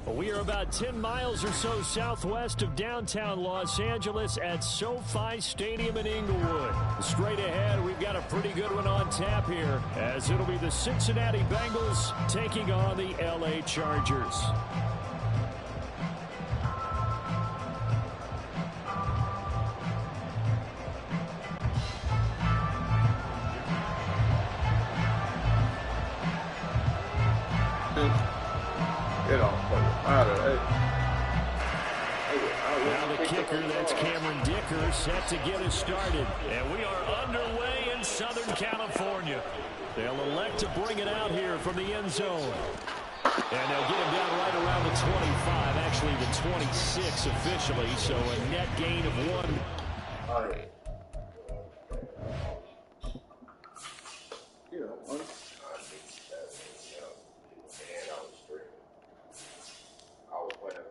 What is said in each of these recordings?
We are about 10 miles or so southwest of downtown Los Angeles at SoFi Stadium in Inglewood. Straight ahead, we've got a pretty good one on tap here, as it'll be the Cincinnati Bengals taking on the LA Chargers. It don't matter. Now the kicker, that's Cameron Dicker, set to get us started. And we are underway in Southern California. They'll elect to bring it out here from the end zone. And they'll get him down right around the 25, actually the 26 officially, so a net gain of 1. All right.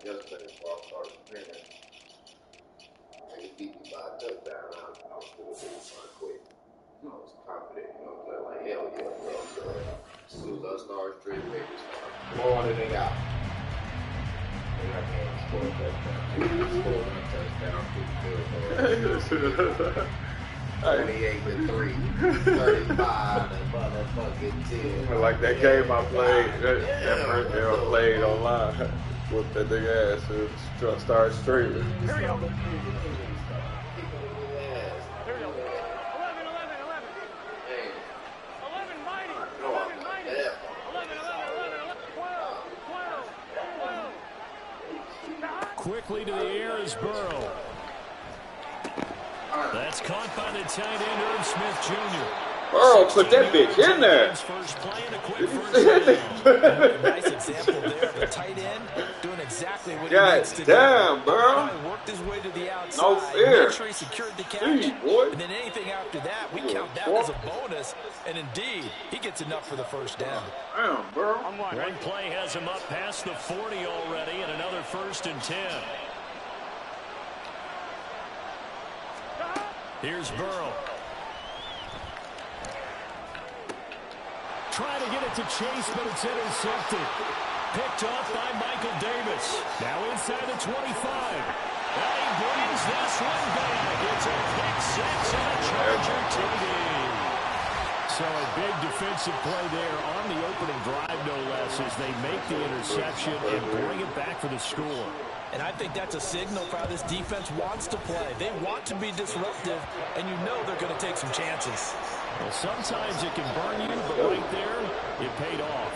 Yesterday before I started streaming, he beat me by a touchdown. I was going to do it quick. I was confident, like hell yeah, bro. As soon as I started streaming, they just started blowing it out. And I can't score a touchdown. 28 to 3, 35 to motherfucking 10. Like that game I played, that first game I played online. With that big ass and start streaming. Here we go. 11, 11, 11. 11 mighty. 11 mighty. 11, 11, 11, 12, 12. Quickly to the air is Burrow. That's caught by the tight end, Irv Smith Jr. Burrow put that bitch in there. Nice example there of a tight end doing exactly what he needs to do. Damn, Burrow. Worked his way to the outside. No fear. Made sure he secured the catch. Jeez, boy. And then anything after that, we count that as a bonus. And indeed, he gets enough for the first down. Damn, Burrow. One play has him up past the 40 already, and another 1st and 10. Here's Burrow. Trying to get it to Chase, but it's intercepted. Picked off by Michael Davis. Now inside the 25. And he brings this one back. It's a pick 6 and a Charger TD. So a big defensive play there on the opening drive, no less, as they make the interception and bring it back for the score. And I think that's a signal for how this defense wants to play. They want to be disruptive, and you know they're going to take some chances. Well, sometimes it can burn you, but right there, it paid off.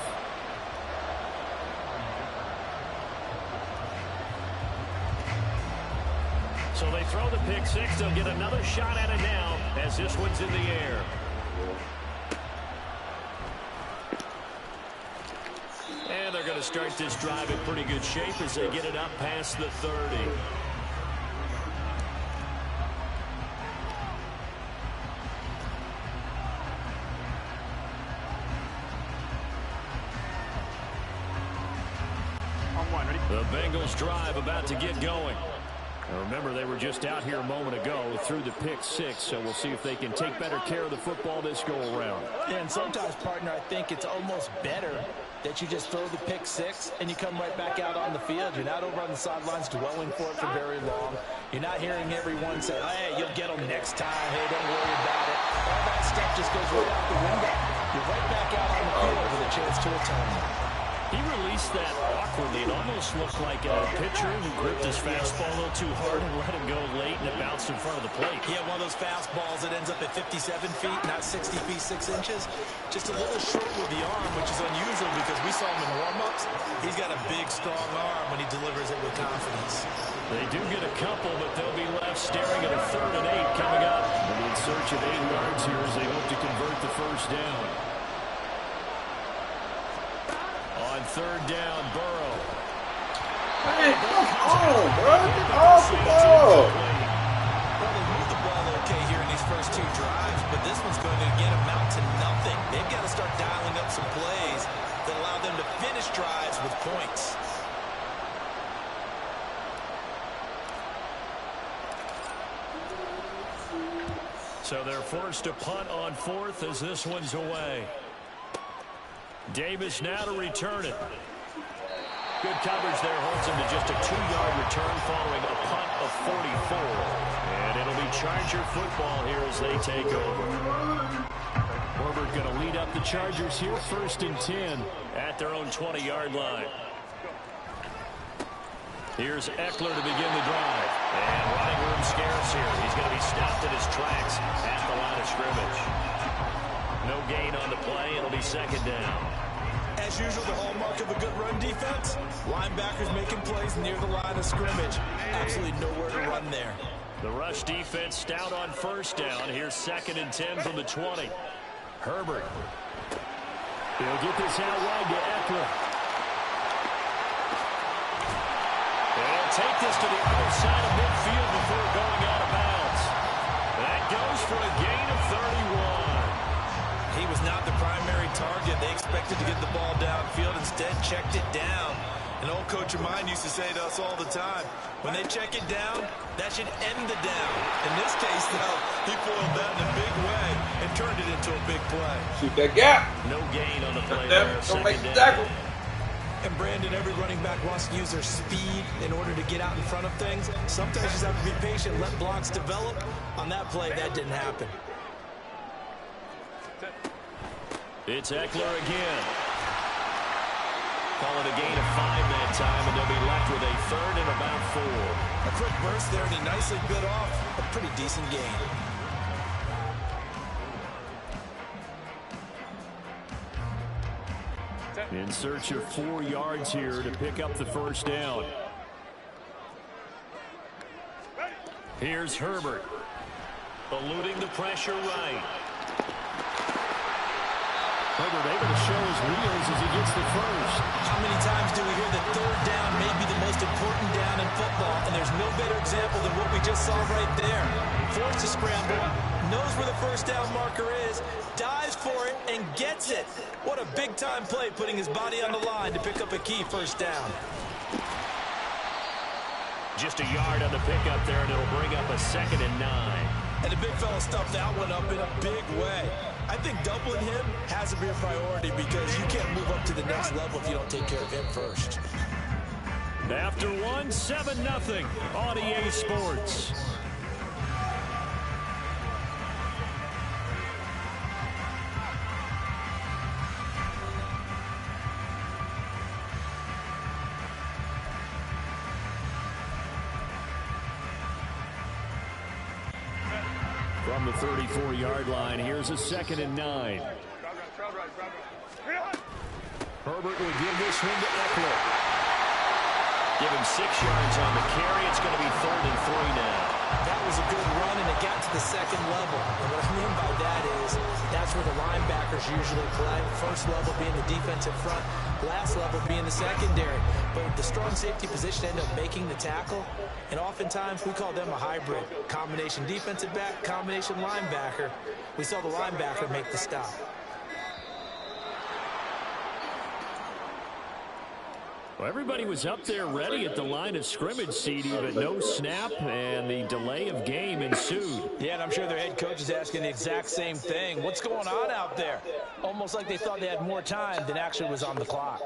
So they throw the pick 6. They'll get another shot at it now as this one's in the air. And they're going to start this drive in pretty good shape as they get it up past the 30. The Bengals drive about to get going. Now remember, they were just out here a moment ago through the pick 6, so we'll see if they can take better care of the football this go-around. And sometimes, partner, I think it's almost better that you just throw the pick 6 and you come right back out on the field. You're not over on the sidelines dwelling for it for very long. You're not hearing everyone say, hey, you'll get them next time. Hey, don't worry about it. All that stuff just goes right out the window. You're right back out on the field with a chance to atone. He released that awkwardly. It almost looked like a pitcher who gripped his fastball a little too hard and let him go late, and it bounced in front of the plate. Yeah, one of those fastballs that ends up at 57 feet, not 60 feet, 6 inches. Just a little short with the arm, which is unusual because we saw him in warm-ups. He's got a big, strong arm when he delivers it with confidence. They do get a couple, but they'll be left staring at a 3rd and 8 coming up. They'll be in search of 8 yards here as they hope to convert the first down. On 3rd down, Burrow. Hey, come on, bro. Get off the ball. Well, they moved the ball okay here in these first 2 drives, but this one's going to get amount to nothing. They've got to start dialing up some plays that allow them to finish drives with points. So they're forced to punt on 4th as this one's away. Davis now to return it. Good coverage there holds him to just a 2-yard return following a punt of 44. And it'll be Charger football here as they take over. Herbert going to lead up the Chargers here, 1st and 10 at their own 20-yard line. Here's Eckler to begin the drive. And running room scarce here. He's going to be stopped in his tracks at the line of scrimmage. No gain on the play. It'll be 2nd down. As usual, the hallmark of a good run defense, linebackers making plays near the line of scrimmage. Absolutely nowhere to run there. The rush defense stout on 1st down. Here's 2nd and 10 from the 20. Herbert. He'll get this out wide to Eckler. They'll take this to the other side of midfield before going out of bounds. That goes for a gain of 31. He was not the primary target. They expected to get the ball downfield. Instead, checked it down. An old coach of mine used to say to us all the time, when they check it down, that should end the down. In this case, though, he foiled that in a big way and turned it into a big play. Shoot that gap. No gain on the play there. Don't make the 2nd tackle. down. And Brandon, every running back wants to use their speed in order to get out in front of things. Sometimes you just have to be patient, let blocks develop. On that play, that didn't happen. It's Eckler again. Call it a gain of 5 that time, and they'll be left with a 3rd and about 4. A quick burst there, and he nicely bit off a pretty decent gain. In search of 4 yards here to pick up the 1st down. Here's Herbert. Eluding the pressure right. Herbert able to show his wheels as he gets the 1st. How many times do we hear that 3rd down may be the most important down in football? And there's no better example than what we just saw right there. Forced to scramble, knows where the 1st down marker is, dives for it, and gets it. What a big-time play, putting his body on the line to pick up a key 1st down. Just a yard on the pickup there, and it'll bring up a 2nd and 9. And the big fella stuffed that one up in a big way. I think doubling him has to be a priority because you can't move up to the next level if you don't take care of him first. After 1, 7-0 on EA Sports. From the 34-yard line, here's a 2nd and 9. Herbert will give this one to Eckler. Give him 6 yards on the carry. It's going to be 3rd and 3 now. That was a good run, and it got to the 2nd level. And what I mean by that is that's where the linebackers usually play. 1st level being the defensive front, last level being the secondary. But the strong safety position ended up making the tackle. And oftentimes we call them a hybrid. Combination defensive back, combination linebacker. We saw the linebacker make the stop. Well, everybody was up there ready at the line of scrimmage, CD, but no snap, and the delay of game ensued. Yeah, and I'm sure their head coach is asking the exact same thing. What's going on out there? Almost like they thought they had more time than actually was on the clock.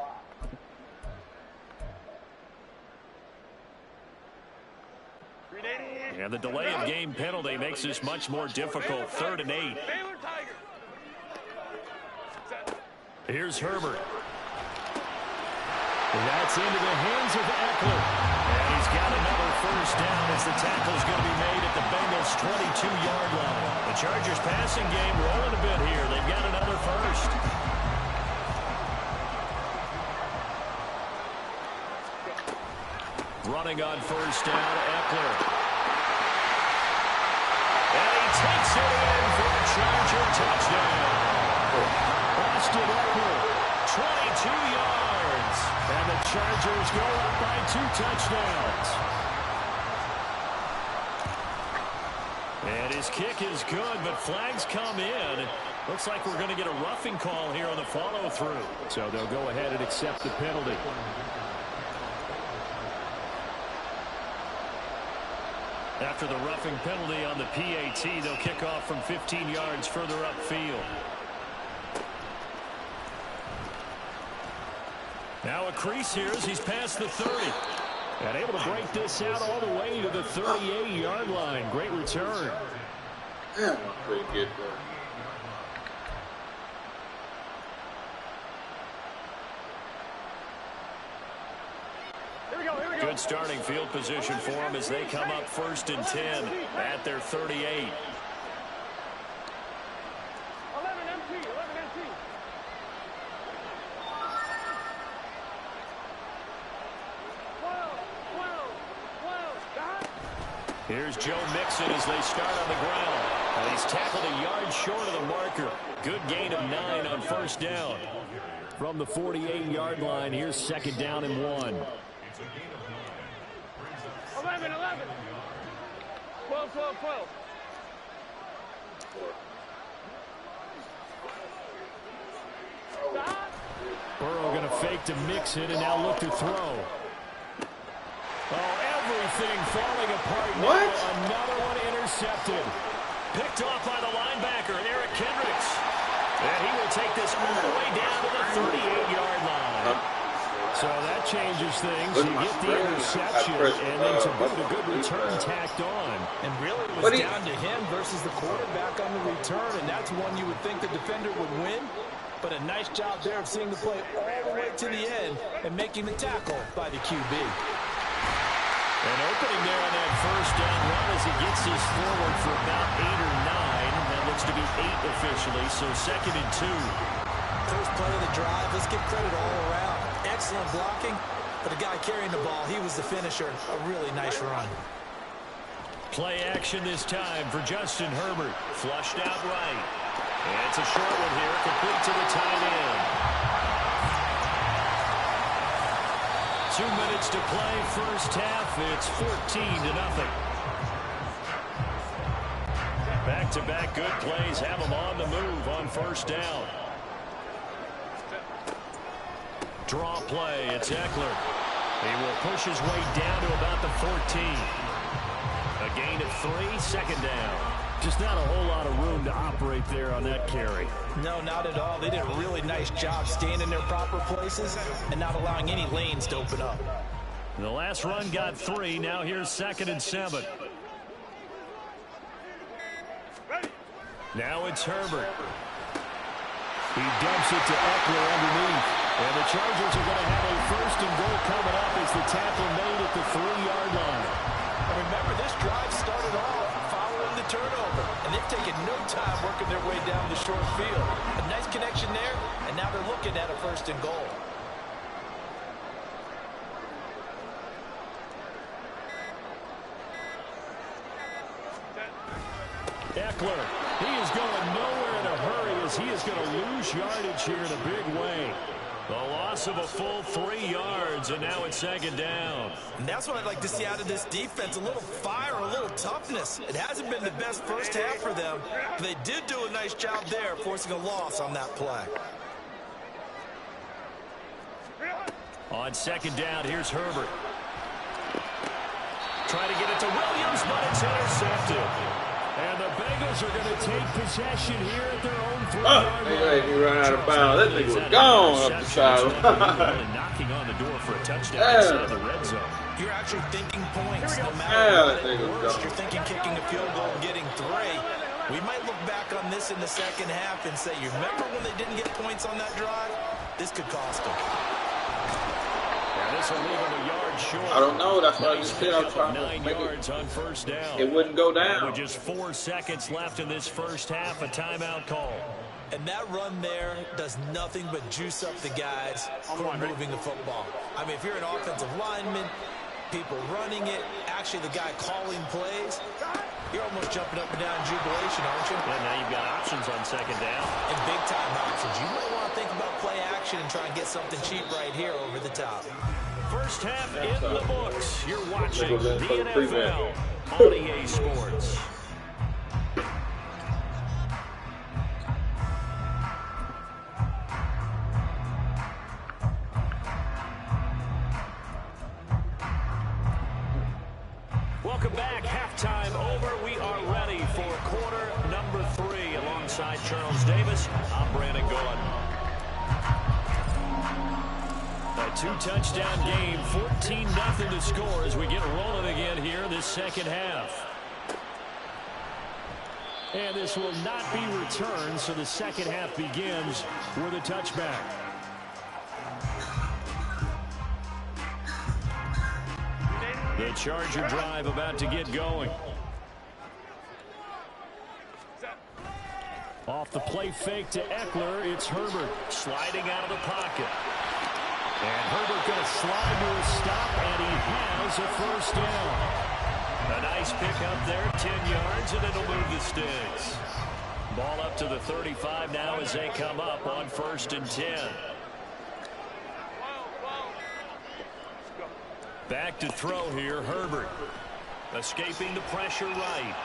And the delay of game penalty makes this much more difficult. 3rd and 8. Here's Herbert. That's into the hands of Eckler. And he's got another 1st down as the tackle is going to be made at the Bengals' 22-yard line. The Chargers passing game rolling a bit here. They've got another 1st. Running on 1st down, Eckler. And he takes it in for a Charger touchdown. Austin Eckler, 22 yards. And the Chargers go up by 2 touchdowns. And his kick is good, but flags come in. Looks like we're going to get a roughing call here on the follow-through. So they'll go ahead and accept the penalty. After the roughing penalty on the PAT, they'll kick off from 15 yards further upfield. Now a crease here as he's past the 30. And able to break this out all the way to the 38-yard line. Great return. Damn, I couldn't get there. Good starting field position for them as they come up 1st and 10 at their 38. Here's Joe Mixon as they start on the ground. And he's tackled a yard short of the marker. Good gain of 9 on 1st down. From the 48-yard line, here's 2nd down and 1. 11. 12. Burrow going to fake to Mixon and now look to throw. Oh, everything falling apart now. What? Another one intercepted. Picked off by the linebacker, Eric Kendricks. And he will take this all the way down to the 38-yard line. So that changes things. You get the interception, and then to boot a good return tacked on. And really it was down to him versus the quarterback on the return, and that's one you would think the defender would win. But a nice job there of seeing the play all the way to the end and making the tackle by the QB. An opening there on that 1st down run as he gets this forward for about 8 or 9. That looks to be 8 officially, so 2nd and 2. First play of the drive, let's give credit all around. Excellent blocking, but the guy carrying the ball, he was the finisher. A really nice run. Play action this time for Justin Herbert. Flushed out right. And it's a short one here, complete to the tight end. 2 minutes to play, 1st half. It's 14-0. Back-to-back good plays have them on the move on 1st down. Draw play, it's Eckler. He will push his way down to about the 14. A gain of 3, 2nd down. Just not a whole lot of room to operate there on that carry. No, not at all. They did a really nice job staying in their proper places and not allowing any lanes to open up. The last run got 3. Now here's 2nd and 7. Now it's Herbert. He dumps it to Eckler underneath. And the Chargers are going to have a 1st and goal coming up as the tackle made at the 3-yard line. And remember, this drive started off following the turnover. And they've taken no time working their way down the short field. A nice connection there, and now they're looking at a 1st and goal. Eckler, he is going nowhere in a hurry as he is going to lose yardage here in a big way. The loss of a full 3 yards, and now it's 2nd down. And that's what I'd like to see out of this defense, a little fire, a little toughness. It hasn't been the best 1st half for them, but they did do a nice job there, forcing a loss on that play. On 2nd down, here's Herbert. Trying to get it to Williams, but it's intercepted. And the Bengals are going to take possession here at their own 3-yard line. He run out of bounds. That nigga was gone up the sideline. Knocking on the door for a touchdown inside the red zone. You're actually thinking points. No matter what it works, you're thinking kicking a field goal and getting 3. We might look back on this in the 2nd half and say, you remember when they didn't get points on that drive? This could cost them. This will leave him a yard short. I don't know. That's why I just said I was trying to 9 make yards on 1st down. It wouldn't go down. With just 4 seconds left in this 1st half, a timeout call. And that run there does nothing but juice up the guys who are moving the football. I mean, if you're an offensive lineman, people running it, actually the guy calling plays, you're almost jumping up and down in jubilation, aren't you? And now you've got options on 2nd down. And big-time options. You might want to think about play action and try and get something cheap right here over the top. 1st half in the books. You're watching the NFL on EA Sports. Welcome back. Halftime over. We are ready for quarter number 3. Alongside Charles Davis, I'm Brandon Gordon. A two-touchdown game, 14-0 to score as we get rolling again here this second half. And this will not be returned, so the second half begins with a touchback. The Charger drive about to get going. Off the play fake to Eckler, it's Herbert sliding out of the pocket. And Herbert going to slide to a stop, and he has a first down. A nice pick up there, 10 yards, and it'll move the sticks. Ball up to the 35 now as they come up on 1st and 10. Back to throw here, Herbert. Escaping the pressure right.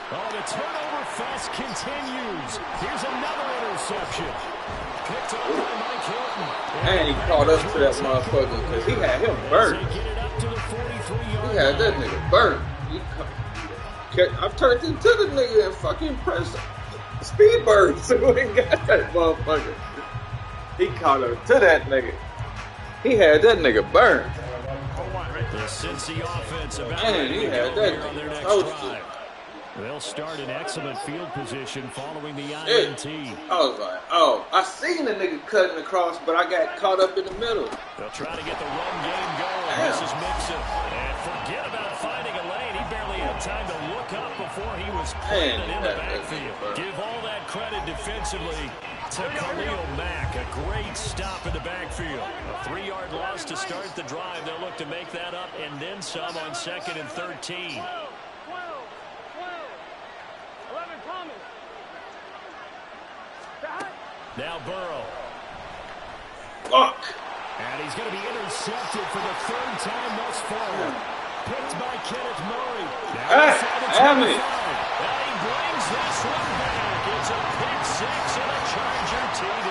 Oh, the turnover fest continues. Here's another interception. Picked up by Mike Hilton. And he caught up to that motherfucker because he had him burnt. He had that nigga burnt. I've turned into the nigga and fucking pressed speed burn so he got that motherfucker. He caught up to that nigga. He had that nigga burned. The Cincy offense about and he had that nigga toasted. They'll start in excellent field position following the INT. I was like, oh, I seen the nigga cutting across, but I got caught up in the middle. They'll try to get the run game going. Damn. This is Mixon. And forget about finding a lane. He barely had time to look up before he was planted in the backfield. Give all that credit defensively to Khalil Mack. A great stop in the backfield. A 3-yard loss to start the drive. They'll look to make that up and then some on 2nd and 13. Now Burrow. Fuck. And he's going to be intercepted for the 3rd time thus far. Picked by Kenneth Murray. Now damn it. And he brings this one back. It's a pick 6 and a Charger TD.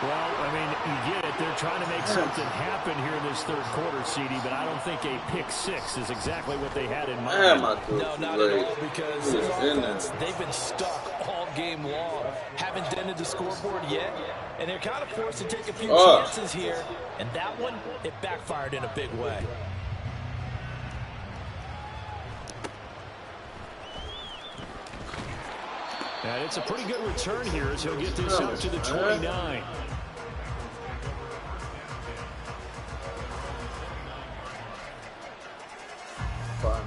Well, I mean, you get it. They're trying to make something happen here in this 3rd quarter, CD, but I don't think a pick 6 is exactly what they had in mind. No, not at all, because this offense, they've been stuck all game long. Haven't dented the scoreboard yet, and they're kind of forced to take a few chances here, and that one, it backfired in a big way. And it's a pretty good return here as he'll get this up to the 29. Fine.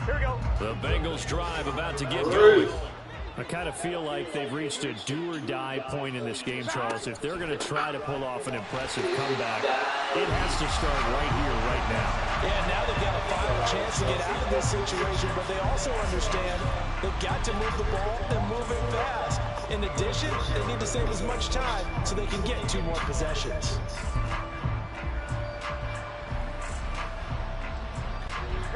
Here we go. The Bengals drive about to get going. I kind of feel like they've reached a do-or-die point in this game, Charles. If they're going to try to pull off an impressive comeback, it has to start right here, right now. Yeah, now they've got a final chance to get out of this situation, but they also understand they've got to move the ball and move it fast. In addition, they need to save as much time so they can get 2 more possessions.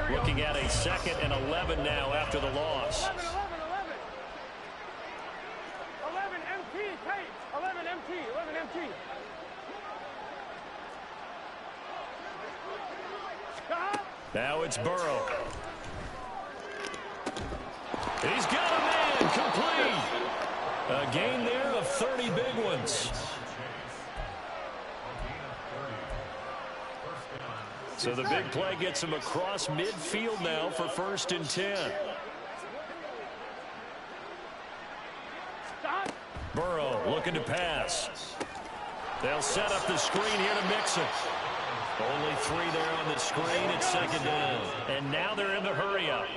Looking at a 2nd and 11 now after the loss. 11 MT, Tate. 11 MT, 11 MT. Now it's Burrow. He's got a man complete. A gain there of 30 big ones. So the big play gets him across midfield now for 1st and 10. Burrow looking to pass. They'll set up the screen here to Mixon. Only 3 there on the screen. It's 2nd down. And now they're in the hurry up.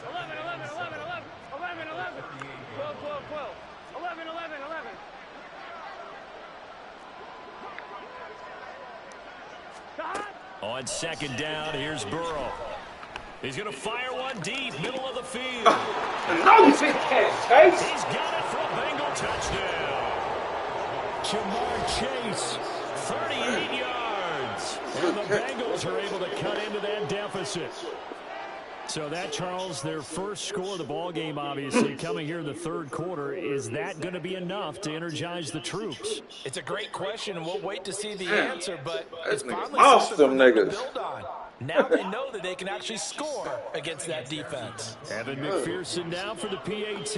11, 11, 11, 11, 11, 11, 12, 12, 12, 11, 11, 11. On 2nd down, here's Burrow. He's going to fire one deep, middle of the field. He's got it for a Bengal touchdown. Jamar Chase, 38 yards. And the Bengals are able to cut into that deficit. So that, Charles, their first score of the ball game, obviously, coming here in the 3rd quarter. Is that going to be enough to energize the troops? It's a great question, and we'll wait to see the answer, but it's finally awesome something for them to niggas. build on. Now they know that they can actually score against that defense. Evan McPherson now for the PAT.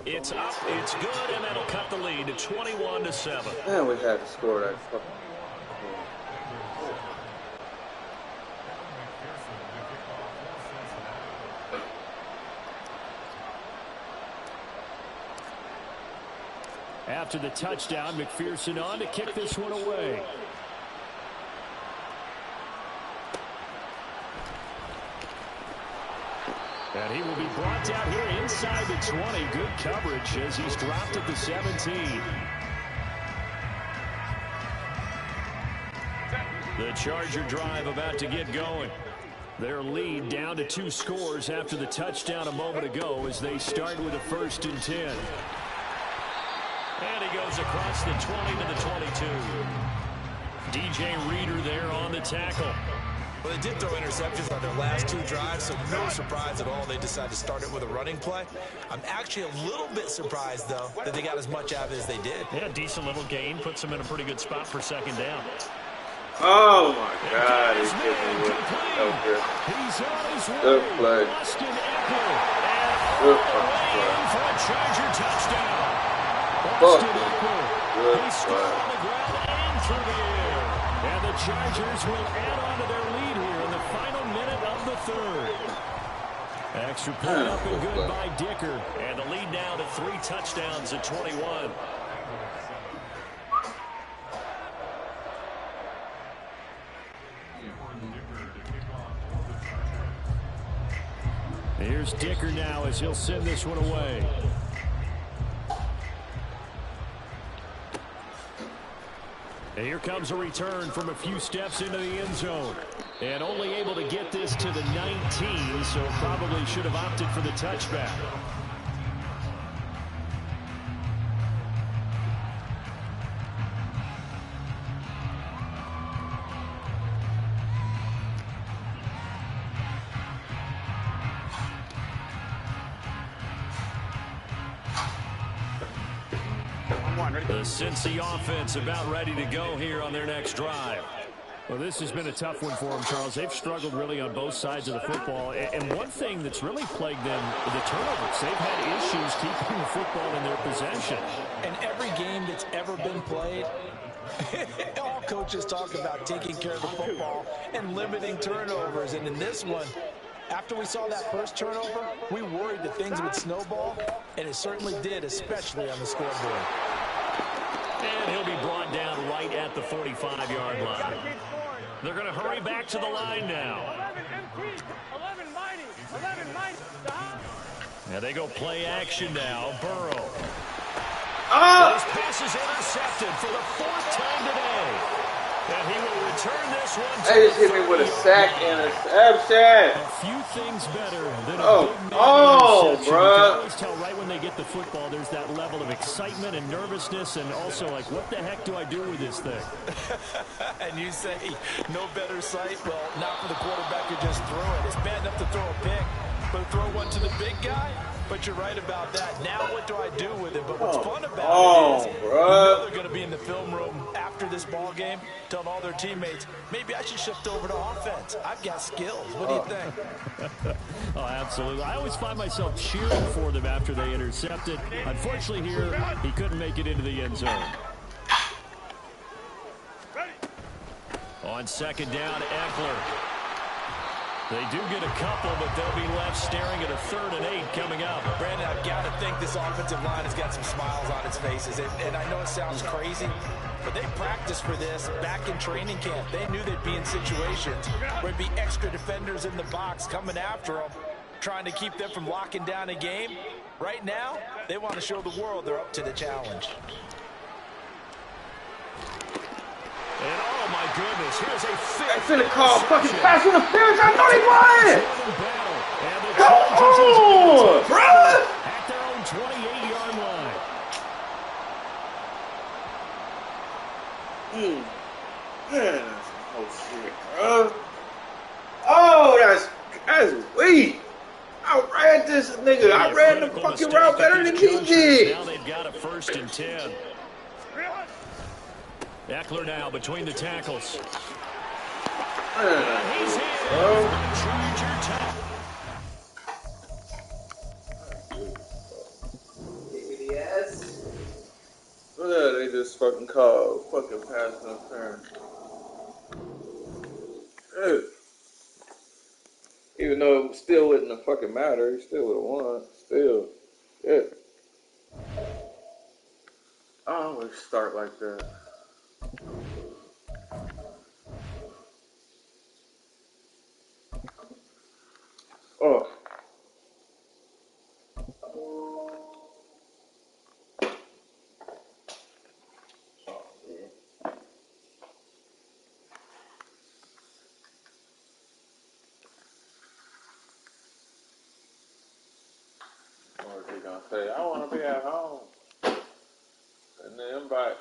It's up, it's good, and that'll cut the lead to 21-7. Man, we had to score that fucking. After the touchdown, McPherson on to kick this one away. And he will be brought down here inside the 20. Good coverage as he's dropped at the 17. The Charger drive about to get going. Their lead down to 2 scores after the touchdown a moment ago as they start with a 1st and 10. And he goes across the 20 to the 22. DJ Reader there on the tackle. Well, they did throw interceptions on their last 2 drives, so no surprise at all they decided to start it with a running play. I'm actually a little bit surprised, though, that they got as much out of it as they did. Yeah, decent little gain. Puts them in a pretty good spot for 2nd down. Oh, my God. He's getting with it. He's on his way. Good play. Austin Eckler. Good And for a Charger touchdown. Good He scored play. on the ground and through the air. And the Chargers will add on to their lead here in the final minute of the 3rd. Extra point up and good by Dicker. And the lead now to 3 touchdowns at 21. Here's Dicker now as he'll send this one away. And here comes a return from a few steps into the end zone. And only able to get this to the 19, so probably should have opted for the touchback. The Cincy offense about ready to go here on their next drive. Well, this has been a tough one for them, Charles. They've struggled really on both sides of the football. And one thing that's really plagued them, the turnovers. They've had issues keeping the football in their possession. And every game that's ever been played, all coaches talk about taking care of the football and limiting turnovers. And in this one, after we saw that first turnover, we worried that things would snowball, and it certainly did, especially on the scoreboard. And he'll be brought down right at the 45-yard line. They're going to hurry back to the line now. 11 mighty. 11 mighty. Now they go play action now. Burrow. Ah! His pass is intercepted for the 4th time today. And he will return this one to They just hit me with a sack interception. a few things better than a big interception. Bruh. You can always tell right when they get the football, there's that level of excitement and nervousness, and also like, what the heck do I do with this thing? And you say, no better sight? Well, not for the quarterback who just threw it. It's bad enough to throw a pick, but throw one to the big guy? But you're right about that. Now what do I do with it? But what's fun about it is, you know they're going to be in the film room after this ball game, telling all their teammates, maybe I should shift over to offense. I've got skills. What do you think? Oh, absolutely. I always find myself cheering for them after they intercepted. Unfortunately here, he couldn't make it into the end zone. On 2nd down, Eckler. They do get a couple, but they'll be left staring at a 3rd and 8 coming up. Brandon, I've got to think this offensive line has got some smiles on its faces. And I know it sounds crazy, but they practiced for this back in training camp. They knew they'd be in situations where there'd be extra defenders in the box coming after them, trying to keep them from locking down a game. Right now, they want to show the world they're up to the challenge. And oh my goodness, here's a I finna call fucking pass interference. I know they won. Come on, bruh. At their own 28-yard line. Man, that's oh shit, bro. Oh, that's weak. I read this nigga. I read the fucking route better than he did. Now they've got a 1st and 10. Eckler now between the tackles. Man. He's in. Charger touch. Yes. Yeah, they just fucking called fucking pass interference. Yeah. Even though it still wouldn't have fucking matter, he still would have won. Still. Yeah. I always start like that. Oh. What is he gonna say? I want to be at home. And then invite.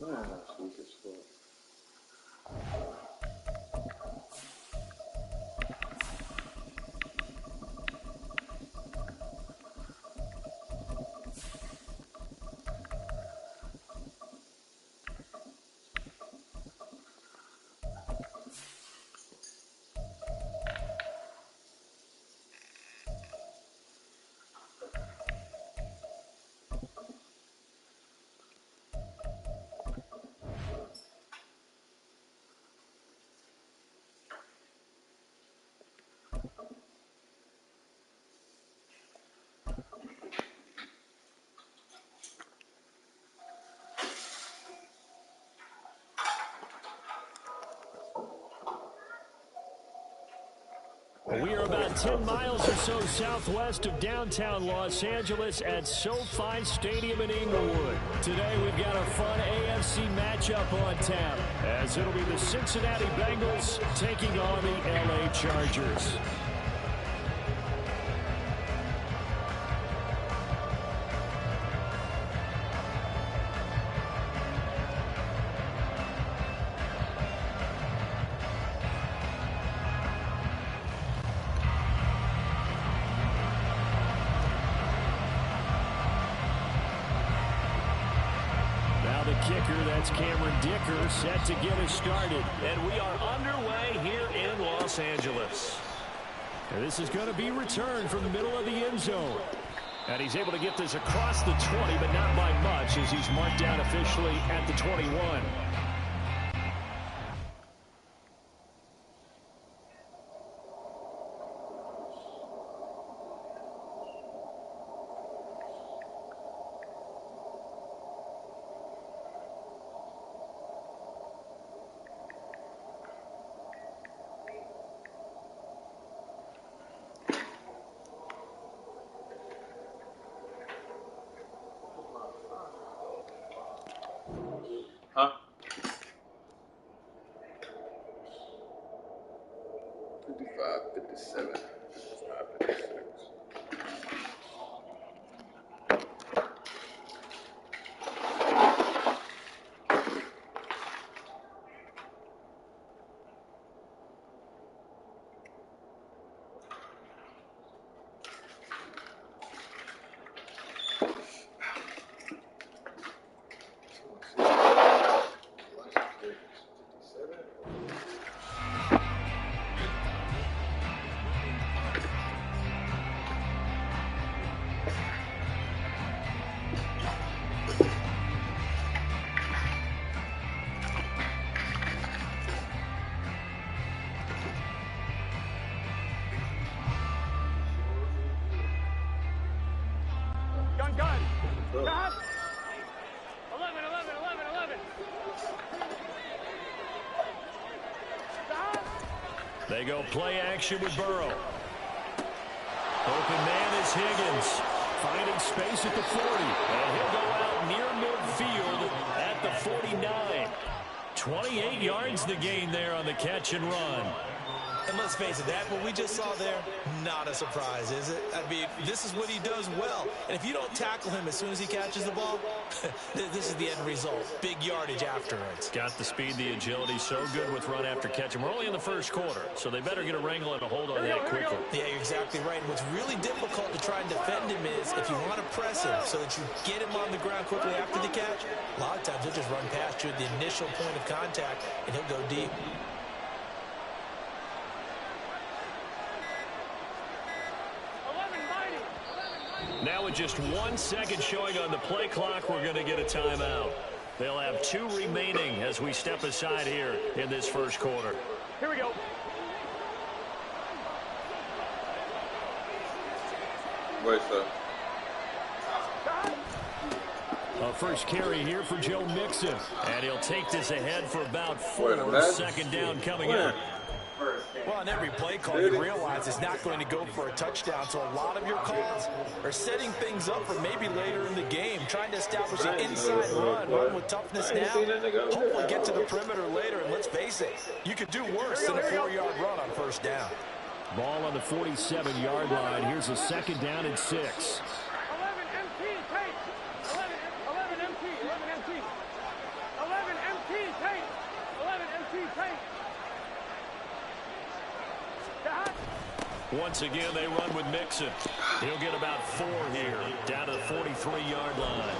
Man, that's weak as fuck. We are about 10 miles or so southwest of downtown Los Angeles at SoFi Stadium in Inglewood. Today we've got a fun AFC matchup on tap, as it'll be the Cincinnati Bengals taking on the LA Chargers. Kicker, that's Cameron Dicker, set to get us started. And we are underway here in Los Angeles. And this is going to be returned from the middle of the end zone. And he's able to get this across the 20, but not by much, as he's marked down officially at the 21. Huh? 55, 57, 55, 56. Gun. Stop. 11. Stop. They go play action with Burrow. Open man is Higgins. Finding space at the 40. And he'll go out near midfield at the 49. 28 yards the gain there on the catch and run. And let's face it, that what we just saw there, not a surprise, is it? I mean, this is what he does well. And if you don't tackle him as soon as he catches the ball, this is the end result. Big yardage afterwards. Got the speed, the agility, so good with run after catch. And we're only in the first quarter, so they better get a wrangle and a hold on that quickly. Yeah, you're exactly right. And what's really difficult to try and defend him is if you want to press him so that you get him on the ground quickly after the catch, a lot of times he'll just run past you at the initial point of contact, and he'll go deep. Now with just 1 second showing on the play clock, we're going to get a timeout. They'll have 2 remaining as we step aside here in this first quarter. Here we go. Wait, sir. A first carry here for Joe Mixon. And he'll take this ahead for about 4. Second down coming up. Well, on every play call, you realize it's not going to go for a touchdown. So a lot of your calls are setting things up for maybe later in the game, trying to establish an inside run with toughness now. Hopefully get to the perimeter later. And let's face it, you could do worse than a 4-yard run on first down. Ball on the 47-yard line. Here's a second down and 6. 11 MT, tape. 11 MT, 11 MT. 11 MT, tape. 11 MT, tape. Once again, they run with Mixon. He'll get about 4 here, down to the 43-yard line.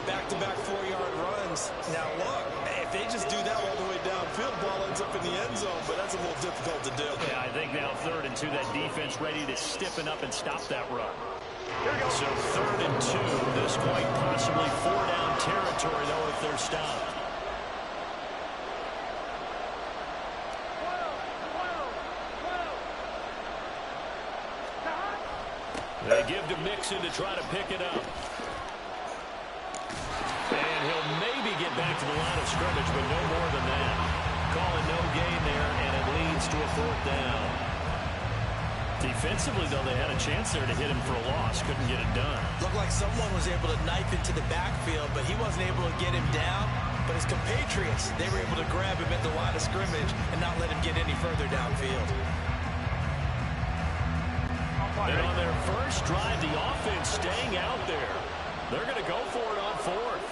Back-to-back 4-yard runs. Now, look, if they just do that all the way downfield, ball ends up in the end zone, but that's a little difficult to do. Yeah, I think now 3rd and 2, that defense ready to stiffen up and stop that run. So 3rd and 2, this quite possibly 4-down territory, though, if they're stopped. They give to Mixon to try to pick it up. And he'll maybe get back to the line of scrimmage, but no more than that. Calling no gain there, and it leads to a 4th down. Defensively, though, they had a chance there to hit him for a loss. Couldn't get it done. Looked like someone was able to knife into the backfield, but he wasn't able to get him down. But his compatriots, they were able to grab him at the line of scrimmage and not let him get any further downfield. And on their first drive, the offense staying out there. They're going to go for it on 4th.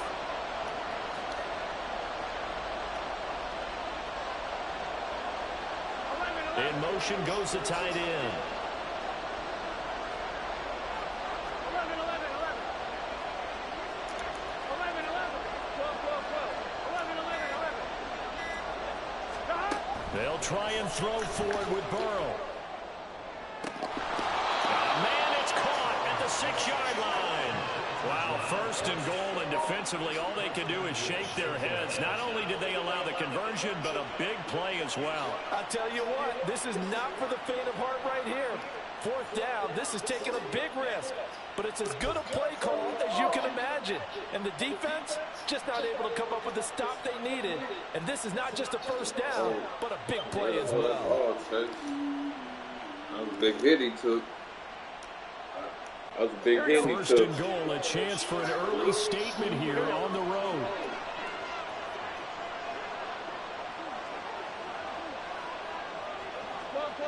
In motion goes the tight end. 11, 11, 11. 11, 11. 12, 12, 12. 11, 11, 11. They'll try and throw forward with Burrow. Man, it's caught at the 6-yard line. Wow, 1st and goal, and defensively, all they can do is shake their heads. Not only did they allow the conversion, but a big play as well. I tell you what, this is not for the faint of heart right here. 4th down, this is taking a big risk. But it's as good a play call as you can imagine. And the defense just not able to come up with the stop they needed. And this is not just a 1st down, but a big play as well. That was a big hit he took. That was a big hit he took. 1st and goal, a chance for an early statement here on the road.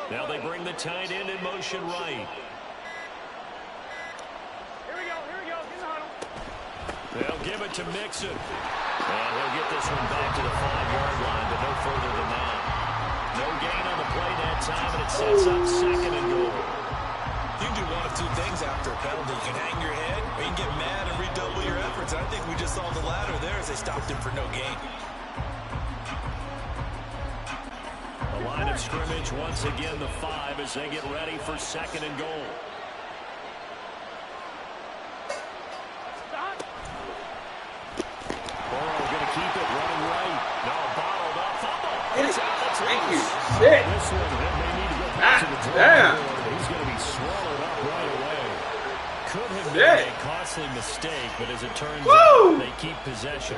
Now they bring the tight end in motion right. Here we go, in the huddle. They'll give it to Mixon. And he'll get this one back to the 5-yard line, but no further than that. No gain on the play that time, and it sets up 2nd and goal. You can do one of 2 things after a penalty. You can hang your head, or you can get mad and redouble your efforts. I think we just saw the latter there as they stopped him for no gain. The line of scrimmage, once again, the 5 as they get ready for 2nd and goal. Burrow going to keep it running right. No, bottled up. Fumble. It's out. Thank you. Shit. This one, they need to go back to the damn. He's going to be swallowed up right away. Could have been a costly mistake, but as it turns out, they keep possession.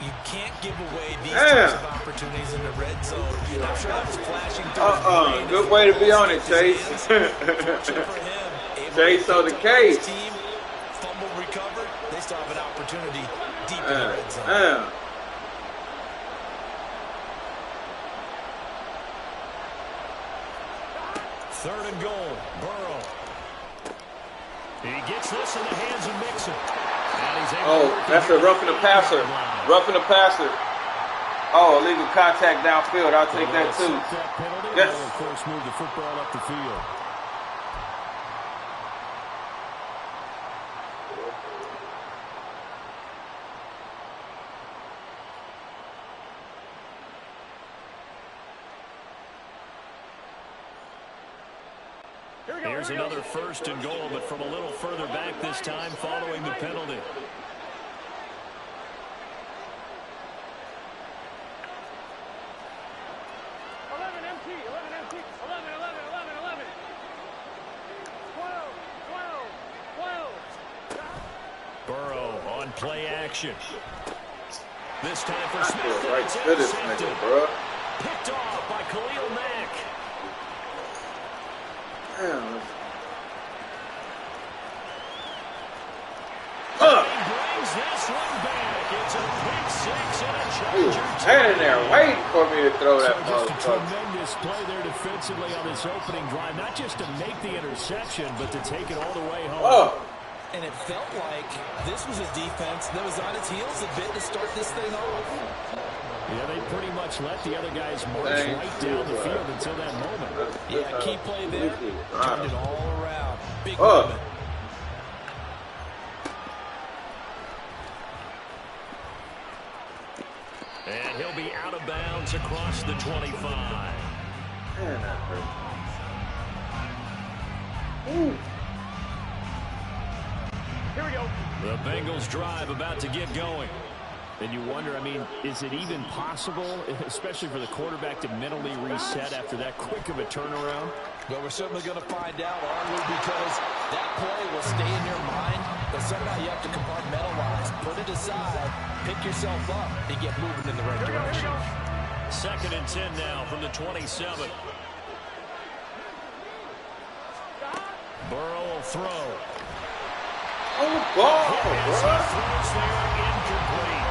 You can't give away these types of opportunities in the red zone. I'm sure that was flashing through. Good way to be on it, Chase. Chase on the case. Team, fumble recovered. They still have an opportunity deep in the red zone. 3rd and goal. Burrow. He gets this in the hands of Mixon. And he's able to that's a roughing the passer. Roughing the passer. Oh, illegal contact downfield. I'll take that too. Yes. Of course, move the football up the field. Here's another 1st and goal, but from a little further back this time following the penalty. Burrow on play action. This time for Smith. Right to this nigga, bro. Picked off by Khalil Mack. Damn. He brings this one back. It's a pick 6 and a He was Charger. standing there waiting for me to throw that So just a motherfucker. tremendous play there defensively on this opening drive. Not just to make the interception, but to take it all the way home. Oh. And it felt like this was a defense that was on its heels a bit to start this thing off. Yeah, they pretty much let the other guys march right down the field until that moment. Yeah, key play there. Turned it all around. Big Oh. moment. And he'll be out of bounds across the 25. Man, that hurt. Ooh. Here we go. The Bengals drive about to get going. And you wonder, I mean, is it even possible, especially for the quarterback, to mentally reset after that quick of a turnaround? Well, we're certainly going to find out, aren't we? Because that play will stay in your mind, but somehow you have to compartmentalize, put it aside, pick yourself up, and get moving in the right direction. 2nd and 10 now from the 27. Burrow will throw. Oh, ball, As he bro. throws there, incomplete.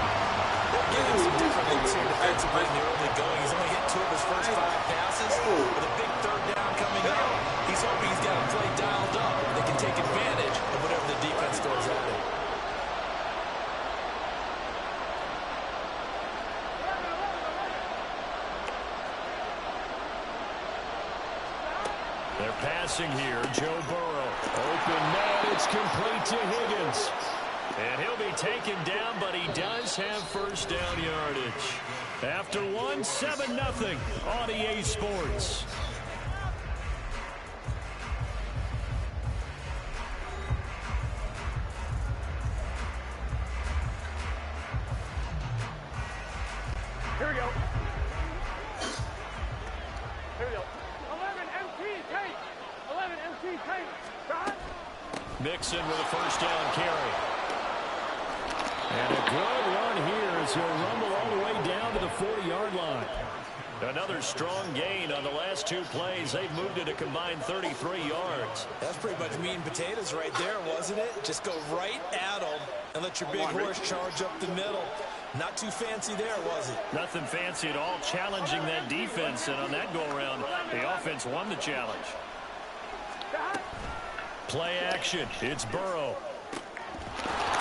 Giving some different things here defensively in the early going. He's only hit 2 of his first 5 passes. With a big 3rd down coming up, he's hoping he's got a play dialed up. They can take advantage of whatever the defense throws at him. They're passing here. Joe Burrow. Open man. It's complete to Higgins. And he'll be taken down, but he does have 1st down yardage. After 1, 7-0 on EA Sports. Here we go. Here we go. 11 MT tape. 11 MT tape. Shot. Mixon with a 1st down carry. And a good run here as he'll rumble all the way down to the 40-yard line. Another strong gain on the last 2 plays. They've moved it a combined 33 yards. That's pretty much meat and potatoes right there, wasn't it? Just go right at them and let your big horse charge up the middle. Not too fancy there, was it? Nothing fancy at all, challenging that defense. And on that go-around, the offense won the challenge. Play action. It's Burrow.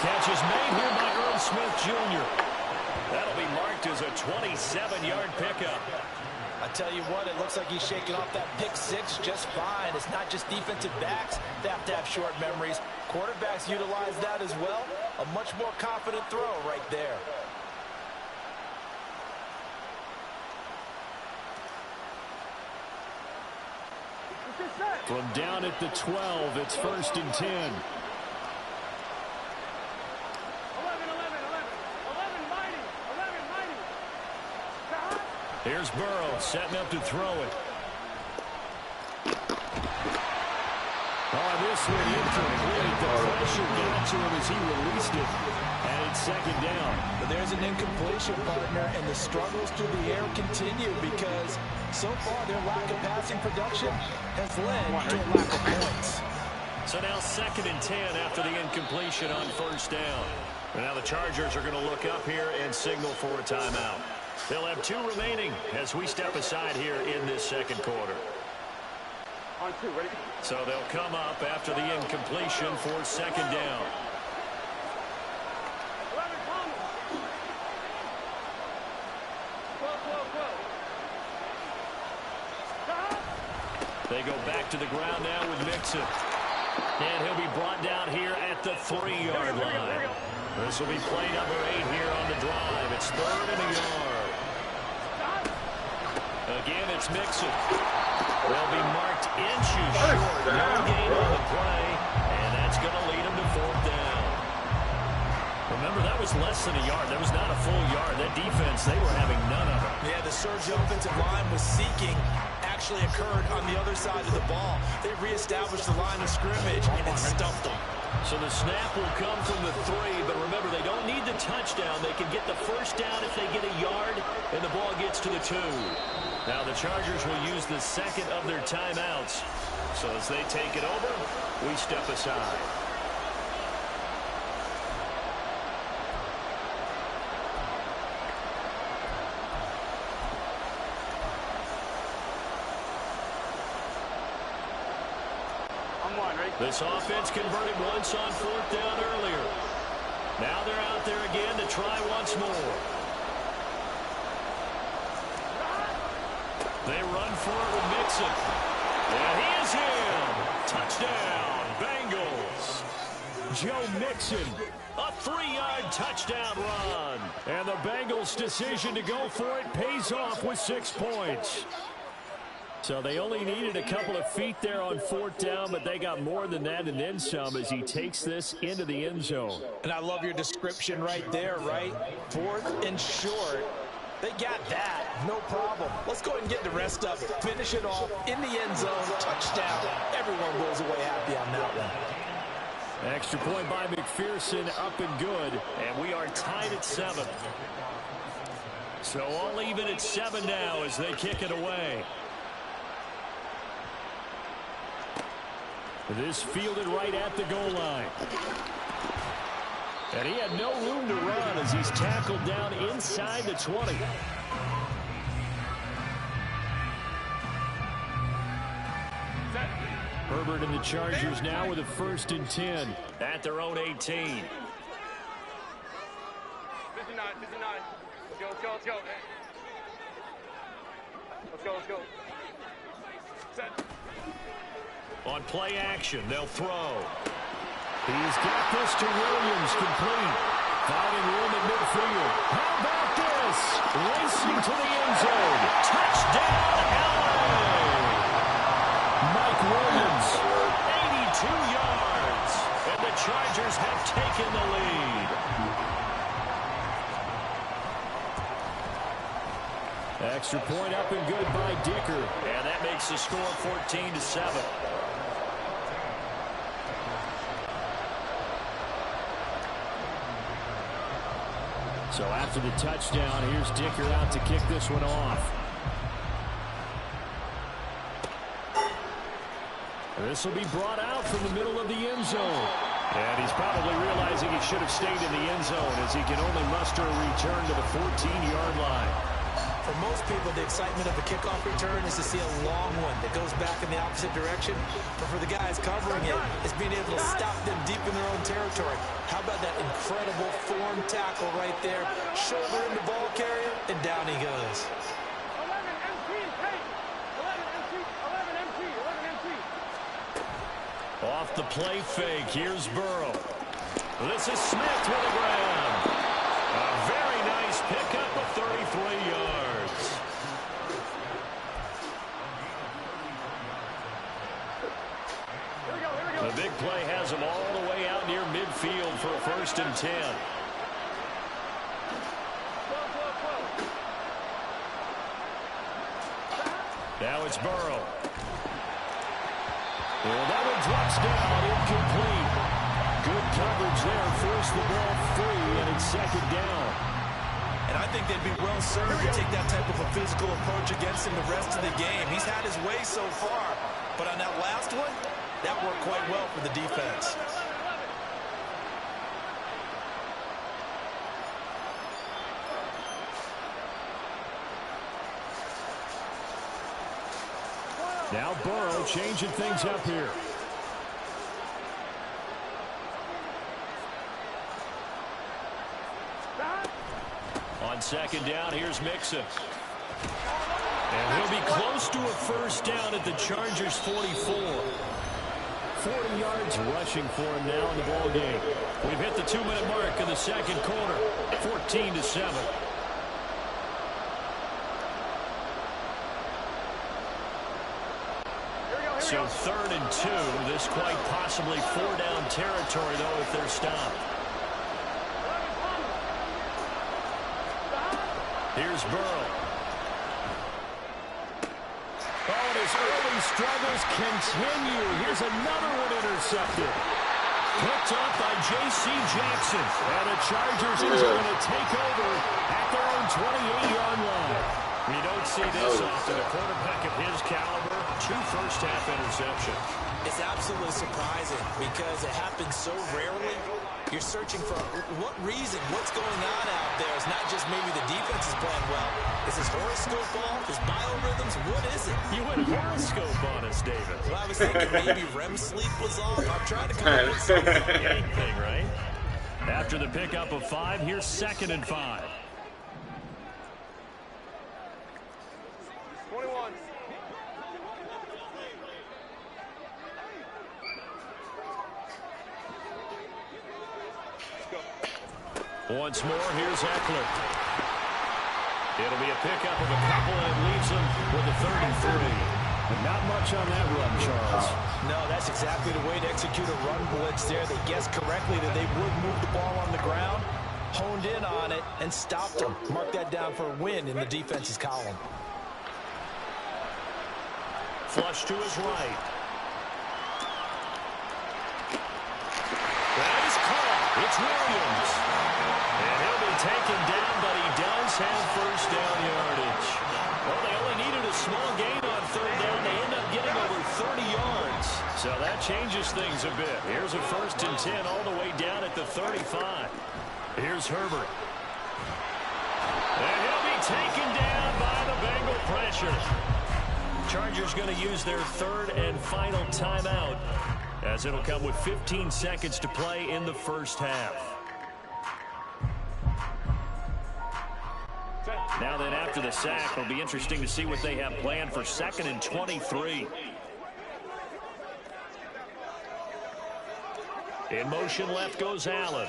Catch is made here by Earl Smith Jr. That'll be marked as a 27-yard pickup. I tell you what, it looks like he's shaking off that pick 6 just fine. It's not just defensive backs that have to have short memories. Quarterbacks utilize that as well. A much more confident throw right there. From down at the 12, it's 1st and 10. 11, 11, 11 mighty. 11 mighty. Shot. Here's Burrow setting up to throw it. Oh, this one incomplete. The pressure got to him as he released it. And it's 2nd down. But there's an incompletion, partner, and the struggles through the air continue because so far their lack of passing production has led to a lack of points. So now 2nd and 10 after the incompletion on 1st down. And now the Chargers are going to look up here and signal for a timeout. They'll have 2 remaining as we step aside here in this 2nd quarter. On 2, ready? So they'll come up after the incompletion for second down. 11, Thomas. 12, 12, 12. They go back to the ground now with Mixon. And he'll be brought down here at the 3-yard line. This will be play number 8 here on the drive. It's 3rd and a yard. Again, it's Mixon. They'll be marked inches short. No gain on the play, and that's going to lead them to 4th down. Remember, that was less than a yard. That was not a full yard. That defense, they were having none of it. Yeah, the surge offensive line was seeking actually occurred on the other side of the ball. They reestablished the line of scrimmage and stuffed them. So the snap will come from the 3, but remember, they don't need the touchdown. They can get the first down if they get a yard, and the ball gets to the 2. Now the Chargers will use the second of their timeouts. So as they take it over, we step aside. This offense converted once on 4th down earlier. Now they're out there again to try once more. They run for it with Mixon. And he is in. Touchdown, Bengals. Joe Mixon, a 3-yard touchdown run. And the Bengals' decision to go for it pays off with 6 points. So they only needed a couple of feet there on 4th down, but they got more than that and then some as he takes this into the end zone. And I love your description right there, right? 4th and short. They got that. No problem. Let's go ahead and get the rest of it. Finish it off in the end zone. Touchdown. Everyone goes away happy on that one. Extra point by McPherson, up and good. And we are tied at 7. So all even at 7 now as they kick it away. This fielded right at the goal line. And he had no room to run as he's tackled down inside the 20. Herbert and the Chargers now with a 1st and 10 at their own 18. 59, 59. Let's go, let's go, let's go. Let's go, let's go. Set. On play action, they'll throw. He's got this to Williams, complete. Finding room in midfield. How about this? Racing to the end zone. Touchdown, LA! Mike Williams, 82 yards. And the Chargers have taken the lead. Extra point up and good by Dicker. And that makes the score 14-7. So after the touchdown, here's Dicker out to kick this one off. This will be brought out from the middle of the end zone. And he's probably realizing he should have stayed in the end zone as he can only muster a return to the 14-yard line. For most people, the excitement of a kickoff return is to see a long one that goes back in the opposite direction. But for the guys covering it, it's being able to stop them deep in their own territory. How about that incredible form tackle right there? Shoulder in the ball carrier, and down he goes. 11 MT, hey! 11 MT, 11 MT, 11 MT. Off the play fake, here's Burrow. This is Smith with the ground. A very nice pickup of 33 yards. The big play has him all the way out near midfield for a 1st and 10. 12, 12, 12. Now it's Burrow. Well, that one drops down, incomplete. Good coverage there, forced the ball free, and it's 2nd down. And I think they'd be well served to take that type of a physical approach against him the rest of the game. He's had his way so far, but on that last one, that worked quite well for the defense. Now Burrow changing things up here. On second down, here's Mixon. And he'll be close to a first down at the Chargers' 44. 40 yards rushing for him now in the ball game. We've hit the 2-minute mark in the second quarter. 14-7. So 3rd and 2. This quite possibly 4-down territory, though, if they're stopped. Here's Burrow. Oh, and his early struggles continue. Here's another one intercepted. Picked up by J.C. Jackson. And the Chargers are going to take over at their own 28-yard line. We don't see this often. A quarterback of his caliber, 2 first-half interceptions. It's absolutely surprising because it happens so rarely. You're searching for what reason, what's going on out there. It's not just maybe the defense is playing well. Is his horoscope off? His biorhythms? What is it? You went horoscope on us, David. Well, I was thinking maybe REM sleep was off. I'm trying to come up with something. Anything, right? After the pickup of 5, here's 2nd and 5. 21. Once more, here's Eckler. It'll be a pickup of a couple, and it leaves him with a 33. And not much on that run, Charles. No, that's exactly the way to execute a run blitz there. They guessed correctly that they would move the ball on the ground, honed in on it, and stopped them. Mark that down for a win in the defense's column. Flush to his right. That is caught. It's Williams. And he'll be taken down, but he does have first down yardage. Well, they only needed a small gain on 3rd down. They end up getting over 30 yards. So that changes things a bit. Here's a 1st and 10 all the way down at the 35. Here's Herbert. And he'll be taken down by the Bengal pressure. Chargers going to use their 3rd and final timeout, as it'll come with 15 seconds to play in the first half. Now then, after the sack, it'll be interesting to see what they have planned for 2nd and 23. In motion left goes Allen.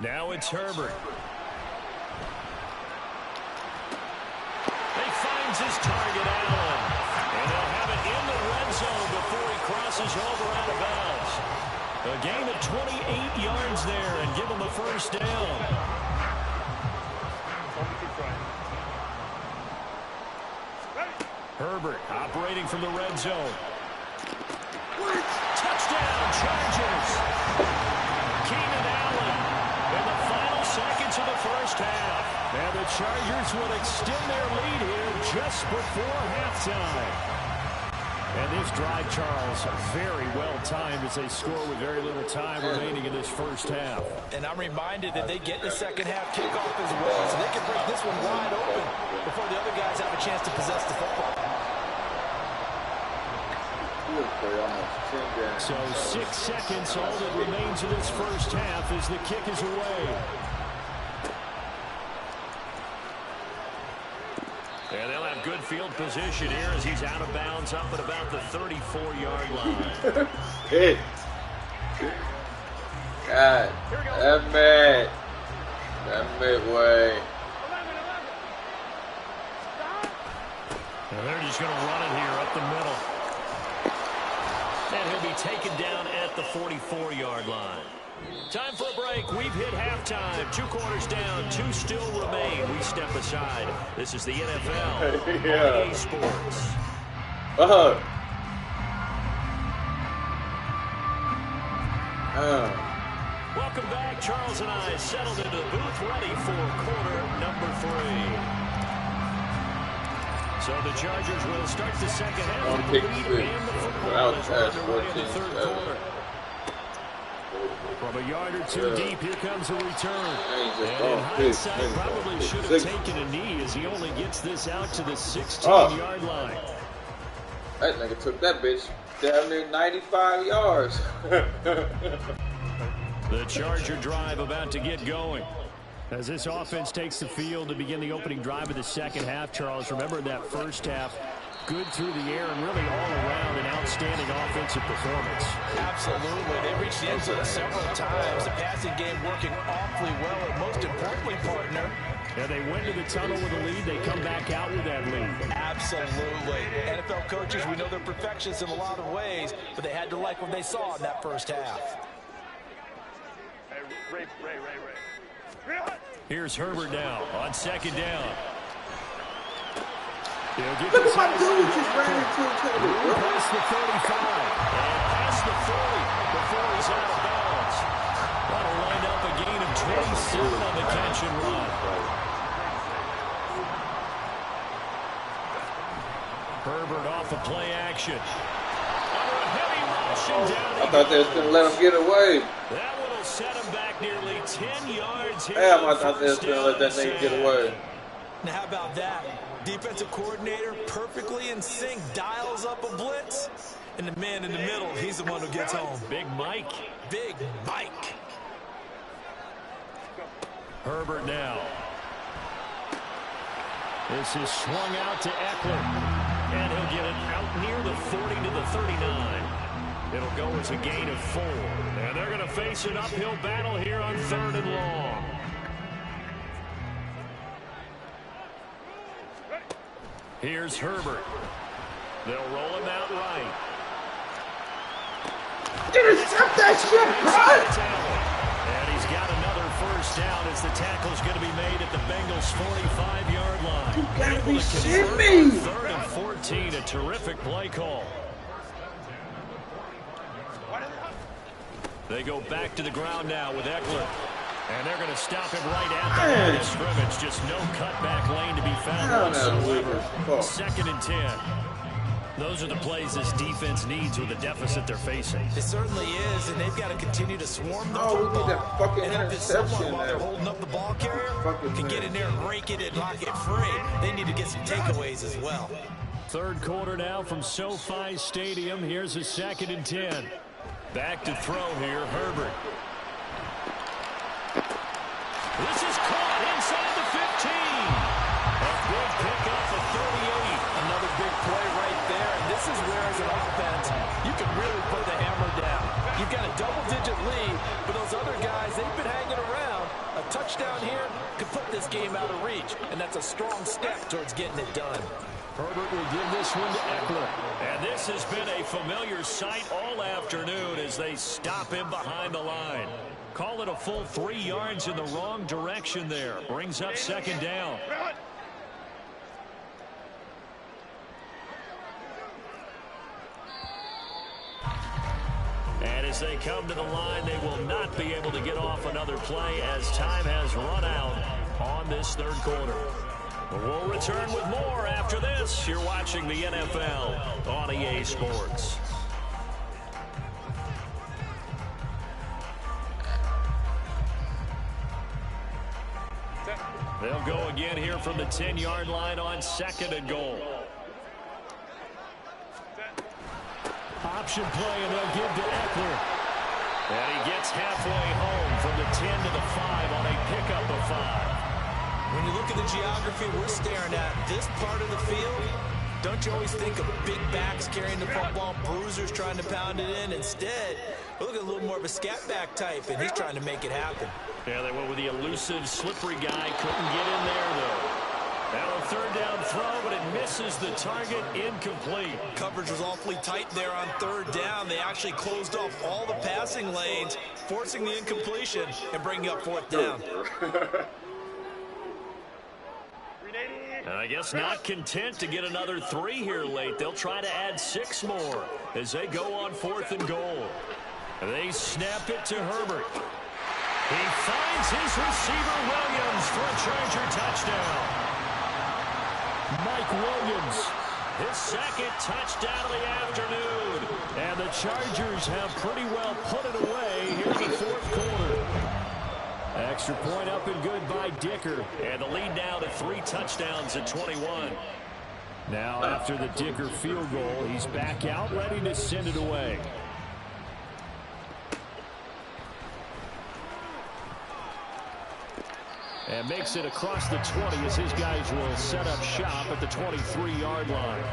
Now it's Herbert. He finds his target, Allen. And they'll have it in the red zone before he crosses over out of bounds. A gain of 28 yards there and give him a first down. Herbert operating from the red zone. Touchdown, Chargers. Keenan Allen in the final seconds of the first half. And the Chargers will extend their lead here just before halftime. And this drive, Charles, very well timed as they score with very little time remaining in this first half. And I'm reminded that they get the second half kickoff as well, so they can break this one wide open before the other guys have a chance to possess the football. So 6 seconds, all that remains in this first half as the kick is away. And they'll have good field position here as he's out of bounds up at about the 34-yard line. Hit. God, that midway. And they're just going to run it here up the middle. And he'll be taken down at the 44-yard line. Time for a break. We've hit halftime. 2 quarters down. 2 still remain. We step aside. This is the NFL. Yeah. EA Sports. Welcome back. Charles and I settled into the booth ready for quarter number 3. So the Chargers will start the second half with the lead and the football as we're underway in the third quarter. From a yard or two deep, here comes a return. just And in hindsight, probably should have taken a knee as he only gets this out to the 16-yard line. That nigga took that bitch down near 95 yards. The Charger drive about to get going. As this offense takes the field to begin the opening drive of the second half, Charles, remember that first half, good through the air and really all around an outstanding offensive performance. Absolutely. They reached the end zone several times. The passing game working awfully well, and most importantly, partner, yeah, they went to the tunnel with a lead. They come back out with that lead. Absolutely. NFL coaches, we know they're perfectionists in a lot of ways, but they had to like what they saw in that first half. Ray. Here's Herbert now on second down. Look at my dude just ran into each other. Past the 35 and past the 40 before he's out of bounds. That'll wind up a gain of 27 on the catch and run. Herbert off of play action. Under a heavy rush and down. I thought they was going to let him get away. That one will set him back nearly 10 yards here. Damn, I thought they was going to let that nigga get away. Now, how about that? Defensive coordinator perfectly in sync, dials up a blitz, and the man in the middle, he's the one who gets home. Big Mike. Big Mike. Herbert now. This is swung out to Eckler, and he'll get it out near the 40 to the 39. It'll go as a gain of 4, and they're going to face an uphill battle here on 3rd and long. Here's Herbert. They'll roll him out right. Intercept that shit, bro! And he's got another first down as the tackle's going to be made at the Bengals' 45-yard line. You gotta be shitting me! 3rd and 14, a terrific play call. They go back to the ground now with Eckler. And they're going to stop him right at the line of scrimmage. Just no cutback lane to be found whatsoever. 2nd and 10. Those are the plays this defense needs with the deficit they're facing. It certainly is, and they've got to continue to swarm the football. football. We need that fucking and if someone, interception while they're holding up the ball carrier, can get in there and rake it and lock it free, they need to get some takeaways as well. 3rd quarter now from SoFi Stadium. Here's a 2nd and 10. Back to throw here, Herbert. This is caught inside the 15. A big pickup of 38. Another big play right there. And this is where, as an offense, you can really put the hammer down. You've got a double-digit lead, but those other guys, they've been hanging around. A touchdown here could put this game out of reach, and that's a strong step towards getting it done. Herbert will give this one to Eckler. And this has been a familiar sight all afternoon as they stop him behind the line. Call it a full 3 yards in the wrong direction there. Brings up 2nd down. And as they come to the line, they will not be able to get off another play as time has run out on this 3rd quarter. We'll return with more after this. You're watching the NFL on EA Sports. They'll go again here from the 10-yard line on 2nd and goal. Option play, and they'll give to Eckler. And he gets halfway home from the 10 to the 5 on a pickup of 5. When you look at the geography we're staring at, this part of the field, don't you always think of big backs carrying the football, bruisers trying to pound it in? Instead, look at a little more of a scat back type, and he's trying to make it happen. Yeah, they went with the elusive, slippery guy. Couldn't get in there, though. Now a 3rd down throw, but it misses the target. Incomplete. Coverage was awfully tight there on 3rd down. They actually closed off all the passing lanes, forcing the incompletion and bringing up 4th down. And I guess not content to get another 3 here late. They'll try to add 6 more as they go on 4th and goal. They snap it to Herbert. He finds his receiver, Williams, for a Charger touchdown. Mike Williams, his 2nd touchdown of the afternoon. And the Chargers have pretty well put it away here in the fourth quarter. Extra point up and good by Dicker. And the lead now to 3 touchdowns at 21. Now after the Dicker field goal, he's back out ready to send it away. And makes it across the 20 as his guys will set up shop at the 23-yard line.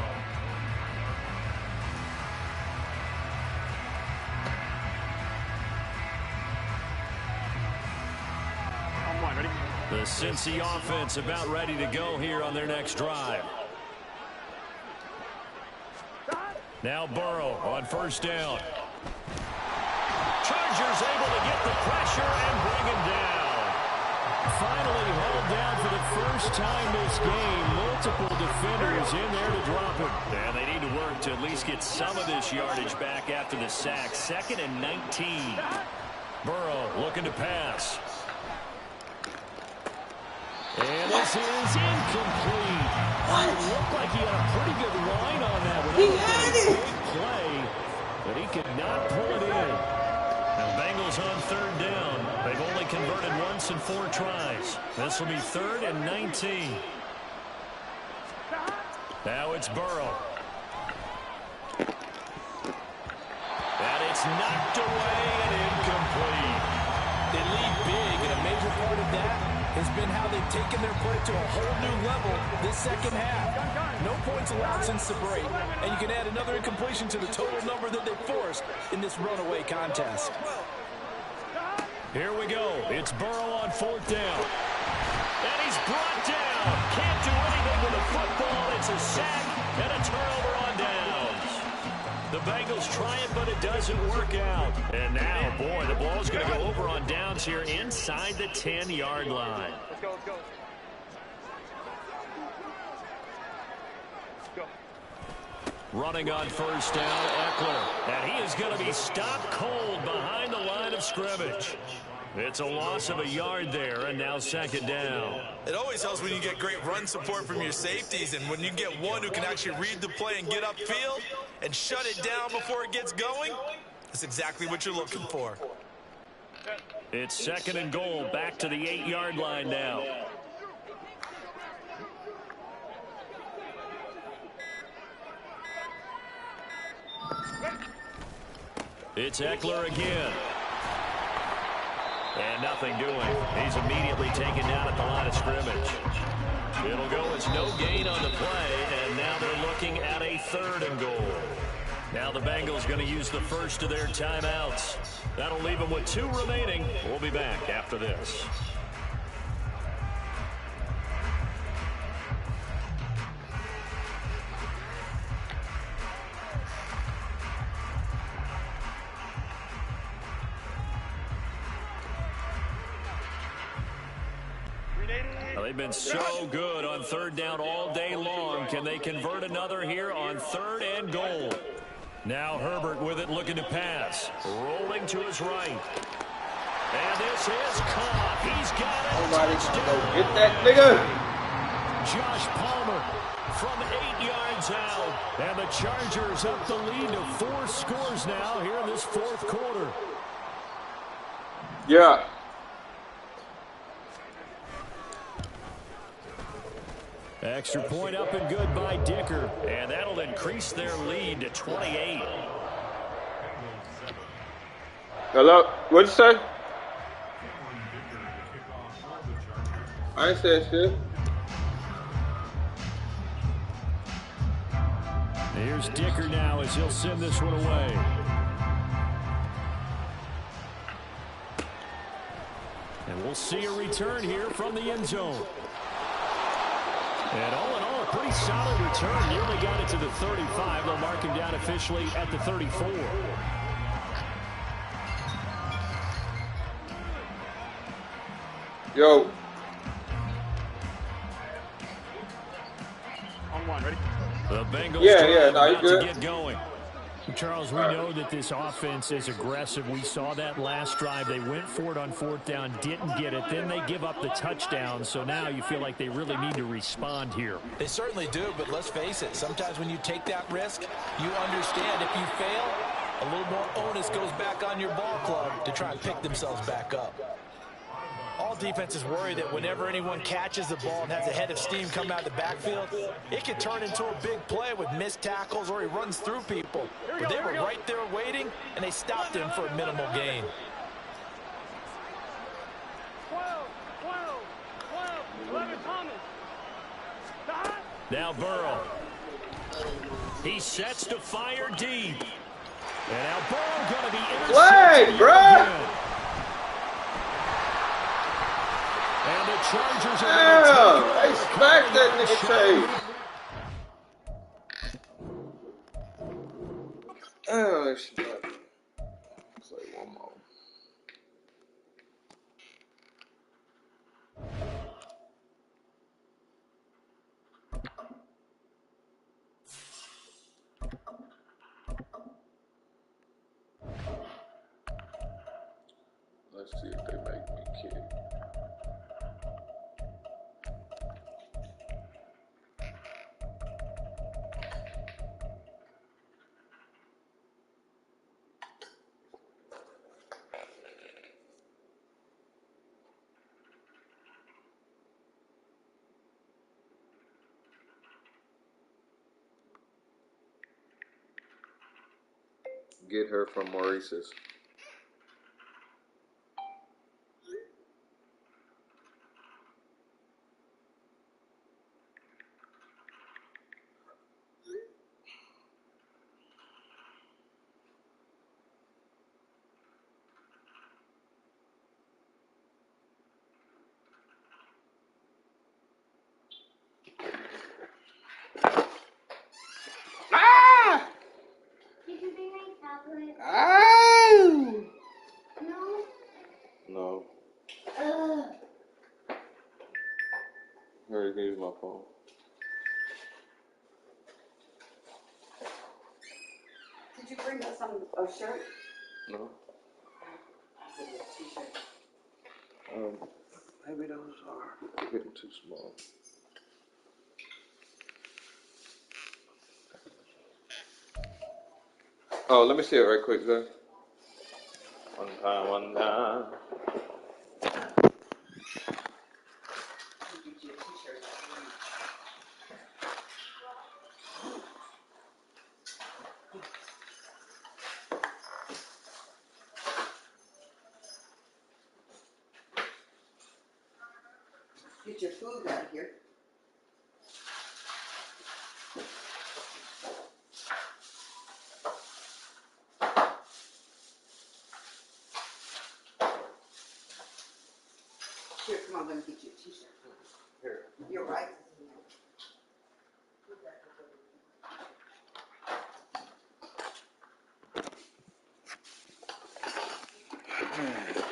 The Cincy offense about ready to go here on their next drive. Now Burrow on first down. Chargers able to get the pressure and bring him down. Finally hauled down for the first time this game. Multiple defenders in there to drop him. And they need to work to at least get some of this yardage back after the sack. 2nd and 19. Burrow looking to pass. And this is incomplete. What? It looked like he had a pretty good line on that one. He had it. Big play, but he could not pull it in. Now Bengals on 3rd down. They've only converted once in 4 tries. This will be 3rd and 19. Now it's Burrow. And it's knocked away and incomplete. They lead big, and a major part of that has been how they've taken their play to a whole new level this second half. No points allowed since the break, and you can add another incompletion to the total number that they forced in this runaway contest. Here we go. It's Burrow on 4th down. And he's brought down. Can't do anything with the football. It's a sack and a turnover on downs. The Bengals try it, but it doesn't work out. And now, boy, the ball's going to go over on downs here inside the 10-yard line. Let's go, let's go. Running on first down, Eckler. And he is going to be stopped cold behind the line of scrimmage. It's a loss of a yard there, and now 2nd down. It always helps when you get great run support from your safeties, and when you get one who can actually read the play and get upfield and shut it down before it gets going, that's exactly what you're looking for. It's 2nd and goal, back to the 8-yard line now. It's Eckler again. And nothing doing. He's immediately taken down at the line of scrimmage. It'll go as no gain on the play, and now they're looking at a 3rd and goal. Now the Bengals going to use the first of their timeouts. That'll leave them with 2 remaining. We'll be back after this. They've been so good on 3rd down all day long. Can they convert another here on 3rd and goal? Now Herbert with it, looking to pass. Rolling to his right. And this is caught. He's got it. Nobody can go get that nigga. Josh Palmer from 8 yards out. And the Chargers up the lead to 4 scores now here in this 4th quarter. Yeah. Extra point up and good by Dicker. And that'll increase their lead to 28. Hello? What'd you say? I ain't saying shit. Here's Dicker now as he'll send this one away. And we'll see a return here from the end zone. And all in all, a pretty solid return. Nearly got it to the 35. They'll mark him down officially at the 34. Yo. On 1, ready? The Bengals you good. to get going. Charles, we know that this offense is aggressive. We saw that last drive. They went for it on 4th down, didn't get it. Then they give up the touchdown. So now you feel like they really need to respond here. They certainly do, but let's face it. Sometimes when you take that risk, you understand if you fail, A little more onus goes back on your ball club to try and pick themselves back up. All defenses worry that whenever anyone catches the ball and has a head of steam come out of the backfield, it can turn into a big play with missed tackles or he runs through people. But they were right there waiting, and they stopped him for a minimal gain. 12, 11, Thomas. Now Burrow. He sets to fire deep. And now Burrow going to be intercepted. Play, bruh! And the Chargers are Damn, they smacked that nigga Chase. Oh, it's like one more. Let's see if they make me kick. Get her from Maurice's. Ah! Did you bring my tablet? Oh! No. No. Ugh. I already can use my phone. Did you bring us a shirt? No. T-shirt. Maybe those are getting too small. Oh, let me see it right quick, guys. One time. Get your food out of here. Here, come on, let me get you a t-shirt. Here. You're right. Junior.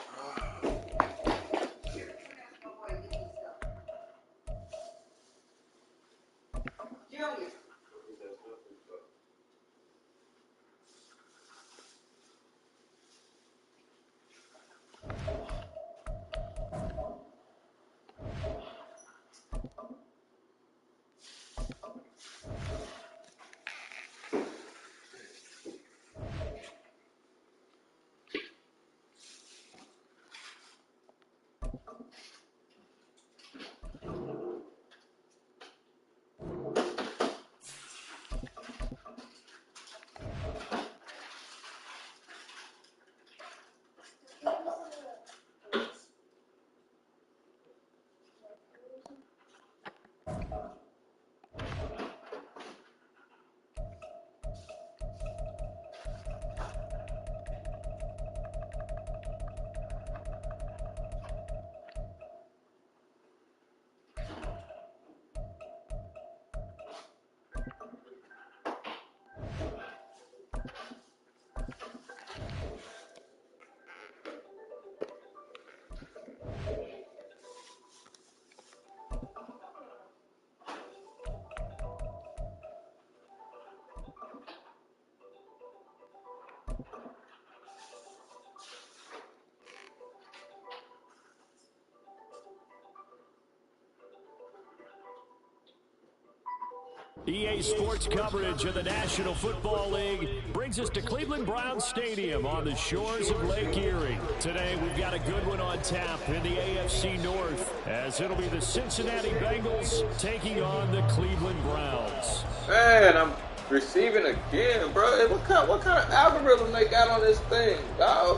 EA Sports coverage of the National Football League brings us to Cleveland Browns Stadium on the shores of Lake Erie. Today, we've got a good one on tap in the AFC North, as it'll be the Cincinnati Bengals taking on the Cleveland Browns. Man, I'm receiving again, bro. Hey, what kind of algorithm they got on this thing, dog?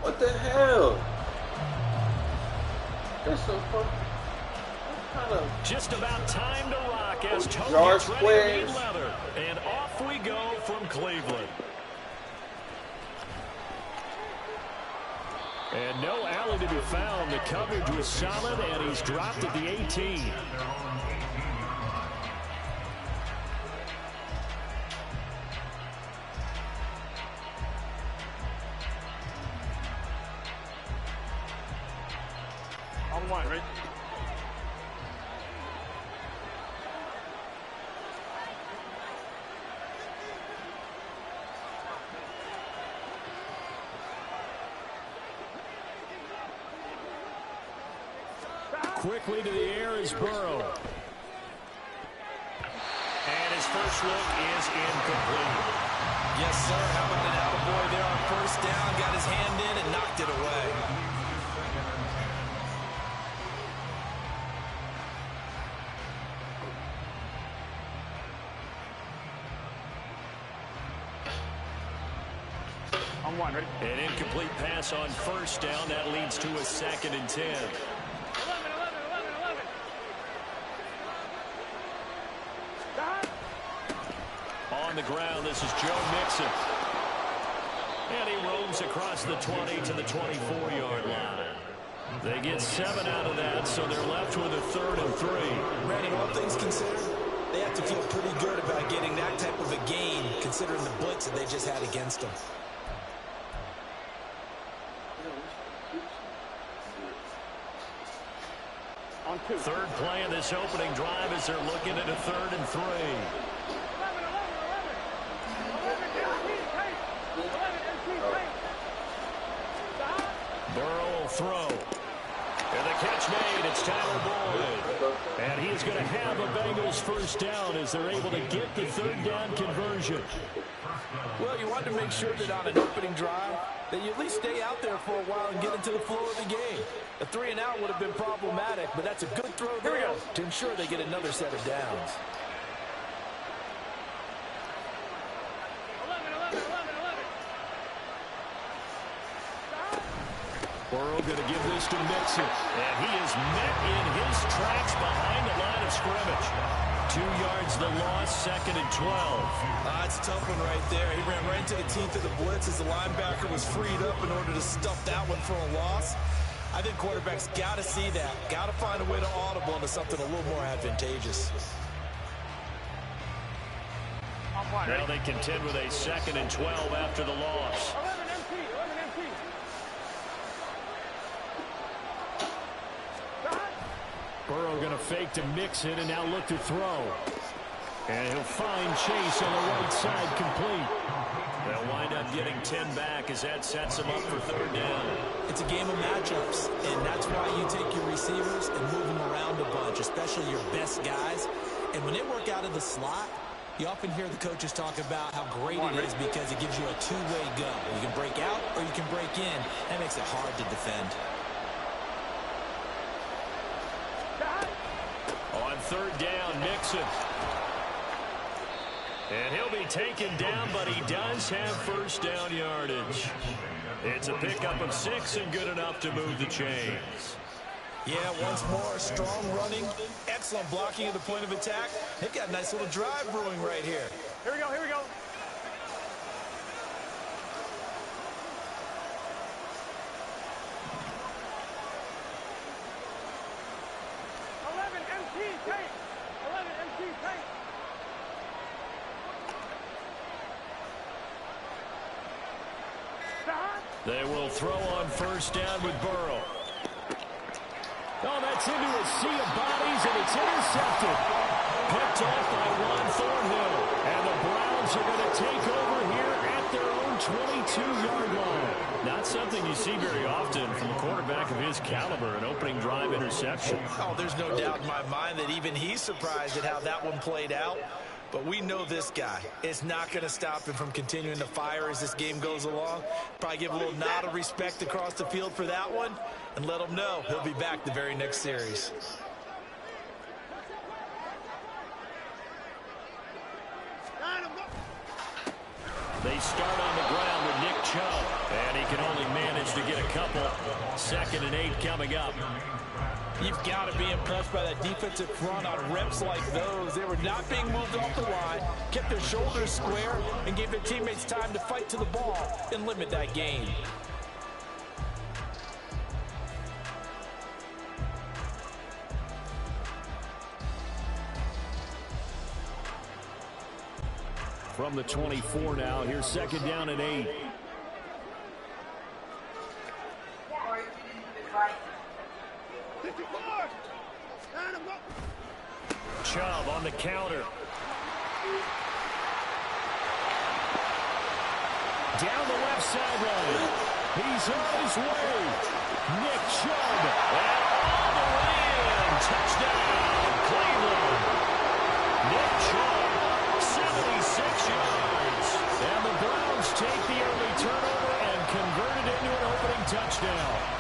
What the hell? That's so fun. Just about time to rock as Tony George gets ready to Squares. meet leather. And off we go from Cleveland. And no alley to be found. The coverage was solid, and he's dropped at the 18. On one, right? Quickly to the air is Burrow. And his first look is incomplete. Yes, sir. How about an attaboy there on first down? Got his hand in and knocked it away. On one, right? An incomplete pass on first down. That leads to a 2nd and 10. 11. Stop. On the ground, this is Joe Mixon. And he roams across the 20 to the 24-yard line. They get 7 out of that, so they're left with a 3rd and 3. Randy, all things considered, they have to feel pretty good about getting that type of a gain, considering the blitz that they just had against them. On 2. Third play of this opening drive as they're looking at a 3rd and 3. 11 empty tape. 11 empty tape. Stop. Burrow will throw. And the catch made. It's Tyler Boyd. And he is going to have a Bengals first down as they're able to get the 3rd down conversion. Well, you want to make sure that on an opening drive that you at least stay out there for a while and get into the flow of the game. A 3 and out would have been problematic, but that's a good throw there to ensure they get another set of downs. 11. Burrow going to give this to Mixon. And he is met in his tracks behind the line of scrimmage. 2 yards the loss, 2nd and 12. It's a tough one right there. He ran right into the teeth of the blitz as the linebacker was freed up in order to stuff that one for a loss. I think quarterbacks got to see that. Got to find a way to audible into something a little more advantageous. On one, Now right? they contend with a 2nd and 12 after the loss. 11 empty. Stop. Burrow going to fake to Mixon and now look to throw. And he'll find Chase on the right side complete. They'll wind up getting 10 back as that sets them up for 3rd down. It's a game of matchups, and that's why you take your receivers and move them around a bunch, especially your best guys. And when they work out of the slot, you often hear the coaches talk about how great it is because it gives you a two-way go. You can break out or you can break in. That makes it hard to defend. On 3rd down, Mixon. And he'll be taken down, but he does have first down yardage. It's a pickup of 6 and good enough to move the chains. Yeah, once more, strong running, excellent blocking at the point of attack. They've got a nice little drive brewing right here. Here we go. 11 empty tape. 11 empty tape. Stop. They will throw on first down with Burrow. Oh, that's into a sea of bodies, and it's intercepted. Picked off by Ron Thornhill. And the Browns are going to take over here at their own 22-yard line. Not something you see very often from a quarterback of his caliber, an opening drive interception. Oh, there's no doubt in my mind that even he's surprised at how that one played out. But we know this guy. It's not going to stop him from continuing to fire as this game goes along. Probably give a little nod of respect across the field for that one and let him know he'll be back the very next series. They start on the ground with Nick Chubb, and he can only manage to get a couple. 2nd and 8 coming up. You've got to be impressed by that defensive front on reps like those. They were not being moved off the line, kept their shoulders square, and gave their teammates time to fight to the ball and limit that gain. From the 24 now, here's 2nd down and 8. Chubb on the counter. Down the left sideline. He's on his way. Nick Chubb. And all the way in. Touchdown, Cleveland. Nick Chubb, 76 yards. And the Browns take the early turnover and convert it into an opening touchdown.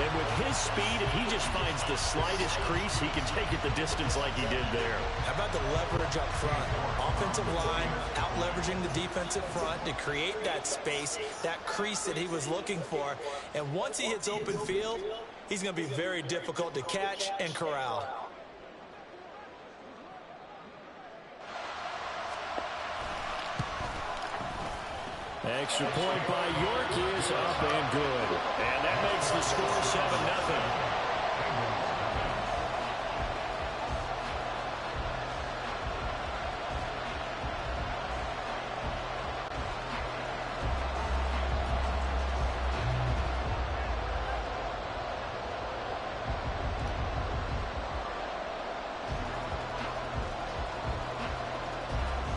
And with his speed, if he just finds the slightest crease, he can take it the distance like he did there. How about the leverage up front? Offensive line out-leveraging the defensive front to create that space, that crease that he was looking for. And once he hits open field, he's going to be very difficult to catch and corral. Extra point by York is up and good. And that makes the score 7-0.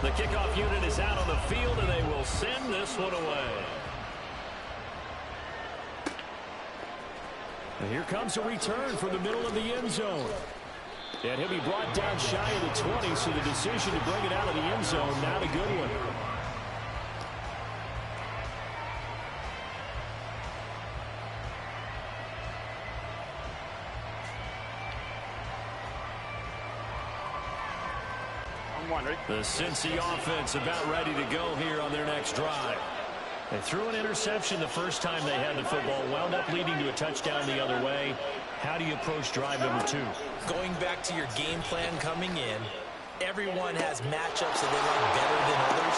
The kickoff unit is out on the field, and they will send this one away. And here comes a return from the middle of the end zone. And he'll be brought down shy of the 20, so the decision to bring it out of the end zone, not a good one. The Cincy offense about ready to go here on their next drive. They threw an interception the first time they had the football, wound up leading to a touchdown the other way. How do you approach drive number 2? Going back to your game plan coming in, everyone has matchups that they like better than others.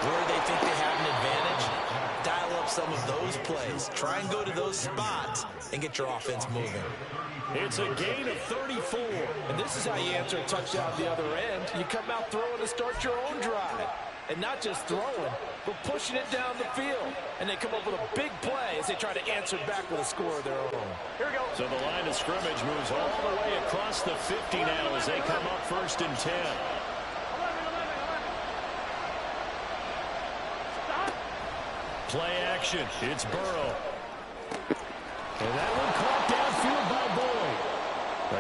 Where they think they have an advantage, dial up some of those plays. Try and go to those spots and get your offense moving. It's a gain of 34. And this is how you answer a touchdown at the other end. You come out throwing to start your own drive. And not just throwing, but pushing it down the field. And they come up with a big play as they try to answer back with a score of their own. Here we go. So the line of scrimmage moves all the way across the 50 now as they come up 1st and 10. Stop. Play action. It's Burrow. And that one caught downfield by Boyd.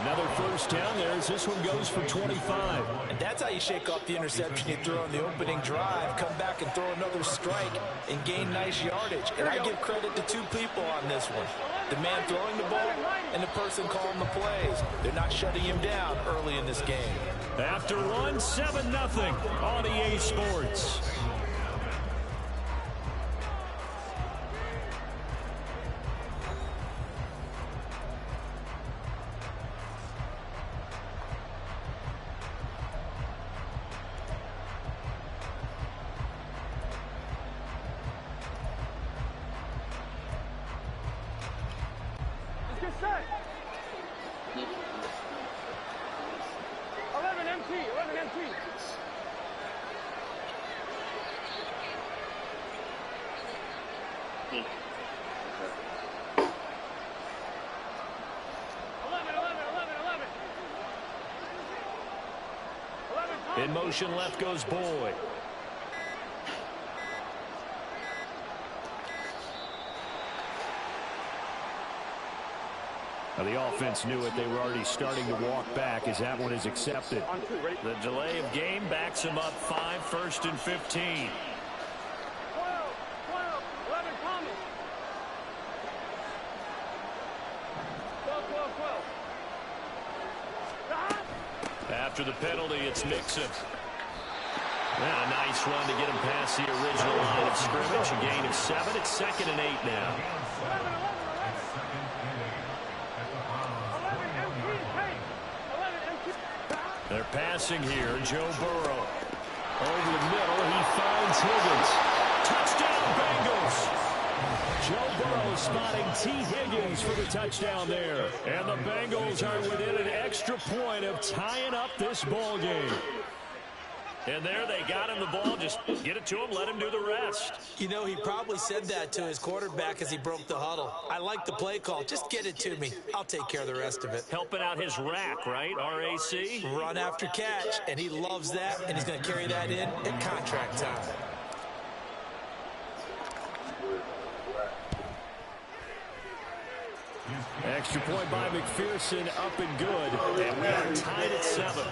Another first down there as this one goes for 25. And that's how you shake off the interception you throw on the opening drive, come back and throw another strike and gain nice yardage. And I give credit to two people on this one. The man throwing the ball and the person calling the plays. They're not shutting him down early in this game. After one, 7-0 on EA Sports. Get set. 11 MT, 11 MT. In motion left goes Boyd. Now, the offense knew it. They were already starting to walk back as that one is accepted. The delay of game backs them up 5, 1st and 15. 12, 11 coming. 12. After the penalty, it's Mixon. And a nice run to get him past the original line of scrimmage. A gain of 7. It's 2nd and 8 now. 11 empty. They're passing here. Joe Burrow. Over the middle, he finds Higgins. Touchdown, Bengals. Joe Burrow spotting T. Higgins for the touchdown there. And the Bengals are within an extra point of tying up this ball game. And there they got him the ball. Just get it to him, let him do the rest. You know, he probably said that to his quarterback as he broke the huddle. I like the play call. Just get it to me. I'll take care of the rest of it. Helping out his rack, right? RAC? Run after catch, and he loves that, and he's going to carry that in at contract time. Extra point by McPherson, up and good. And we are tied at 7.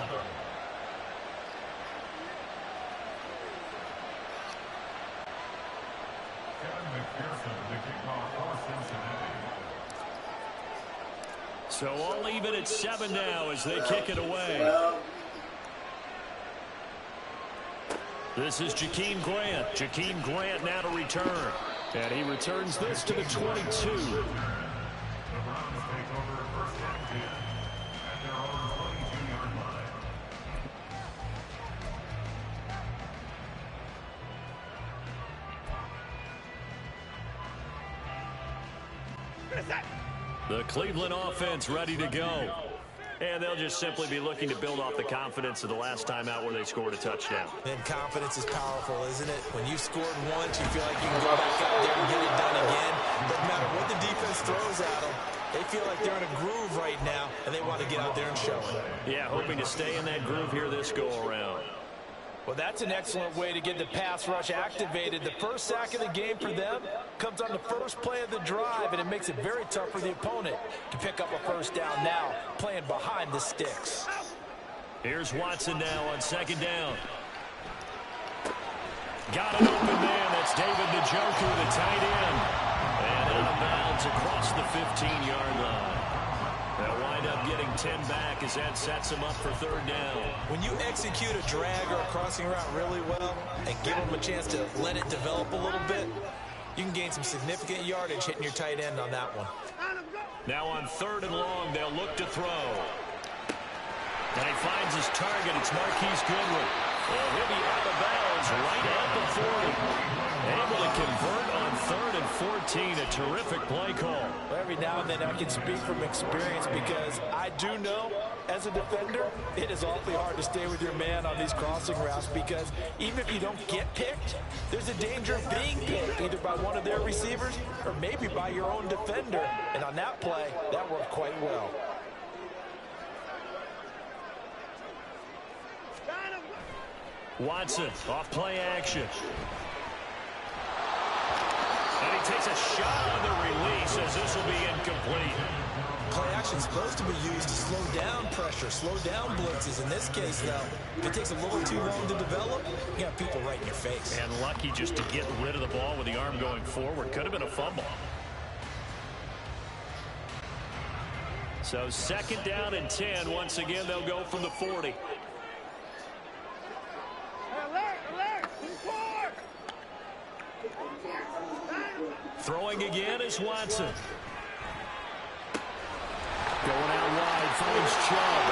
So all even at 7 now as they kick it away. This is Jakeem Grant. Jakeem Grant now to return. And he returns this to the 22. The Cleveland offense ready to go. And they'll just simply be looking to build off the confidence of the last time out where they scored a touchdown. And confidence is powerful, isn't it? When you've scored once, you feel like you can go back out there and get it done again. Doesn't matter what the defense throws at them. They feel like they're in a groove right now, and they want to get out there and show it. Yeah, hoping to stay in that groove here this go-around. Well, that's an excellent way to get the pass rush activated. The first sack of the game for them comes on the first play of the drive, and it makes it very tough for the opponent to pick up a first down now, playing behind the sticks. Here's Watson now on 2nd down. Got an open man. That's David Njoku, the tight end. And out of bounds across the 15-yard line. They'll wind up getting 10 back as that sets them up for 3rd down. When you execute a drag or a crossing route really well and give them a chance to let it develop a little bit, you can gain some significant yardage hitting your tight end on that one. Now on 3rd and long, they'll look to throw. And he finds his target. It's Marquise Goodwin. And he'll be out of bounds right at the 40. Able to convert on 3rd and 14. A terrific play call. Every now and then I can speak from experience because I do know, as a defender, it is awfully hard to stay with your man on these crossing routes because even if you don't get picked, there's a danger of being picked either by one of their receivers or maybe by your own defender. And on that play, that worked quite well. Watson off play action. And he takes a shot on the release as this will be incomplete. Play action is supposed to be used to slow down pressure, slow down blitzes. In this case, though, if it takes a little too long to develop, you got people right in your face. And lucky just to get rid of the ball with the arm going forward. Could have been a fumble. So 2nd down and 10. Once again, they'll go from the 40. Throwing again is Watson. Going out wide, finds Chubb.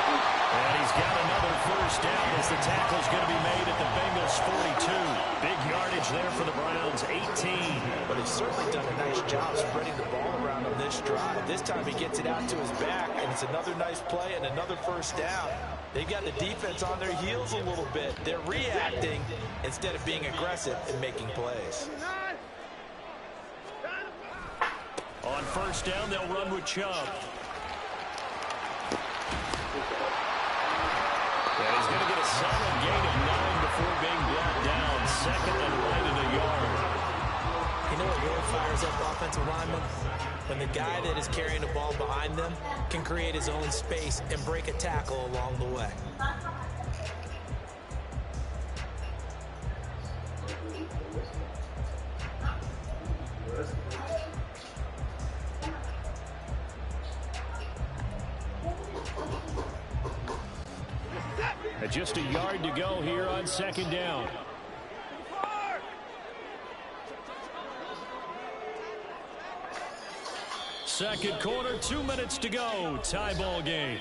And he's got another first down as the tackle's going to be made at the Bengals 42. Big yardage there for the Browns, 18. But he's certainly done a nice job spreading the ball around on this drive. This time he gets it out to his back, and it's another nice play and another first down. They've got the defense on their heels a little bit. They're reacting instead of being aggressive and making plays. On first down, they'll run with Chubb. And he's going to get a solid gain of 9 before being brought down. 2nd and right in a yard. You know what really fires up offensive linemen? When the guy that is carrying the ball behind them can create his own space and break a tackle along the way. And just a yard to go here on second down. Second quarter, 2 minutes to go. Tie ball game.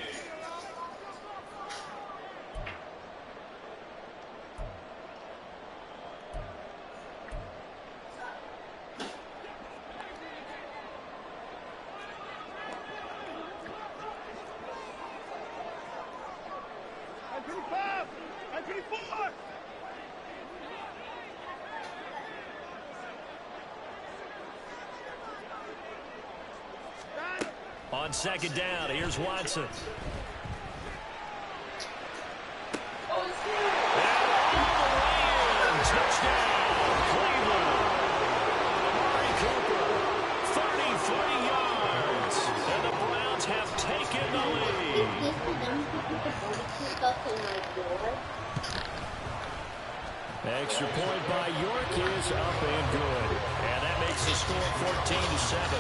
On second down, here's Watson. Touchdown, Cleveland. Amari Cooper, 30 yards. And the Browns have taken the lead. Extra point by York is up and good. And that makes the score 14-7.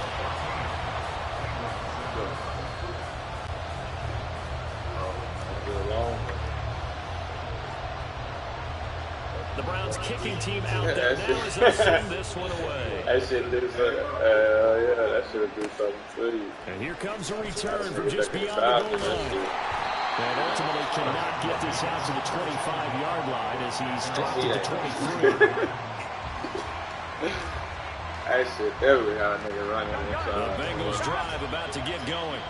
The Browns kicking team out there now as they send this one away. That shit do something. Yeah, that should do something to you. And here comes a return from just beyond the goal line. And ultimately cannot get this out to the 25-yard line as he's dropped to the 23. That shit every how a nigga running inside. The Bengals drive about to get going.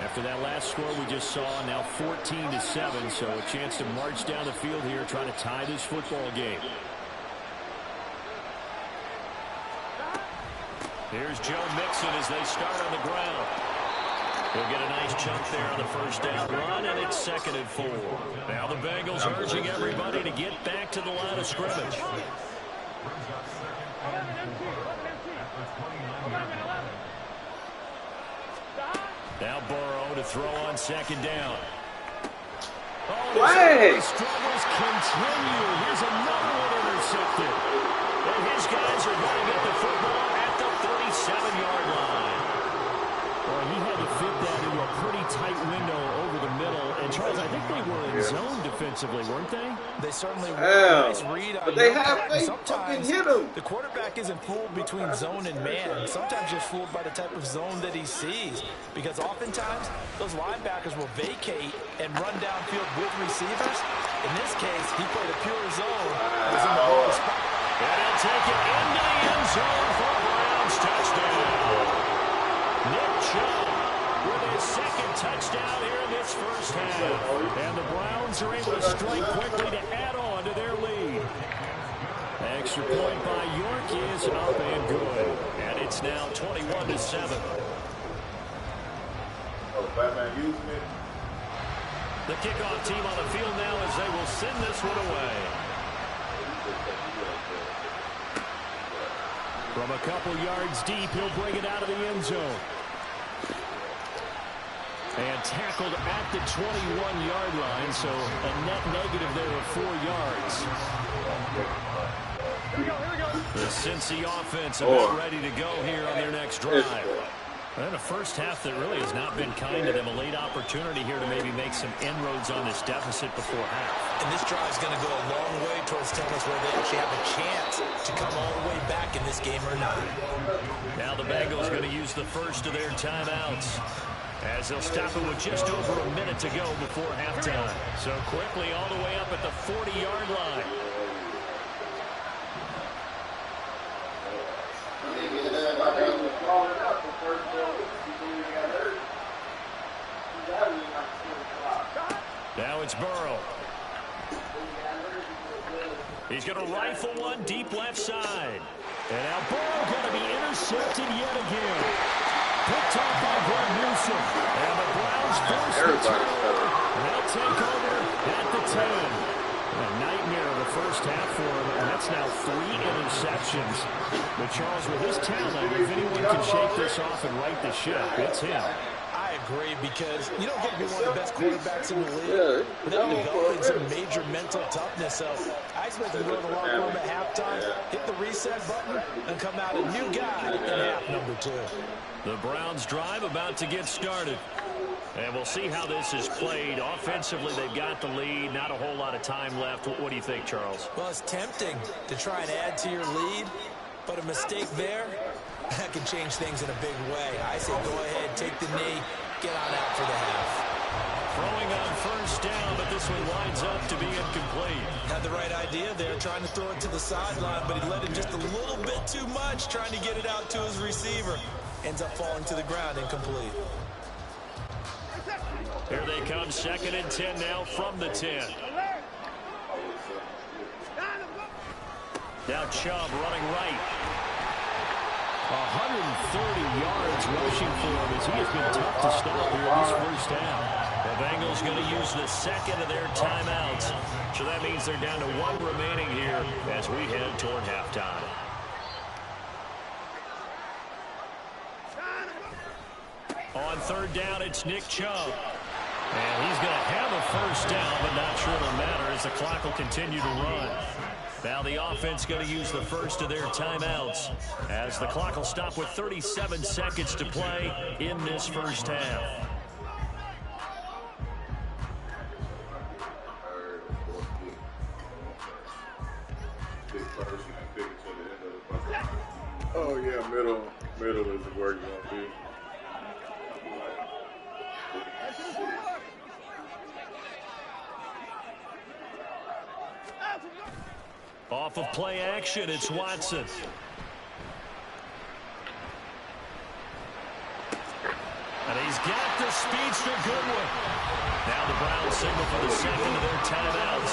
After that last score we just saw, now 14-7, so a chance to march down the field here, trying to tie this football game. Here's Joe Mixon as they start on the ground. He'll get a nice chunk there on the first down run, and it's 2nd and 4. Now the Bengals urging everybody to get back to the line of scrimmage. Now Burrow to throw on second down. Oh, the struggles continue. Here's another one intercepted. And his guys are going to get the football at the 37-yard line. Well, he had to fit that into a pretty tight window over the middle. And, Charles, I think they were in zone defensively, weren't they? They certainly were. Nice read on but they fucking hit him. The quarterback isn't fooled between zone and man. Sometimes just fooled by the type of zone that he sees. Because oftentimes, those linebackers will vacate and run downfield with receivers. In this case, he played a pure zone. It was in the wrong spot. And he'll take it into the end zone for a Browns touchdown. Nick Chubb with his second touchdown here in this first half. And the Browns are able to strike quickly to add on to their lead. Extra point by York is up and good. And it's now 21-7. The kickoff team on the field now as they will send this one away. From a couple yards deep, he'll bring it out of the end zone. And tackled at the 21-yard line, so a net negative there of 4 yards. The Cincy offense about ready to go here on their next drive. And a first half that really has not been kind to them. A late opportunity here to maybe make some inroads on this deficit before half. And this drive is going to go a long way towards telling us whether they actually have a chance to come all the way back in this game or not. Now the Bengals going to use the first of their timeouts, as they'll stop it with just over a minute to go before halftime. So quickly all the way up at the 40-yard line. Now it's Burrow. He's going to rifle one deep left side. And now Burrow going to be intercepted yet again. Picked off by Greg Newsom. And the Browns force the turnover. They'll take over at the 10. A nightmare of the first half for him, and that's now 3 interceptions. But Charles, with his talent, if anyone can shake this off and right the ship, it's him. I agree, because you don't get to be one of the best quarterbacks in the league without developing some major mental toughness. So I expect him to go to the locker room at halftime, hit the reset button, and come out a new guy in half number 2. The Browns drive about to get started. And we'll see how this is played. Offensively, they've got the lead. Not a whole lot of time left. What do you think, Charles? Well, it's tempting to try and add to your lead, but a mistake there, that can change things in a big way. I say go ahead, take the knee, get on out for the half. Throwing on first down, but this one winds up to be incomplete. Had the right idea there, trying to throw it to the sideline, but he let it just a little bit too much, trying to get it out to his receiver. Ends up falling to the ground, incomplete. Here they come, 2nd and 10 now from the 10. Now Chubb running right. 130 yards rushing for him as he has been tough to stop here in this first half. The Bengals going to use the second of their timeouts. So that means they're down to 1 remaining here as we head toward halftime. On 3rd down, it's Nick Chubb. And he's going to have a first down, but not sure it'll matter as the clock will continue to run. Now the offense going to use the first of their timeouts as the clock will stop with 37 seconds to play in this first half. Oh, yeah, middle is where you want to be. Off of play action, it's Watson. And he's got the speedster Goodwin. Now the Browns signal for the second of their timeouts.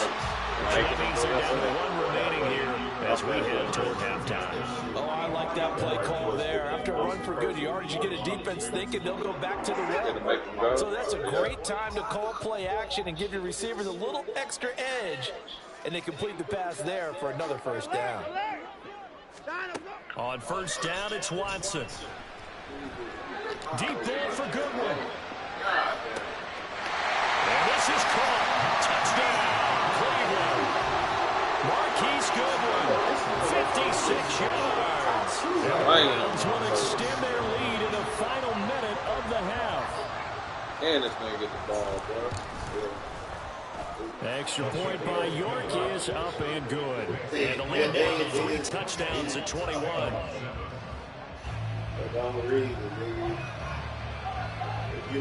So that means they're down to 1 remaining here as we head toward halftime. Oh, I like that play call there. After a run for good yardage, you get a defense thinking they'll go back to the run. So that's a great time to call play action and give your receivers a little extra edge. And they complete the pass there for another first down. On first down, it's Watson. Deep ball for Goodwin. And this is caught. Touchdown, Cleveland. Marquise Goodwin, 56 yards. And the Browns will extend their lead in the final minute of the half. And this man get the ball, bro. Extra point by York is up and good. And the lead down to 3 touchdowns at 21.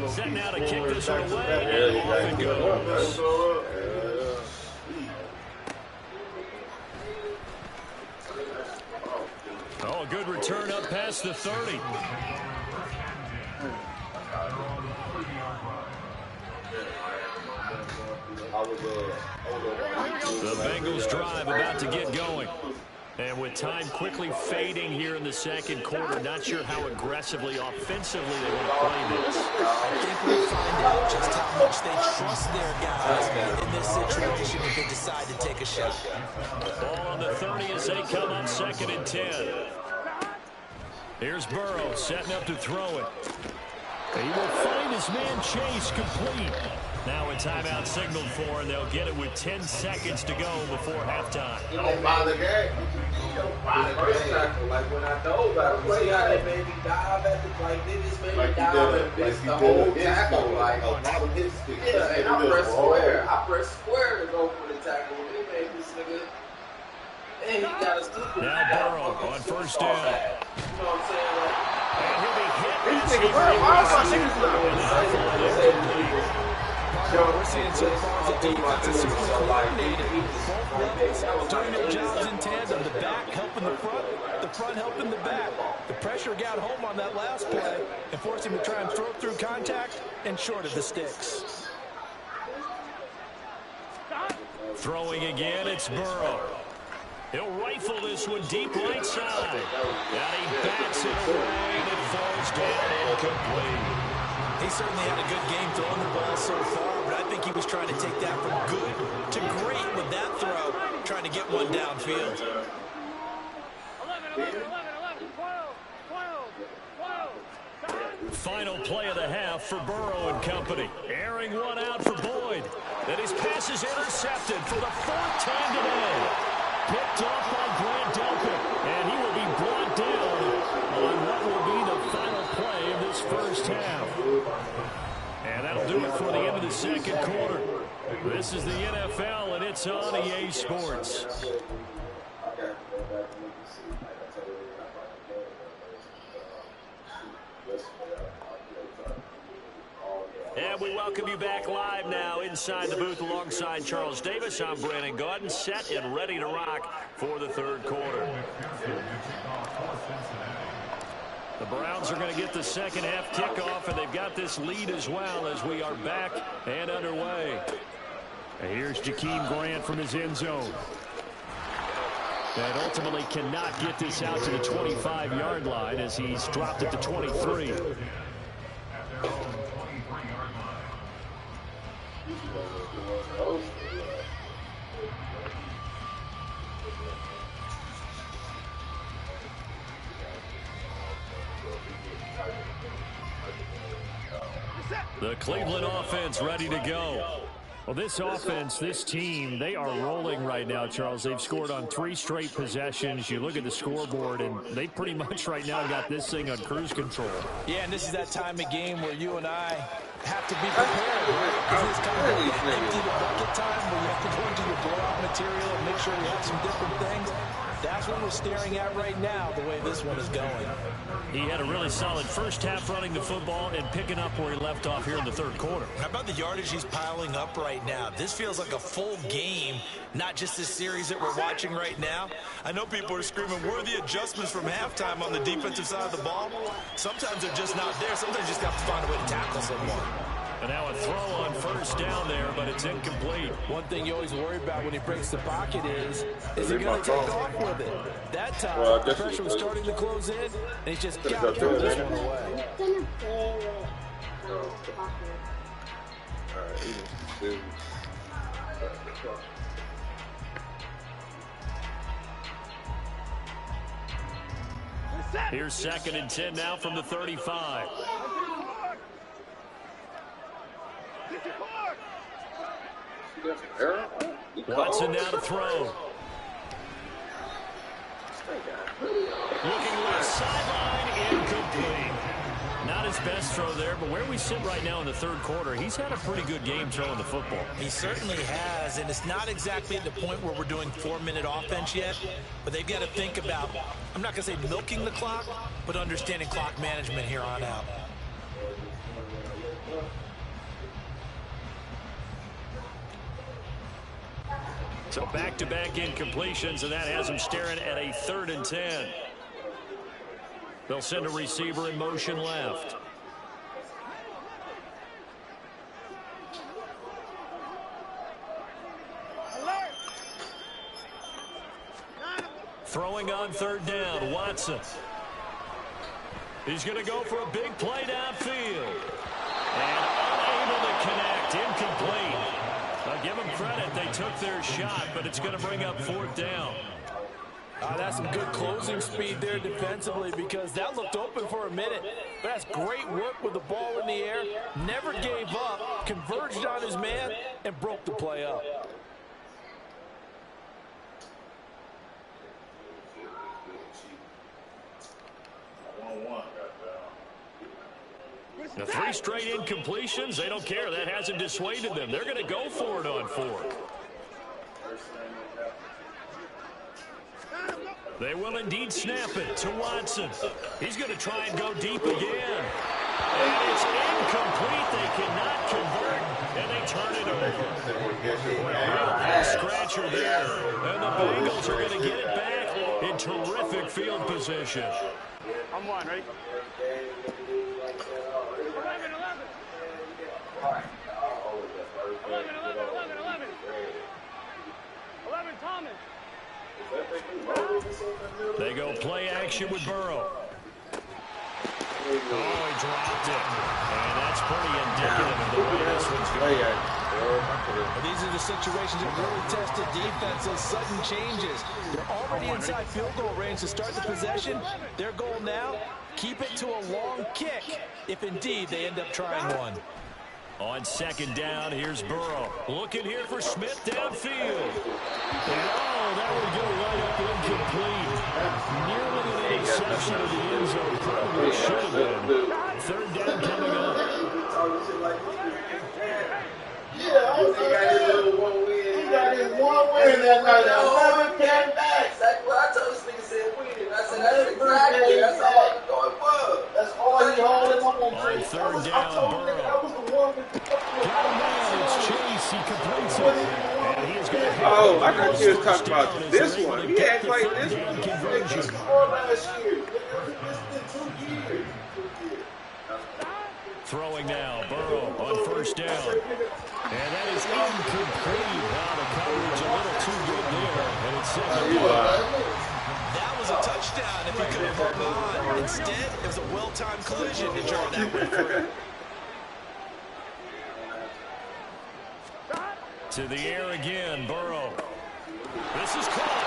Set now to kick this one away, and off it goes. Oh, a good return up past the 30. The Bengals drive about to get going. And with time quickly fading here in the second quarter, not sure how aggressively, offensively they want to play this. I think we'll find out just how much they trust their guys in this situation if they decide to take a shot. Ball on the 30 as they come up 2nd and 10. Here's Burrow setting up to throw it. He will find his man Chase complete. Now a timeout signaled for, and they'll get it with 10 seconds to go before halftime. You don't buy the game. You don't buy the first tackle. Like when I know about it, see how they made me dive at the, like they just made me dive and miss the whole tackle. Like, yeah, and I press square. I press square to go for the tackle. They made this nigga. And he got a stupid. Now Burrow on first down. You know what I'm saying? Like, And he'll be hit. these niggas, why my niggas looking? We're seeing so far the defense is super coordinated. Both levels doing their jobs in tandem. The back helping the front helping the back. The pressure got home on that last play and forced him to try and throw through contact and short of the sticks. Throwing again, it's Burrow. He'll rifle this one deep right side. And he bats it away and it falls down incomplete. He certainly had a good game throwing the ball so far, but I think he was trying to take that from good to great with that throw, trying to get one downfield. 11, 11, 11, 11, 12, 12, 12. Final play of the half for Burrow and company. Airing one out for Boyd. And his pass is intercepted for the fourth time today. Picked off by Grant Delpit. And he will be brought down on what will be the final play of this first half. And that'll do it for the end of the second quarter. This is the NFL, and it's on EA Sports. And we welcome you back live now inside the booth alongside Charles Davis. I'm Brandon Gaudin, set and ready to rock for the third quarter. The Browns are going to get the second half kickoff, and they've got this lead as well as we are back and underway. And here's Jakeem Grant from his end zone. And ultimately cannot get this out to the 25-yard line as he's dropped at the 23. The Cleveland offense ready to go. Well, this offense, this team, they are rolling right now, Charles. They've scored on 3 straight possessions. You look at the scoreboard, and they pretty much right now got this thing on cruise control. Yeah, and this is that time of game where you and I have to be prepared. This is kind of empty the bucket time where you have to go into your blowout material and make sure you have some different things. That's what we're staring at right now, the way this one is going. He had a really solid first half running the football and picking up where he left off here in the third quarter. How about the yardage he's piling up right now? This feels like a full game, not just this series that we're watching right now. I know people are screaming, where are the adjustments from halftime on the defensive side of the ball? Sometimes they're just not there. Sometimes you just have to find a way to tackle someone. And now a throw on first down there, but it's incomplete. One thing you always worry about when he breaks the pocket is he going to take off with it? That time, the pressure was starting to close in, and he just got to throw this one away. Here's 2nd and 10 now from the 35. Watson now to throw. Looking left sideline, incomplete. Not his best throw there, but where we sit right now in the third quarter, he's had a pretty good game throwing the football. He certainly has, and it's not exactly at the point where we're doing 4-minute offense yet, but they've got to think about, I'm not going to say milking the clock, but understanding clock management here on out. So back-to-back incompletions, and that has him staring at a 3rd and 10. They'll send a receiver in motion left. Throwing on 3rd down, Watson. He's going to go for a big play downfield. And unable to connect, incomplete. I'll give them credit. They took their shot, but it's going to bring up 4th down. That's some good closing speed there defensively because that looked open for a minute. But that's great work with the ball in the air. Never gave up, converged on his man, and broke the play up. Now 3 straight incompletions. They don't care. That hasn't dissuaded them. They're going to go for it on 4th. They will indeed snap it to Watson. He's going to try and go deep again. And it's incomplete. They cannot convert, and they turn it over. Real scratcher there. And the Bengals are going to get it back in terrific field position. I'm one, right? 11, 11, Thomas. They go play action with Burrow. he dropped it. And that's pretty indicative of the way this one's going. Well, these are the situations that really test the defense. Those sudden changes. They're already inside field goal range to start the possession. Their goal now, keep it to a long kick, if indeed they end up trying one. On second down, here's Burrow. Looking here for Smith downfield. And that would go right up incomplete. Nearly an interception of the end zone. Probably should have been. Third down coming up. Yeah, he got his one win. He got his one win that night. Never came back. That's what I told this nigga said winning. I said, that's exactly. That's all I was going for. That's all he holding on to. On third down, Burrow. Got a man, it's Chase. He completes it. And he is going to Oh, I thought you was talking about this one. He ain't played this one. Conversion. Last year. It's been 2 years. Throwing now, Burrow on first down. And that is incomplete. Wow, the coverage a little too good there. And it's second down. That was a touchdown if he could have hung on. Instead, it was a well-timed collision to draw that one free. To the air again, Burrow. This is caught.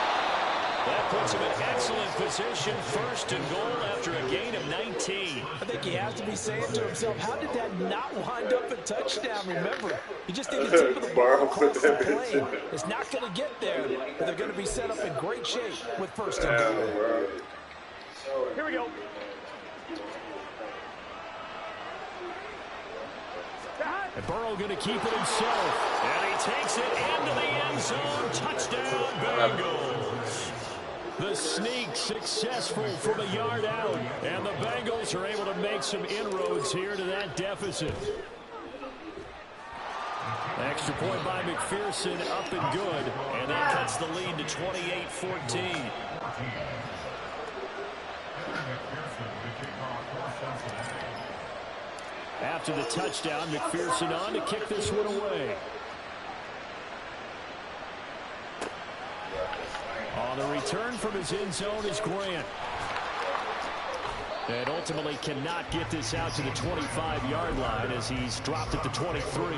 That puts him in excellent position, first and goal after a gain of 19. I think he has to be saying to himself, how did that not wind up a touchdown? Remember, he just did the tip of the ball across the plane. It's not going to get there, but they're going to be set up in great shape with first and goal. Here we go. And Burrow going to keep it himself. And he takes it into the end zone. Touchdown, Bengals. The sneak successful from a yard out. And the Bengals are able to make some inroads here to that deficit. Extra point by McPherson, up and good. And that cuts the lead to 28-14. After the touchdown, McPherson on to kick this one away. On the return from his end zone is Grant. And ultimately cannot get this out to the 25-yard line as he's dropped at the 23.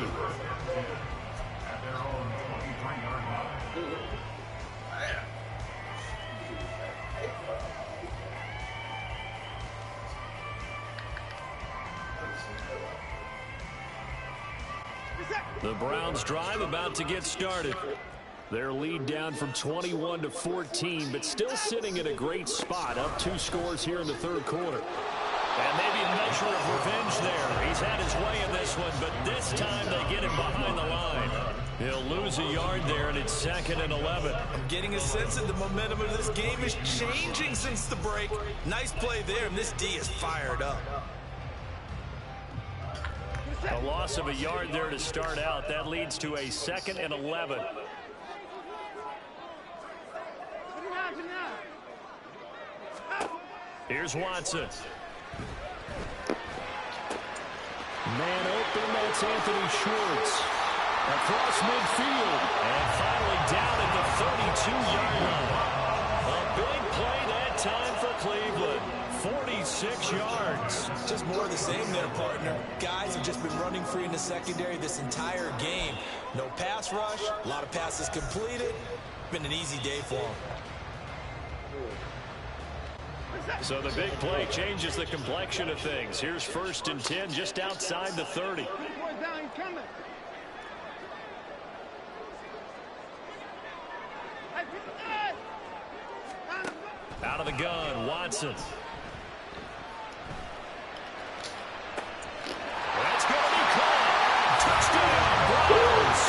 The Browns drive about to get started. Their lead down from 21 to 14, but still sitting in a great spot, up 2 scores here in the third quarter. And maybe a measure of revenge there. He's had his way in this one, but this time they get him behind the line. He'll lose a yard there, and it's 2nd and 11. I'm getting a sense that the momentum of this game is changing since the break. Nice play there, and this D is fired up. A loss of a yard there to start out. That leads to a 2nd and 11. Here's Watson. Man open, that's Anthony Schwartz. Across midfield. And finally down at the 32-yard line. A big play that time for Cleveland. 46 yards. Just more of the same there, partner. Guys have just been running free in the secondary this entire game. No pass rush, a lot of passes completed. Been an easy day for them. So the big play changes the complexion of things. Here's 1st and 10 just outside the 30. Out of the gun, Watson. That's going to be caught. Touchdown, Browns.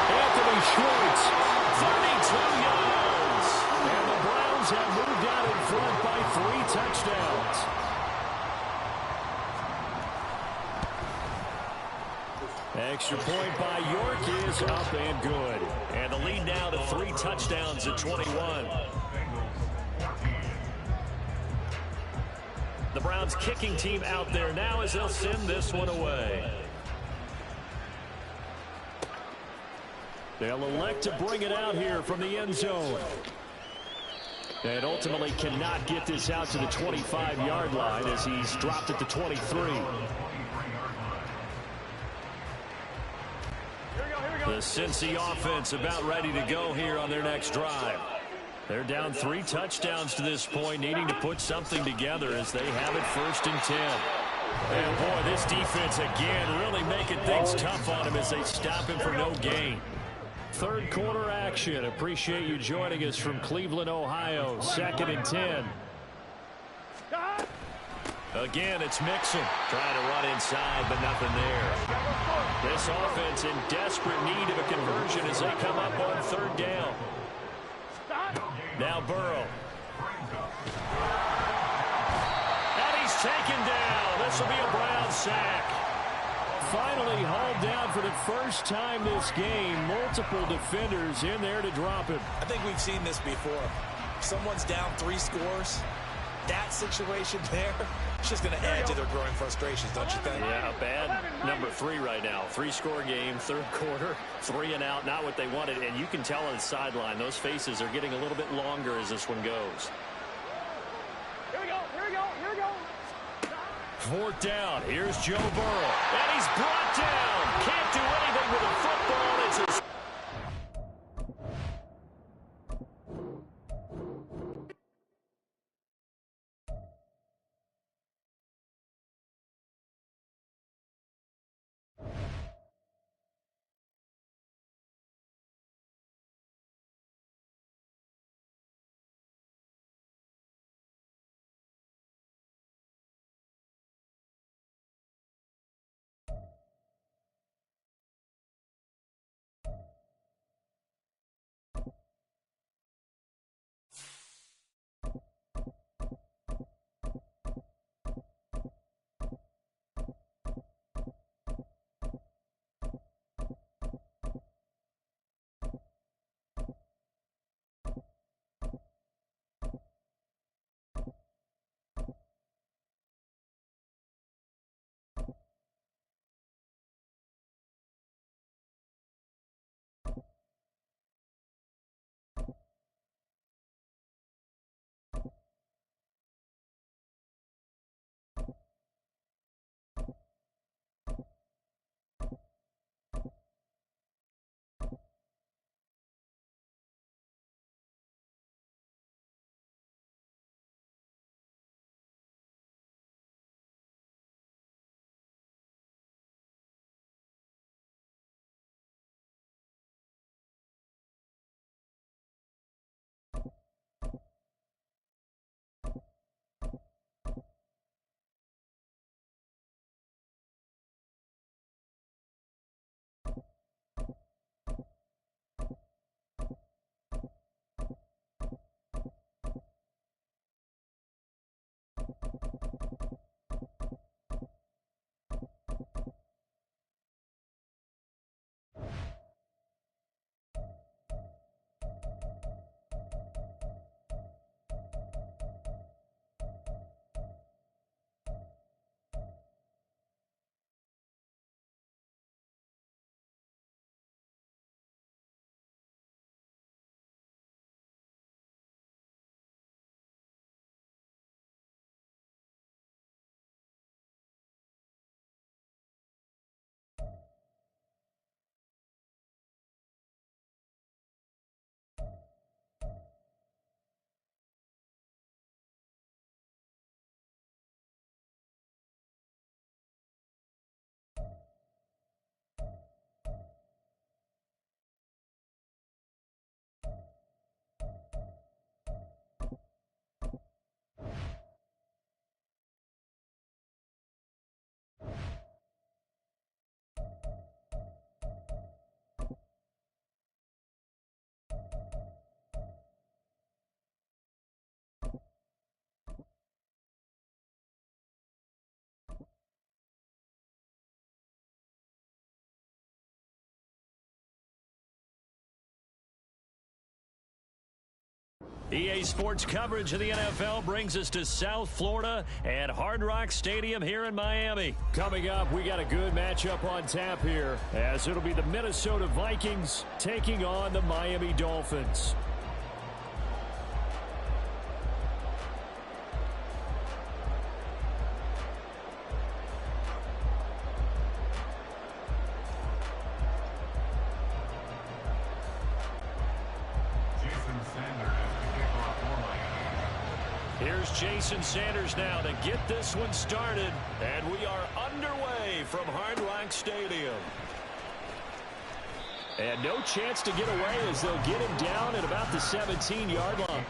Anthony Schwartz, 32 yards. And the Browns have moved out in front by 3 touchdowns. Extra point by York is up and good. And the lead now to 3 touchdowns at 21. The Browns kicking team out there now as they'll send this one away. They'll elect to bring it out here from the end zone. And ultimately cannot get this out to the 25-yard line as he's dropped at the 23. The Cincy offense about ready to go here on their next drive. They're down 3 touchdowns to this point, needing to put something together as they have it 1st and 10. And boy, this defense again really making things tough on him as they stop him for no gain. 3rd quarter action. Appreciate you joining us from Cleveland, Ohio. 2nd and 10. Again, it's Mixon trying to run inside, but nothing there. This offense in desperate need of a conversion as they come up on 3rd down. Now Burrow. And he's taken down. This will be a Brown sack. Finally hauled down for the first time this game. Multiple defenders in there to drop him. I think we've seen this before. Someone's down 3 scores. That situation there, it's just going to add to their growing frustrations, don't you think? Yeah, bad number 3 right now. 3-score game, 3rd quarter, 3 and out, not what they wanted. And you can tell on the sideline, those faces are getting a little bit longer as this one goes. Here we go, here we go, here we go. 4th down. Here's Joe Burrow. And he's brought down. Can't do anything with a football. It's a EA Sports coverage of the NFL brings us to South Florida at Hard Rock Stadium here in Miami. Coming up, we got a good matchup on tap here, as it'll be the Minnesota Vikings taking on the Miami Dolphins. Here's Jason Sanders now to get this one started. And we are underway from Hard Rock Stadium. And no chance to get away as they'll get him down at about the 17-yard line.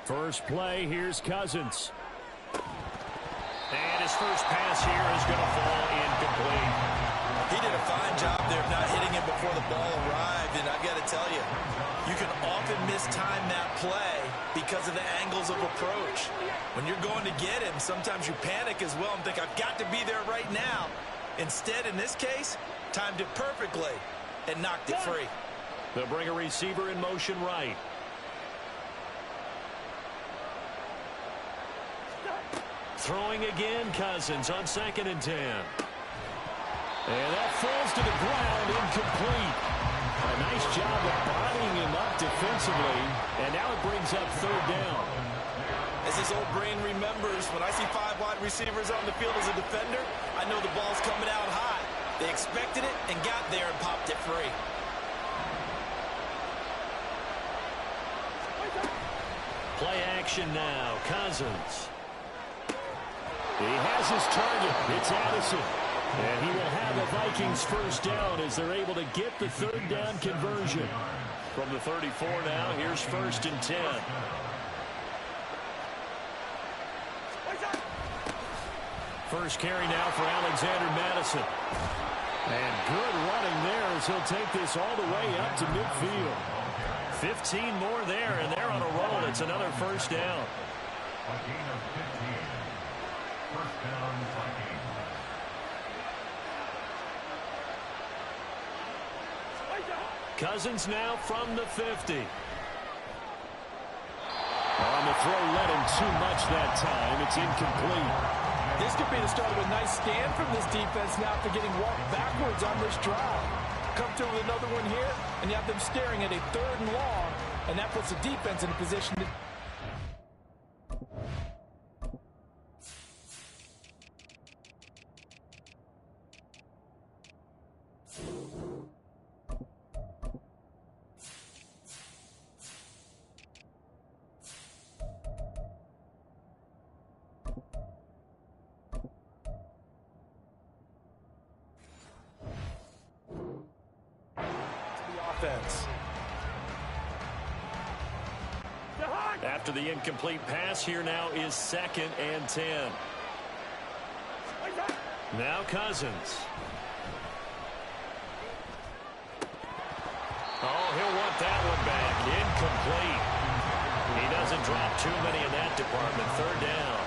First play, here's Cousins. And his first pass here is going to fall incomplete. He did a fine job there of not hitting him before the ball arrived, and I've got to tell you, you can often mistime that play because of the angles of approach. When you're going to get him, sometimes you panic as well and think, I've got to be there right now. Instead, in this case, timed it perfectly and knocked it free. They'll bring a receiver in motion right. Throwing again, Cousins on 2nd and 10. And that falls to the ground, incomplete. A nice job of bodying him up defensively, and now it brings up 3rd down. As his old brain remembers, when I see 5 wide receivers on the field as a defender, I know the ball's coming out high. They expected it and got there and popped it free. Play action now, Cousins. He has his target. It's Addison. And he will have the Vikings first down as they're able to get the 3rd down conversion. From the 34 now, here's 1st and 10. First carry now for Alexander Madison. And good running there as he'll take this all the way up to midfield. 15 more there, and they're on a roll. It's another first down. Cousins now from the 50. On the throw, led him too much that time. It's incomplete. This could be the start of a nice stand from this defense now after getting walked backwards on this drive. Come through with another one here, and you have them staring at a 3rd and long, and that puts the defense in a position to... After the incomplete pass, here now is 2nd and 10. Now Cousins. Oh, he'll want that one back. Incomplete. He doesn't drop too many in that department. 3rd down.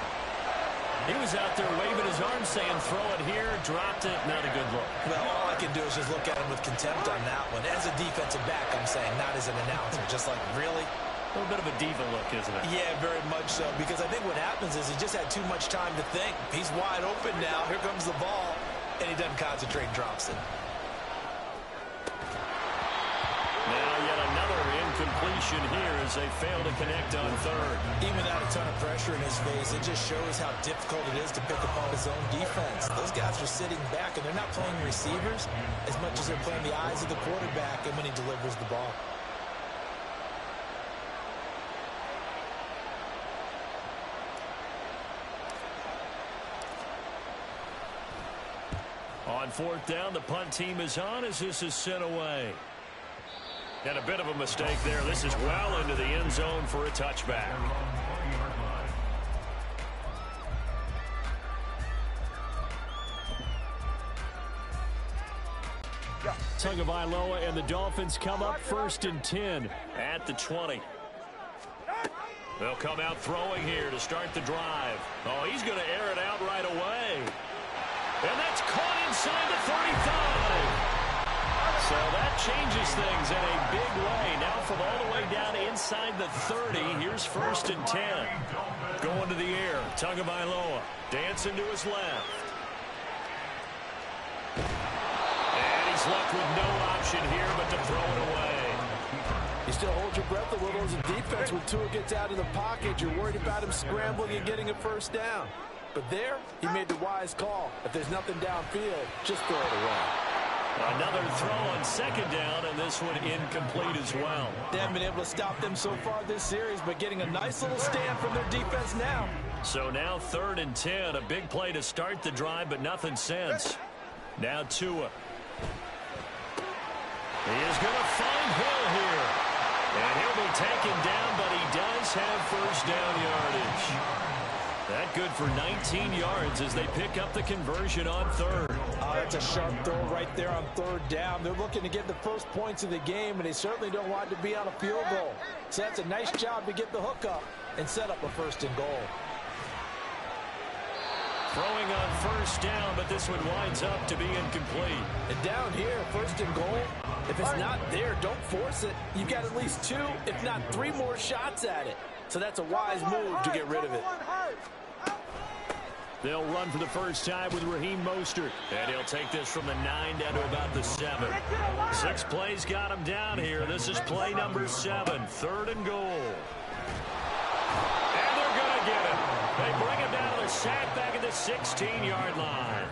He was out there waving his arms saying, throw it here, dropped it. Not a good look. Well, all I can do is just look at him with contempt on that one. As a defensive back, I'm saying, not as an announcer. Just like, really? A little bit of a diva look, isn't it? Yeah, very much so. Because I think what happens is he just had too much time to think. He's wide open now. Here comes the ball. And he doesn't concentrate and drops it. Now yet another incompletion here as they fail to connect on 3rd. Even without a ton of pressure in his face, it just shows how difficult it is to pick apart his own defense. Those guys are sitting back, and they're not playing receivers as much as they're playing the eyes of the quarterback and when he delivers the ball. On 4th down, the punt team is on as this is sent away. And a bit of a mistake there. This is well into the end zone for a touchback. Tagovailoa and the Dolphins come up 1st and 10 at the 20. They'll come out throwing here to start the drive. Oh, he's going to air it out right away. And that's caught inside the 35. So that changes things in a big way. Now from all the way down inside the 30, here's 1st and 10. Going to the air, Tagovailoa dancing to his left. And he's left with no option here but to throw it away. You still hold your breath a little as a defense when Tua gets out of the pocket. You're worried about him scrambling and getting a first down. But there, he made the wise call. If there's nothing downfield, just throw it away. Another throw on 2nd down, and this one incomplete as well. They haven't been able to stop them so far this series, but getting a nice little stand from their defense now. So now 3rd and 10, a big play to start the drive, but nothing since. Now Tua. He is going to find Hill here. And he'll be taken down, but he does have first down yardage. That good for 19 yards as they pick up the conversion on 3rd. That's a sharp throw right there on 3rd down. They're looking to get the first points of the game, and they certainly don't want to be on a field goal. So that's a nice job to get the hook up and set up a 1st and goal. Throwing on 1st down, but this one winds up to be incomplete. And down here, 1st and goal, if it's not there, don't force it. You've got at least 2, if not 3 more shots at it. So that's a wise move to get rid of it. They'll run for the first time with Raheem Mostert. And he'll take this from the 9 down to about the 7. 6 plays got him down here. This is play number 7, 3rd and goal. And they're going to get him. They bring him down to the sack back at the 16-yard line.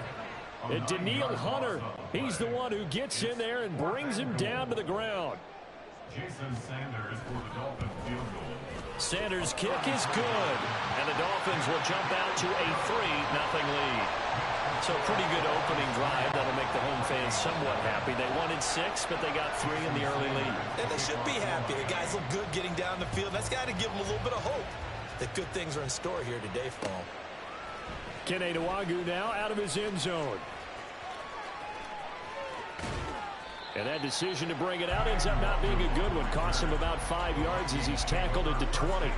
And Daniil Hunter, he's the one who gets in there and brings him down to the ground. Jason Sanders for the Dolphins field goal. Sanders' kick is good, and the Dolphins will jump out to a 3-0 lead. So pretty good opening drive. That'll make the home fans somewhat happy. They wanted 6, but they got 3 in the early lead. And they should be happy. The guys look good getting down the field. That's got to give them a little bit of hope that good things are in store here today for them. Kene Nwangwu now out of his end zone. And that decision to bring it out ends up not being a good one. Costs him about 5 yards as he's tackled at the 20.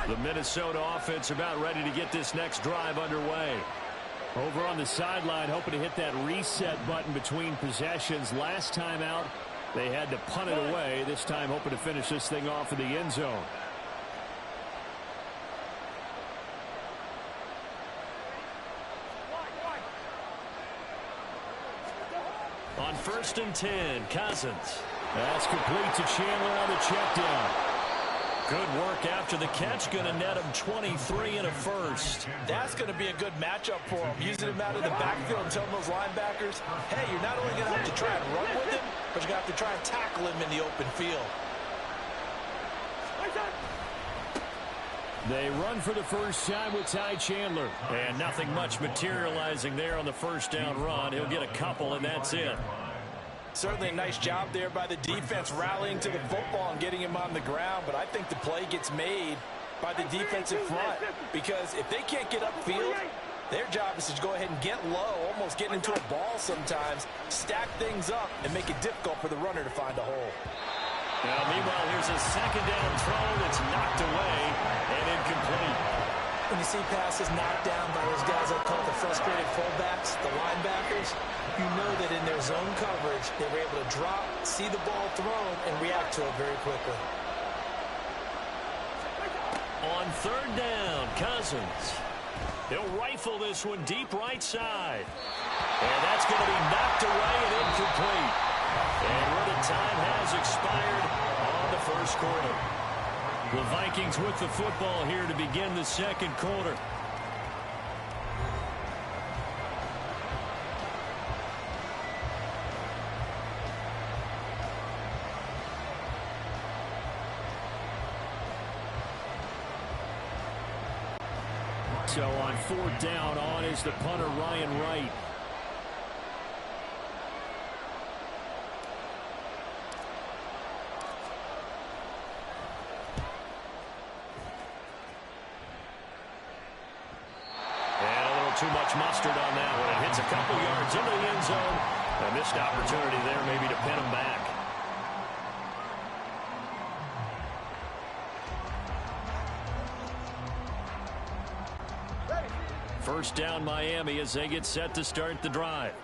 The Minnesota offense about ready to get this next drive underway. Over on the sideline, hoping to hit that reset button between possessions. Last time out, they had to punt it away. This time, hoping to finish this thing off in the end zone. On 1st and 10, Cousins. That's complete to Chandler on the check down. Good work after the catch. Going to net him 23 and a first. That's going to be a good matchup for him. Using him out of the backfield and telling those linebackers, hey, you're not only going to have to try and run with him, but you're going to have to try and tackle him in the open field. They run for the first time with Ty Chandler. And nothing much materializing there on the first down run. He'll get a couple, and that's it. Certainly a nice job there by the defense rallying to the football and getting him on the ground. But I think the play gets made by the defensive front. Because if they can't get upfield, their job is to go ahead and get low, almost get into a ball sometimes, stack things up, and make it difficult for the runner to find a hole. Now, meanwhile, here's a second down throw that's knocked away and incomplete. When you see passes knocked down by those guys I call the frustrated fullbacks, the linebackers, you know that in their zone coverage, they were able to drop, see the ball thrown, and react to it very quickly. On 3rd down, Cousins. He'll rifle this one deep right side. And that's going to be knocked away and incomplete. And where the time has expired on the first quarter. The Vikings with the football here to begin the second quarter. So on 4th down, on is the punter Ryan Wright. too much mustard on that one. It hits a couple yards into the end zone. A missed opportunity there maybe to pin him back. First down Miami as they get set to start the drive.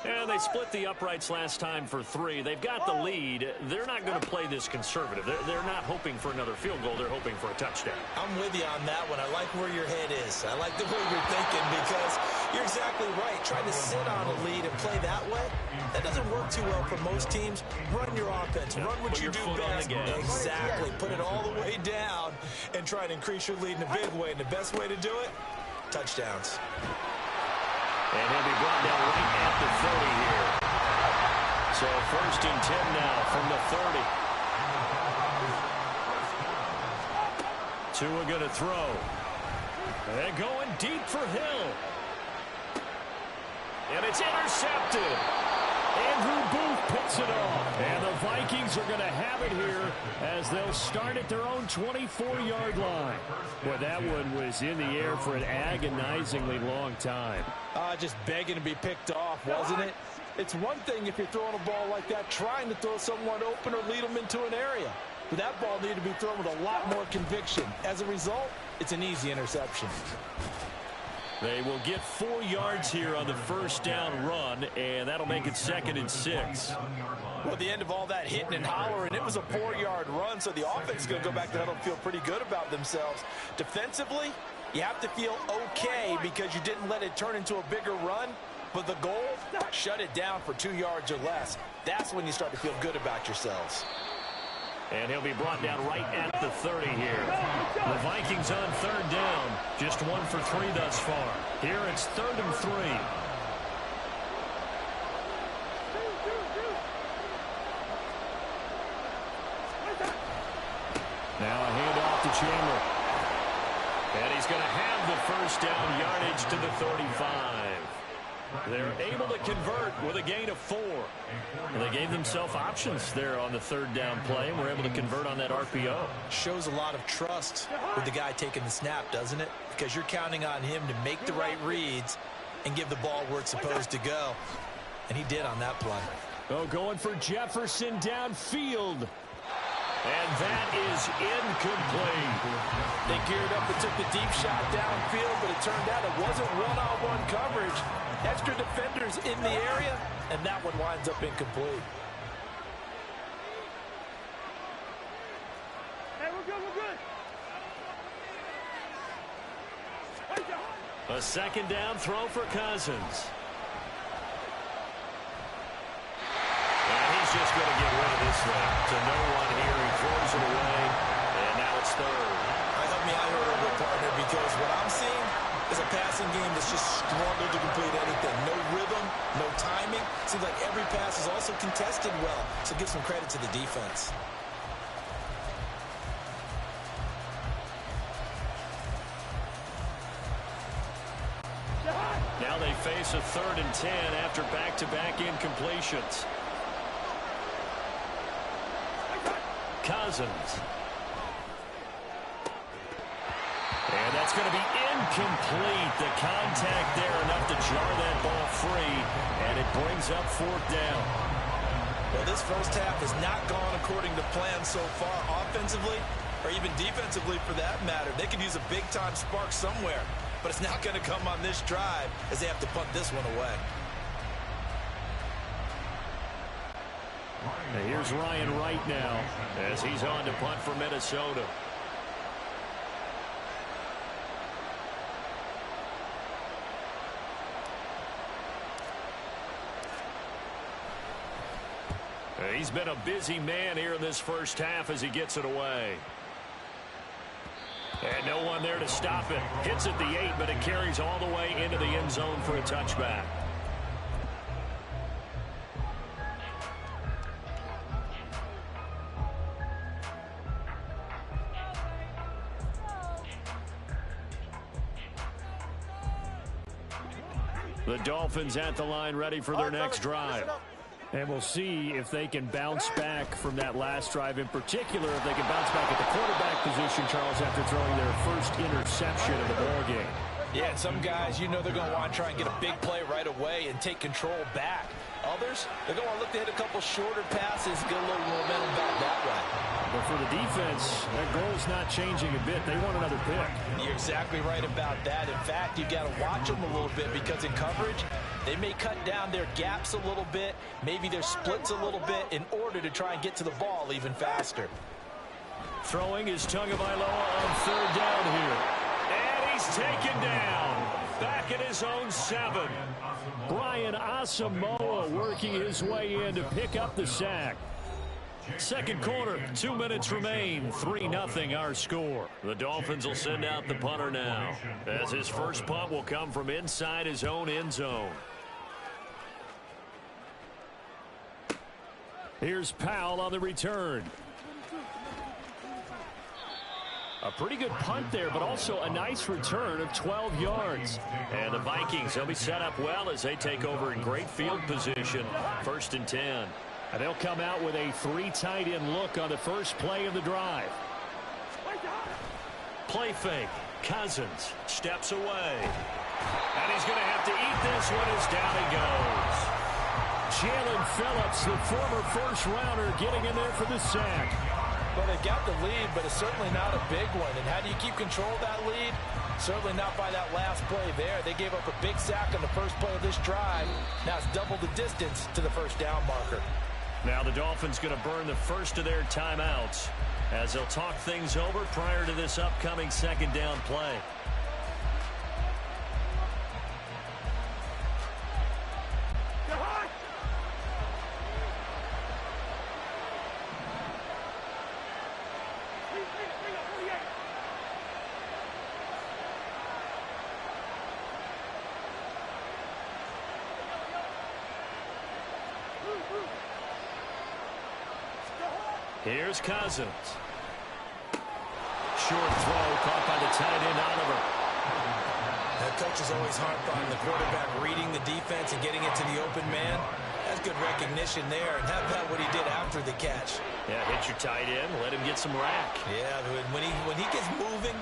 And they split the uprights last time for 3. They've got the lead. They're not going to play this conservative. They're not hoping for another field goal. They're hoping for a touchdown. I'm with you on that one. I like where your head is. I like the way you're thinking because you're exactly right. Trying to sit on a lead and play that way, that doesn't work too well for most teams. Run your offense. Run what you do best. Exactly. Put it all the way down and try to increase your lead in a big way. And the best way to do it, touchdowns. And he'll be brought down right at the 30 here. So 1st and 10 now from the 30. Tua going to throw. And going deep for Hill. And it's intercepted. Andrew Booth picks it off. And the Vikings are going to have it here as they'll start at their own 24-yard line. Boy, that one was in the air for an agonizingly long time. Just begging to be picked off, wasn't it? It's one thing if you're throwing a ball like that, trying to throw someone open or lead them into an area. But that ball needed to be thrown with a lot more conviction. As a result, it's an easy interception. They will get 4 yards here on the first down run, and that'll make it 2nd and 6. Well, at the end of all that hitting and hollering, it was a 4-yard run, so the offense is going to go back to the huddle and feel pretty good about themselves. Defensively, you have to feel okay because you didn't let it turn into a bigger run, but the goal, shut it down for 2 yards or less. That's when you start to feel good about yourselves. And he'll be brought down right at the 30 here. The Vikings on 3rd down. Just 1 for 3 thus far. Here it's 3rd and 3. Now a handoff to Chandler. And he's going to have the first down yardage to the 35. They're able to convert with a gain of 4. And they gave themselves options there on the 3rd down play, and were able to convert on that RPO. Shows a lot of trust with the guy taking the snap, doesn't it? Because you're counting on him to make the right reads and give the ball where it's supposed to go. And he did on that play. Oh, going for Jefferson downfield. And that is incomplete. They geared up and took the deep shot downfield, but it turned out it wasn't one-on-one coverage. Extra defenders in the area, and that one winds up incomplete. Hey, we're good, we're good. A 2nd down throw for Cousins. And he's just going to get rid of this thing to no one here. He throws it away, and now it's 3rd. Help me out here a little bit, partner, because what I'm seeing is a passing game that's just struggled to complete anything. No rhythm, no timing. Seems like every pass is also contested well, so give some credit to the defense. Now they face a 3rd and 10 after back-to-back incompletions. Cousins. And that's going to be incomplete. The contact there enough to jar that ball free, and it brings up 4th down. Well, this first half has not gone according to plan so far offensively, or even defensively for that matter. They could use a big-time spark somewhere, but it's not going to come on this drive as they have to punt this one away. And here's Ryan Wright now as he's on to punt for Minnesota. He's been a busy man here in this first half as he gets it away. And no one there to stop it. Hits at the 8, but it carries all the way into the end zone for a touchback. The Dolphins at the line ready for their next drive. And we'll see if they can bounce back from that last drive, in particular if they can bounce back at the quarterback position, Charles, after throwing their first interception of the ballgame. Yeah, some guys, you know they're going to want to try and get a big play right away and take control back. Others, they're going to look to hit a couple shorter passes, get a little momentum back that way. But for the defense, that goal's not changing a bit. They want another pick. You're exactly right about that. In fact, you've got to watch them a little bit because in coverage, they may cut down their gaps a little bit, maybe their splits a little bit in order to try and get to the ball even faster. Throwing is Tagovailoa on third down here. And he's taken down. Back at his own 7. Brian Asamoah working his way in to pick up the sack. Second quarter, 2 minutes remain. 3-0 our score. The Dolphins will send out the punter now, as his first punt will come from inside his own end zone. Here's Powell on the return. A pretty good punt there, but also a nice return of 12 yards. And the Vikings, they'll be set up well as they take over in great field position. 1st and 10. And they'll come out with a 3 tight end look on the first play of the drive. Play fake. Cousins steps away. And he's going to have to eat this one as down he goes. Jalen Phillips, the former first-rounder, getting in there for the sack. Well, they got the lead, but it's certainly not a big one. And how do you keep control of that lead? Certainly not by that last play there. They gave up a big sack on the first play of this drive. Now it's double the distance to the first down marker. Now the Dolphins going to burn the first of their timeouts as they'll talk things over prior to this upcoming second down play. Here's Cousins. Short throw caught by the tight end Oliver. That coach is always harped on the quarterback reading the defense and getting it to the open man. That's good recognition there, and how about what he did after the catch? Yeah, hit your tight end, let him get some rack. Yeah, when he gets moving,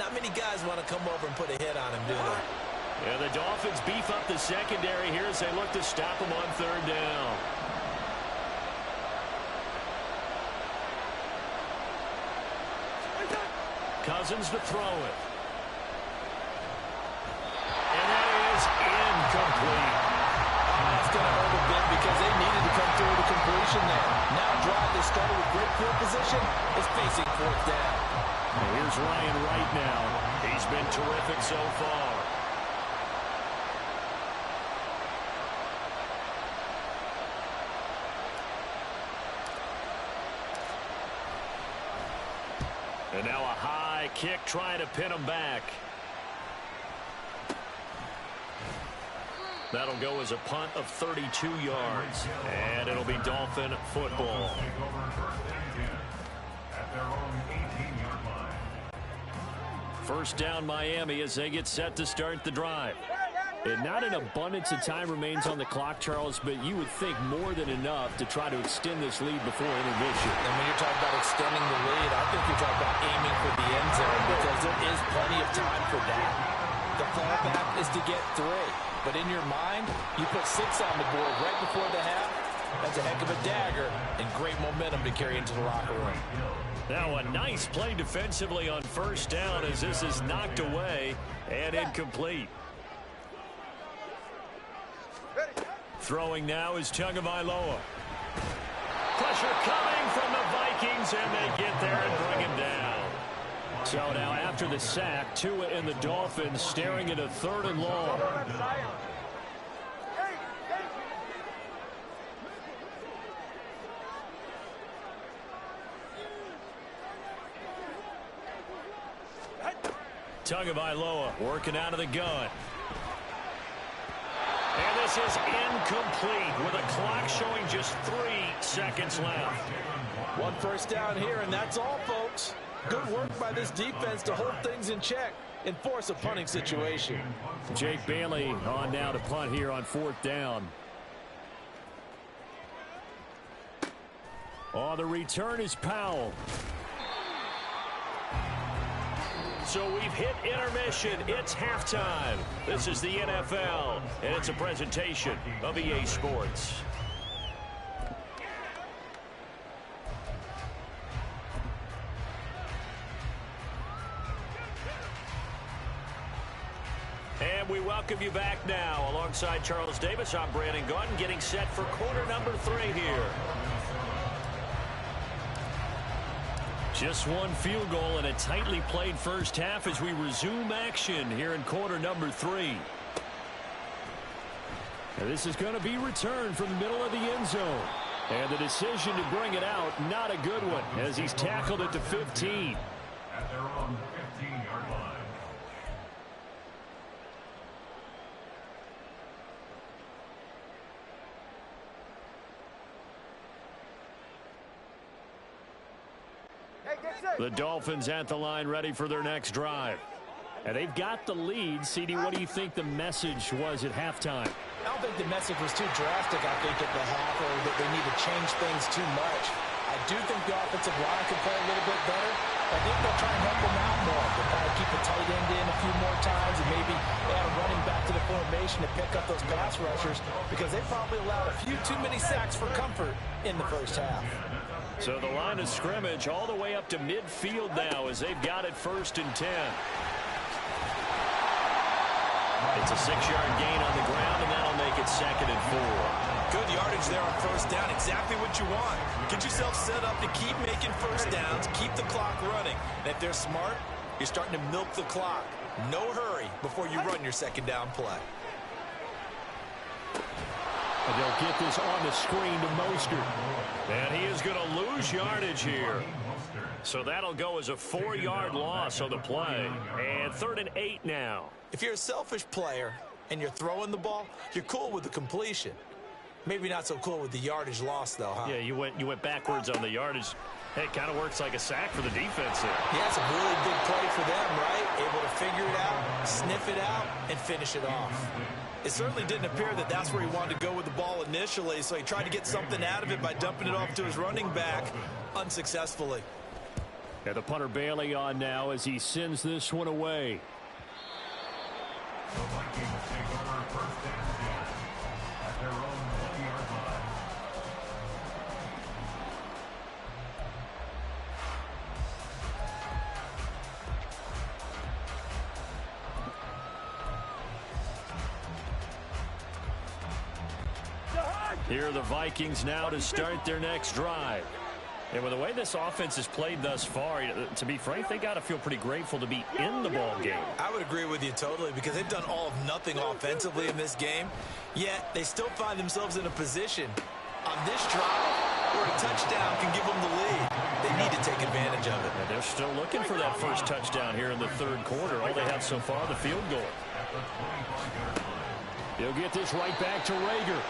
not many guys want to come over and put a hit on him, do they? Yeah, the Dolphins beef up the secondary here as they look to stop him on third down. Cousins to throw it. And that is incomplete. That's going to hurt a bit because they needed to come through the completion there. Now a drive they started with great field position is facing 4th down. And here's Ryan Wright now. He's been terrific so far. And now a high kick trying to pin him back. That'll go as a punt of 32 yards. And it'll be Dolphin football. First down Miami as they get set to start the drive. And not an abundance of time remains on the clock, Charles, but you would think more than enough to try to extend this lead before intermission. And when you're talking about extending the lead, I think you're talking about aiming for the end zone because there is plenty of time for that. The fallback is to get 3. But in your mind, you put 6 on the board right before the half. That's a heck of a dagger and great momentum to carry into the locker room. Now a nice play defensively on first down as this is knocked away and incomplete. Throwing now is Tagovailoa. Pressure coming from the Vikings, and they get there and bring him down. So now after the sack, Tua and the Dolphins staring at a 3rd and long. Tagovailoa working out of the gun. And this is incomplete with a clock showing just 3 seconds left. 1 first down here, and that's all, folks. Good work by this defense to hold things in check and force a punting situation. Jake Bailey on now to punt here on 4th down. On the return is Powell. So we've hit intermission. It's halftime. This is the NFL, and it's a presentation of EA Sports. And we welcome you back now. Alongside Charles Davis, I'm Brandon Gaudin, getting set for quarter number 3 here. Just one field goal and a tightly played first half as we resume action here in quarter number 3. And this is going to be returned from the middle of the end zone. And the decision to bring it out, not a good one, as he's tackled at the 15. At their own 15-yard line. The Dolphins at the line, ready for their next drive. And they've got the lead. CD, what do you think the message was at halftime? I don't think the message was too drastic, I think, at the half, or that they need to change things too much. I do think the offensive line could play a little bit better. I think they'll try and help them out more. They'll probably keep a tight end in a few more times and maybe add a running back to the formation to pick up those pass rushers, because they probably allowed a few too many sacks for comfort in the first half. So the line of scrimmage all the way up to midfield now as they've got it 1st and 10. It's a 6-yard gain on the ground, and that'll make it 2nd and 4. Good yardage there on first down. Exactly what you want. Get yourself set up to keep making first downs, keep the clock running. And if they're smart, you're starting to milk the clock. No hurry before you run your 2nd down play. And they'll get this on the screen to Mostert. And he is going to lose yardage here. So that'll go as a 4-yard loss on the play. And 3rd and 8 now. If you're a selfish player and you're throwing the ball, you're cool with the completion. Maybe not so cool with the yardage loss, though, huh? Yeah, you went backwards on the yardage. Hey, it kind of works like a sack for the defense there. Yeah, it's a really big play for them, right? Able to figure it out, sniff it out, and finish it off. It certainly didn't appear that that's where he wanted to go with the ball initially, so he tried to get something out of it by dumping it off to his running back unsuccessfully. And the punter Bailey on now as he sends this one away. The Vikings take over 1st and 10 at their own 20-yard line. Here are the Vikings now to start their next drive. And with the way this offense has played thus far, to be frank, they got to feel pretty grateful to be in the ball game. I would agree with you totally, because they've done all of nothing offensively in this game, yet they still find themselves in a position on this drive where a touchdown can give them the lead. They need to take advantage of it. And they're still looking for that first touchdown here in the 3rd quarter. All they have so far, the field goal. He'll get this right back to Rager.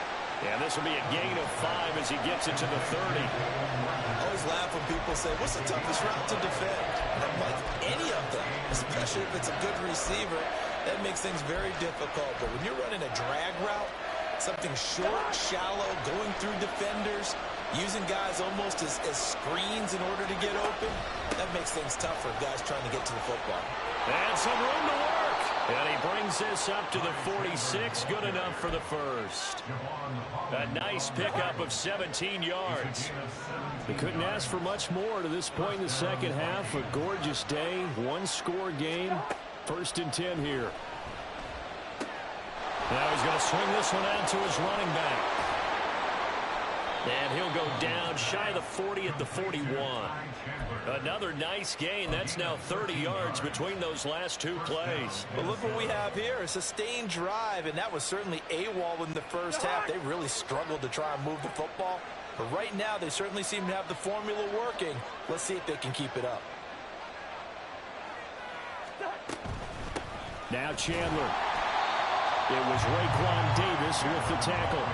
And this will be a gain of 5 as he gets it to the 30. I always laugh when people say, what's the toughest route to defend? And I'm like, any of them, especially if it's a good receiver. That makes things very difficult. But when you're running a drag route, something short, shallow, going through defenders, using guys almost as screens in order to get open, that makes things tough for guys trying to get to the football. And some room to work. And he brings this up to the 46. Good enough for the first. A nice pickup of 17 yards. They couldn't ask for much more to this point in the second half. A gorgeous day, one-score game. 1st and 10 here. Now he's going to swing this one out to his running back. And he'll go down shy of the 40 at the 41. Another nice gain. That's now 30 yards between those last 2 plays. But look what we have here, a sustained drive, and that was certainly AWOL in the first half. They really struggled to try and move the football. But right now, they certainly seem to have the formula working. Let's see if they can keep it up. Now Chandler. It was Raekwon Davis with the tackle.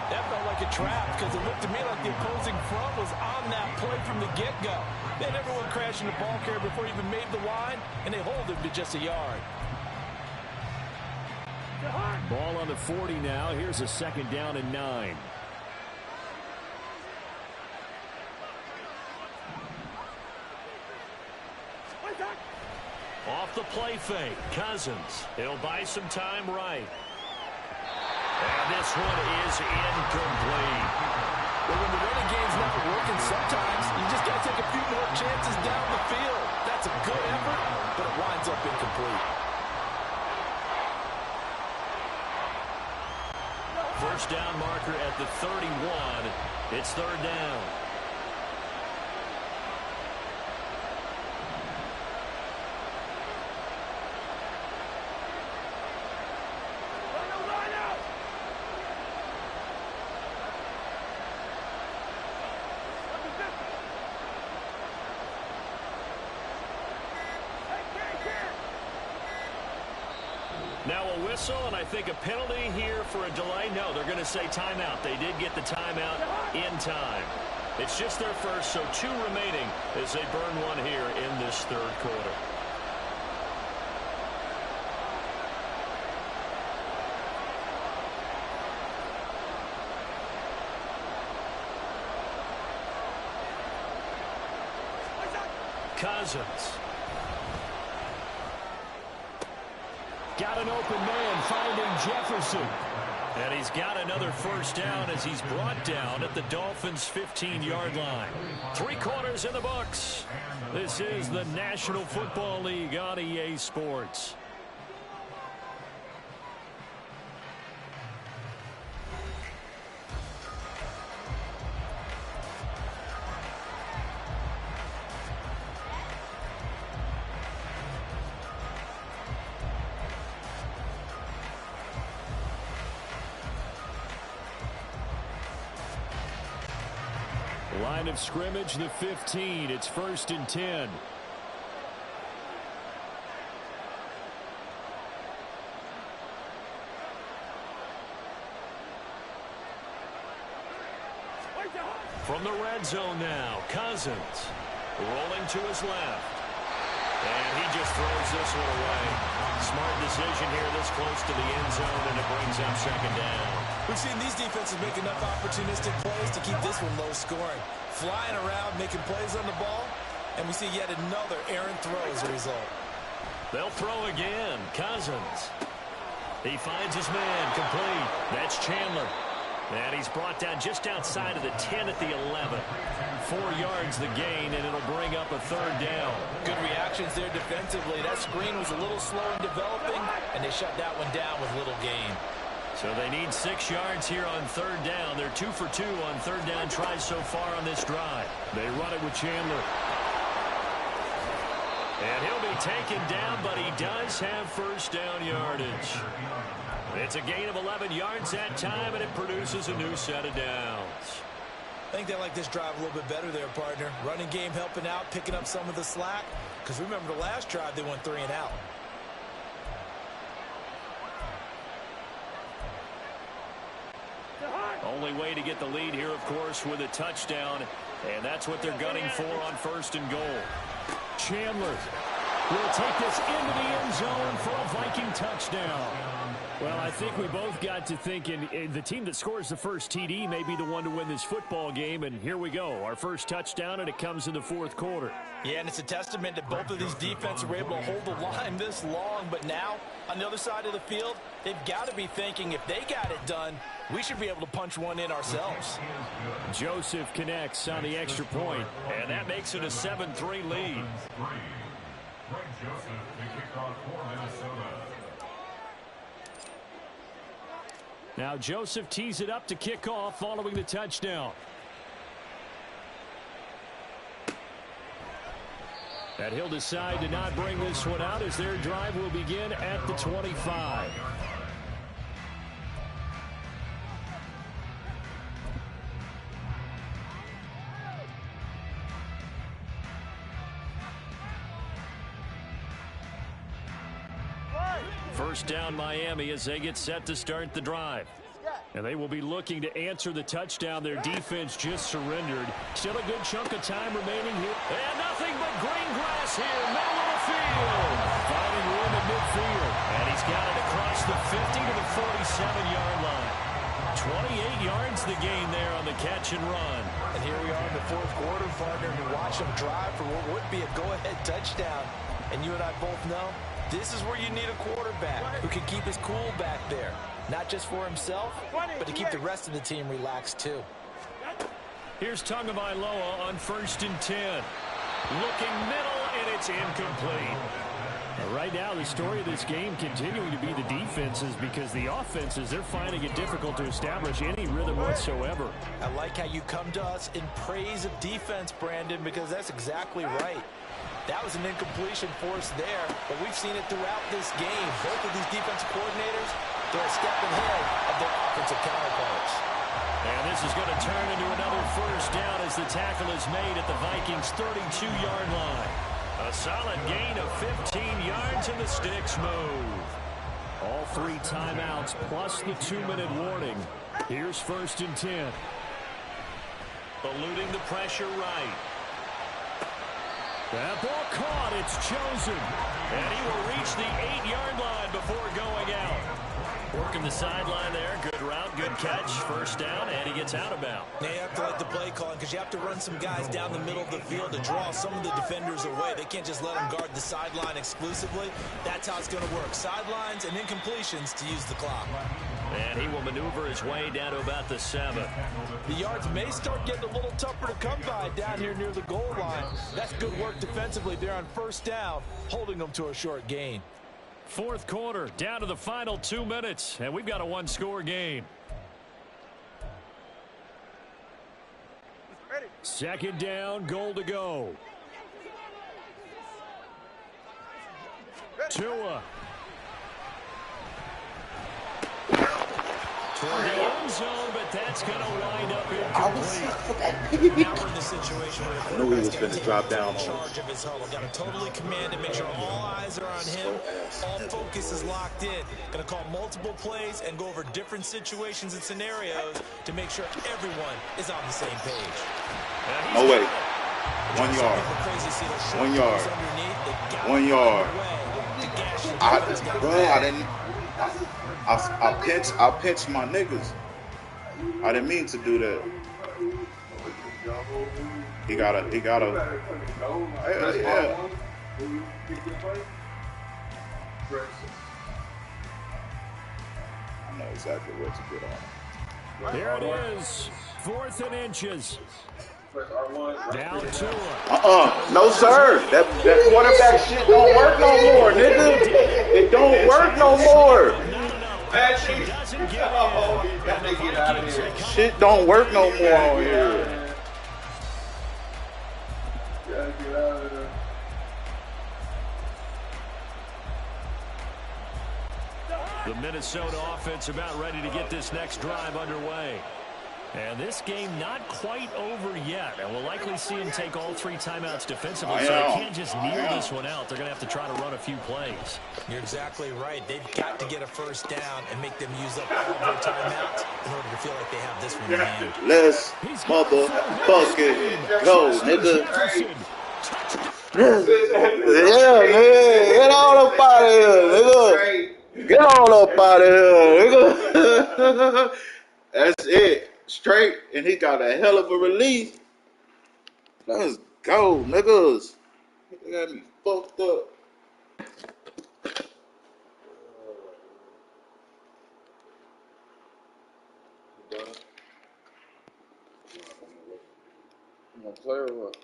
That felt like a trap, because it looked to me like the opposing front was on that play from the get-go. They had everyone crashing the ball carrier before he even made the line, and they hold him to just a yard. Ball on the 40 now. Here's a 2nd down and 9. Off the play fake. Cousins. He'll buy some time right. And this one is incomplete. Well, when the running game's not working, sometimes you just got to take a few more chances down the field. That's a good effort, but it winds up incomplete. First down marker at the 31. It's third down. Now a whistle, and I think a penalty here for a delay. No, they're going to say timeout. They did get the timeout in time. It's just their first, so 2 remaining as they burn one here in this third quarter. Cousins. Got an open man finding Jefferson. And he's got another first down as he's brought down at the Dolphins' 15-yard line. 3 quarters in the books. This is the National Football League on EA Sports. Line of scrimmage, the 15. It's 1st and 10. From the red zone now, Cousins rolling to his left. And he just throws this one away. Smart decision here this close to the end zone, and it brings up second down. We've seen these defenses make enough opportunistic plays to keep this one low scoring. Flying around, making plays on the ball, and we see yet another errant throw as a result. They'll throw again. Cousins. He finds his man complete. That's Chandler. And he's brought down just outside of the 10 at the 11. 4 yards the gain, and it'll bring up a third down. Good reactions there defensively. That screen was a little slow in developing, and they shut that one down with little gain. So they need 6 yards here on third down. They're 2 for 2 on third down tries so far on this drive. They run it with Chandler. And he'll be taken down, but he does have first down yardage. It's a gain of 11 yards that time, and it produces a new set of downs. I think they like this drive a little bit better there, partner. Running game helping out, picking up some of the slack. Because remember the last drive, they went 3 and out. Only way to get the lead here, of course, with a touchdown. And that's what they're gunning for on 1st and goal. Chandler will take this into the end zone for a Viking touchdown. Well, I think we both got to thinking the team that scores the first TD may be the one to win this football game. And here we go, our first touchdown, and it comes in the 4th quarter. Yeah, and it's a testament that both of these defenses were able to hold the line this long. But now, on the other side of the field, they've got to be thinking if they got it done, we should be able to punch one in ourselves. Joseph connects on the extra point, and that makes it a 7-3 lead. Now Joseph tees it up to kick off following the touchdown. And he'll decide to not bring this one out as their drive will begin at the 25. First down Miami as they get set to start the drive. And they will be looking to answer the touchdown. Their defense just surrendered. Still a good chunk of time remaining here. And nothing but green grass here, middle of the field. Finding room at midfield. And he's got it across the 50 to the 47-yard line. 28 yards the gain there on the catch and run. And here we are in the 4th quarter, partner, to watch them drive for what would be a go-ahead touchdown. And you and I both know This is where you need a quarterback who can keep his cool back there. Not just for himself, but to keep the rest of the team relaxed too. Here's Tagovailoa on 1st and 10. Looking middle, and it's incomplete. Right now, the story of this game continuing to be the defenses, because the offenses, they're finding it difficult to establish any rhythm whatsoever. I like how you come to us in praise of defense, Brandon, because that's exactly right. That was an incompletion forced there, but we've seen it throughout this game. Both of these defensive coordinators, they're a step ahead of their offensive counterparts. And this is going to turn into another first down as the tackle is made at the Vikings' 32-yard line. A solid gain of 15 yards, and the sticks move. All 3 timeouts plus the 2-minute warning. Here's 1st and 10. Eluding the pressure right. That ball caught. It's chosen. And he will reach the 8-yard line before going out. Working the sideline there. Good route, good catch. First down, and he gets out of bounds. Now you have to like the play calling, because you have to run some guys down the middle of the field to draw some of the defenders away. They can't just let them guard the sideline exclusively. That's how it's going to work. Sidelines and incompletions to use the clock. And he will maneuver his way down to about the 7. The yards may start getting a little tougher to come by down here near the goal line. That's good work defensively there on first down, holding them to a short gain. 4th quarter, down to the final 2 minutes, and we've got a 1-score game. 2nd down, goal to go. Tua. Toward the end zone, but that's going to wind up incomplete. Now we're in the situation where I knew he was going to drop down on charge of his huddle. Got to totally command it, make sure all eyes are on him. All focus is locked in. Going to call multiple plays and go over different situations and scenarios to make sure everyone is on the same page. No way. 1 yard. 1 yard. 1 yard. I didn't. I pinched my niggas. I didn't mean to do that. He gotta. Yeah. I know exactly what to get on. Here it is. 4th and inches. Down to No, sir. That quarterback shit don't work no more, nigga. It don't work no more. Shit don't work no more on here. The Minnesota offense about ready to get this next drive underway. And this game not quite over yet. And we'll likely see him take all 3 timeouts defensively. So they can't just kneel this one out. They're going to have to try to run a few plays. You're exactly right. They've got to get a first down and make them use up all their timeouts in order to feel like they have this one in hand. Let's motherfucking go, nigga. Yeah, man. Get on up out of here, nigga. Get on up out of here, nigga. That's it. Straight, and he got a hell of a release. Let's go, niggas. They got me fucked up. You gonna play or what?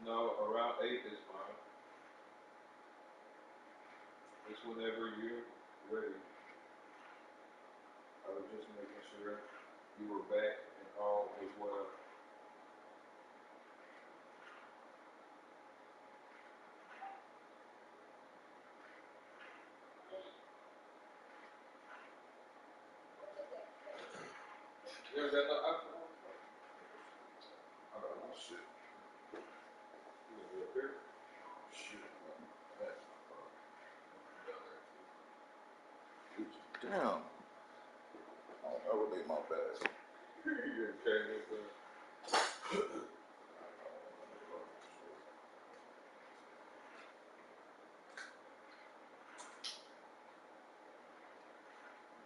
No, around 8 is fine. It's whenever you're ready. I was just making sure you were back and all was well. You got no iPhone? Oh, shit. You gonna be up here? Shit. Damn. I don't ever leave my bag. You didn't change anything. I'm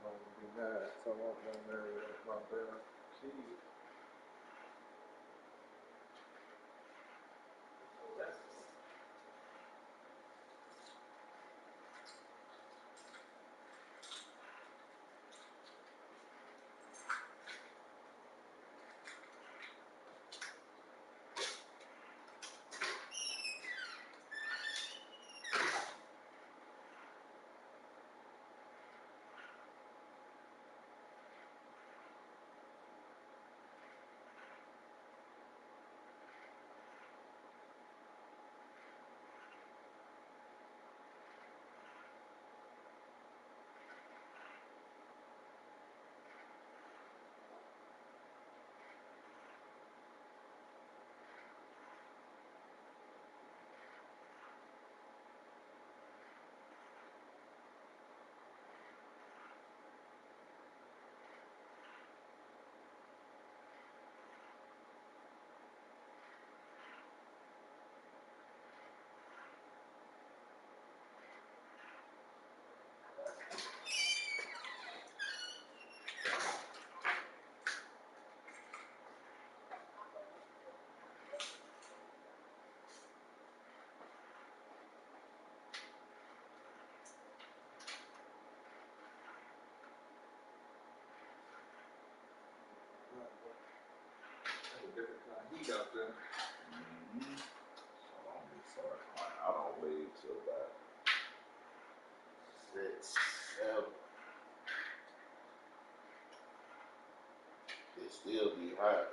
gonna be mad. So I'm down there with my damn keys. Different kind of heat out there. Mm-hmm. So I'm just sorry. I don't leave till about 6, 7. It still be hot.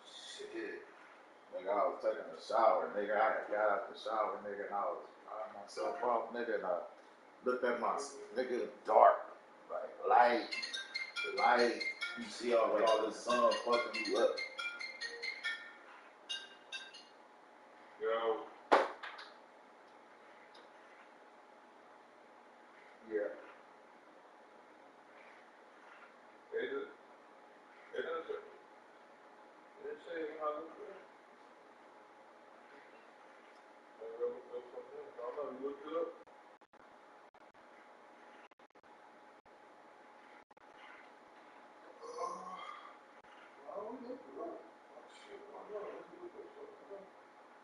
Shit. Nigga, I was taking a shower, nigga. I had got out the shower, nigga, and I was drying myself off, nigga, and I looked at my nigga dark, like light. You see all this sun fucking you up. Yo. Yeah. It say how it looks good. I don't know, you look good.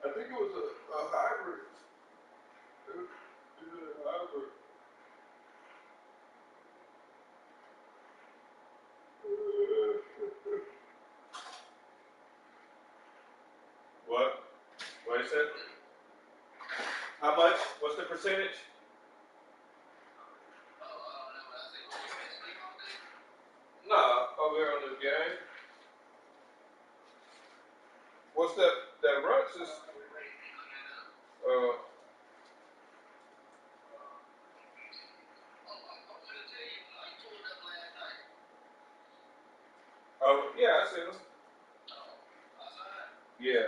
I think it was a hybrid. It was a hybrid. What? What is it? How much? What's the percentage? Nah, over here on this game. What's that runs is oh yeah, I seen him. Yeah.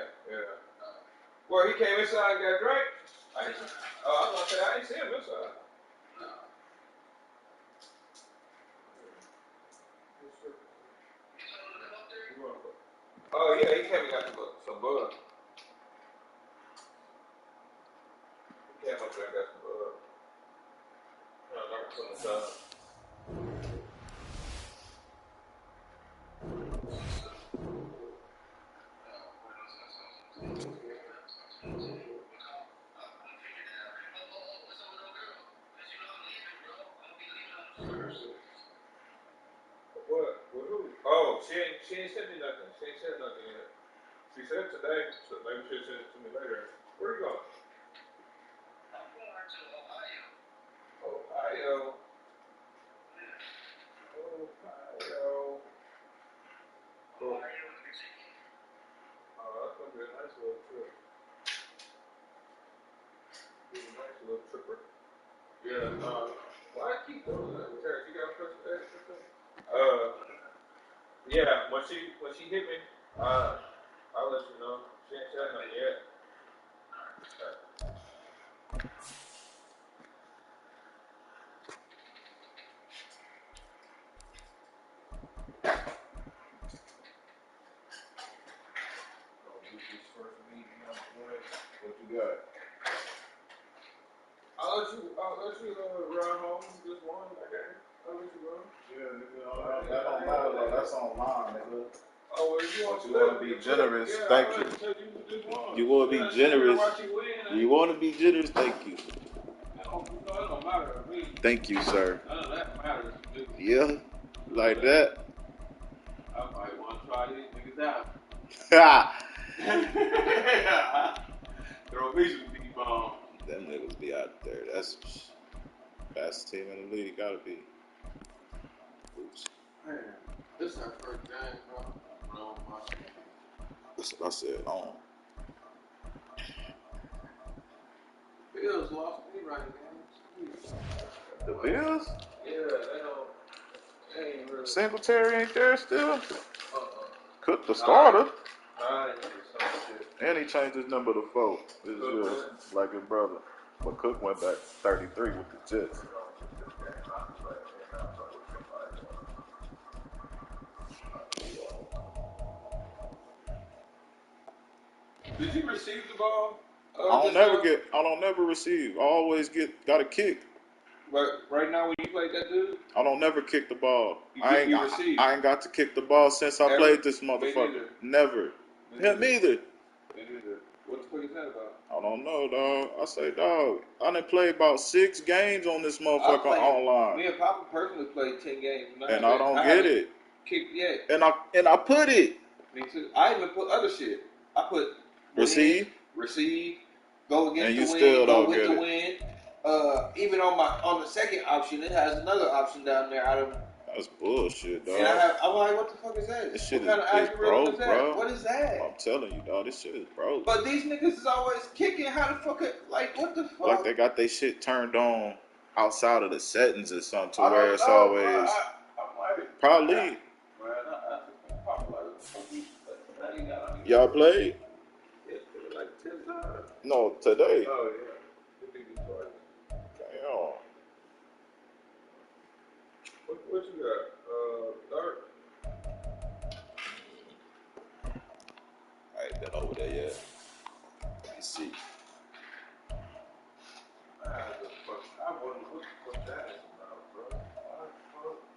Well, he came inside and got drank. I was gonna say I ain't see him inside. Oh yeah, he came and got some bud. He came up there and got some bud. From the side. What? With who? Oh, she ain't sent me nothing. She ain't said nothing yet. She said today, so maybe she'll send it to me later. Where you going? Ohio. Cool. That's gonna be a nice little trip. Be a nice little tripper. Yeah. Why I keep doing that? Terrence, you got a question to ask or something? Yeah. When she hit me, I'll let you know. She ain't said nothing yet. that's online, nigga. Oh, well, you But you want to be generous, yeah, thank I you. just won. You want to be generous. You want to be generous, thank you. It don't matter to me. Thank you, sir. None of that matters to me. Yeah, like that. I might want to try these niggas out. Throw me some D-bomb. Them niggas be out there. That's best team in the league. Gotta be. Oops. Man, this is our first game, bro. That's what I said. Bills lost me right now. The Bills? Yeah, they ain't really. Singletary ain't there still? Cook the starter. And he changed his number to 4. It's just like his brother. But Cook went back 33 with the Jets. Did you receive the ball? I don't never receive. I always got a kick. But right now when you played that dude? I don't never kick the ball. I ain't got to kick the ball since I played this motherfucker. Never. Him either. What the fuck is that about? I don't know, dog. I say, dog, I done played about 6 games on this motherfucker online. Me and Papa personally played 10 games. And I don't get it. Kicked yet. And I put it. Me too. I even put other shit. I put receive, go against and you the win, still go don't with get the it. win. Even on the second option, it has another option down there. That's bullshit, dog. And I'm like, what the fuck is that? This shit what kind of algorithm is that? Bro. What is that? I'm telling you, dog, this shit is broke. But these niggas is always kicking. How the fuck? What the fuck? Like they got their shit turned on outside of the settings or something to where it's always probably. Y'all played? Yeah, like 10 times. No, today. Oh yeah. Damn. What you got? Dark? I ain't been over there yet. Let me see. I wonder what the fuck that is about, bro.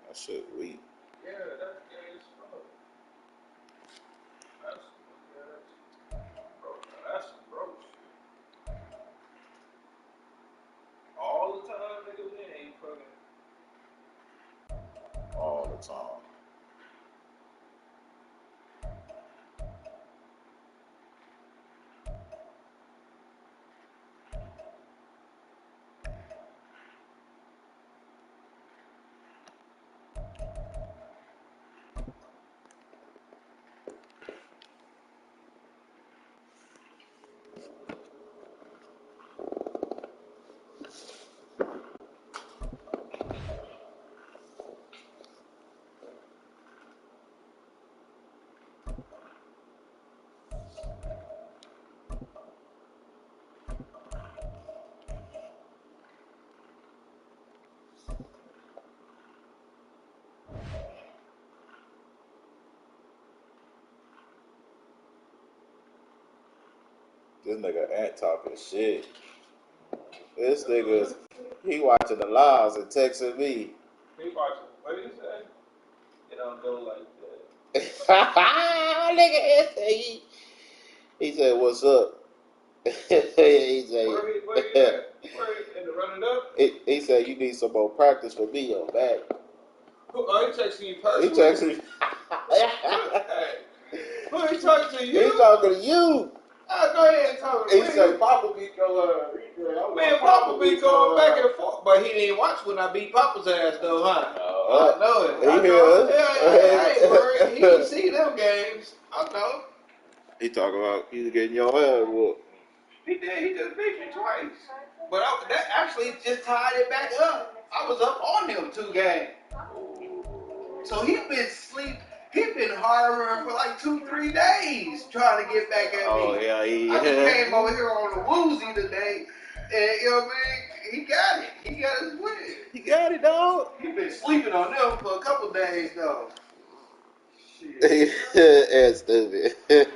That shit weak. Yeah, that's gay as fuck. That's some broke shit. All the time, nigga, we ain't fucking. All the time. This nigga Ant talking shit. This nigga, he watching the lives and texting me. He watching. What did he say? It don't go like that. Nigga, he said, "What's up?" he said, Where he at? Where in the running up? He said, "You need some more practice for me on that." Oh, he texting you personally? He texting me. Who he talking to you? He talking to you. Go ahead and talk to me. He said, "Papa be Man, Papa be going back and forth, but he didn't watch when I beat Papa's ass though, huh? I know it. I ain't worried. He didn't see them games. I know. He talking about you getting your head whooped. He did. He just beat me twice. But that actually just tied it back up. I was up on him 2 games. So he been harboring for like 2-3 days trying to get back at me. Oh yeah, I just came over here on the woozy today, and you know what I mean? He got it. He got his win. He got it, dog. He been sleeping on them for a couple days though. Shit. That's stupid. Shit.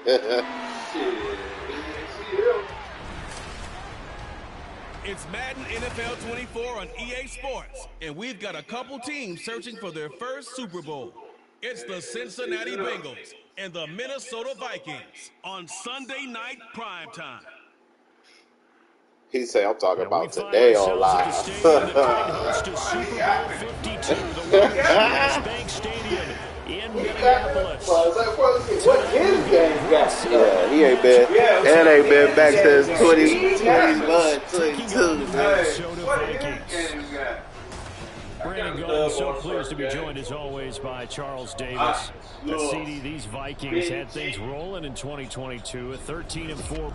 It's Madden NFL 24 on EA Sports, and we've got a couple teams searching for their first Super Bowl. It's the Cincinnati Bengals and the Minnesota Vikings on Sunday Night Primetime. He say, I'm talking And we about find today on ourselves at the live. stadium that played host to Super Bowl 52, the large U.S. Bank Stadium in Minneapolis. What his game got? Yeah, he ain't been. That ain't been back since 2021, 22, man. What his game got? Brandon Gaudin, so pleased to be joined as always by Charles Davis. CD, these Vikings had things rolling in 2022, a 13-4.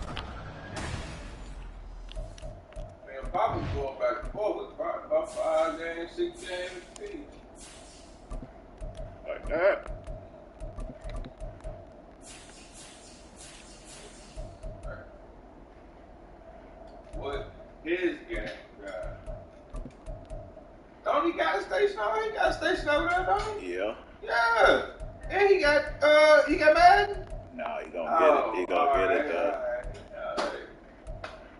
Probably going back and forth about 5 games, 6 games. Like that. What his game got? Don't he got a station over? He got a station over there, don't he? Yeah. Yeah. And he got Madden? Nah, he gonna get it. He gonna get it, though.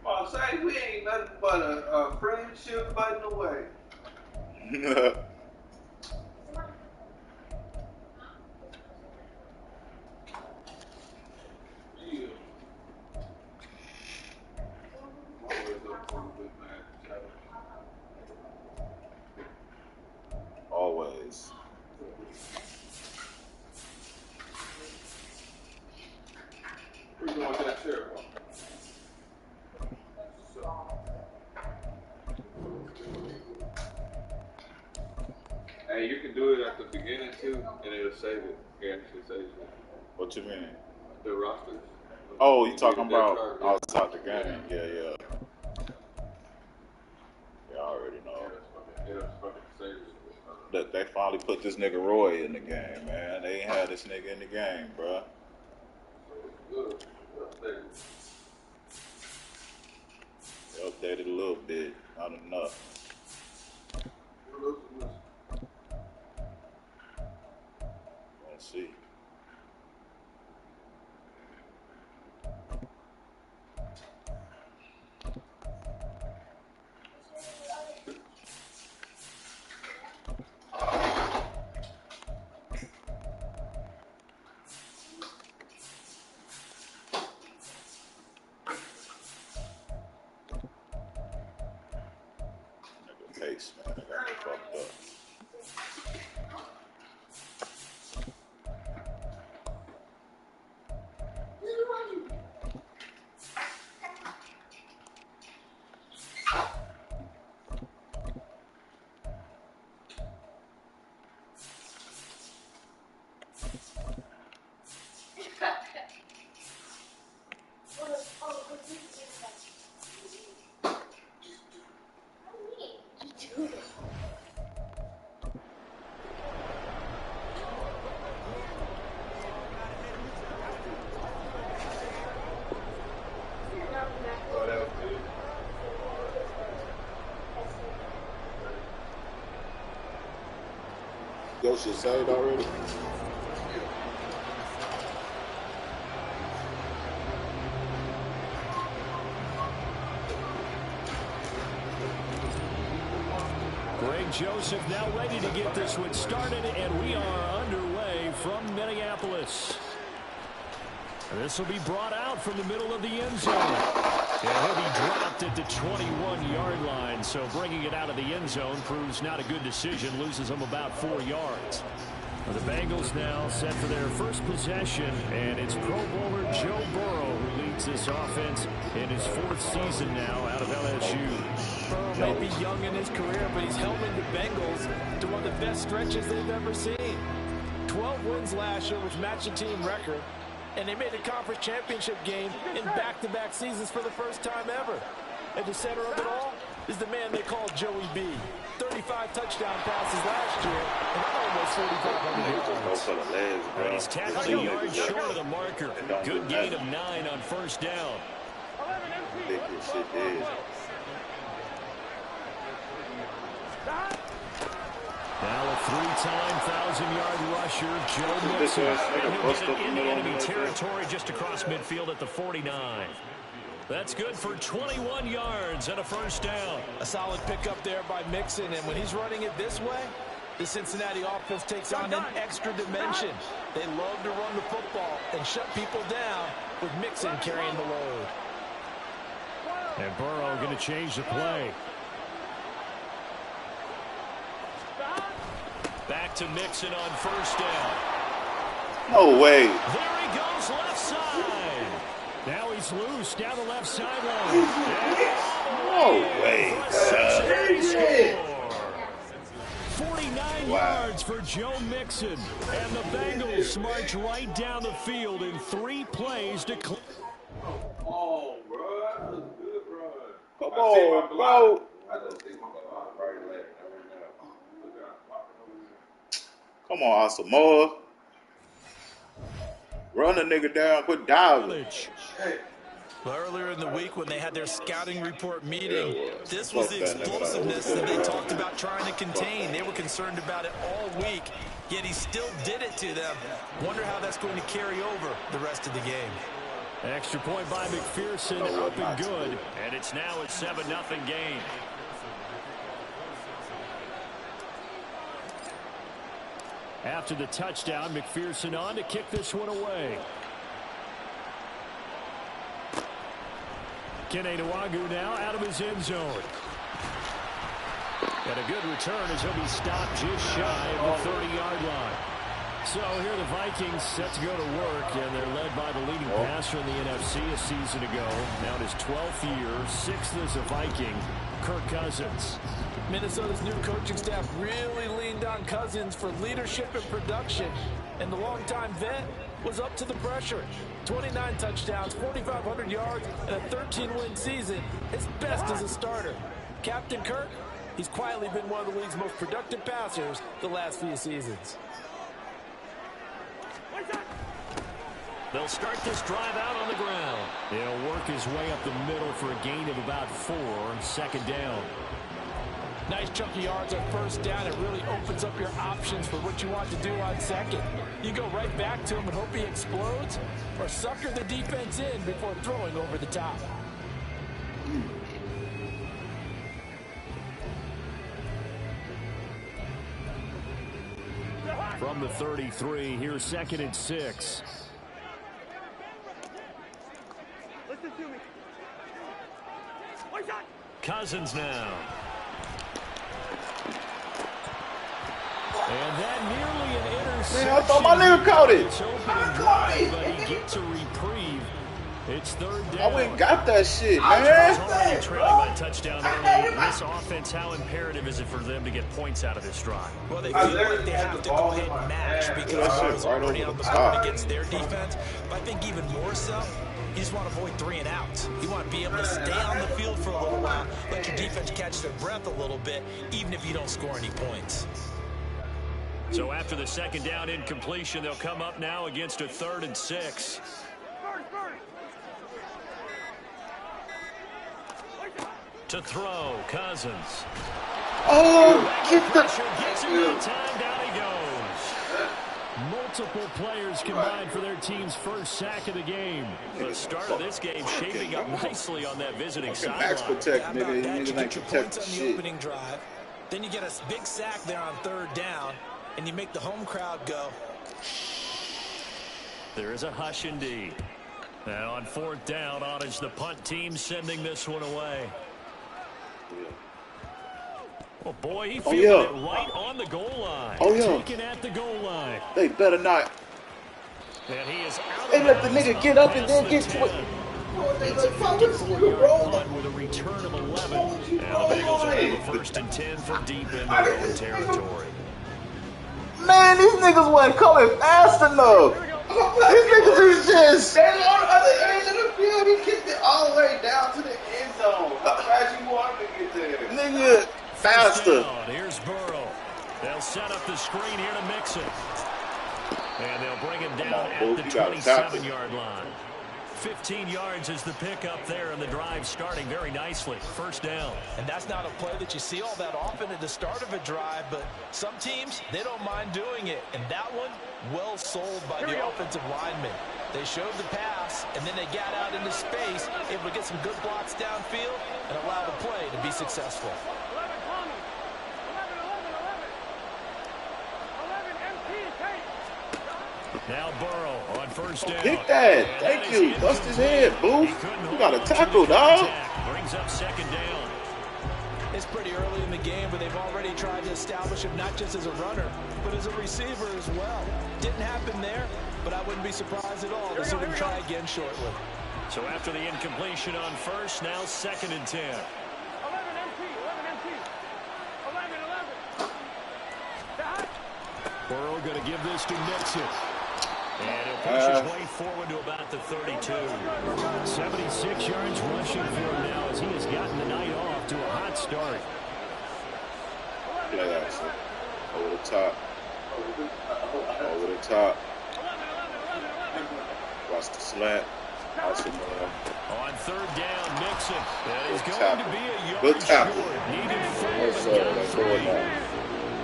I'll say we ain't nothing but a friendship button away. Yeah. Always. Where you going with that chair, bro? Hey, you can do it at the beginning too, and it'll save it. Yeah, it saves it. What you mean? The rosters. Oh, you talking about outside the game? Yeah. Yeah, I already know. Yeah, it's fucking save it. That they finally put this nigga Roy in the game, man. They ain't had this nigga in the game, bro. Good. They updated a little bit, not enough. Let's see. Pace, man. I got me fucked up. Your shit saved already? Greg Joseph now ready to get this one started, and we are underway from Minneapolis. And this will be brought out from the middle of the end zone. And he'll be dropped at the 21-yard line, so bringing it out of the end zone proves not a good decision, loses them about 4 yards. The Bengals now set for their first possession, and it's Pro Bowler Joe Burrow who leads this offense in his 4th season now out of LSU. Burrow may be young in his career, but he's helping the Bengals to one of the best stretches they've ever seen. 12 wins last year, which matched the team record, and they made the conference championship game in back-to-back seasons for the first time ever. At the center of it all is the man they call Joey B. 35 touchdown passes last year and almost 4,500 yards. And he's tackled a yard short of the marker. Good gain of 9 on first down. Ridiculous shit is. Now a 3-time 1,000-yard rusher, Joe Mixon. And he'll get it into enemy territory just across midfield at the 49. That's good for 21 yards and a first down. A solid pickup there by Mixon, and when he's running it this way, The Cincinnati offense takes on an extra dimension. They love to run the football and shut people down with Mixon carrying the load. And Burrow going to change the play. Back to Mixon on first down. No way. There he goes left side. Now he's loose down the left sideline. No way. 49 yards for Joe Mixon. And the Bengals march right down the field in 3 plays to clear. Oh, bro. That was a good run. Come on, bro. I just think my right leg. Come on, Asamoah. Run a nigga down, quit diving. Well, earlier in the week when they had their scouting report meeting, this was the explosiveness that they talked about trying to contain. They were concerned about it all week, yet he still did it to them. Wonder how that's going to carry over the rest of the game. Extra point by McPherson, up and good. And it's now a 7-0 game. After the touchdown, McPherson on to kick this one away. Kene Nwangwu now out of his end zone. And a good return as he'll be stopped just shy of the 30-yard line. So here the Vikings set to go to work, and they're led by the leading passer in the NFC a season ago. Now in his 12th year, 6th as a Viking, Kirk Cousins. Minnesota's new coaching staff really leaned on Cousins for leadership and production, and the longtime vet was up to the pressure. 29 touchdowns, 4,500 yards, and a 13-win season, his best as a starter. Captain Kirk, he's quietly been one of the league's most productive passers the last few seasons. They'll start this drive out on the ground. He'll work his way up the middle for a gain of about 4 on second down. Nice chunky yards on first down. It really opens up your options for what you want to do on second. You go right back to him and hope he explodes, or sucker the defense in before throwing over the top. From the 33, here's 2nd and 6. Listen to me. Cousins now. And that nearly an interception. Man, I thought my nigga caught it. It's open drive, but he gets a reprieve. It's 3rd down. I went and got that shit, He's man. already trailing by a touchdown early. This offense, how imperative is it for them to get points out of this drive? Well, they feel like they have to go ahead and match because the ball's already on the board against their defense. But I think even more so, you just want to avoid 3 and outs. You want to be able to stay on the field for a little while, let your defense catch their breath a little bit, even if you don't score any points. So after the 2nd down incompletion, they'll come up now against a 3rd and 6. To throw, Cousins. Oh, get the... Gets him that time, down he goes. Multiple players combined for their team's first sack of the game. The start of this game shaping up nicely on that visiting sideline. Max protect, nigga. You You get your points on the shit. opening drive, then you get a big sack there on 3rd down, and you make the home crowd go. There is a hush indeed. Now on 4th down, Ottage, the punt team sending this one away. Oh boy, he fielded it right on the goal line. Taken at the goal line. They better not. And he is out. They let the nigga get up and then get to it. It's a 54-yard punt with a return of 11. And the Bengals will have a 1st and 10 from deep in their own territory. Man, these niggas wasn't coming fast enough. These niggas is just... They're on the other end of the field. He kicked it all the way down to the end zone. How fast you want him to get there? Nigga, faster. Here's Burrow. They'll set up the screen here to Mixon. And they'll bring him down at the 27-yard line. 15 yards is the pickup there, and the drive starting very nicely. 1st down. And that's not a play that you see all that often at the start of a drive, but some teams, they don't mind doing it. And that one, well sold by the offensive lineman. They showed the pass, and then they got out into space, able to get some good blocks downfield, and allow the play to be successful. Now Burrow on first down. Hit that. Thank you. Bust his head, boo. You got a tackle, dog. Brings up second down. It's pretty early in the game, but they've already tried to establish him not just as a runner, but as a receiver as well. Didn't happen there, but I wouldn't be surprised at all to see them try again shortly. So after the incompletion on first, now 2nd and 10. 11 MT, 11 MT. 11. Burrow going to give this to Nixon. And he'll push his way forward to about the 32. 76 yards rushing for him now as he has gotten the night off to a hot start. Play action. Over the top. Over the top. Watch the slant. On 3rd down, Nixon. That is going to be a yard good tackle. short. Needed 4, Yes, but got that's 3. going on.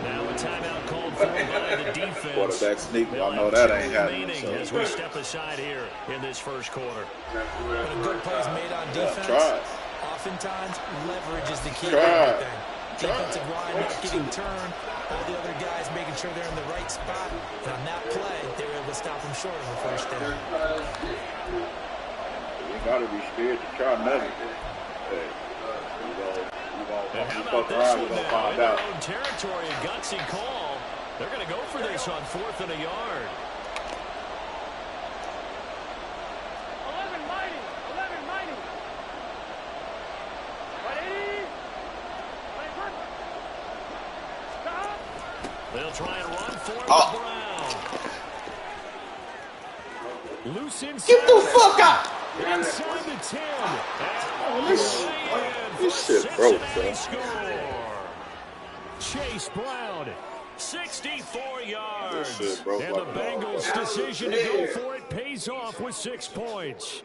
Now a timeout called for by the defense. Quarterback sneak. I know that ain't happening. So. As we step aside here in this first quarter. When a good play is made on defense, oftentimes leverage is the key to everything. Defensive line not getting turned, all the other guys making sure they're in the right spot. And on that play, they were able to stop him short of a first down. You gotta be scared to try nothing. Hey, how about this one now? In their own territory, a gutsy call. They're going to go for this on 4th and a yard. 11 mighty. 11 mighty. Ready? Stop. They'll try and run for it. Brown. Loose inside. Get the fuck out! Inside the 10. This shit broke, bro. Chase Brown, 64 yards. This shit broke and the Bengals' decision to go for it pays off with 6 points.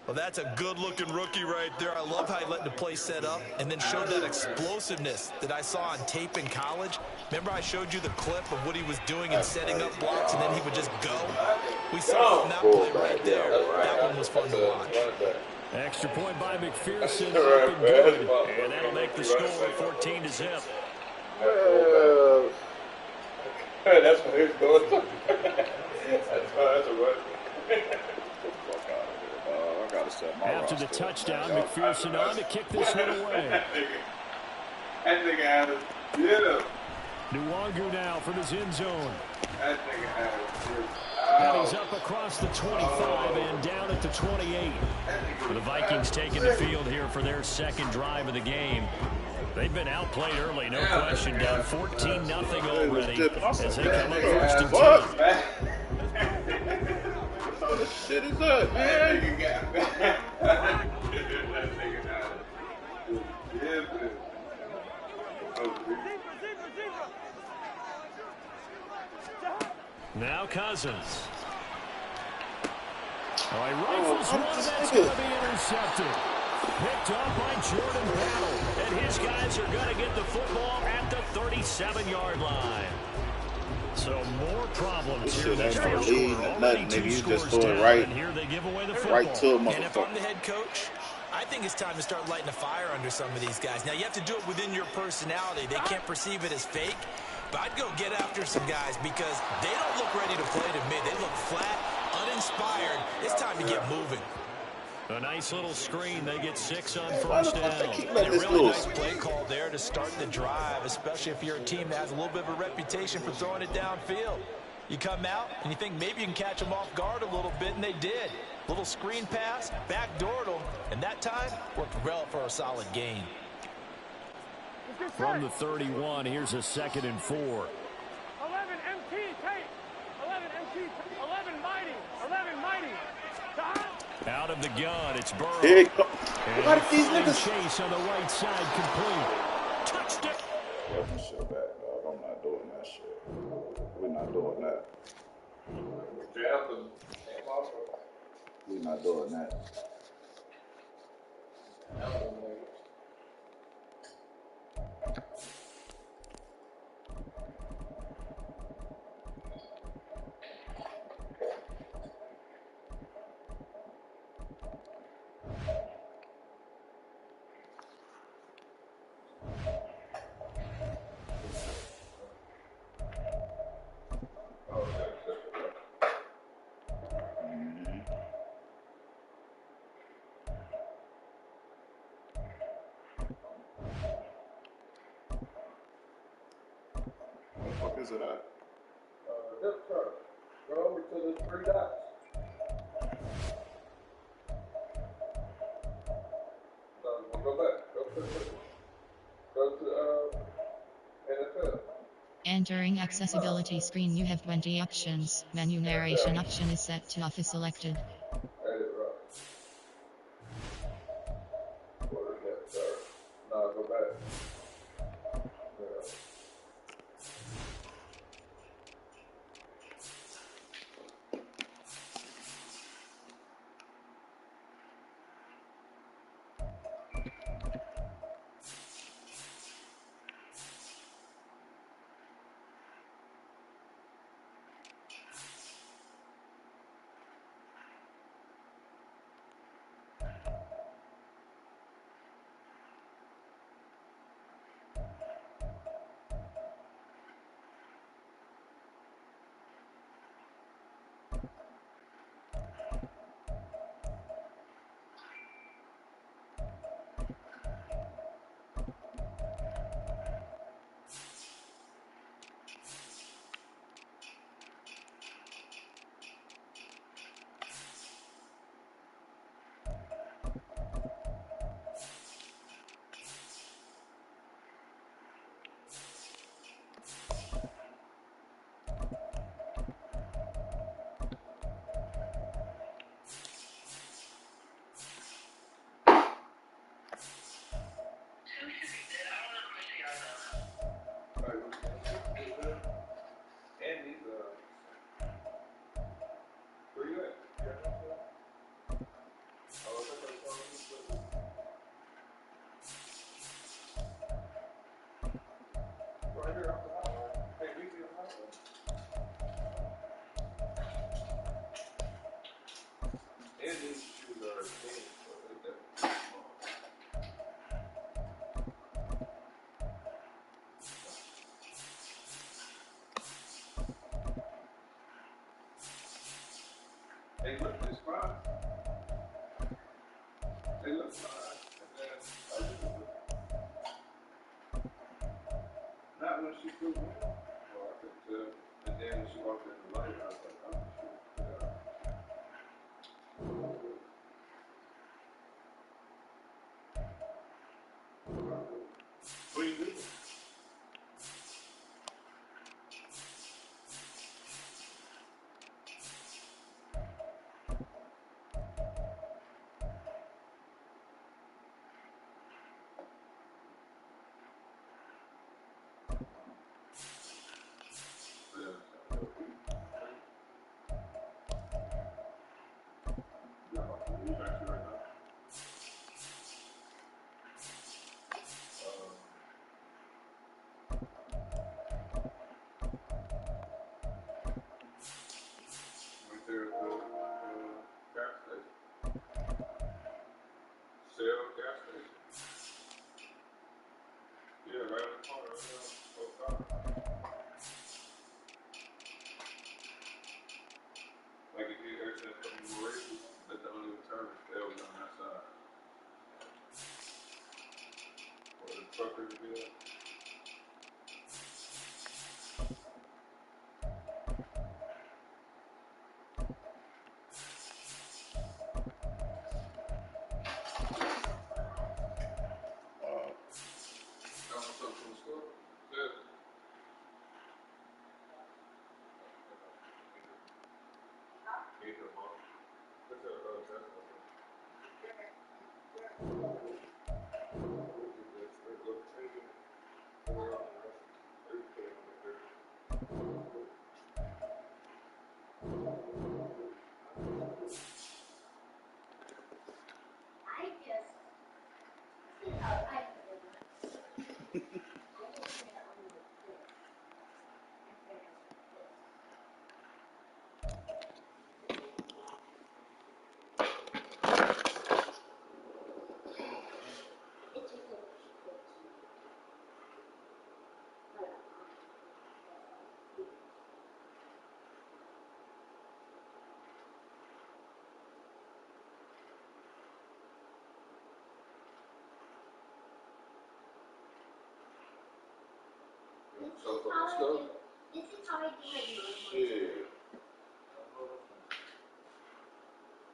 Well, that's a good-looking rookie right there. I love how he let the play set up and then showed that explosiveness that I saw on tape in college. Remember I showed you the clip of what he was doing and setting up blocks, and then he would just go? We saw it in that play right there. That one was fun to watch. Extra point by McPherson. Up and good. And that'll make the score 14-0. That's what he's doing. That's a run. After the touchdown, McPherson on to kick this one away. That nigga had it. Yeah. Nwangu now from his end zone. That nigga had it. And he's up across the 25 and down at the 28. The Vikings taking the field here for their 2nd drive of the game. They've been outplayed early, no question. Down 14-0 already as they come up 1st and 10. What the shit is that, man? Now Cousins. Oh, he rifles one that's going to be intercepted. Picked up by Jordan Battle. And his guys are going to get the football at the 37-yard line. So more problems here in this first quarter. Already 2 scores down, and here they give away the football. Right to a And if motherfucker. I'm the head coach, I think it's time to start lighting a fire under some of these guys. Now, you have to do it within your personality. They can't perceive it as fake. But I'd go get after some guys because they don't look ready to play to me. They look flat, uninspired. It's time to get moving. A nice little screen. They get 6 on first down. And a really nice play call there to start the drive, especially if you're a team that has a little bit of a reputation for throwing it downfield. You come out and you think maybe you can catch them off guard a little bit, and they did. Little screen pass, backdoored them, and that time worked well for a solid gain. From the 31, here's a 2nd and 4. 11 MT tape. 11 MT. 11 mighty. 11 mighty. Stop. Out of the gun, it's Burrow. Here it comes. And What these niggas? chase on the right side complete. Touchdown. Get my shit back, dog. I'm not doing that shit. We're not doing that. We're not doing that. is it at? Depth chart. Go over to the 3 dots. No, go back. Go to NFL. Entering accessibility screen, you have 20 options. Menu narration option is set to office selected. Edit right. Go to depth chart. No, go back. Yeah. And these, where you at? Oh, right here off the highway. Hey, we see the highway. And these shoes are thin, so they're small. They look this fine. They look fine. And then not when she threw me. Well, I could tell. And then when she walked in the light, I was like, oh, shoot. Yeah. What do you do? Shell gas station. Yeah, right on the corner. Like if you actually have something more races, that the only return that was on that side. Or the truckers would be there. So, let's go. Shit.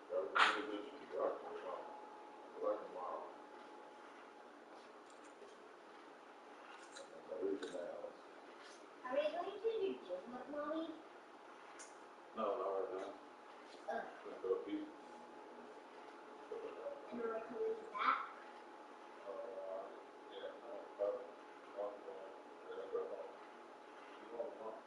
That was a really good shit. Rock and roll. Like a mom. Originals. Are we going to the gym with mommy? No, not right now. Let's go eat. And are we coming back? Yeah, no, probably. I'm going. Then I go home. You want mom?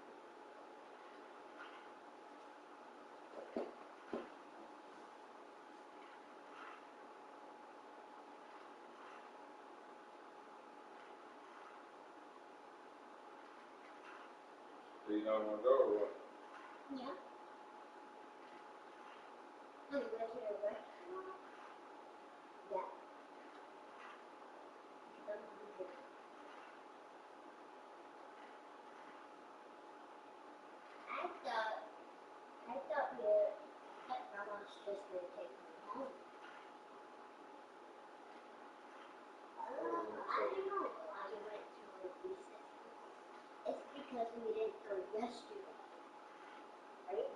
Do you not want to go or what? Yeah. I'm going to the restaurant. Yeah. I thought Grandma's just going to take me home. I don't know why you went to our recess. It's because we didn't go yesterday, right?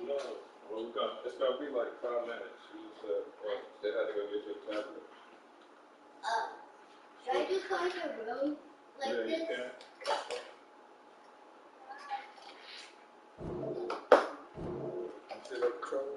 No, well, it's gonna be like 5 minutes. You said, well, they had to go get your tablet. Should I just go in the room like Yeah, this? you can. Sit up trouble.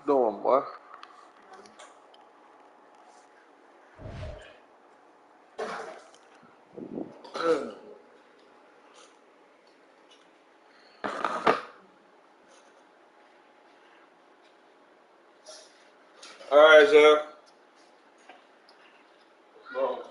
doing, boy? All right, Jeff. Well,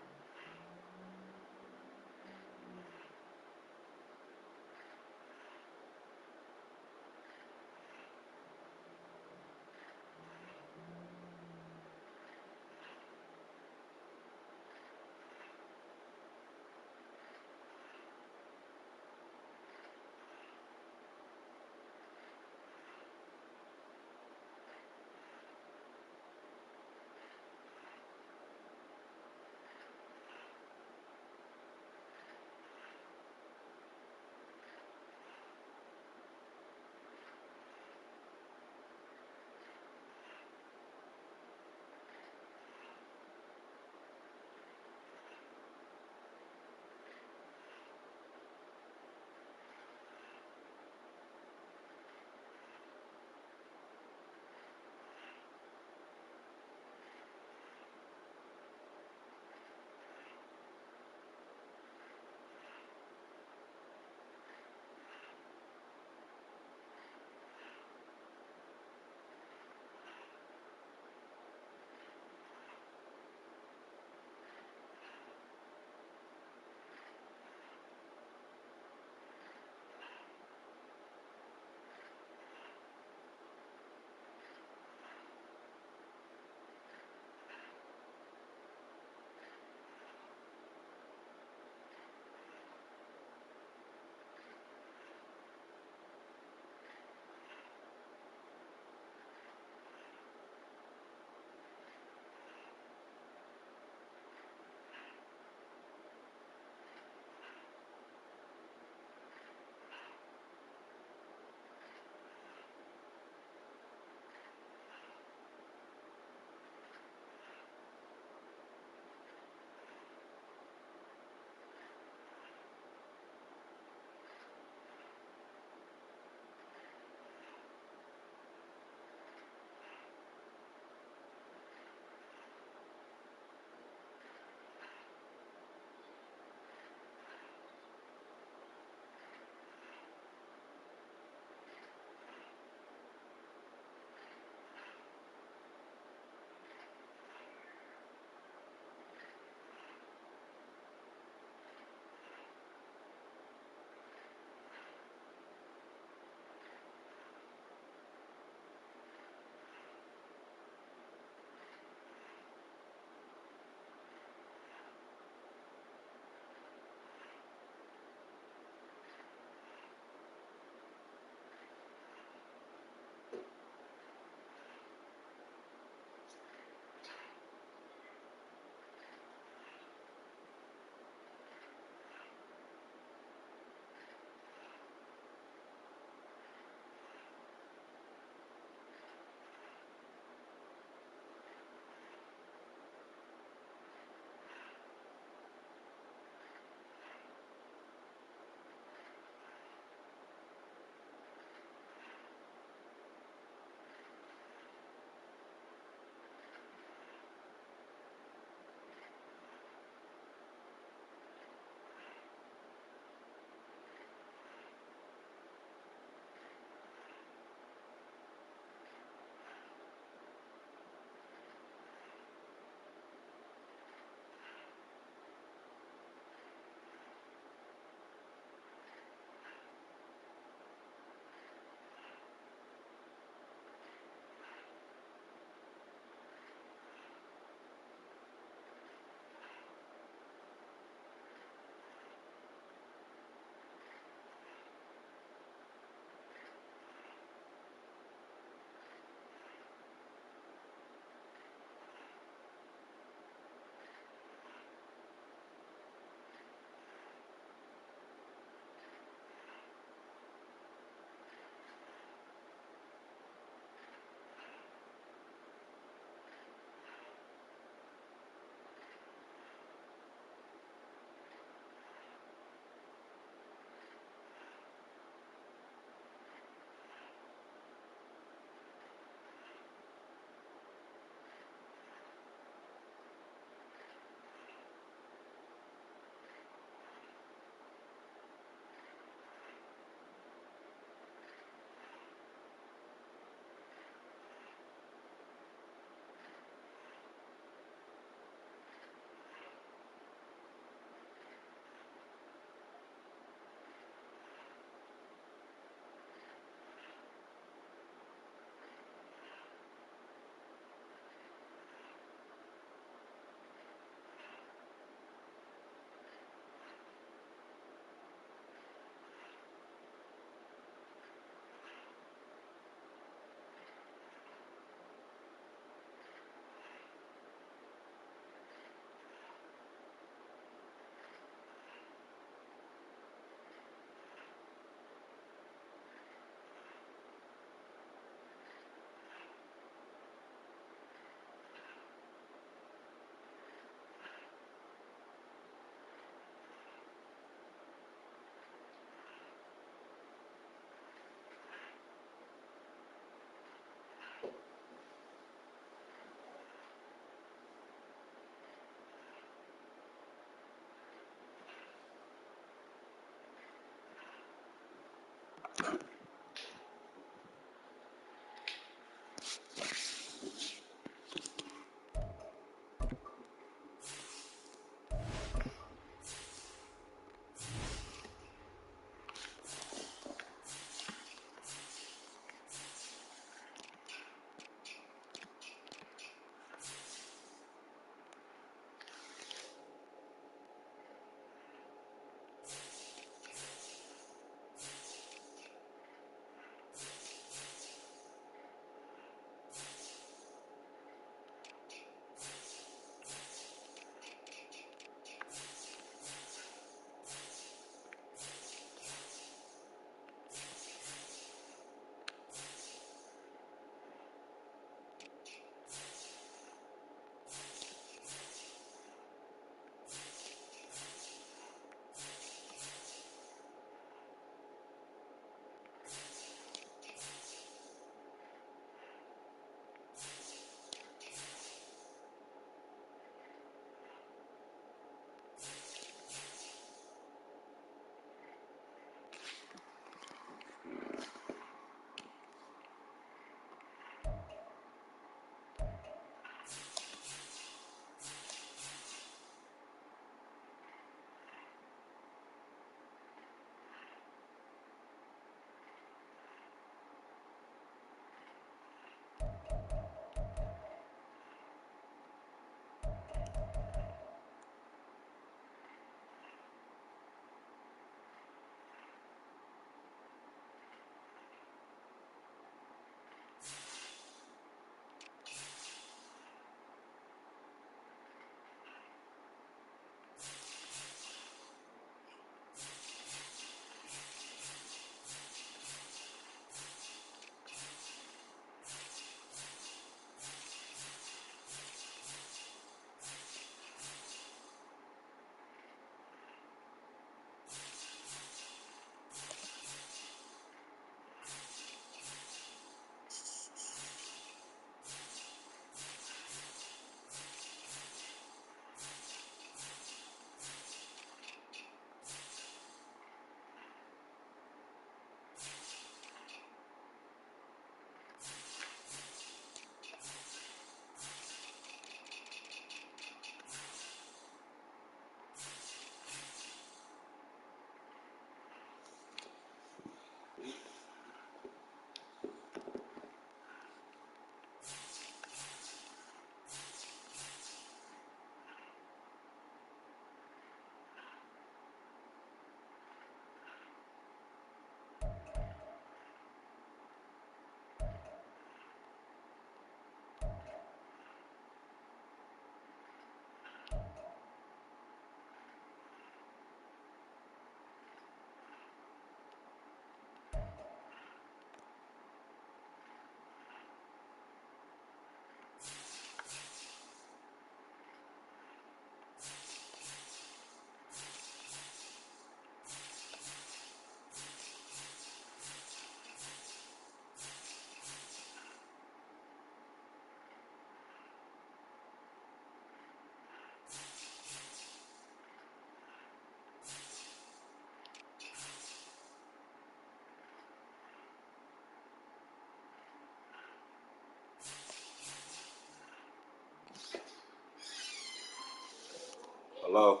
Hello?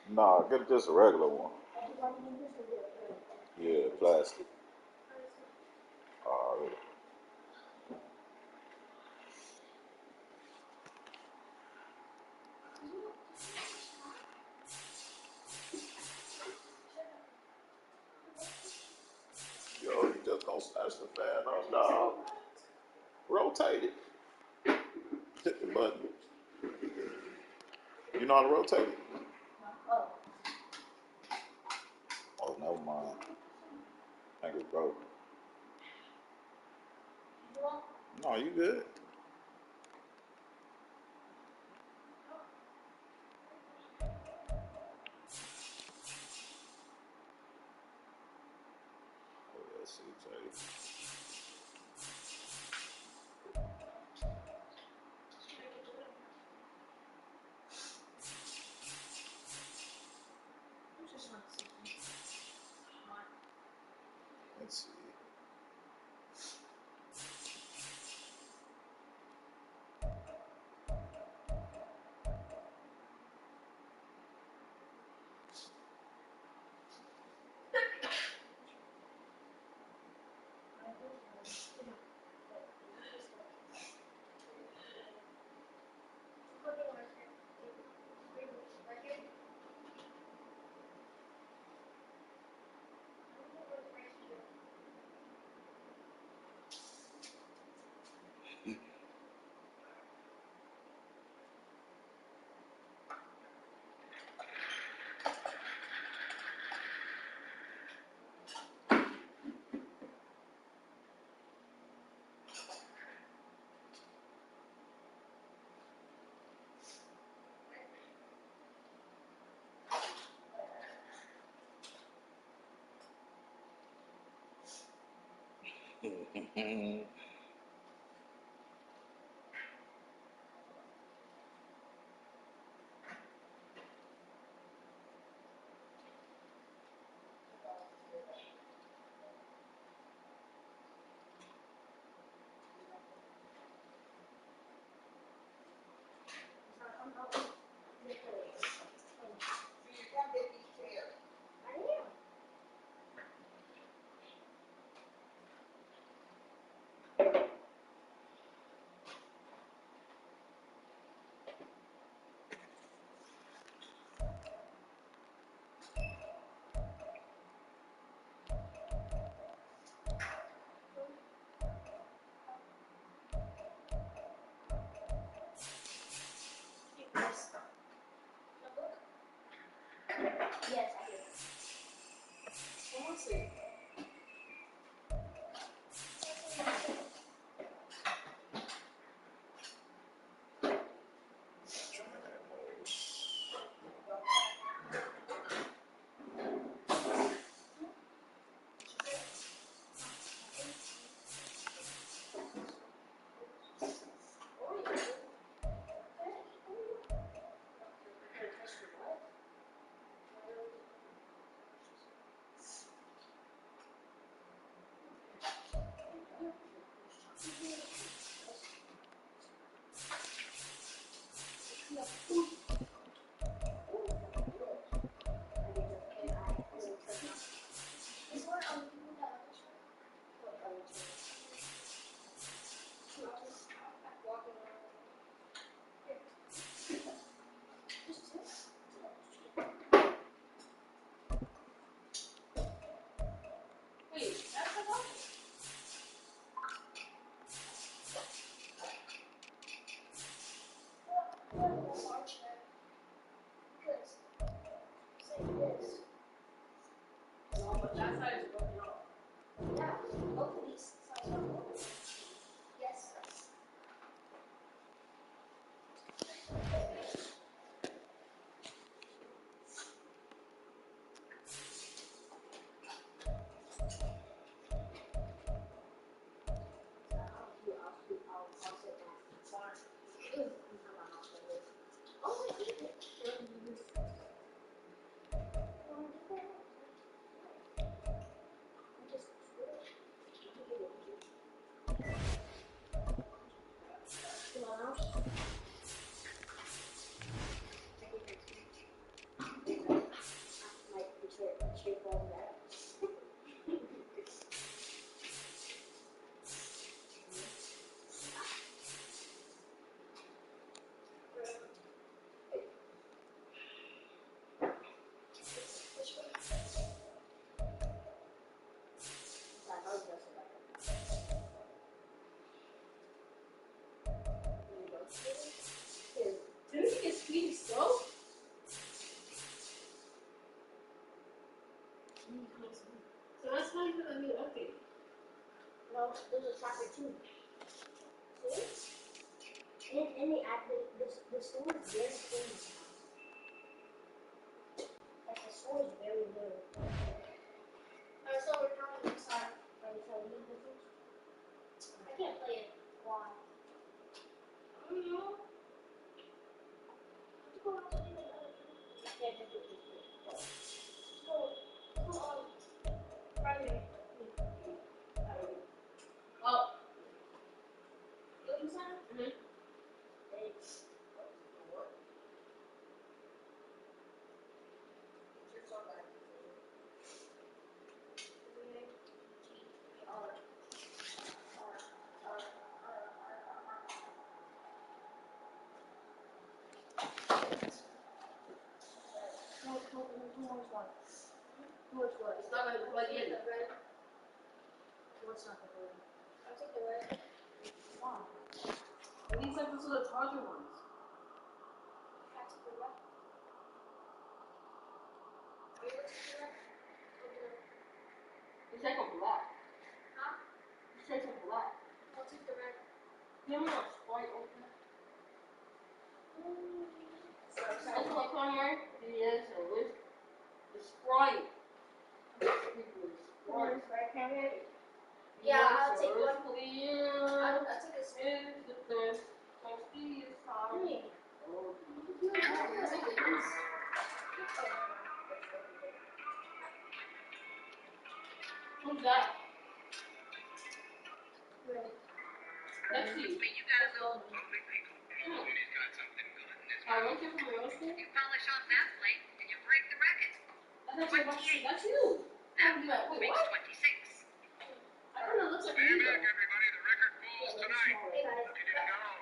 Nah, get just a regular one. Yeah, plastic. Alright. Yo, you just gonna snatch the fan off, dog. Rotate it. Hit the button. You know how to rotate it? Oh, never mind. I think it's broken. No, you good. Oh, let's see, Jay. Let's see. Didn't he get speedy slow? So that's not even a new update. No, there's a soccer too. See? And they add the store is very clean. Like the store is very, very clean. Alright, so we're talking inside. Like, so we need this. I can't play it. Why? I don't know. Let's go on to the other. Yeah, just do it. Let's go on. Right here. Oh. Go inside? Mm-hmm. Thanks. What? You're so bad. It's not gonna plug in. What's not the red? I'll take the red. Wow. At least like those are the charger ones. I'll take the red. Are you gonna take the red? It's like a black. Huh? It's like a black. I'll take the red. You know what Sprite opener? Sorry. That's what Conway is, and with the Sprite. Sprite. Yeah, I'll take one. I'll take a spoon. Who's that? Ready. That's you. But you got a little He's got something good in his I went here from the road school. you polish off that plate and you break the record. That's you. That Wait, makes what? 26. I don't know, it looks like Stand you. back, everybody. The record falls tonight. Hey guys. If you didn't know.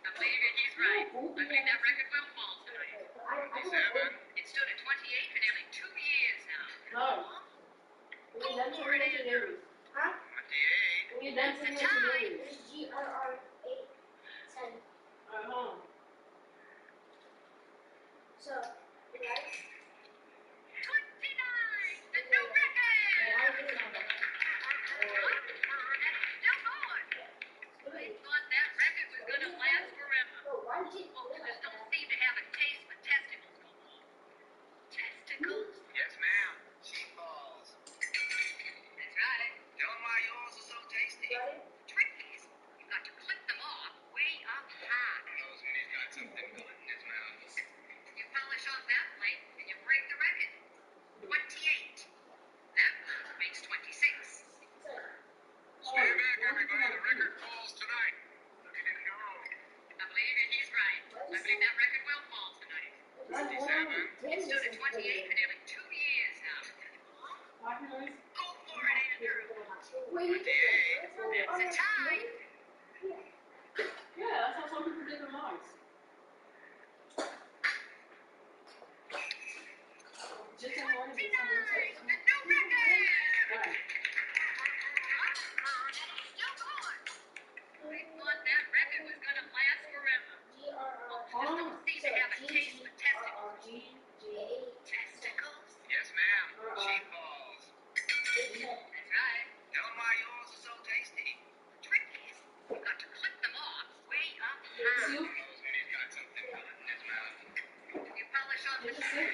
I believe he's right. I believe that record will fall tonight. I 27. It stood at 28 for nearly 2 years now. No. Go for it, Andrew. Huh? 28. We done It's a to tie. It's GRR 810. Uh-huh. So, you guys? 29. The new record. Yeah, I do know that. And it's still going. They thought that record was going to last forever. Oh, why did you Folks just don't seem to have a taste for testicles no more. Testicles? Yes, ma'am. She falls. That's right. Tell them why yours are so tasty. Ready? The trick is, you've got to clip them off way up high. Knows when he's got something good in his mouth. You polish off that plate and you break the record. 28. That makes 26. Stand back, everybody. The record falls tonight. If you didn't know. I believe he's right. I believe that record will fall tonight. 57. It stood at 28 for nearly 2 years now. Go for it, Andrew. 28. That's a tie. Yeah, that's how some people did their lives. Just in morning, 29. The new record. Right. Still going. They thought that record was going to last forever. Folks just don't seem to have a taste for testicles. Testicles? Yes, ma'am. She falls. That's right. Tell them why yours are so tasty. The trick is, you've got to clip them off way up high. You? Knows when he's got something good in his mouth. You polish off the Just sit.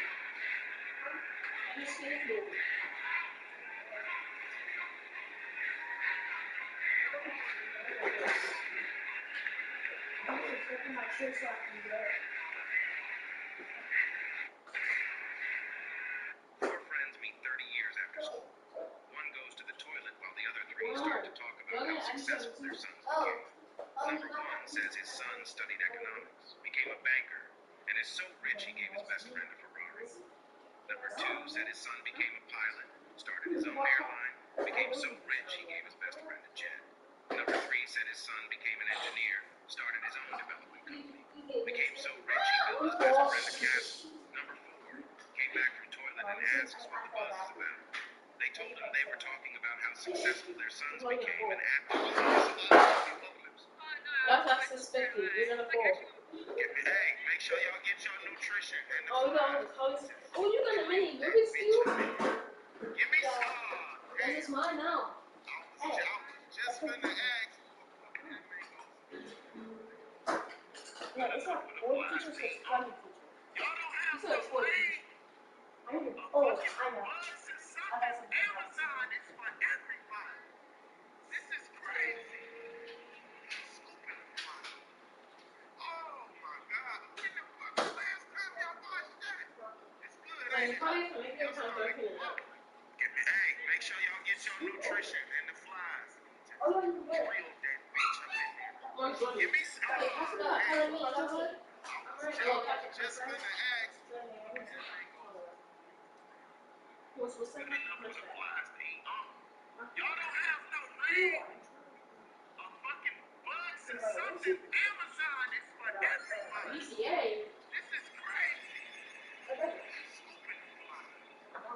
Just sit here. Four friends meet 30 years after school. One goes to the toilet while the other three start to talk about how successful their sons became. Number one says his son studied economics, became a banker, and is so rich he gave his best friend a Ferrari. Number two said his son became a pilot, started his own airline, became so rich he gave his best friend a jet. Number three said his son became an engineer, started his own development company, became so rich he built his best friend a castle. Number four came back from toilet and asks what the buzz is about. They told him they were talking about how successful their sons became and acted as apocalypse. That's 50. You're gonna fall. nutrition and the Oh, you got all the colors. Oh, you got a mini Rubik's Cube? Give me some. This is mine now. Hey. Just finna ask. Yeah, it's not 40 teachers, it's 20 teachers. You said it's 40 teachers. I know. Oh, I know. I got some. Amazon is for everybody. This is crazy. Oh my God. When the fuck the last time y'all watched that? It's good. And you probably have to make your time working it out. Hey, make sure y'all get your nutrition and the flies. Oh, yeah, you will. Real that bitch up in there. Give me some. Hey, pass it up. Tell me, chocolate. Just finna ask. What's that? Y'all don't have no real fucking bugs or something. Amazon is for everybody. BCA. This is crazy. Stupid fly. Oh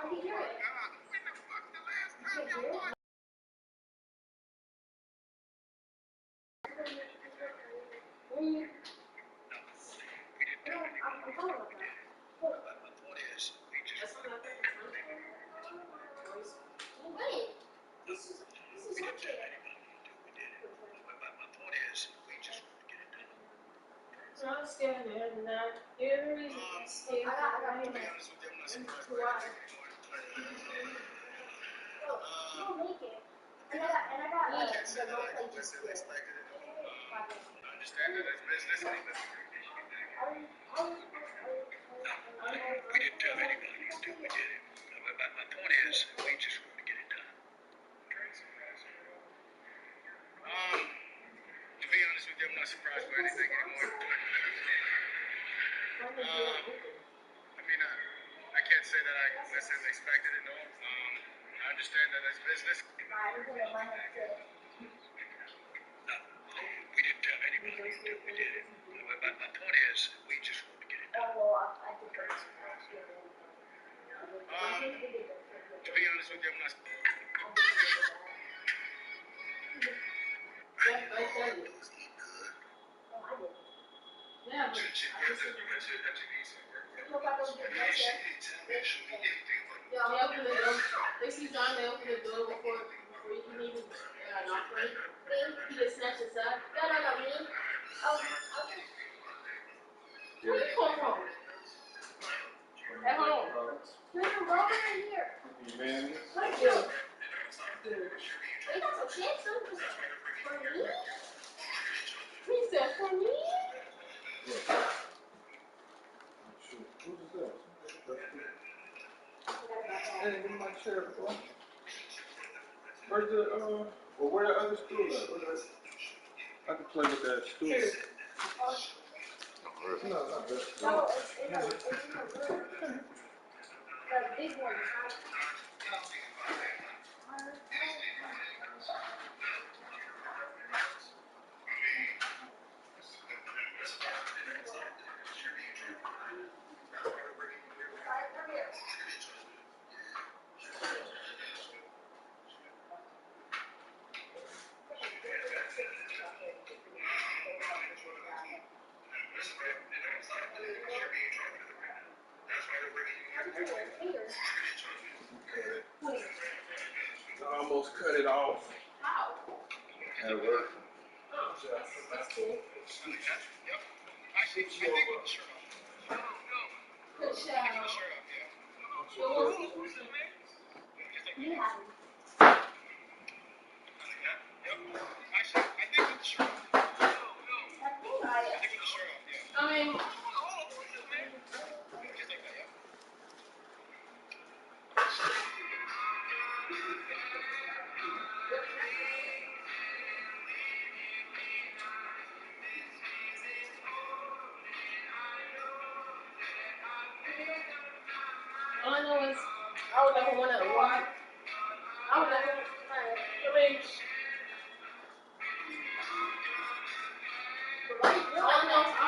my God. When the fuck the last time y'all watched? I'm scared and not here is escape. I got to be honest with you, I'm not surprised by anything. You'll make it. And I got the role play just here. I understand that it's business. We didn't tell anybody until we did it. My point is, we just want to get it done. To be honest with you, I'm not surprised by anything anymore. I mean, I can't say that I necessarily expected it, no. I understand that it's business. We didn't tell anybody until we did it. My point is, we just want to get it done. To be honest with you, I'm not. Yeah, they open the door. They see John, they open the door before you can even knock on it. He just snatched his up. No, me. Oh, okay. Where you come from? At home. No, go over here. Man. Thank you. They got some chips for me? He said, for me? Who's that? Hey, give me my chair, bro. Where's the, well, where the other stool at? I can play with that stool. No, not that stool. No, it's in the room. The big one. I almost cut it off. How? At work. Oh, that's cool. I think with the shirt off. Good show. Yeah. Actually, I think with the shirt off. I think with the shirt off, yeah. I mean, Just like that, yeah. all I know is I would never want to walk. I would never. I mean, all I know is I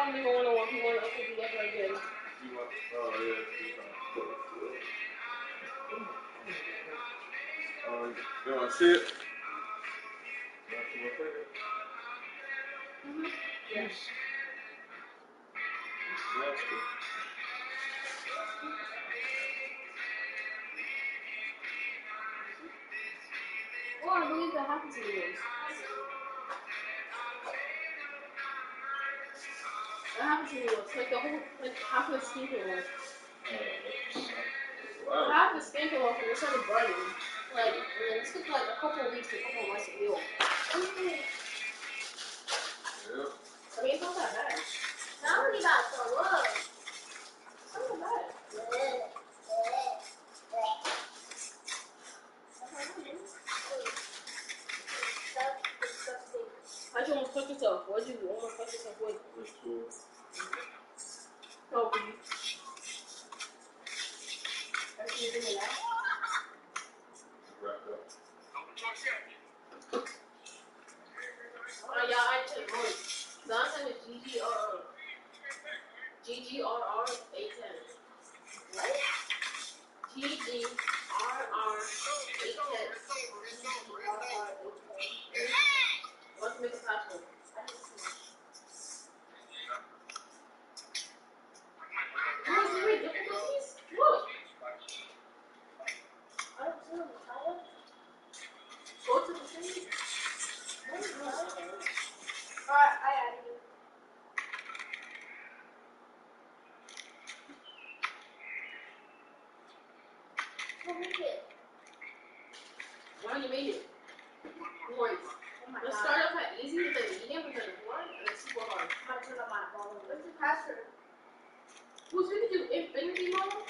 don't even want to walk. You want to open the letter again. You want, oh, yeah. You want to see it? Yes. Well, I believe that happens to you. That happens to me once. Like the whole, like half of the skin came off. Half the skin came off and it started burning. Like, and then it took like a couple of weeks to a couple of months to heal. I mean, it's not that bad. Now we got the love. It's not that bad. How'd you almost fuck yourself? What'd you almost fuck yourself with? Oh, you. Everything in that? Yeah, I took one. Last time is GGRR 810. What? GGRR 810. Let's make a password. Guys, there are difficulties? Look. I don't see them. Go to the thing. Alright, I added you. We'll make it. Why you made it? Boys. Let's start off at easy, then medium, and then hard, and then super hard. I'm gonna turn on my phone. What's the password? Who's gonna do infinity model?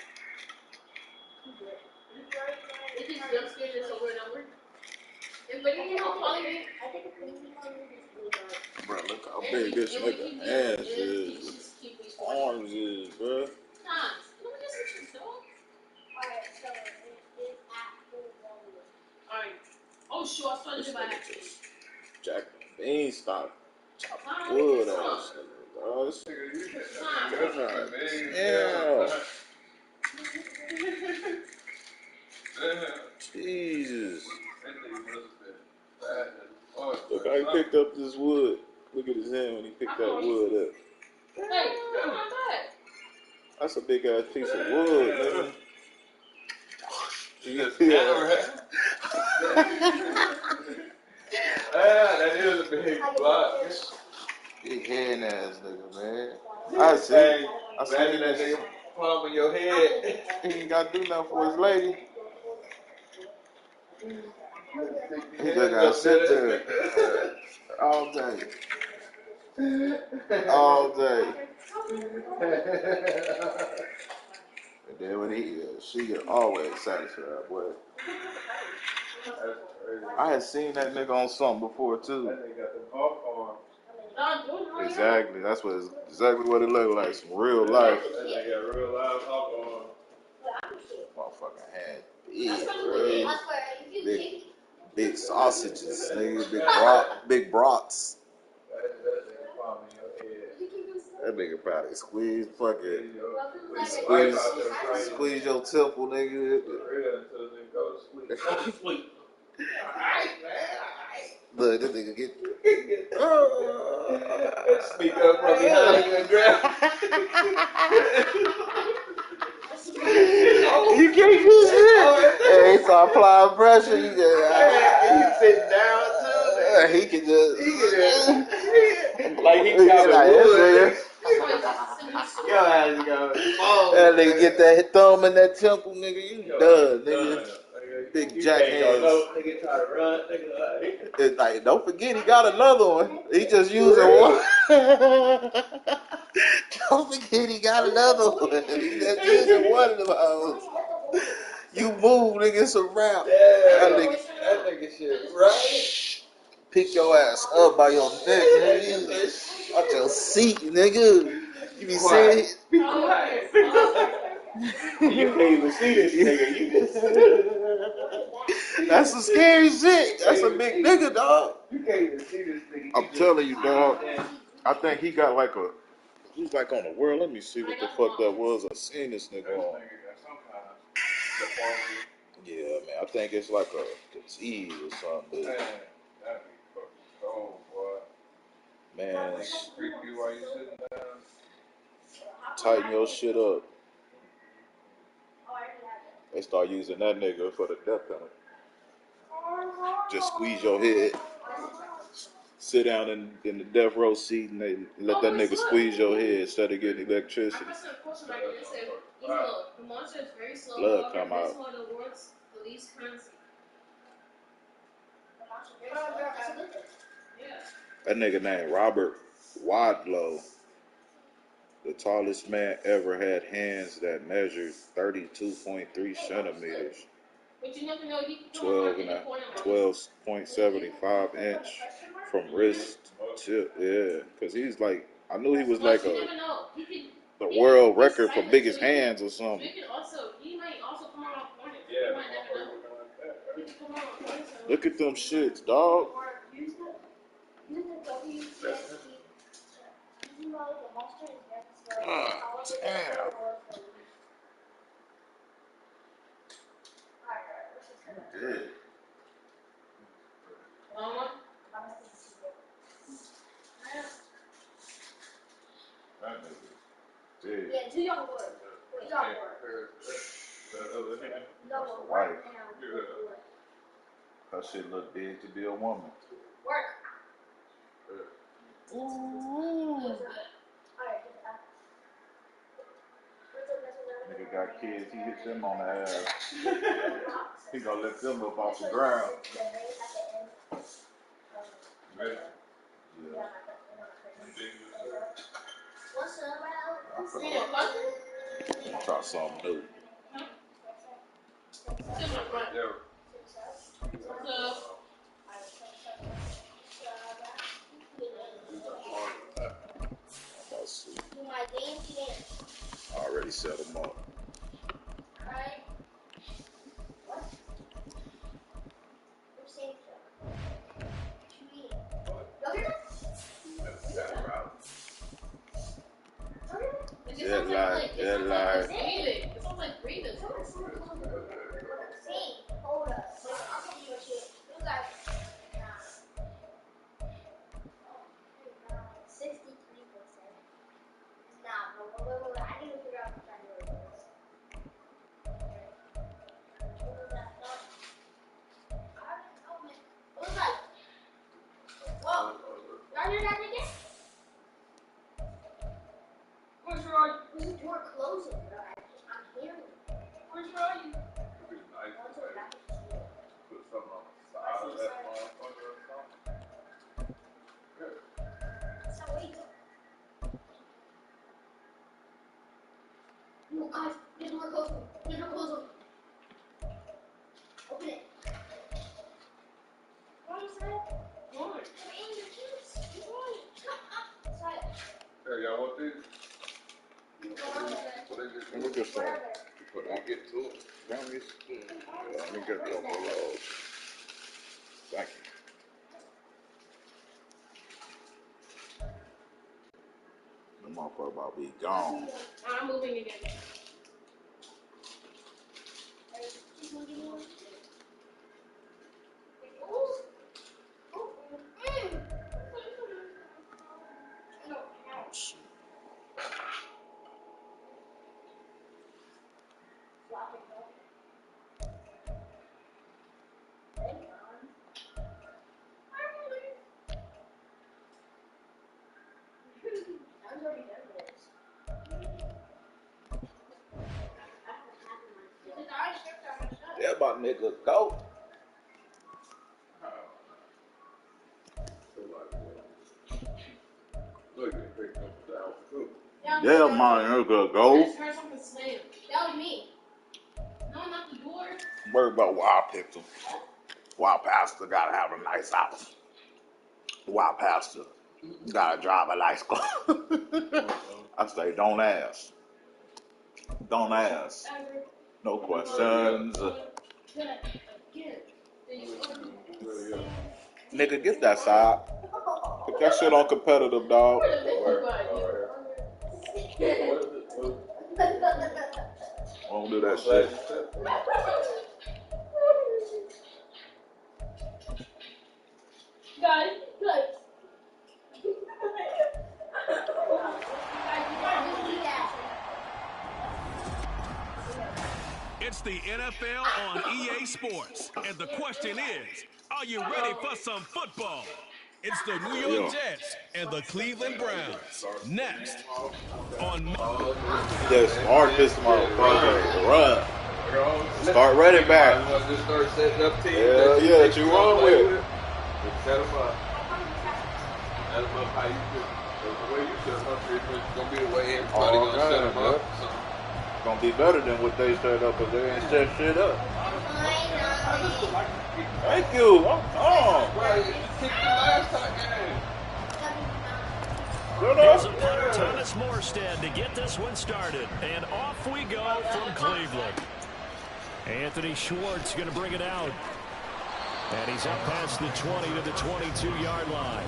It just jump scares us over and over. Infinity model calling me. I think infinity model is really hard. Bro, look how big this nigga ass is. Arms is, bro. Nah, let me get some shit, dog. Alright, so it is at full volume. Alright. Oh, sure, I started to buy that. Jack Beanstalk. Chop wood ass nigga, dog. This nigga, Jesus. Look how he picked up this wood. Look at his hand when he picked that wood up. Hey, that's not bad. That's a big ass piece of wood, nigga. That is a big block. Big head ass nigga, man. I seen that nigga palm in your head. He ain't got to do nothing for his lady. He just got to sit there all day. All day. And then when she get always satisfied, boy. I had seen that nigga on something before too. That nigga got the golf arm. Exactly. That's exactly what it looked like. Some real life. That nigga got real live hawk arm. Motherfucking had big sausages, nigga, big brats. That nigga probably squeeze your temple, nigga. Look, this nigga get. Sneak up from behind you and grab. You can't do shit. Hey, so applying pressure. You just. He's sitting down too. He can just. Like he got wood. Yo, ass go. That nigga get that thumb in that temple, nigga. You done, nigga. Big jack hands. Nigga try to run. It's like, don't forget, he got another one. He just using one. Don't forget, he got another one. He just using one of them hoes. You move, nigga, it's a wrap. That nigga shit, right? Pick your ass up by your neck, nigga. Out your seat, nigga. You be saying it. Be quiet. You can't even see this nigga. You just. That's some scary shit. That's a big nigga, dog. You can't even see this nigga. I'm telling you, dog. I think he got like a. He's like on the world. Let me see what the fuck that was. I seen this nigga on. Yeah, man. I think it's like a disease or something. Man, that'd be fucking cold, boy. Man. Freak you while you sitting down. tighten your shit up. They start using that nigga for the death penalty. Just squeeze your head. Sit down in the death row seat and they let that nigga squeeze your head instead of getting electricity. The monster is very slow. Blood come out. This one of the world's the least currency. That nigga named Robert Wadlow, the tallest man ever, had hands that measured 32.3 centimeters, 12.75 inch from wrist to, yeah, because he's like, I knew he was like the world record for biggest hands or something. He might also come on corners. Yeah. You might never know. He could come on corners. Look at them shits, dog. Damn. Good. Yeah, do your work. Wait, your work. That's the wife. That shit look big to be a woman. Work. Nigga got kids, he hits them on the ass. He gonna lift them up off the ground. Ready? Yeah. Try something new. Let's see. I already set them up. Alright. What? Who's saying so? Deadline. It sounds like breathing. Hold up. I'll tell you what shit. You guys. 63%. Nah, bro. Wait. I need to figure out what that really is. What was that? What was that? Whoa. Y'all hear that nigga? Where's Roy? There's a door closing, bro. I'm hearing it. Where's Roy? Put something on the side of that motherfucker or something. Good. That's not where you go. No, guys, the door closing. The door closing. Open it. What is that? What? They're in your kids. What? Sorry. Hey, y'all want this? Let me get some. But don't get too it. Let me get a couple of those. Thank you. The motherfucker about to be gone. I'm moving again. Yeah, my nigga, go. Yeah, my nigga, go. I just heard something slam. That was me. No, not the door. Worry about why I picked him. Why pastor gotta have a nice house. Why pastor gotta drive a nice car. I say, don't ask. Don't ask. No questions. Nigga, get that side. Put that shit on competitive, dog. Won't do that shit. Guys, It's the NFL on EA Sports. And the question is, are you ready for some football? It's the New York Jets and the Cleveland Browns. Next on... Just start this motherfucker. Run. Start running back. Just start setting up teams. Yeah, that you run with. Set them up. Set them up how you do. The way you set them up, it's going to be the way everybody going to set them up. So. It's going to be better than what they set up because they ain't set shit up. Thank you. Well, you kicked the last time game. Here's a punter, Thomas Morstead, to get this one started. And off we go from Cleveland. Anthony Schwartz going to bring it out. And he's up past the 20 to the 22-yard line.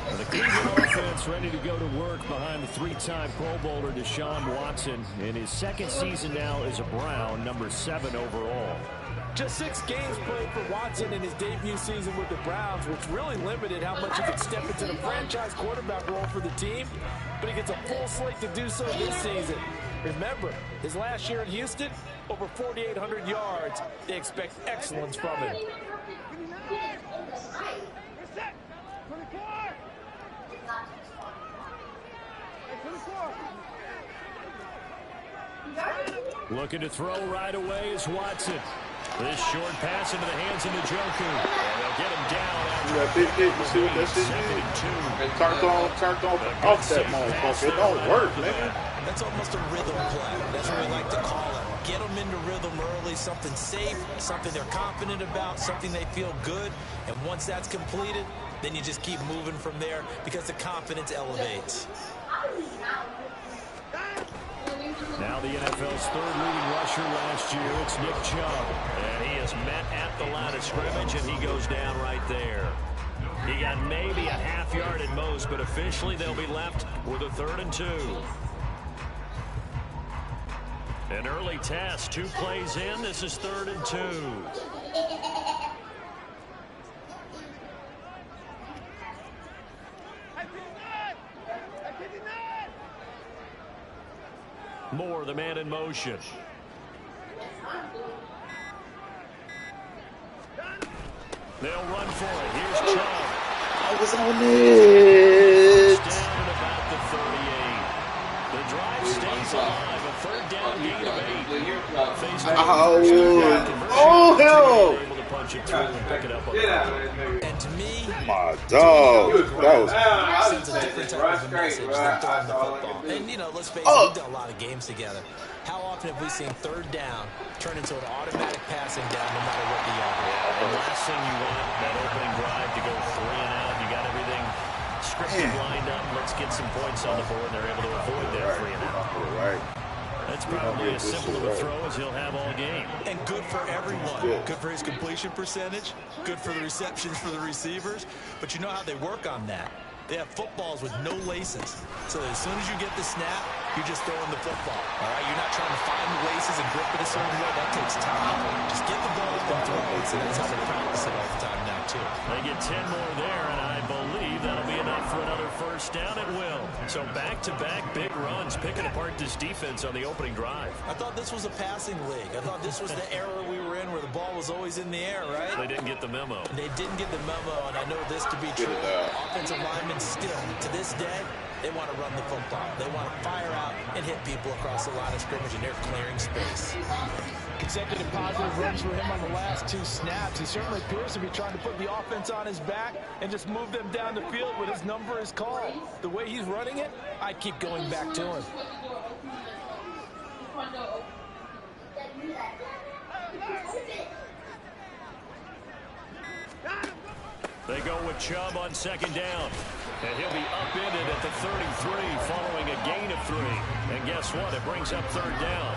And the Cleveland offense ready to go to work behind the three-time Pro Bowler Deshaun Watson in his second season now as a Brown, number 7 overall. Just 6 games played for Watson in his debut season with the Browns, which really limited how much he could step into the franchise quarterback role for the team. But he gets a full slate to do so this season. Remember, his last year in Houston, over 4,800 yards. They expect excellence from him. Looking to throw right away is Watson. This short pass into the hands of Njoku. And they'll get him down after you see what that shit is? Turned on off that motherfucker. It don't work, nigga. That's almost a rhythm play. That's what we like to call it. Get them into rhythm early, something safe, something they're confident about, something they feel good. And once that's completed, then you just keep moving from there because the confidence elevates. Now the NFL's third leading rusher last year, it's Nick Chubb. And he is met at the line of scrimmage, and he goes down right there. He got maybe a half yard at most, but officially they'll be left with a 3rd and 2. An early test, 2 plays in, this is 3rd and 2. Moore, the man in motion. They'll run for it. Here's Chubb. I was on it. Down at about the 38. The drive stays alive. A 3rd down gain of 8. Hell. Punch it through and pick it up on And to me, my dog, that was sends a different type of a message than throwing the football. And you know, let's face it, we've done a lot of games together. How often have we seen 3rd down turn into an automatic passing down no matter what the yard is? And last thing you want, that opening drive to go 3 and out. You got everything scripted, lined up. Let's get some points on the board. And they're able to avoid that 3 and out. Right. That's probably as simple of a throw as he'll have all game. And good for everyone. Good for his completion percentage. Good for the receptions for the receivers. But you know how they work on that. They have footballs with no laces. So as soon as you get the snap, you're just throwing the football. All right? You're not trying to find the laces and grip it a certain way. That takes time. Just get the ball and throw it. So that's how they practice it all the time now, too. They get 10 more there, and I believe that'll be enough for another 1st down at will. So back-to-back big runs, picking apart this defense on the opening drive. I thought this was a passing league. I thought this was the era we were in where the ball was always in the air, right? They didn't get the memo. They didn't get the memo, and I know this to be true. Offensive linemen still, to this day, they want to run the football. They want to fire out and hit people across the line of scrimmage, and they're clearing space. Consecutive positive runs for him on the last 2 snaps. He certainly appears to be trying to put the offense on his back and just move them down the field when his number is called. The way he's running it, I keep going back to him. They go with Chubb on 2nd down. And he'll be upended at the 33 following a gain of 3. And guess what? It brings up 3rd down.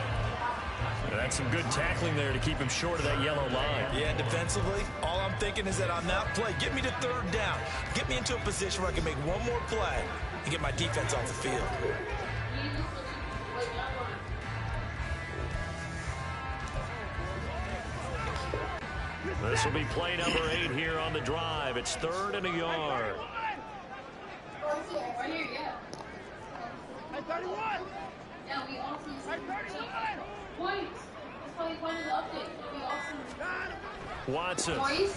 And that's some good tackling there to keep him short of that yellow line. Yeah, defensively, all I'm thinking is that on that play, get me to 3rd down. Get me into a position where I can make one more play and get my defense off the field. This will be play number 8 here on the drive. It's 3rd and a yard. Right here, yeah. At 31. Yeah, we all see 31. Points. Watson. He's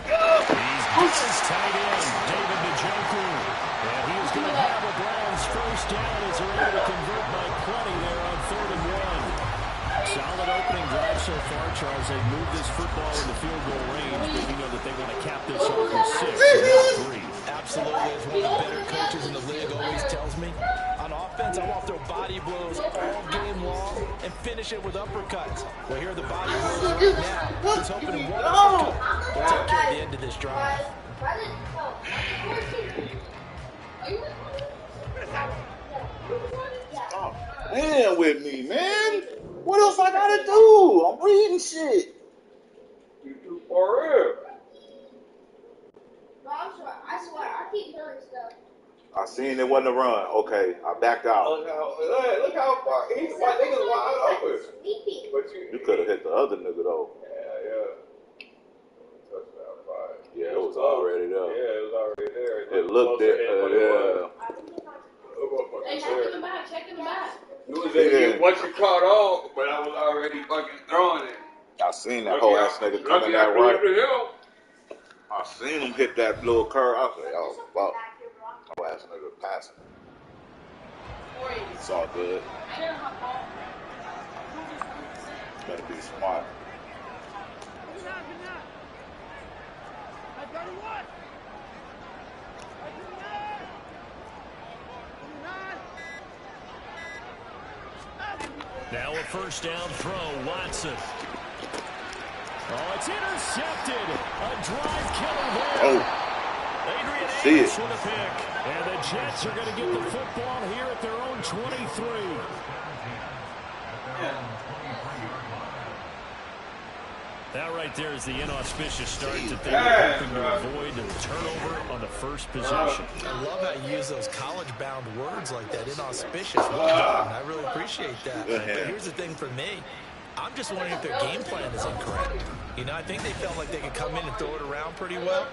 got his tight end, David Njoku. And he is going to have a Browns first down as they're able to convert by plenty there on 3rd and 1. Solid opening drive so far, Charles. They've moved this football into field goal range, but you know that they want to cap this off with 6 and not 3. Absolutely. As one of the better coaches in the league always tells me, on offense, I want to throw body blows all game long and finish it with uppercuts. Well, here are the body blows right now. He's hoping one uppercut will take care of the end of this drive. Stop playing with me, man. What else I gotta do? I'm reading shit. You too far in. No, I swear, I keep doing stuff. I seen it wasn't a run. Okay, I backed out. Look how far. He's wide open. But You could have hit the other nigga though. Yeah. Touchdown 5. Yeah, it was already there. Yeah, it was already there. It looked there. Yeah. Hey, check in the back. Check in the back. It was in once you caught on, but I was already fucking throwing it. I seen that whole ass nigga coming that right. I seen him hit that little curve. I was like, oh fuck. Whole ass nigga passing. It's all good. Better be smart. Now a first down throw, Watson. Oh, it's intercepted. A drive killer there. Oh, Adrian see Amos it. with a pick. And the Jets are going to get the football here at their own 23. That right there is the inauspicious start that they were hoping to avoid the turnover on the first possession. I love how you use those college-bound words like that, inauspicious. Well done. I really appreciate that. But here's the thing for me. I'm just wondering if their game plan is incorrect. You know, I think they felt like they could come in and throw it around pretty well.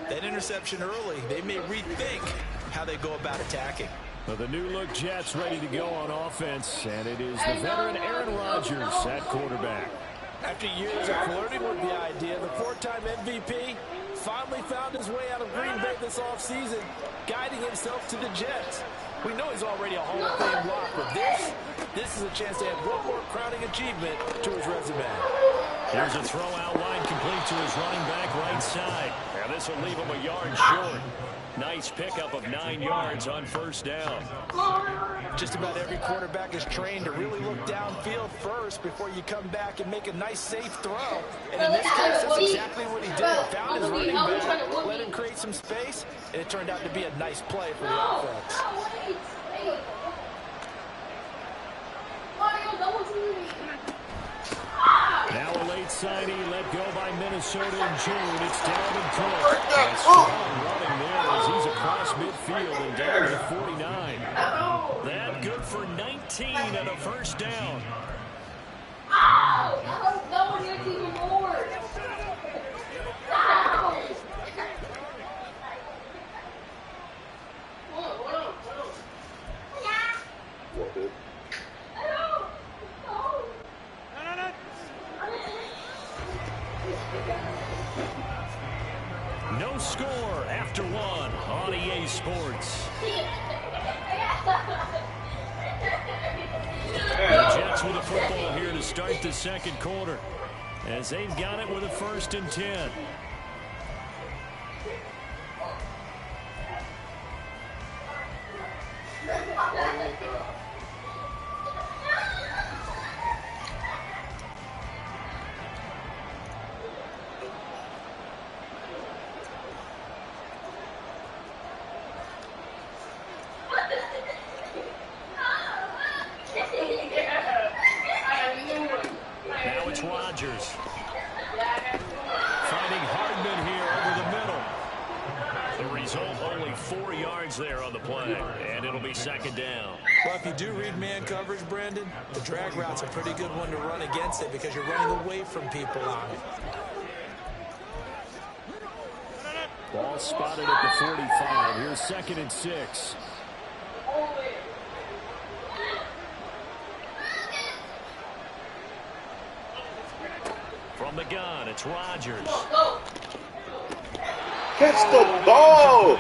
That interception early, they may rethink how they go about attacking. Well, the new-look Jets ready to go on offense, and it is the veteran Aaron Rodgers at quarterback. After years of flirting with the idea, the 4-time MVP finally found his way out of Green Bay this offseason, guiding himself to the Jets. We know he's already a Hall of Fame lock, but this is a chance to add one more crowning achievement to his resume. Here's a throw out line complete to his running back right side. Now this will leave him a yard short. Nice pickup of 9 yards on first down. Just about every quarterback is trained to really look downfield first before you come back and make a nice, safe throw. And in this case, that's exactly what he did. Found his running back, let him create some space, and it turned out to be a nice play for the offense. Now a late signing let go by Minnesota in June. It's Dalvin Cook. And strong running there as he's across midfield and down to 49. That good for 19 and a first down. That one gets even more. No score after 1 on EA Sports. The Jets with a football here to start the second quarter, as they've got it with a 1st and 10. Now it's Rodgers. Finding Hardman here over the middle. The result, only 4 yards there on the play, and it'll be 2nd down. Well, if you do read man coverage, Brandon, the drag route's a pretty good one to run against it because you're running away from people on it. Ball spotted at the 45. Here's 2nd and 6. gun, it's Rodgers. Catch the ball.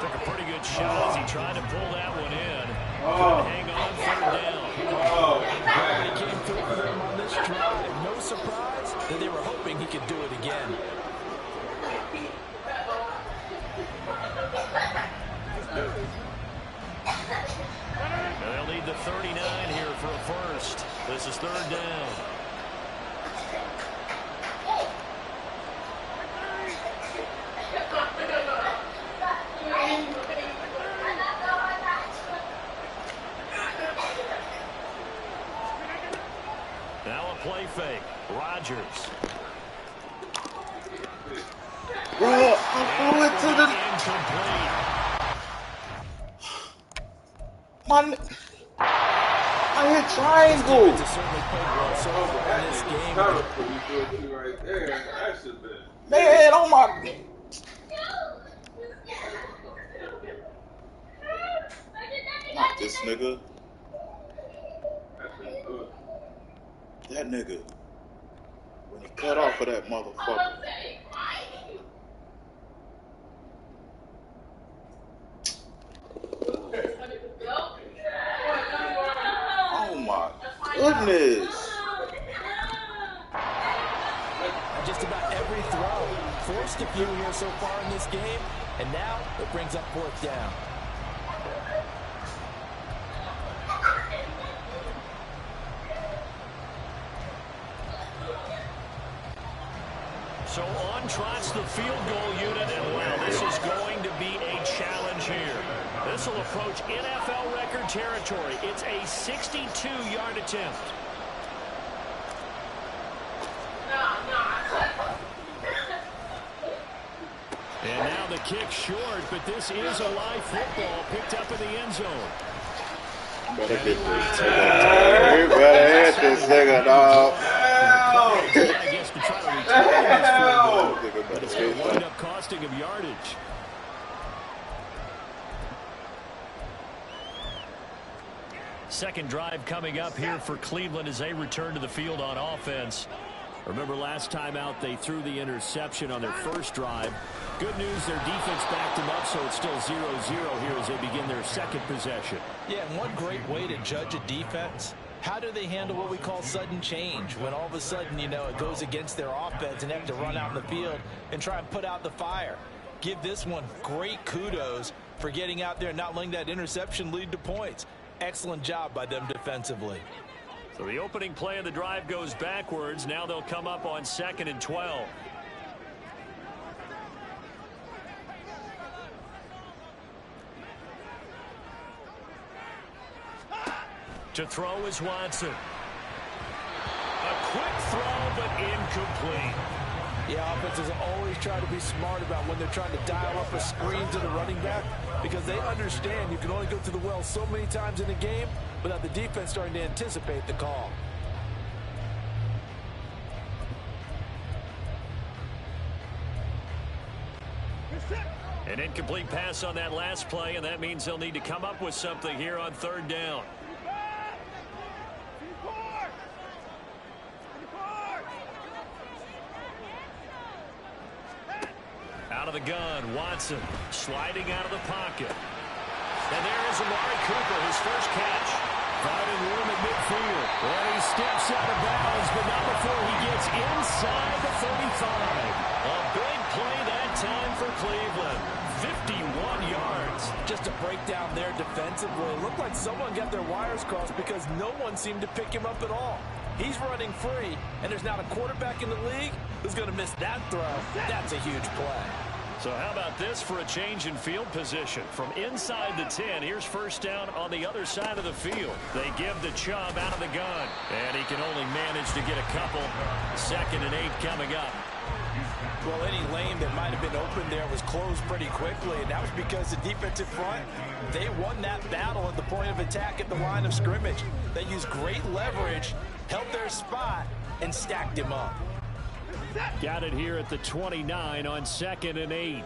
Took a pretty good shot as he tried to pull that one in. Couldn't hang on third down. He came through for them on this drive. No surprise that they were hoping he could do it again. They'll need the 39 here for a first. This is third down. Now a play fake. Rodgers. Bro, I threw it to the... I hit triangle. Man, oh my... Not this nigga. That nigga. When he cut off of that motherfucker. Oh my goodness. Just about every throw. Forced a few here so far in this game, and now it brings up fourth down. So on trots the field goal unit, and wow, this is going to be a challenge here. This will approach NFL record territory. It's a 62-yard attempt. And now the kick short, but this is a live football picked up in the end zone. Better get this nigga. You better hit this nigga, dog. I guess to try to return this field goal, but it's going to wind up costing him yardage. Second drive coming up here for Cleveland as they return to the field on offense. Remember last time out they threw the interception on their first drive. Good news, their defense backed them up, so it's still 0-0 here as they begin their second possession. Yeah, and one great way to judge a defense, how do they handle what we call sudden change? When all of a sudden, you know, it goes against their offense and they have to run out in the field and try and put out the fire. Give this one great kudos for getting out there and not letting that interception lead to points. Excellent job by them defensively. So the opening play of the drive goes backwards. Now they'll come up on 2nd and 12. To throw is Watson. A quick throw, but incomplete. Yeah, offenses always try to be smart about when they're trying to dial up a screen to the running back because they understand you can only go to the well so many times in a game without the defense starting to anticipate the call. An incomplete pass on that last play, and that means they'll need to come up with something here on third down. Out of the gun, Watson sliding out of the pocket. And there is Amari Cooper, his first catch. Finding room at midfield. And he steps out of bounds, but not before he gets inside the 35. A big play that time for Cleveland. 51 yards. Just a breakdown there defensively. It looked like someone got their wires crossed because no one seemed to pick him up at all. He's running free, and there's not a quarterback in the league who's going to miss that throw. That's a huge play. So how about this for a change in field position? From inside the 10, here's first down on the other side of the field. They give the Chubb out of the gun, and he can only manage to get a couple. 2nd and 8 coming up. Well, any lane that might have been open there was closed pretty quickly, and that was because the defensive front, they won that battle at the point of attack at the line of scrimmage. They used great leverage, held their spot, and stacked him up. Got it here at the 29 on 2nd and 8.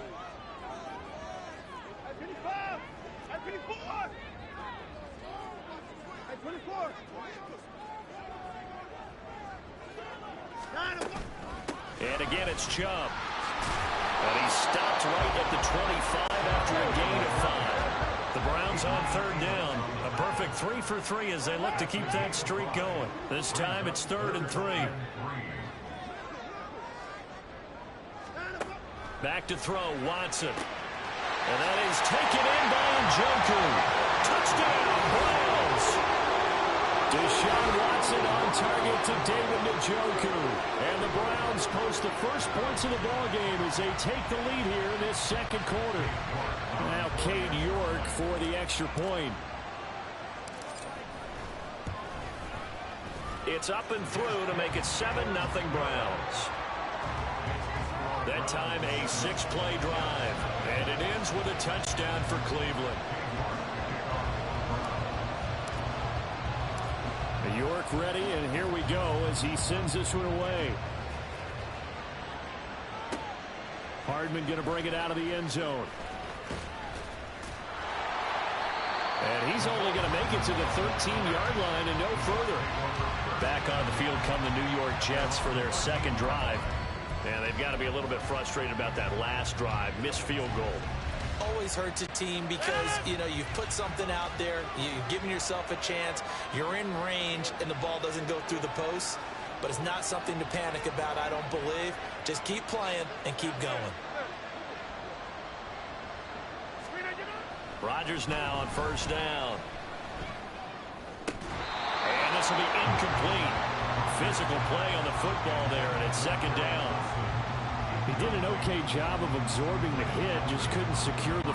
And again, it's Chubb. And he stopped right at the 25 after a gain of 5. The Browns on third down. A perfect 3 for 3 as they look to keep that streak going. This time it's 3rd and 3. Back to throw, Watson. And that is taken in by Njoku. Touchdown, Browns. Deshaun Watson on target to David Njoku. And the Browns post the first points of the ballgame as they take the lead here in this second quarter. Now Cade York for the extra point. It's up and through to make it 7-0 Browns. That time a 6-play drive. And it ends with a touchdown for Cleveland. York ready, and here we go as he sends this one away. Hardman going to bring it out of the end zone. And he's only going to make it to the 13-yard line and no further. Back on the field come the New York Jets for their second drive. And they've got to be a little bit frustrated about that last drive. Missed field goal. Always hurts a team because, you've put something out there. You've given yourself a chance. You're in range, and the ball doesn't go through the posts. But it's not something to panic about, I don't believe. Just keep playing and keep going. Rodgers now on first down. And this will be incomplete. Physical play on the football there, and it's second down. He did an okay job of absorbing the hit, just couldn't secure the...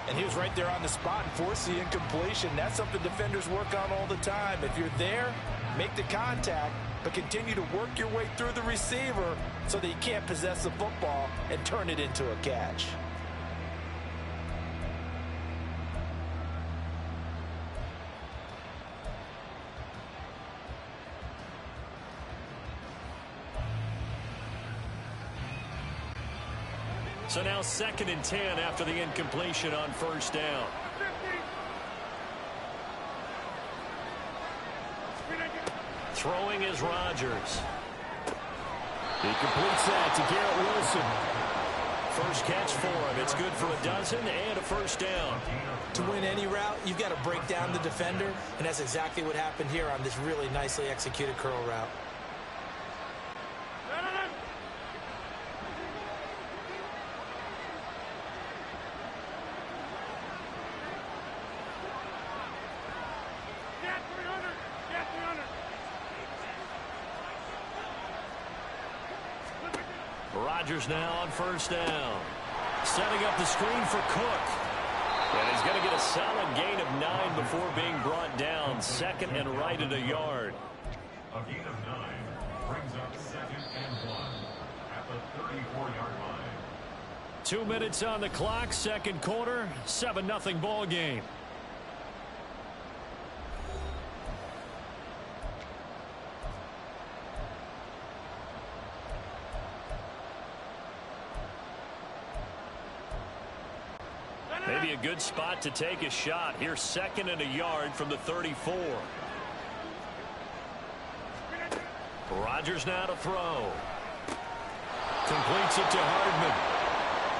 And he was right there on the spot and forced the incompletion. That's something defenders work on all the time. If you're there, make the contact, but continue to work your way through the receiver so that you can't possess the football and turn it into a catch. So now 2nd and 10 after the incompletion on first down. Throwing is Rodgers. He completes that to Garrett Wilson. First catch for him. It's good for a dozen and a first down. To win any route, you've got to break down the defender, and that's exactly what happened here on this really nicely executed curl route. Rodgers now on first down. Setting up the screen for Cook. And he's going to get a solid gain of 9 before being brought down. 2nd and right at a yard. A gain of 9 brings up 2nd and 1 at the 34-yard line. 2 minutes on the clock, second quarter, 7-0 ball game. Maybe a good spot to take a shot. Here's 2nd and a yard from the 34. Rodgers now to throw. Completes it to Hardman.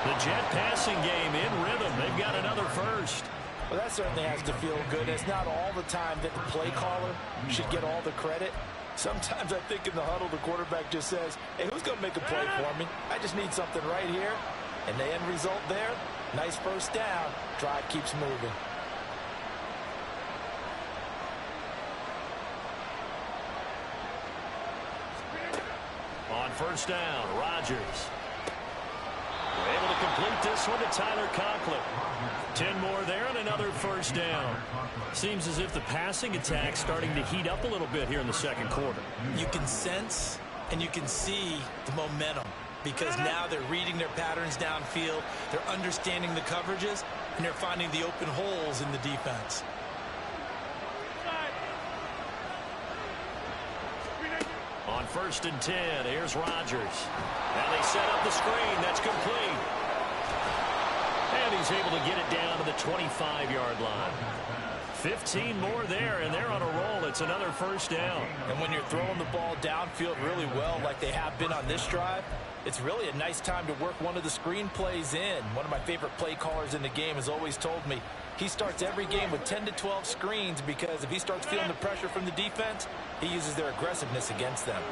The Jet passing game in rhythm. They've got another first. Well, that certainly has to feel good. It's not all the time that the play caller should get all the credit. Sometimes I think in the huddle, the quarterback just says, hey, who's going to make a play for me? I just need something right here. And the end result there, nice first down. Drive keeps moving. On first down, Rodgers able to complete complete this one to Tyler Conklin. 10 more there and another first down. Seems as if the passing attack's starting to heat up a little bit here in the second quarter. You can sense and you can see the momentum because now they're reading their patterns downfield, they're understanding the coverages, and they're finding the open holes in the defense. On 1st and 10, here's Rodgers. Now they set up the screen. That's complete. And he's able to get it down to the 25-yard line. 15 more there, and they're on a roll. It's another first down. And when you're throwing the ball downfield really well like they have been on this drive, it's really a nice time to work one of the screen plays in. One of my favorite play callers in the game has always told me he starts every game with 10 to 12 screens because if he starts feeling the pressure from the defense, he uses their aggressiveness against them.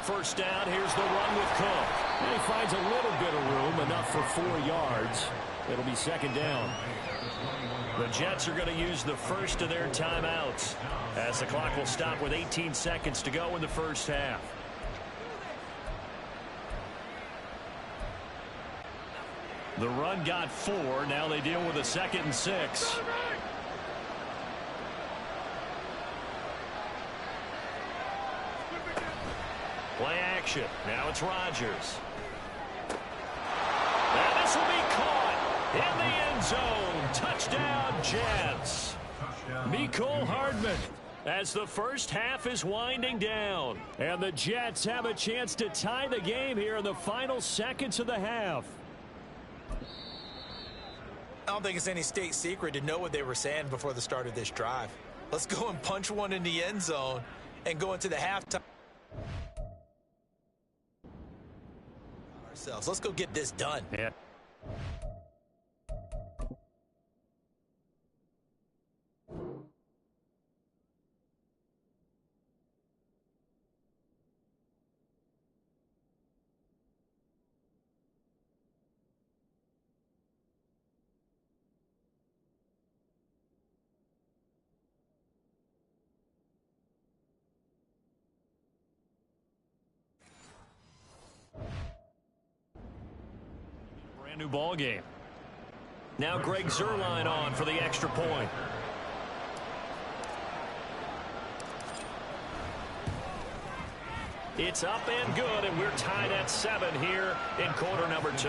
First down, here's the run with Cook. And he finds a little bit of room, enough for 4 yards. It'll be second down. The Jets are going to use the first of their timeouts as the clock will stop with 18 seconds to go in the first half. The run got 4. Now they deal with a 2nd and 6. Play action. Now it's Rodgers. And this will be caught in the end zone. Touchdown, Jets. Mecole Hardman as the first half is winding down. And the Jets have a chance to tie the game here in the final seconds of the half. I don't think it's any state secret to know what they were saying before the start of this drive. Let's go and punch one in the end zone and go into the halftime. Let's go get this done. Yeah. New ball game. Now Greg Zuerlein on for the extra point. It's up and good, and we're tied at 7 here in quarter number 2.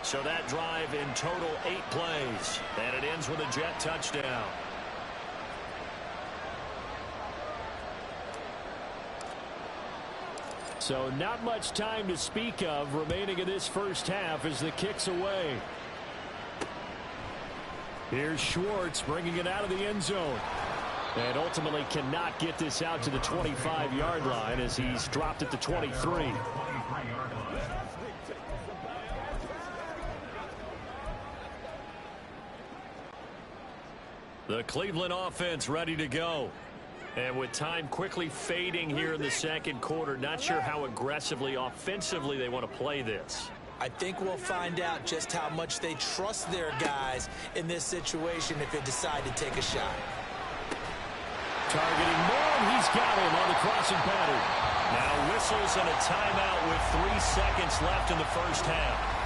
So that drive in total 8 plays, and it ends with a Jet touchdown. So not much time to speak of remaining in this first half as the kick's away. Here's Schwartz bringing it out of the end zone. And ultimately cannot get this out to the 25-yard line as he's dropped at the 23. The Cleveland offense ready to go. And with time quickly fading here in the second quarter, not sure how aggressively, offensively they want to play this. I think we'll find out just how much they trust their guys in this situation if they decide to take a shot. Targeting more, and he's got him on the crossing pattern. Now whistles and a timeout with 3 seconds left in the first half.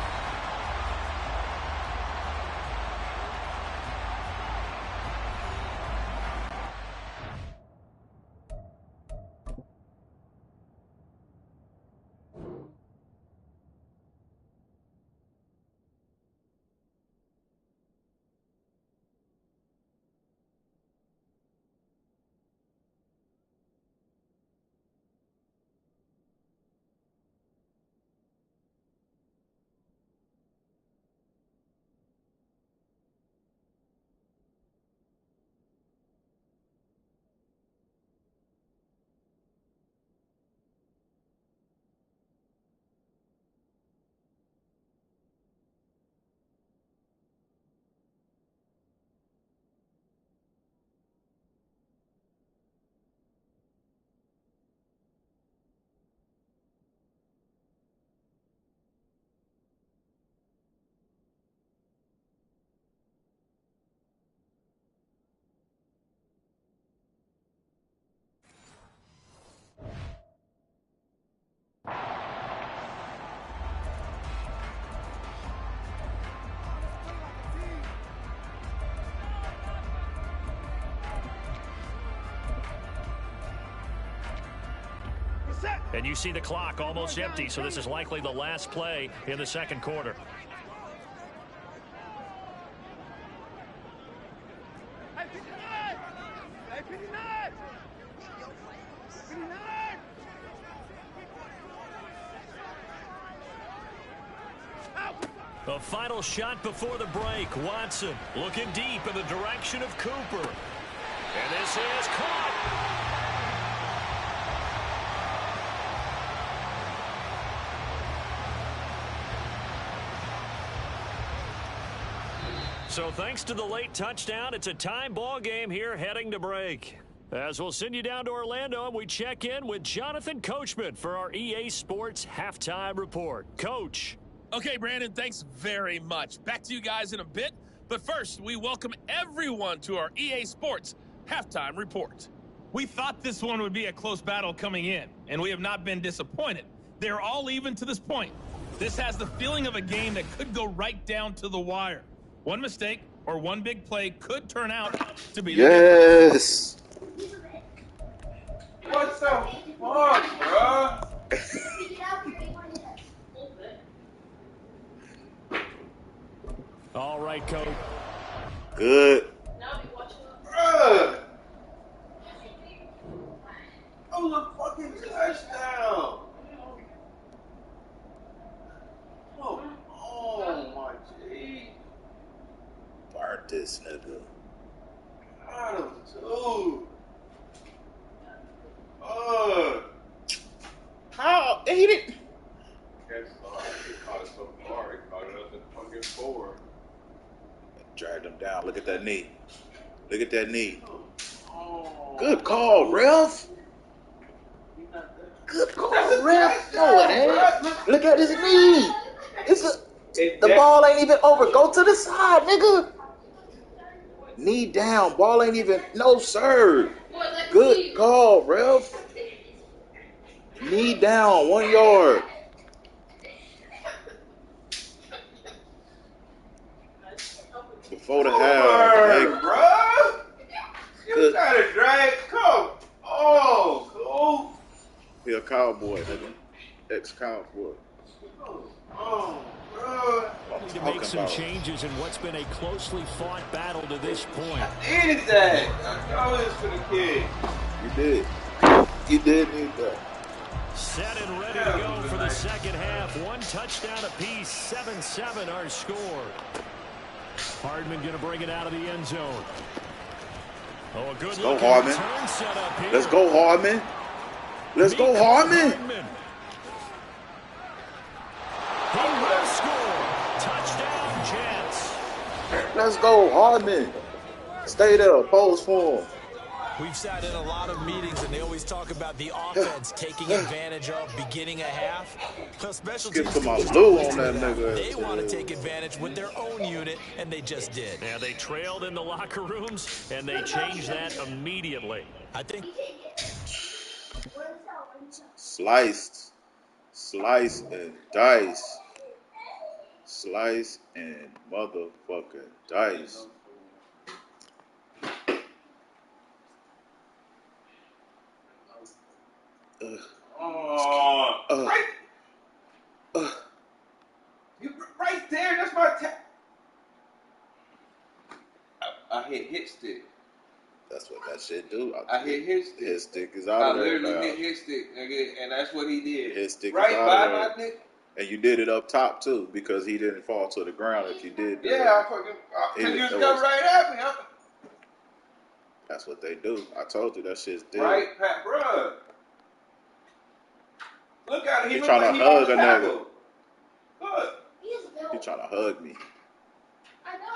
And you see the clock almost empty, so this is likely the last play in the second quarter. The final shot before the break. Watson looking deep in the direction of Cooper. And this is caught. So thanks to the late touchdown, it's a time ball game here heading to break. As we'll send you down to Orlando, and we check in with Jonathan Coachman for our EA Sports Halftime Report. Coach. Okay, Brandon, thanks very much. Back to you guys in a bit. But first, we welcome everyone to our EA Sports Halftime Report. We thought this one would be a close battle coming in, and we have not been disappointed. They're all even to this point. This has the feeling of a game that could go right down to the wire. One mistake or one big play could turn out to be the yes. What the fuck, bro? All right, Coach. Good. Bruh. That was a fucking touchdown. Oh my G. Fart this nigga. Got him too. How? He didn't. Guess he caught it so far. He caught it up at fucking 4. Dragged him down. Look at that knee. Look at that knee. Good call, ref. Good call, ref. No, it ain't. Look at his knee. The ball ain't even over. Go to the side, nigga. Knee down. Ball ain't even. No, sir. Good call, ref. Knee down. 1 yard. Before the half. Bro. You gotta drag. Come. Oh, cool. He a cowboy, nigga. Ex-cowboy. Oh, bro. To make some changes in what's been a closely fought battle to this point. I needed that. I know this for the kid. You did. You did need that. Set and ready to go for the second half. One touchdown apiece. 7-7 our score. Hardman going to bring it out of the end zone. Oh, a good look at return set up here. Let's go, Hardman. Let's go, Hardman. He will score. Touchdown, Jets. Let's go, Hardman. Stay there. Pose for him. We've sat in a lot of meetings, and they always talk about the offense taking advantage of beginning a half. The special teams Get to my blue on that nigga. They want to take advantage with their own unit, and they just did. Yeah, they trailed in the locker rooms, and they changed that immediately. I think slice and dice. Slice and motherfucking dice. Right there. That's my I hit stick. That's what that shit do. I hit his stick. His stick is out of there now. I literally hit his stick, nigga, and that's what he did. His stick right is out by of there. my dick. And you did it up top too, because he didn't fall to the ground. If you did, yeah, I fucking. Cause you was coming right at me. That's what they do. I told you that shit's dead. Right, Pat, bruh. Look at him. He trying to hug a nigga. Look. He trying to hug me.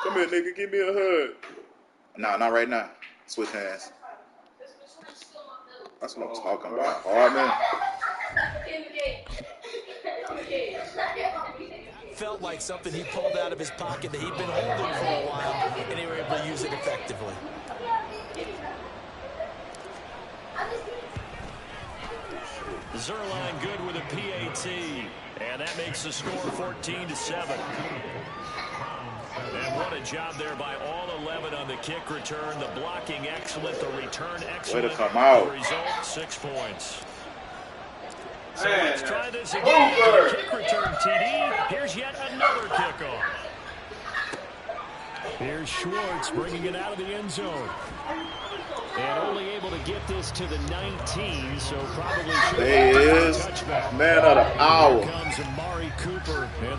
Come here, nigga. Give me a hug. Nah, not right now. Switch hands. That's what I'm talking about. Hardman. felt like something he pulled out of his pocket that he'd been holding for a while, and they were able to use it effectively. Zerline good with a PAT, and that makes the score 14-7. And what a job there by all 11 on the kick return. The blocking excellent, the return excellent. Way to come out. The result, 6 points. So let's try this again. Kick return TD. Here's yet another kickoff. Here's Schwartz bringing it out of the end zone. And only able to get this to the 19, so probably should There is man of the hour.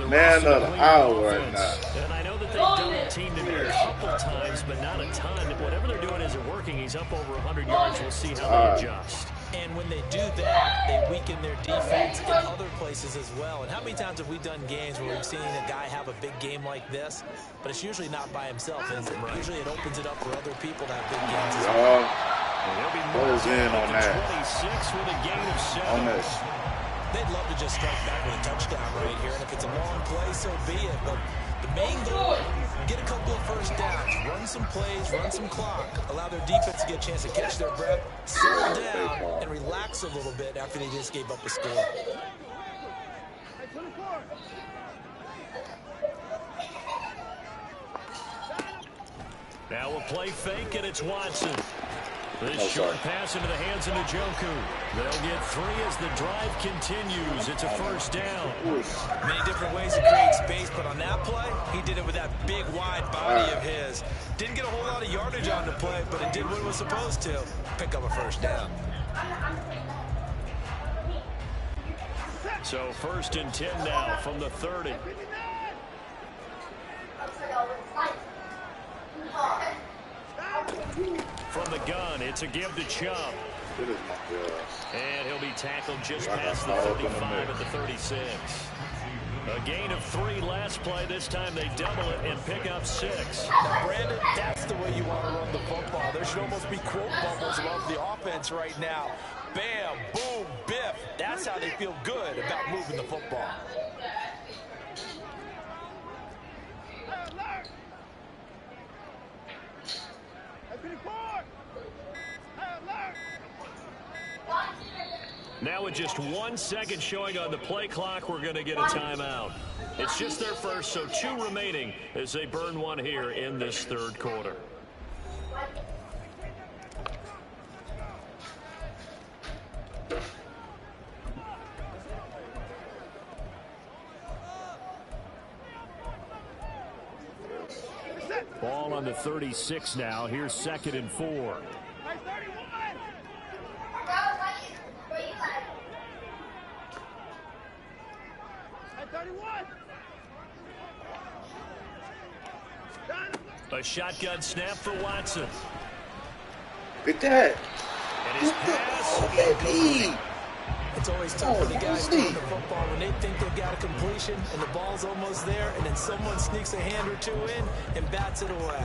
Man of the hour right now. And I know that they've done the team to me a couple times, but not a ton. Whatever they're doing isn't working. He's up over 100 yards. We'll see how they adjust. And when they do that, they weaken their defense in other places as well. And how many times have we done games where we've seen a guy have a big game like this, but it's usually not by himself, is it? Usually it opens it up for other people to have big games as well. Close in on that. 26 with a gain of 7. On this. They'd love to just strike back with a touchdown right here, and if it's a long play, so be it. But the main goal, get a couple of first downs, run some plays, run some clock, allow their defense to get a chance to catch their breath, settle down, and relax a little bit after they just gave up a score. Now a play fake, and it's Watson. This short pass into the hands of Njoku. They'll get 3 as the drive continues. It's a first down. Many different ways to create space, but on that play, he did it with that big, wide body of his. Didn't get a whole lot of yardage on the play, but it did what it was supposed to. Pick up a first down. So 1st and 10 now from the 30. From the gun, it's a give to Chubb. And he'll be tackled just past the 35 at the 36. A gain of 3 last play. This time they double it and pick up 6. Now, Brandon, that's the way you want to run the football. There should almost be quote bubbles above the offense right now. Bam, boom, biff. That's how they feel good about moving the football. Now with just 1 second showing on the play clock, we're going to get a timeout. It's just their first, so 2 remaining as they burn 1 here in this 3rd quarter. Ball on the 36 now. Here's 2nd and 4. A shotgun snap for Watson. Big Dad. And his pass. Baby. It's always tough for the guys throwing the football when they think they've got a completion and the ball's almost there, and then someone sneaks a hand or 2 in and bats it away.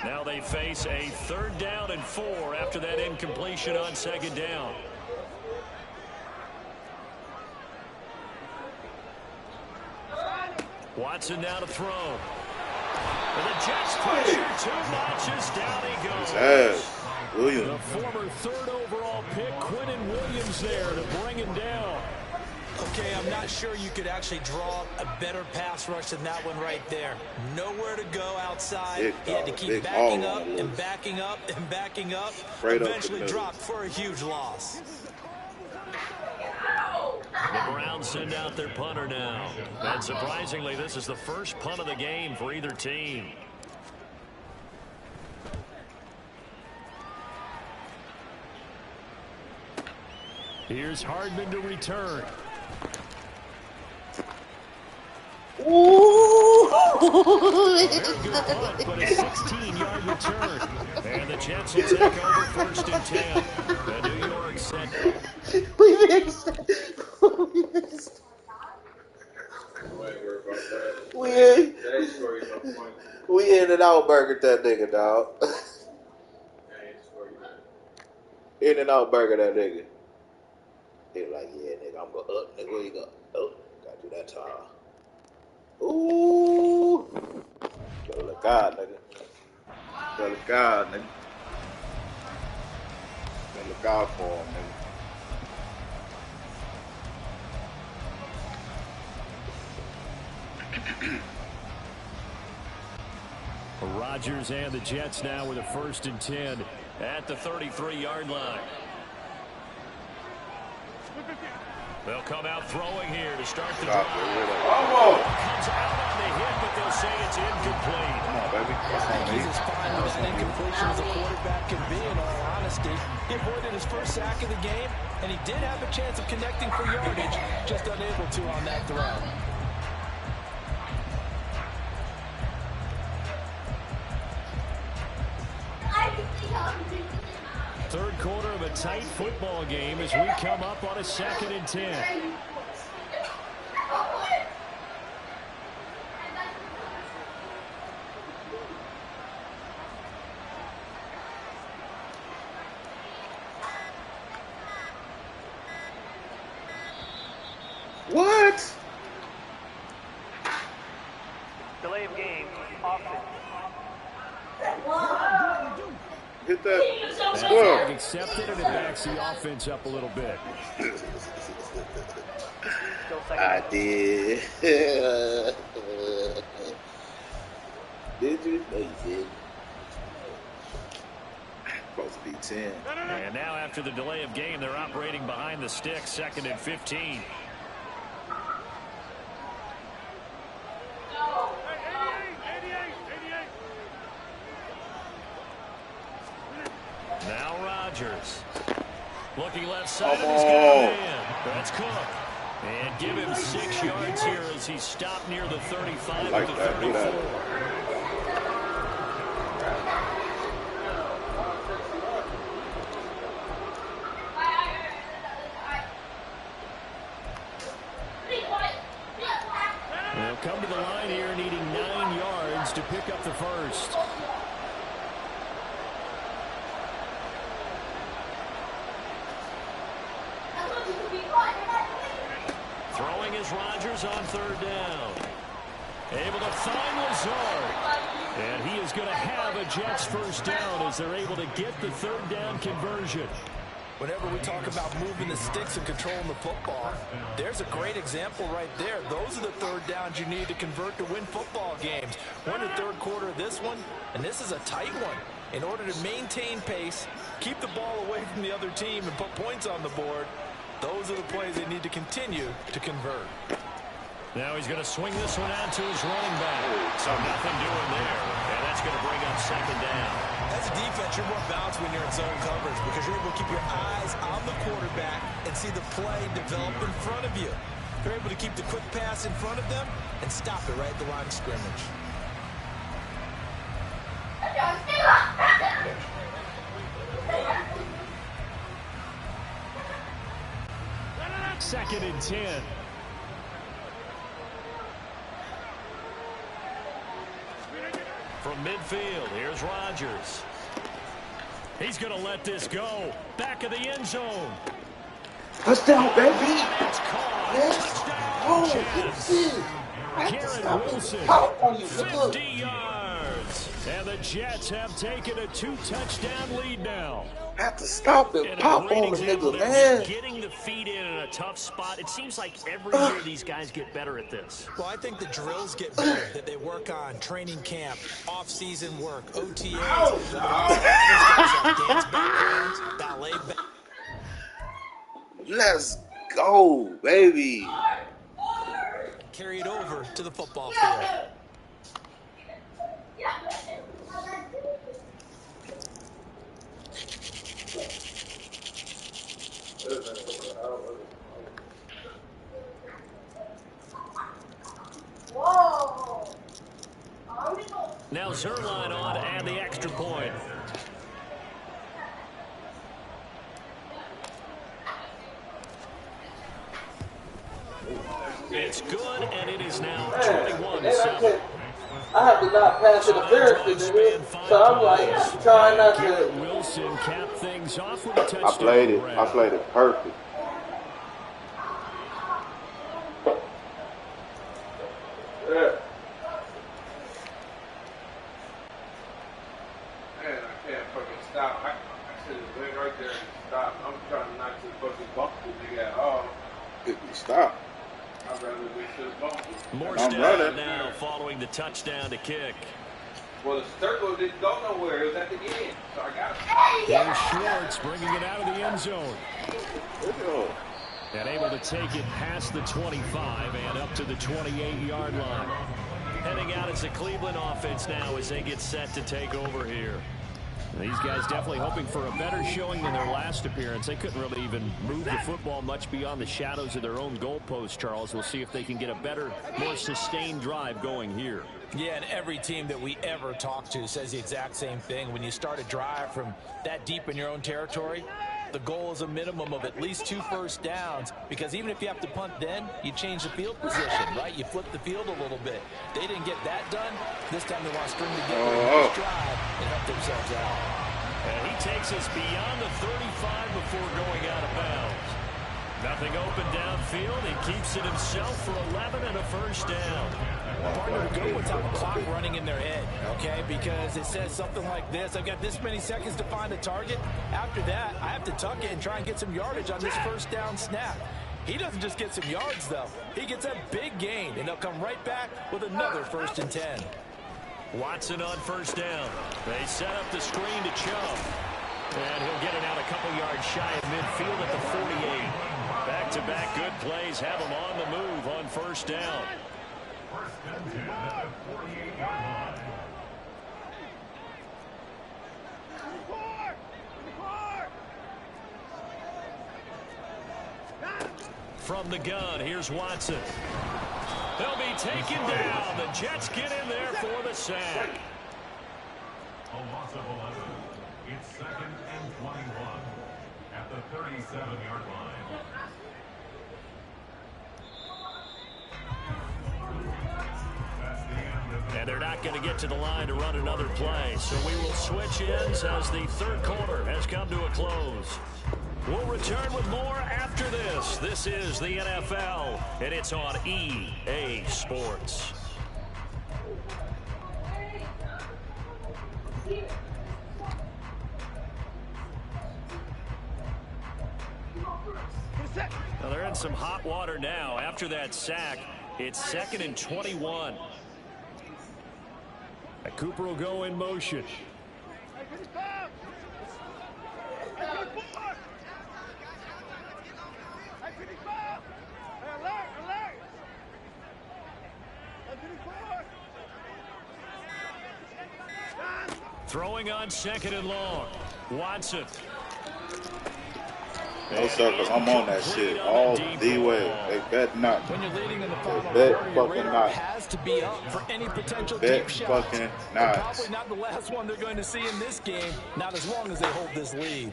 Now they face a 3rd down and 4 after that incompletion on 2nd down. Watson now to throw. And the Jets pressure too much as down he goes. Williams. The former 3rd overall pick, Quinnen Williams there to bring him down. Okay, I'm not sure you could actually draw a better pass rush than that one right there. Nowhere to go outside. He had to keep backing up and backing up and backing up. Eventually dropped for a huge loss. The Browns send out their punter now. And surprisingly, this is the first punt of the game for either team. Here's Hardman to return. Ooh! Very good punt, but a 16-yard return. And the Jets will take over 1st and 10. The New York set. We missed it. We in and out burger that nigga, dog. In and out burger that nigga. He was like, yeah, nigga, I'm going up, nigga. Where you go? Oh, gotta do that tall. Ooh. Better look out, nigga. Better look out, nigga. Better look out for him, nigga. Rodgers and the Jets now with a 1st and 10 at the 33-yard line. They'll come out throwing here to start the drive. Comes out on the hit, but they'll say it's incomplete. Come on, baby. He's as fine with that incompletion as a quarterback can be, in all honesty. He avoided his first sack of the game, and he did have a chance of connecting for yardage, just unable to on that throw. Third quarter of a tight football game as we come up on a 2nd and 10. What? Delay of game. Offense. Hit that That squirrel. flag accepted, and it backs the offense up a little bit. I did. Did you? No, you did. Supposed to be 10. And now after the delay of game, they're operating behind the stick, 2nd and 15. Now Rodgers. Looking left side, and he's got a man. That's Cook. And give him 6 yards here as he stopped near the 35 like to the that. 34. They'll come to the line here needing 9 yards to pick up the first. Throwing is Rodgers on 3rd down. Able to find Lazard. And he is going to have a Jets 1st down as they're able to get the 3rd down conversion. Whenever we talk about moving the sticks and controlling the football, there's a great example right there. Those are the 3rd downs you need to convert to win football games. We're in the 3rd quarter of this one, and this is a tight one. In order to maintain pace, keep the ball away from the other team, and put points on the board, those are the plays they need to continue to convert. Now he's going to swing this one out to his running back. So nothing doing there. And that's going to bring up 2nd down. As a defense, you're more balanced when you're in zone coverage because you're able to keep your eyes on the quarterback and see the play develop in front of you. You're able to keep the quick pass in front of them and stop it right at the line of scrimmage. Second and 10. From midfield, here's Rodgers. He's going to let this go. Back of the end zone. Touchdown, baby. It's caught. Touchdown, Jets. Garrett Wilson, 50 yards. And the Jets have taken a 2-touchdown lead now. Have to stop it. And Pop on the nigga, man. Getting the feet in a tough spot. It seems like every year these guys get better at this. Well, I think the drills get better that they work on training camp, off-season work, OTAs. Dance backgrounds, ballet. Let's go, baby. Carry it over to the football field. Whoa! Now Zerline on and the extra point. It's good, and it is now 21-7. I have to not pass interference, nigga. So I'm like trying not Garrett to. Wilson capped things off with a touchdown. I played it perfect. Yeah. Man, I can't fucking stop. I should have went right there and stopped. I'm trying to knock this fucking bump this nigga out. If you stop. I'd rather we should have bumped it. Morstead now following the touchdown to kick. Well, the circle didn't go nowhere. It was at the end. So I got it. Here's Schwartz bringing it out of the end zone. And able to take it past the 25 and up to the 28-yard line. Heading out as the Cleveland offense now as they get set to take over here. These guys definitely hoping for a better showing than their last appearance. They couldn't really even move the football much beyond the shadows of their own goalpost, Charles. We'll see if they can get a better, more sustained drive going here. Yeah, and every team that we ever talk to says the exact same thing. When you start a drive from that deep in your own territory, the goal is a minimum of at least 2 first downs, because even if you have to punt then, you change the field position, right? You flip the field a little bit. They didn't get that done. This time they want to string together a nice drive and help themselves out. And he takes us beyond the 35 before going out of bounds. Nothing open downfield. He keeps it himself for 11 and a first down. Partner, go without the clock running in their head, okay? Because it says something like this: I've got this many seconds to find a target. After that, I have to tuck it and try and get some yardage on this first down snap. He doesn't just get some yards, though. He gets a big gain, and they'll come right back with another 1st and 10. Watson on first down. They set up the screen to Chubb. And he'll get it out a couple yards shy of midfield at the 48. Back-to-back good plays have him on the move on first down. First and 10 at the 48-yard line. From the gun, here's Watson. They'll be taken down. The Jets get in there for the sack. A loss of 11. It's 2nd and 21 at the 37-yard line. And they're not going to get to the line to run another play. So we will switch ends as the 3rd quarter has come to a close. We'll return with more after this. This is the NFL, and it's on EA Sports. Well, they're in some hot water now. After that sack, it's 2nd and 21. Cooper will go in motion. Throwing on 2nd and long. Watson. No circles. I'm on that shit all the way. They bet not. When you're leading in the final Bet quarter, your fucking radar not. has to be up for any potential Bet deep shot. fucking And not. probably not the last one they're going to see in this game, not as long as they hold this lead.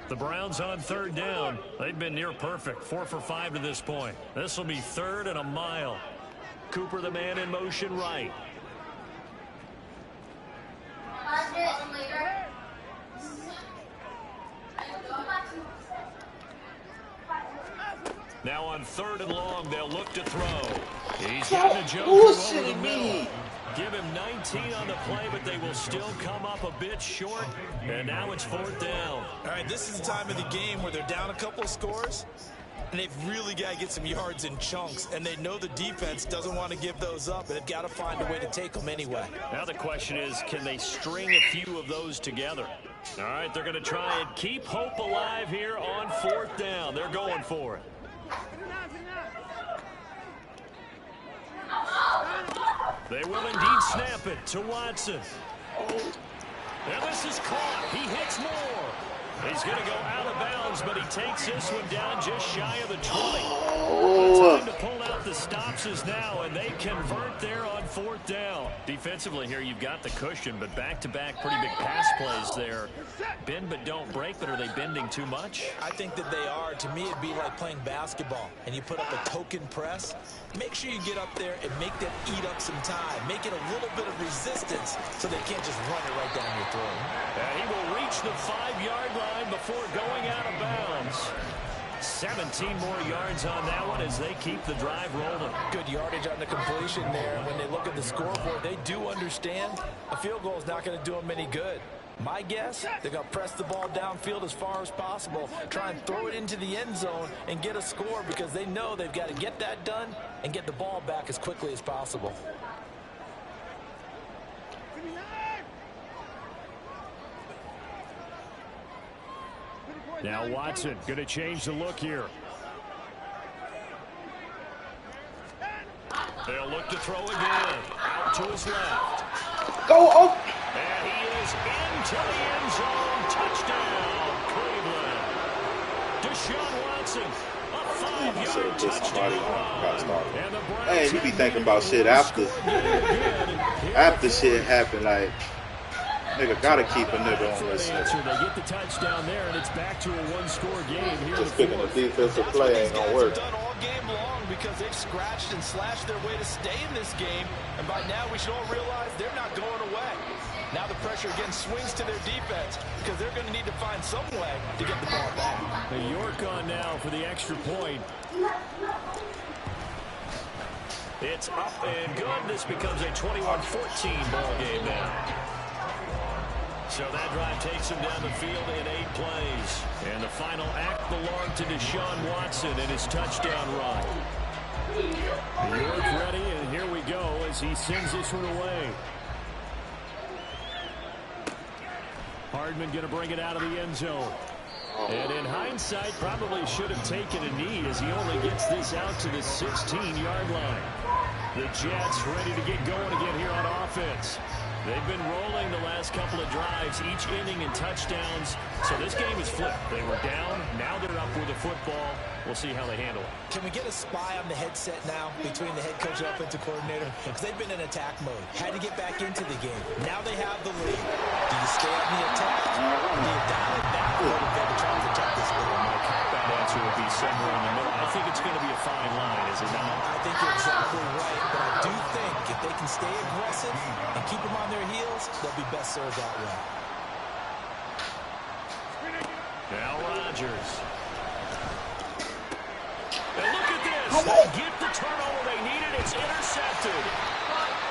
The Browns on 3rd down. They've been near perfect. 4 for 5 to this point. This will be 3rd and a mile. Cooper, the man in motion right. Now on 3rd and long, they'll look to throw. He's getting a jump over the middle. Give him 19 on the play, but they will still come up a bit short. And now it's 4th down. All right, this is the time of the game where they're down a couple of scores, and they've really got to get some yards in chunks, and they know the defense doesn't want to give those up, and they've got to find a way to take them anyway. Now the question is, can they string a few of those together? All right, they're going to try and keep hope alive here on 4th down. They're going for it. They will indeed snap it to Watson. And this is caught. He hits more. He's going to go out of bounds, but he takes this one down just shy of the 20. The time to pull out the stops is now, and they convert there on 4th down. Defensively here, you've got the cushion, but back-to-back pretty big pass plays there. Bend but don't break, but are they bending too much? I think that they are. To me, it'd be like playing basketball, and you put up a token press. Make sure you get up there and make them eat up some time. Make it a little bit of resistance so they can't just run it right down your throat. And he will reach the 5-yard line before going out of bounds. 17 more yards on that one as they keep the drive rolling. Good yardage on the completion there. When they look at the scoreboard, they do understand a field goal is not going to do them any good. My guess, they're going to press the ball downfield as far as possible, try and throw it into the end zone and get a score, because they know they've got to get that done and get the ball back as quickly as possible. Now Watson going to change the look here. They'll look to throw again. Out to his left. Go up. And he is into the end zone. Touchdown, Cleveland. Deshaun Watson, a 5-yard touchdown. Hey, you be thinking about shit after shit happened. Like, nigga gotta keep a nigga on this shit. They get the touchdown there, and it's back to a one-score game here. Just picking the defensive play ain't gonna work. Done all game long because they've scratched and slashed their way to stay in this game, and by now we should all realize they're not going away. Now the pressure again swings to their defense because they're going to need to find some way to get the ball back. The York on now for the extra point. It's up and good. This becomes a 21-14 ball game now. So that drive takes him down the field in 8 plays. And the final act belonged to Deshaun Watson in his touchdown run. York ready, and here we go as he sends this one away. Hardman going to bring it out of the end zone. And in hindsight, probably should have taken a knee as he only gets this out to the 16-yard line. The Jets ready to get going again here on offense. They've been rolling the last couple of drives, each inning in touchdowns. So this game is flipped. They were down. Now they're up with the football. We'll see how they handle it. Can we get a spy on the headset now between the head coach and offensive coordinator? Because they've been in attack mode. Had to get back into the game. Now they have the lead. Do you stay on the attack? Or do you dial it back a little bit to try to protect this lead? My cop-out answer would be somewhere in the middle. I think it's going to be a fine line, is it not? I think you're exactly right. But I do think if they can stay aggressive and keep them on their heels, they'll be best served that way. Now Rodgers. And look at this. They get the turnover they needed. It's intercepted.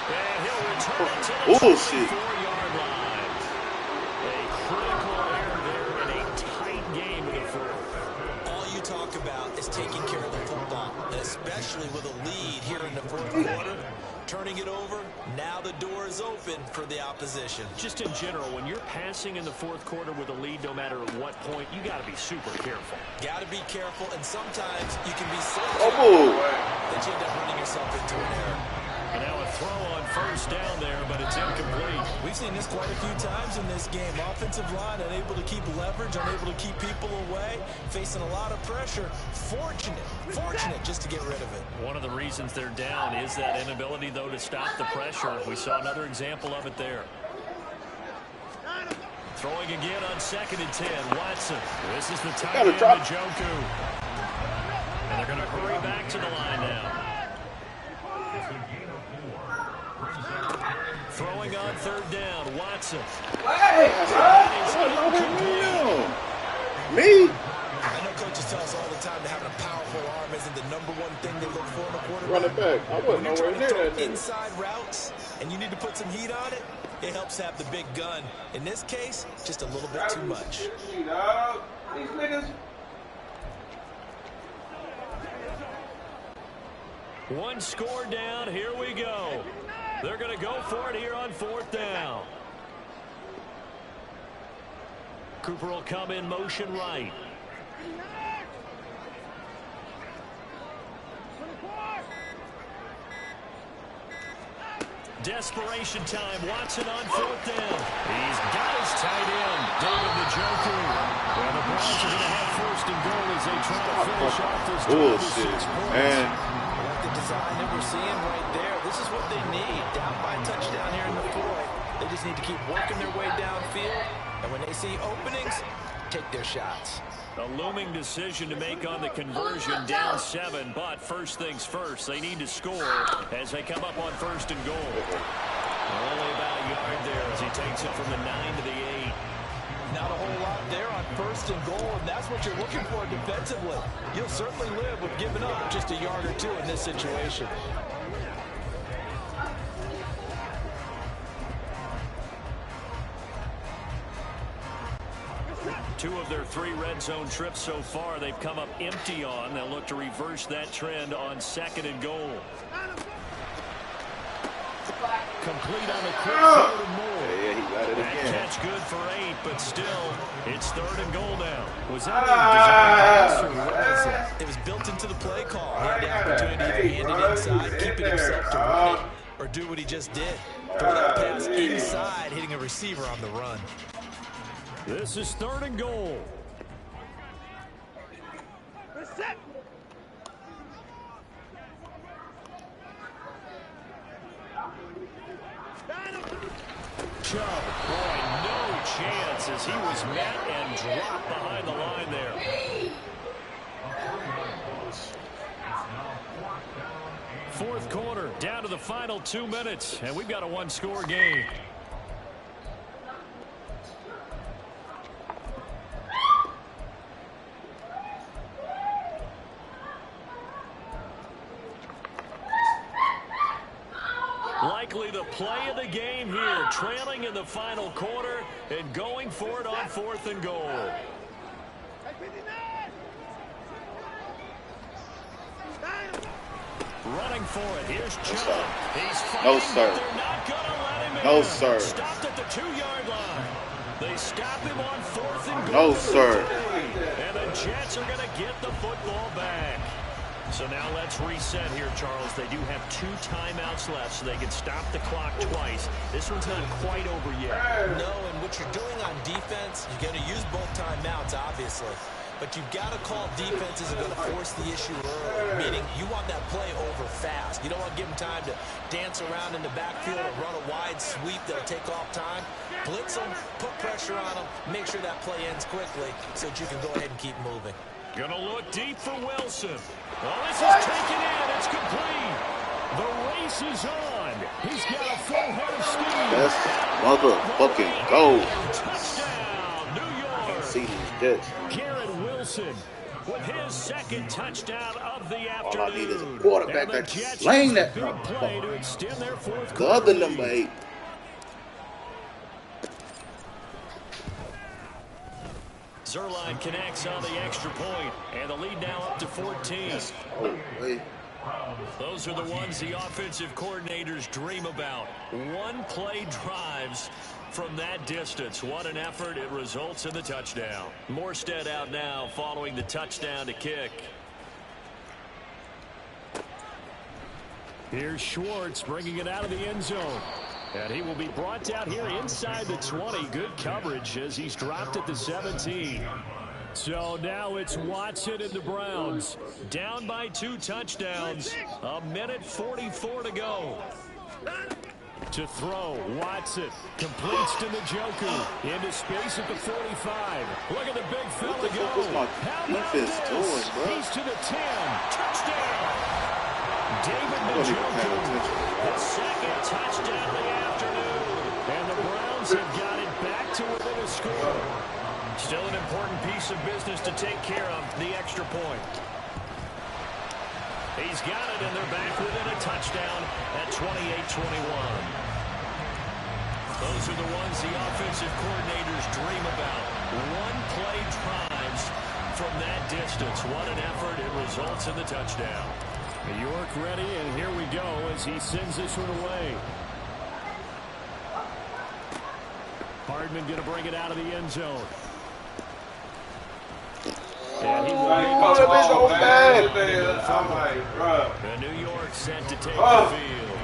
And he'll return it to the 24-yard line. A critical error there in a tight game in the fourth. All you talk about is taking care of the football, and especially with a lead here in the fourth quarter. Turning it over, now the door is open for the opposition. Just in general, when you're passing in the fourth quarter with a lead, no matter at what point, you got to be super careful. Got to be careful, and sometimes you can be so careful that you end up running yourself into an error. And now a throw on first down there, but it's incomplete. We've seen this quite a few times in this game. Offensive line unable to keep leverage, unable to keep people away, facing a lot of pressure. Fortunate just to get rid of it. One of the reasons they're down is that inability, though, to stop the pressure. We saw another example of it there. Throwing again on 2nd and 10. Watson. This is the tight end to Njoku. And they're going to hurry back to the line now. Throwing on 3rd down. Watson. Hey, me? I know coaches tell us all the time that having a powerful arm isn't the #1 thing they look for in a quarterback. Run it back. I wasn't nowhere near that nigga. Inside routes, and you need to put some heat on it. It helps have the big gun. In this case, just a little bit too much. These niggas. One score down. Here we go. They're going to go for it here on 4th down. Cooper will come in motion right. Desperation time. Watson on 4th down. He's got his tight end, David Njoku. Well, the Browns are going to have 1st and goal as they try to finish off this bullshit, man. I like the design that we're seeing right there. This is what they need. Down by a touchdown here in the 4th. They just need to keep working their way downfield. And when they see openings, take their shots. A looming decision to make on the conversion, down 7, but first things first, they need to score as they come up on 1st and goal. Only about a yard there as he takes it from the 9 to the 8. Not a whole lot there on 1st and goal, and that's what you're looking for defensively. You'll certainly live with giving up just a yard or 2 in this situation. Two of their 3 red zone trips so far, they've come up empty on. They'll look to reverse that trend on 2nd and goal. Complete on the quick throw to Moore. Yeah, he Got it That again. catch good for 8, but still, it's 3rd and goal now. Was that a design pass or what was it? It was built into the play call. He had the opportunity to either hand it inside, keep it himself to run it, or do what he just did. Throw that pass inside, hitting a receiver on the run. This is 3rd and goal. Chubb, boy, no chance as he was met and dropped behind the line there. Fourth quarter, down to the final 2 minutes, and we've got a one-score game. Likely the play of the game here, trailing in the final quarter and going for it on 4th and goal. Running for it. Here's Chubb. He's fighting, No, sir. but they're not going to let him in. No, sir. Stopped at the 2-yard line. They stop him on 4th and goal. No, sir. And the Jets are going to get the football back. So now let's reset here, Charles. They do have 2 timeouts left, so they can stop the clock twice. This one's not quite over yet. No, and what you're doing on defense, you're going to use both timeouts, obviously. But you've got to call defenses are going to force the issue early, meaning you want that play over fast. You don't want to give them time to dance around in the backfield or run a wide sweep that'll take off time. Blitz them, put pressure on them, make sure that play ends quickly so that you can go ahead and keep moving. Gonna look deep for Wilson. Oh, this is taken in. It's complete. The race is on. He's got a full head of steam. Let's motherfucking go. Touchdown, New York. See these Jets. Garrett Wilson with his 2nd touchdown of the afternoon. All I need is a quarterback that can sling that play to extend their 4th The other number 8. Zerline connects on the extra point, and the lead now up to 14. Those are the ones the offensive coordinators dream about. One-play drives from that distance. What an effort. It results in the touchdown. Morstead out now following the touchdown to kick. Here's Schwartz bringing it out of the end zone. And he will be brought down here inside the 20. Good coverage as he's dropped at the 17. So now it's Watson and the Browns. Down by 2 touchdowns. 1:44 to go. To throw, Watson completes to Njoku. Into space at the 45. Look at the big fella What the fuck go. was my How about defense this? doing, bro? He's to the 10. Touchdown. David I don't even pay Njoku. attention. The 2nd touchdown of the afternoon. And the Browns have got it back to within a score. Still an important piece of business to take care of, the extra point. He's got it, and they're back within a touchdown at 28-21. Those are the ones the offensive coordinators dream about. One-play drives from that distance. What an effort. It results in the touchdown. New York ready, and here we go as he sends this one away. Hardman going to bring it out of the end zone. And he will and New York set to take the field.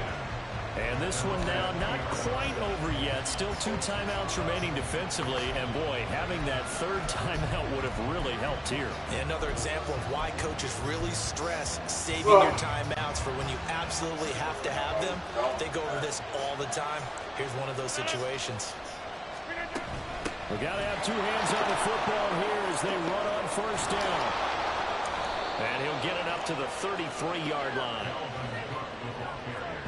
And this one now not quite over yet. Still 2 timeouts remaining defensively. And boy, having that 3rd timeout would have really helped here. Another example of why coaches really stress saving your timeouts for when you absolutely have to have them. They go over this all the time. Here's one of those situations. We got to have 2 hands on the football here as they run on 1st down. And he'll get it up to the 33-yard line.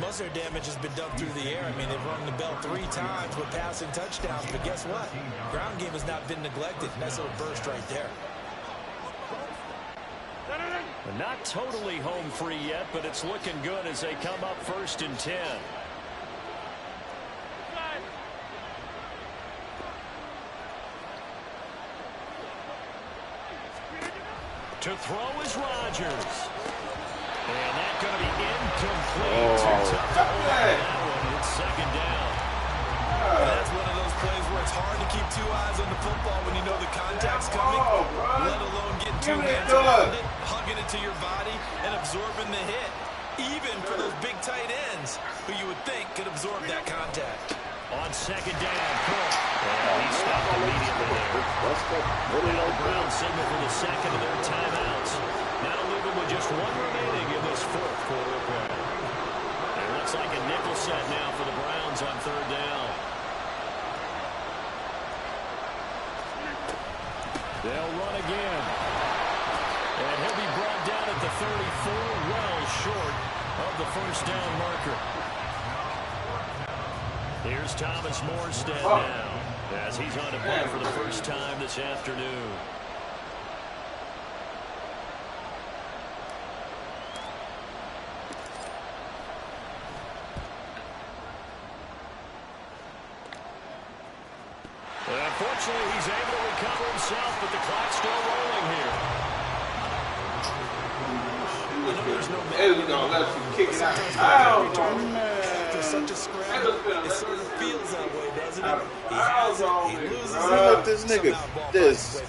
Most of their damage has been done through the air. I mean, they've rung the bell 3 times with passing touchdowns. But guess what? Ground game has not been neglected. Nice little burst right there. Not totally home free yet, but it's looking good as they come up 1st and 10. To throw is Rodgers. And that's going to be incomplete. Too tough to hold on that one. It's 2nd down. That's one of those hard to keep two eyes on the football when you know the contact's coming, let alone getting two hands around it, hugging it to your body, and absorbing the hit. Even for those big tight ends who you would think could absorb that contact. On second down, Cook. And he stopped immediately there. Now the Browns signal for the second of their timeouts. Now leaving with just one remaining in this fourth quarter of play. It looks like a nickel set now for the Browns on third down. They'll run again. And he'll be brought down at the 34, well short of the first down marker. Here's Thomas Morstead now, as he's on the play for the first time this afternoon. Unfortunately, he's able to recover himself, but the clock's still rolling here. There's no Eddie's gonna let you kick it out. After such a scramble, it sort of feels that way, doesn't it? He has it, he loses it. Look, this nigga, this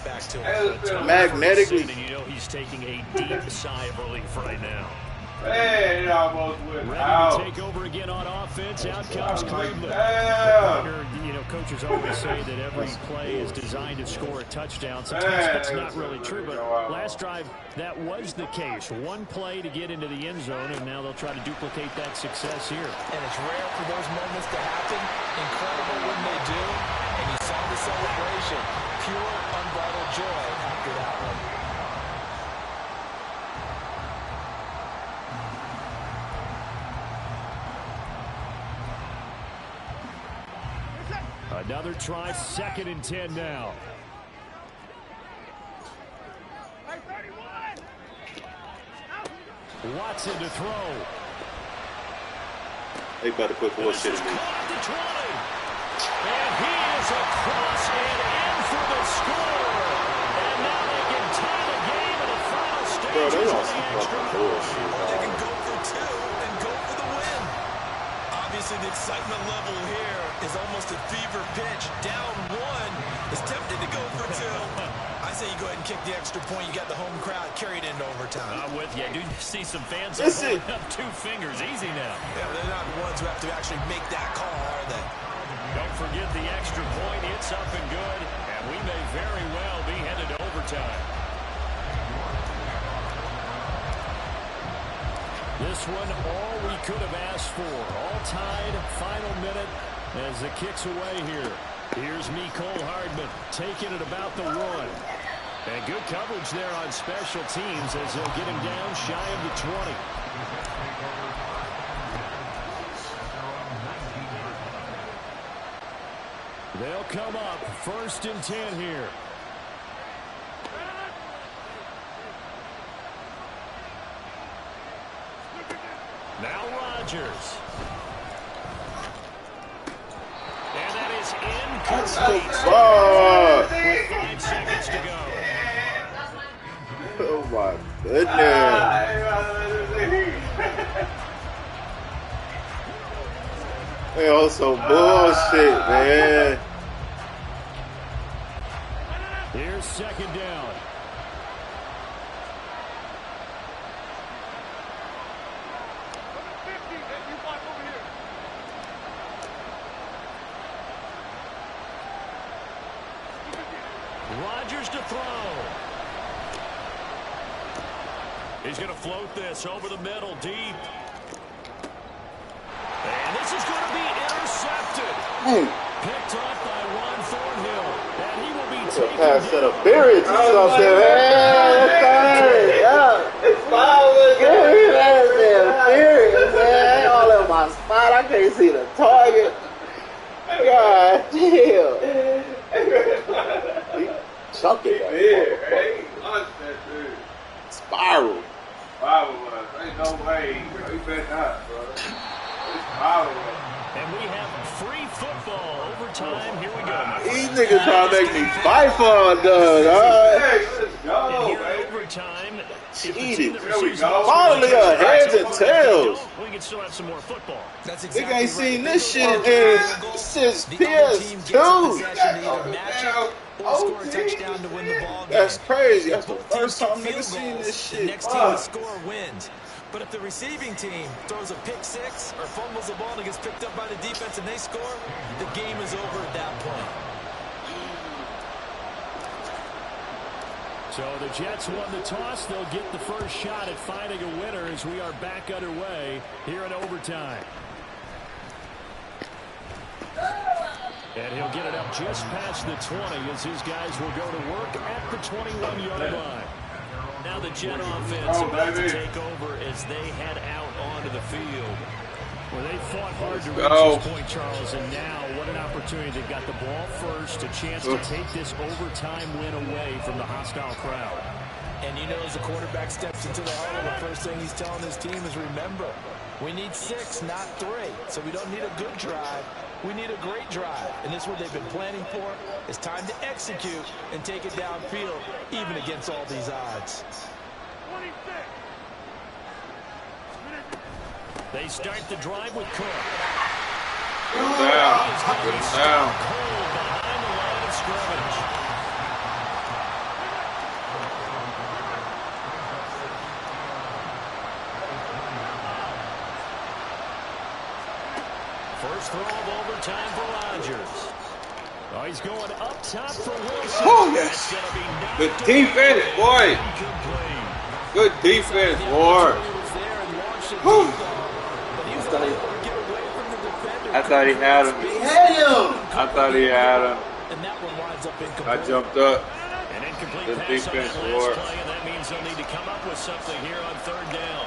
magnetically. You know he's taking a deep sigh of relief right now. Man, it almost went Ready out. to take over again on offense. Out comes Cleveland. Partner, you know, coaches always say that every play is designed to score a touchdown. Sometimes that's not really true, but last drive, that was the case. One play to get into the end zone, and now they'll try to duplicate that success here. And it's rare for those moments to happen. Incredible when they do. And you saw the celebration. Pure, unbridled joy after that one. Another try, 2nd and 10 now. Watson to throw. They better put bullshit in me. And he is across and in for the score. And now they can tie the game in the final stages. Bro, they of on the some extra fucking bullshit. They can go for two and go for the win. Obviously, the excitement level here is almost a fever pitch. Down one is tempted to go for two. I say you go ahead and kick the extra point. You got the home crowd carried into overtime. I'm with you. I do see some fans Listen. holding up 2 fingers. Easy now. Yeah, they're not the ones who have to actually make that call, are they? Don't forget the extra point. It's up and good. And we may very well be headed to overtime. This one, all we could have asked for. All tied, final minute as the kick's away here. Here's Mecole Hardman taking it about the 1. And good coverage there on special teams as they'll get him down shy of the 20. They'll come up 1st and 10 here. Now Rodgers. And that is incomplete. With 5 seconds to go. Oh my goodness. They all so bullshit, man. Here's 2nd down. Rodgers to throw. He's going to float this over the middle deep. And this is going to be intercepted. Picked off by Juan Thornhill. And he will be taken Pass down. set appearance or something, man. It's fine. That's damn serious, man. They all in my spot. I can't see the target. God damn. He chunking that spiral. Ain't no way. He better not, bro. And we have free football overtime. Here we go. These niggas trying to make me fight for a dog. Let's go, And here in baby. overtime, Cheated. Finally, heads and tails. We can still have some more football. That's exactly right. Ain't seen this shit since PS2. That's crazy. That's the first time niggas seen this shit. The next team to score wins. But if the receiving team throws a pick six or fumbles the ball and gets picked up by the defense and they score, the game is over at that point. So the Jets won the toss. They'll get the first shot at finding a winner as we are back underway here in overtime. And he'll get it up just past the 20 as his guys will go to work at the 21-yard line. Now the Jet offense about to take over as they head out onto the field. Well, they fought hard to reach this point, Charles, and now what an opportunity. They've got the ball first, a chance to take this overtime win away from the hostile crowd. And you know, as the quarterback steps into the huddle, the first thing he's telling his team is, remember, we need 6, not 3. So we don't need a good drive. We need a great drive. And this is what they've been planning for. It's time to execute and take it downfield, even against all these odds. 26. They start the drive with Cook. Get him down. Get him down. Behind the line of scrimmage. First throw of overtime for Rodgers. Oh, he's going up top for Wilson. Oh, yes. Good defense, boy. Good defense, boy. I thought he had him. He had him. I thought he had him. And that one winds up incomplete. I jumped up. An incomplete Good pass on defense, that boy. last play, and that means they'll need to come up with something here on third down.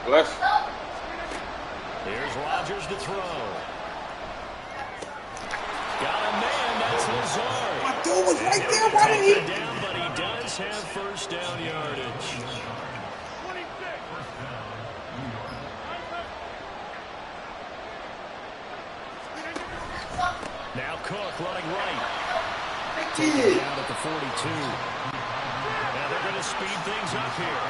Bless. Here's Rodgers to throw. Got a man, that's Lazard. My dude was right there. Why didn't he? Down, but he does have first down yardage. Now Cook running right. Taken down at the 42. Now they're going to speed things up here.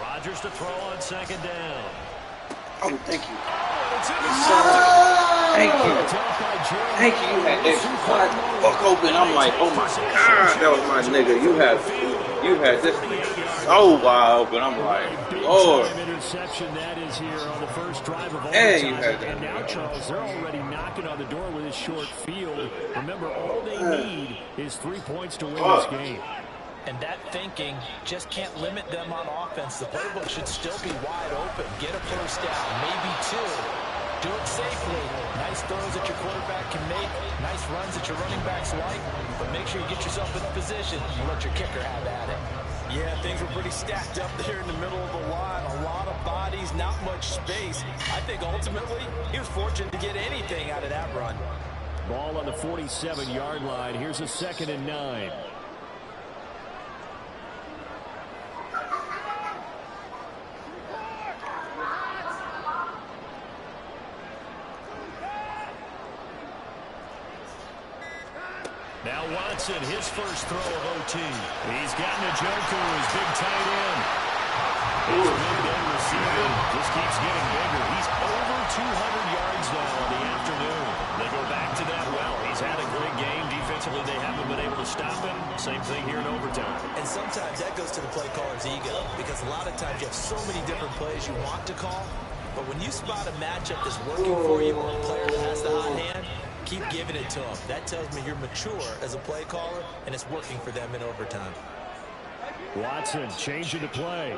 Rodgers to throw on second down. Oh, thank you. Oh, Thank you. Thank you. You had that fuck open. I'm like, oh my God, that was my nigga. You had this nigga so wide open. I'm like, Lord. Interception that is here on the first drive of And you overtime. had that. And now, Charles, they're already knocking on the door with this short field. Remember, all they need is 3 points to win this game. And that thinking just can't limit them on offense. The playbook should still be wide open. Get a first down, maybe 2. Do it safely. Nice throws that your quarterback can make. Nice runs that your running backs like. But make sure you get yourself in position and let your kicker have at it. Yeah, things were pretty stacked up there in the middle of the line. A lot of bodies, not much space. I think ultimately he was fortunate to get anything out of that run. Ball on the 47-yard line. Here's a 2nd and 9. Now Watson, his first throw of OT. He's gotten a Njoku, his big tight end. His big end receiver just keeps getting bigger. He's over 200 yards now on the afternoon. They go back to that well. He's had a great game. Defensively, they haven't been able to stop him. Same thing here in overtime. And sometimes that goes to the play caller's ego, because a lot of times you have so many different plays you want to call, but when you spot a matchup that's working for you or a player that has the hot hand, keep giving it to them. That tells me you're mature as a play caller, and it's working for them in overtime. Watson changing the play.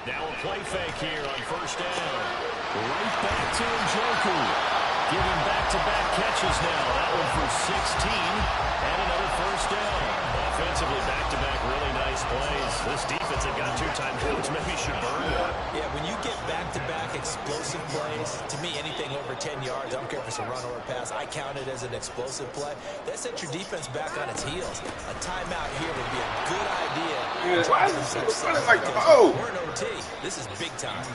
Now a play fake here on first down. Right back to Njoku. Giving back-to-back catches now. That one for 16 and another first down. Offensively, back-to-back really nice plays. This defense that got 2 timeouts maybe should burn one. Yeah, when you get back-to-back explosive plays, to me, anything over 10 yards, I don't care if it's a run or a pass, I count it as an explosive play. That sets your defense back on its heels. A timeout here would be a good idea. Yeah, why is this like We're in OT. This is big time.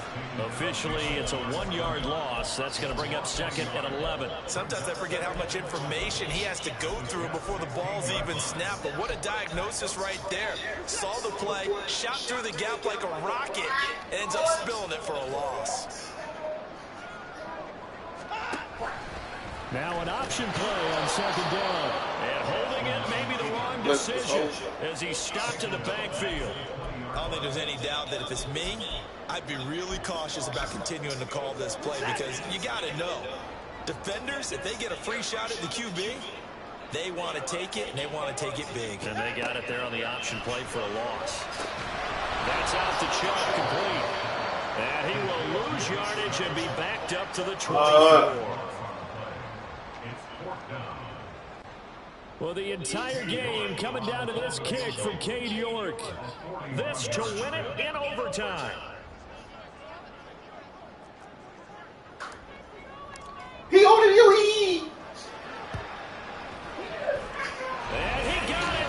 Officially, it's a 1-yard loss. That's going to bring up second and 11. Sometimes I forget how much information he has to go through before the ball's even snapped. But what a diagnosis right there. Saw the play, shot through the gap like a rocket, and ends up spilling it for a loss. Now an option play on second down. And holding it may be the wrong decision as he stopped in the backfield. I don't think there's any doubt that if it's me, I'd be really cautious about continuing to call this play because you got to know. Defenders, if they get a free shot at the QB, they want to take it, and they want to take it big. And they got it there on the option play for a loss. That's out to Chubb, complete. And he will lose yardage and be backed up to the 24. Well, the entire game coming down to this kick from Cade York. This to win it in overtime. He ordered you. And he got it.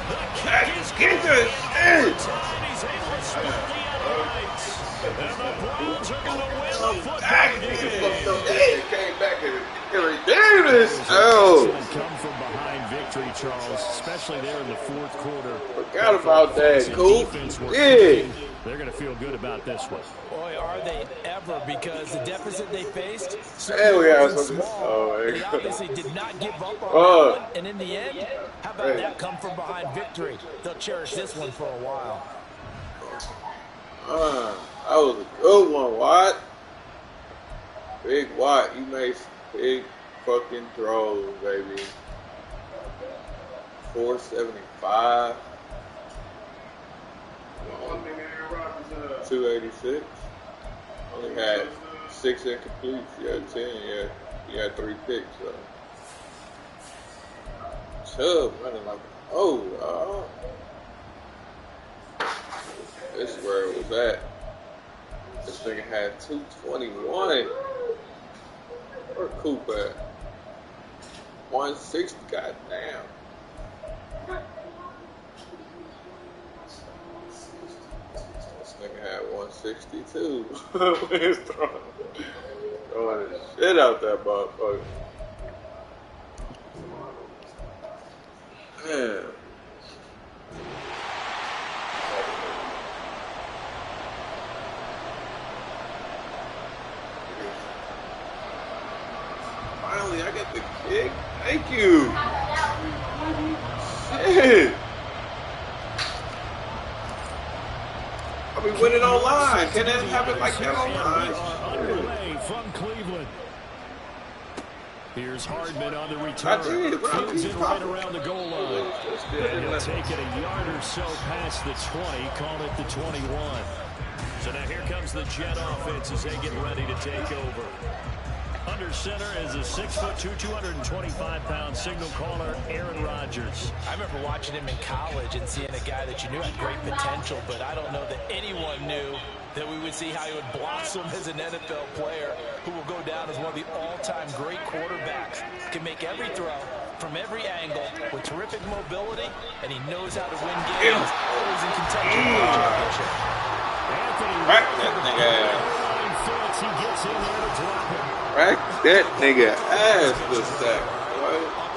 The kick is good. He's able to split the uprights. And the Browns are going to win the football game. Came back and Davis. Oh. Come from behind victory, Charles, especially there in the fourth quarter. Forgot about that, cool. Yeah. They're going to feel good about this one. Boy, are they ever, because the deficit they faced wasn't small. They obviously did not give up on that one, and in the end, how about that come from behind victory? They'll cherish this one for a while. That was a good one, Watt. Big Watt, you made some big fucking throws, baby. 475. 286. Only had 6 incompletes. You had 10. You had 3 picks. So, Chubb running like this is where it was at. This nigga had 221. Where Coop at? 160. Goddamn. This nigga had 162. He's throwing his shit out that motherfucker. Man. Finally, I get the kick. Thank you. Shit. I'll be winning online. Can that happen like that online? Underway from Cleveland. Here's Hardman on the return. Fields it right around the goal line. He'll take it a yard or so past the 20, call it the 21. So now here comes the Jet offense as they get ready to take over. Under center is a 6'2", 225-pound signal caller, Aaron Rodgers. I remember watching him in college and seeing a guy that you knew had great potential, but I don't know that anyone knew that we would see how he would blossom as an NFL player who will go down as one of the all-time great quarterbacks. Can make every throw from every angle with terrific mobility, and he knows how to win games. Always in contention for a championship. Anthony, that nigga. He gets in there to drop it. Rack that nigga ass with that.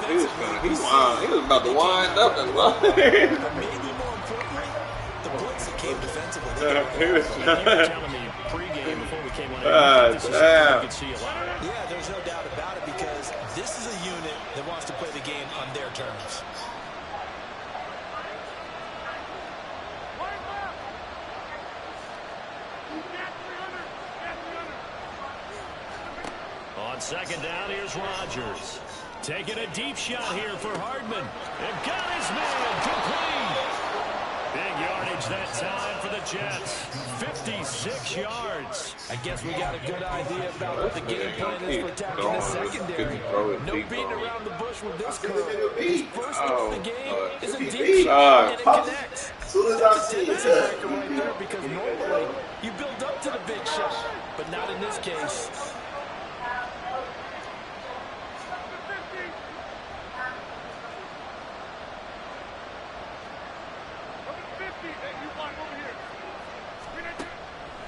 He was about to wind up and line. Maybe more importantly, the blitz that came defensively. You were telling me pregame before we came on air. Damn. Yeah, there's no doubt about it because this is a unit that wants to play the game on their terms. On second down, here's Rodgers. Taking a deep shot here for Hardman. And got his man complete. Big yardage that time for the Jets. 56 yards. I guess we got a good idea about what the game plan is for attacking the secondary. No beating around the bush with this curve. His first throw of the game is a deep shot, and it connects. That's a tendency breaker right there because normally you build up get to the big shot, but not in this case.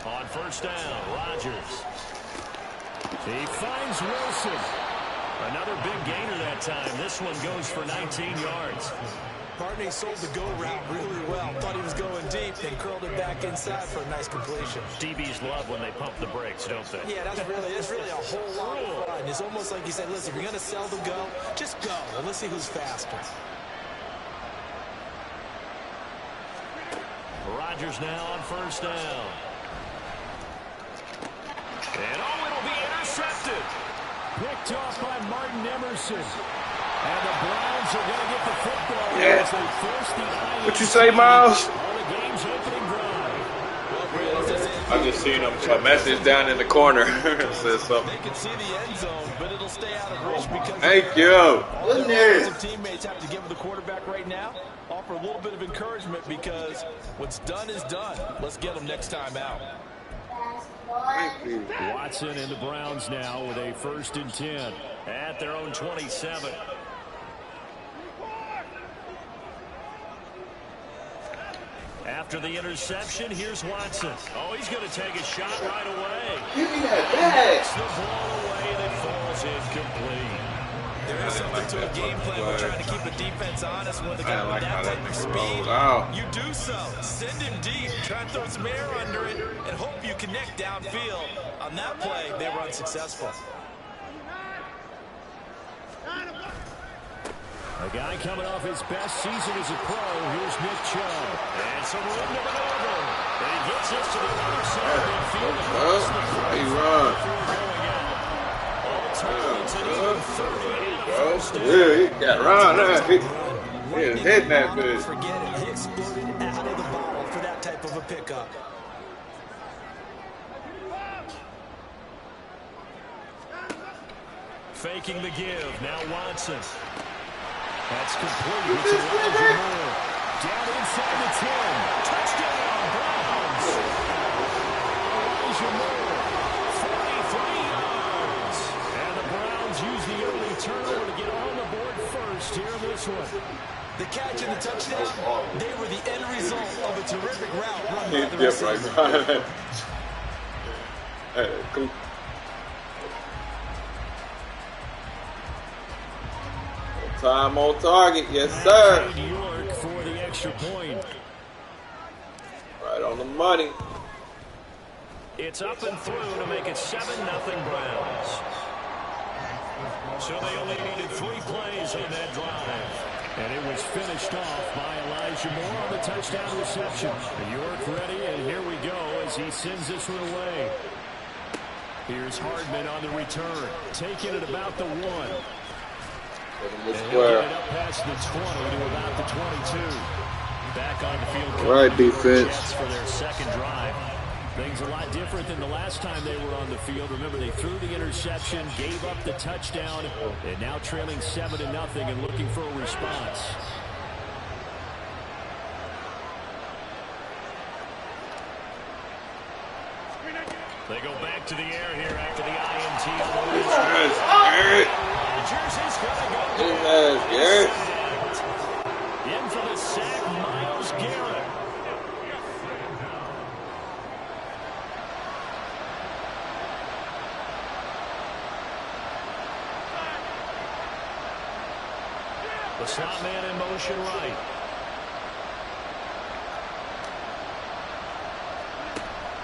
On first down, Rodgers. He finds Wilson. Another big gainer that time. This one goes for 19 yards. Barney sold the go route really well. Thought he was going deep, then curled it back inside for a nice completion. DBs love when they pump the brakes, don't they? Yeah, that's really a whole lot of fun. It's almost like you said, listen, if you're going to sell the go, just go, and let's see who's faster. Rodgers now on first down. And it'll be intercepted. Picked off by Martin Emerson. And the Browns are going to get the football. Yeah. As they force the What you say, Miles? on the game's opening drive. I just seen a message down in the corner. It says something. They can see the end zone, but it'll stay out of reach because Thank you. all the offensive teammates have to give the quarterback right now. Offer a little bit of encouragement because what's done is done. Let's get them next time out. Watson and the Browns now with a 1st and 10 at their own 27. After the interception, here's Watson. Oh, he's going to take a shot right away. Give me that bag. Takes the ball away and it falls incomplete. There is something to a game plan. We're trying to keep the defense honest when the guy with that type of speed. You do so. Send him deep. Try and throw some air under it and hope you connect downfield. On that play, they were unsuccessful. A guy coming off his best season as a pro. Here's Nick Chubb. And some room to maneuver. And he gets us to the other side of the field. He run. Yeah, he got around there. He is hitting that bitch. Forget it. He exploded out of the bottle for that type of a pickup. Faking the give. Now Watson. That's complete. It's Elijah Moore. Down inside the 10. Touchdown, Browns. Elijah Moore. 43 yards. And the Browns use the early turnover to get on the board first here in this one. The catch and the touchdown, they were the end result of a terrific route run by the receiver. Cool. Time on target, yes sir. York for the extra point. Right on the money. It's up and through to make it 7-0 Browns. So they only needed 3 plays on that drive. And it was finished off by Elijah Moore on the touchdown reception. York ready, and here we go as he sends this one away. Here's Hardman on the return, taking it about the 1. And he'll get it up past the 20 to about the 22. Back on the field. Right, defense. For their second drive. Things a lot different than the last time they were on the field. Remember, they threw the interception, gave up the touchdown, and now trailing 7-0 and looking for a response. They go back to the air here after the INT. Rodgers is going to go. In for the sack, Myles Garrett. The slot man in motion right.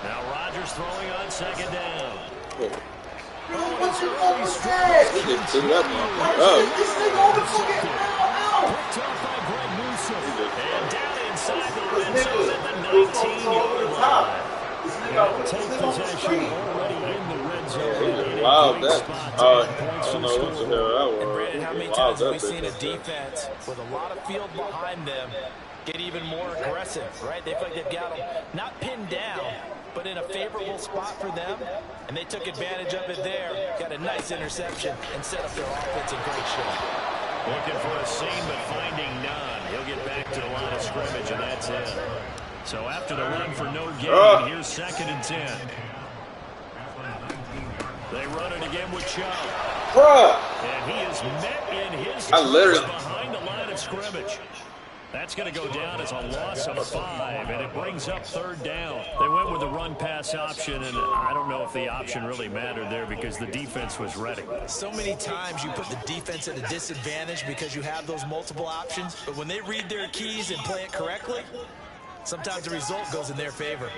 Now Rodgers throwing on second down. Picked off by Greg Newsome. And down inside the red zone at the 19-yard line. They'll take possession already in the red zone. Wow, I don't know what the hell that was. And Brandon, how many times have we seen a defense with a lot of field behind them get even more aggressive, right? They feel like they've got them not pinned down, but in a favorable spot for them, and they took advantage of it there, got a nice interception, and set up their offense in great shape. Looking for a seam, but finding none. He'll get back to the line of scrimmage, and that's it. So after the run for no gain, here's 2nd and 10. They run it again with Chubb. And he is met in his tracks behind the line of scrimmage. That's going to go down as a loss of 5, and it brings up 3rd down. They went with the run-pass option, and I don't know if the option really mattered there because the defense was ready. So many times you put the defense at a disadvantage because you have those multiple options, but when they read their keys and play it correctly, sometimes the result goes in their favor.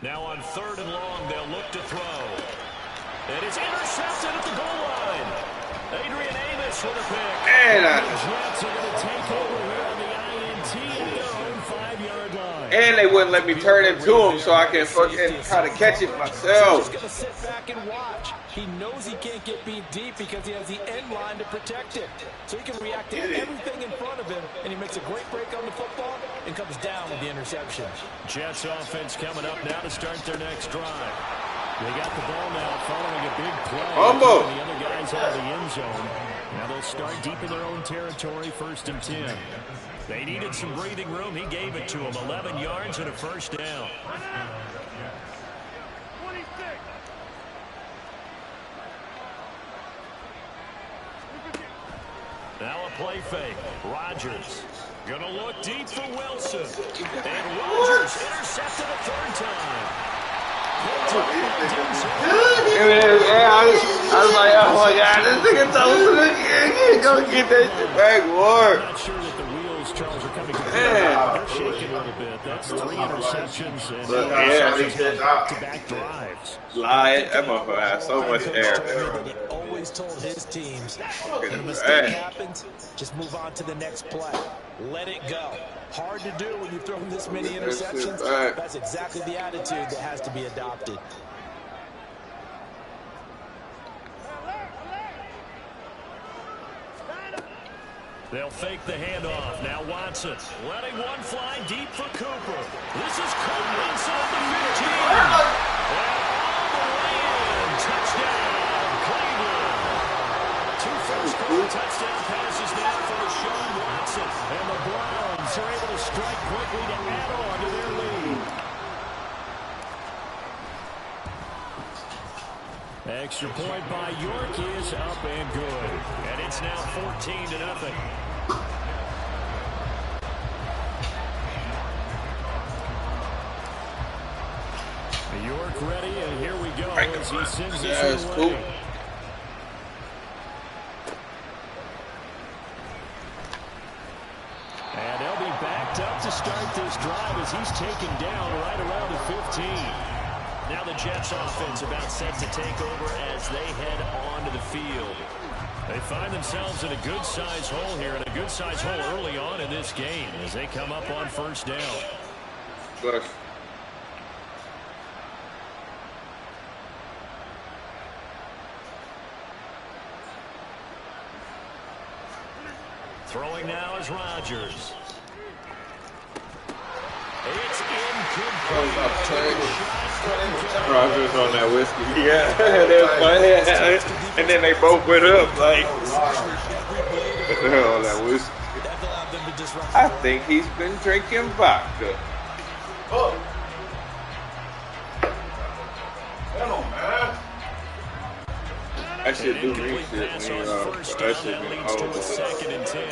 Now on 3rd and long, they'll look to throw. And it's intercepted at the goal line. Adrian Amos with a pick. And the Jets are going to take over here on the INT at their own 5-yard line. And they wouldn't let me turn into him so I can fucking try to catch it myself. He's going to sit back and watch. He knows he can't get beat deep because he has the end line to protect it. So he can react to everything in front of him, and he makes a great break on the football and comes down with the interception. Jets offense coming up now to start their next drive. They got the ball now following a big play. The other guys out of the end zone. Now they'll start deep in their own territory, 1st and 10. They needed some breathing room. He gave it to them. 11 yards and a 1st down. Now a play fake. Rodgers going to look deep for Wilson. And Rodgers intercepted a 3rd time. I was like, oh my God, this nigga told me go get that shit back, Ward. I'm not sure that the wheels, Charles, are coming together. They're shaking a little bit. That's 3 interceptions and back-to-back drives. Lie, that motherfucker has so much air. He always told his teams, when a mistake happens, just move on to the next play. Let it go. Hard to do when you've thrown this many interceptions. That's exactly the attitude that has to be adopted. They'll fake the handoff. Now Watson letting one fly deep for Cooper. This is Cooper inside the 15. And all the way in. Touchdown, Cleveland. 2 first-quarter touchdown passes now for Deshaun Watson. And the Browns are able to strike quickly to add on to their lead. Extra point by York is up and good. And it's now 14-0. York ready, and here we go as he sends this away. Cool. And they'll be backed up to start this drive as he's taken down right around the 15. Now the Jets offense about set to take over as they head onto the field. They find themselves in a good-sized hole here, and a good-sized hole early on in this game as they come up on 1st down. Good. Throwing now is Rodgers. It's incomplete. Rodgers on that whiskey. Yeah, that's funny. And then they both went up like, what the hell on that whiskey? I think he's been drinking vodka. Oh. Come on, man. That shit do me shit, man. That shit been horrible. 2nd and 10.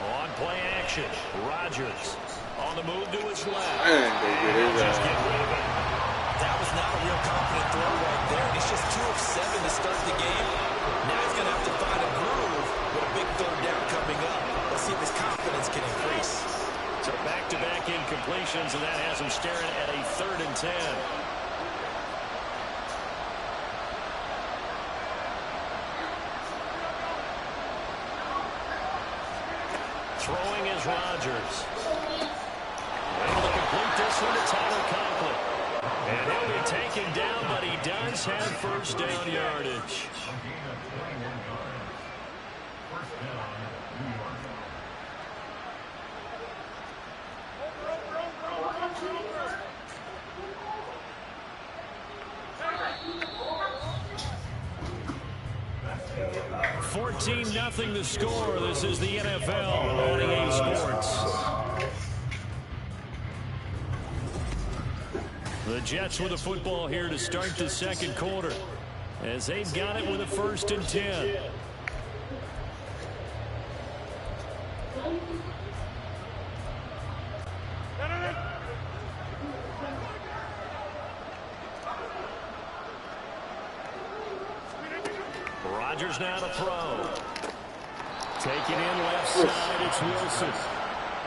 On play action, Rodgers on the move to his left. Just get rid of it. That was not a real confident throw right there. It's just 2 of 7 to start the game. Now he's going to have to find a groove with a big 3rd down coming up. Let's see if his confidence can increase. So back-to-back incompletions, and that has him staring at a 3rd and 10. Throwing is Rodgers. Able to complete this one to Tyler Conklin. And he'll be taken down, but he does have 1st down yardage. 14-0 the score. This is the NFL on EA Sports. The Jets with the football here to start the second quarter, as they've got it with a 1st and 10. Rodgers now to throw. Taking in left side, it's Wilson.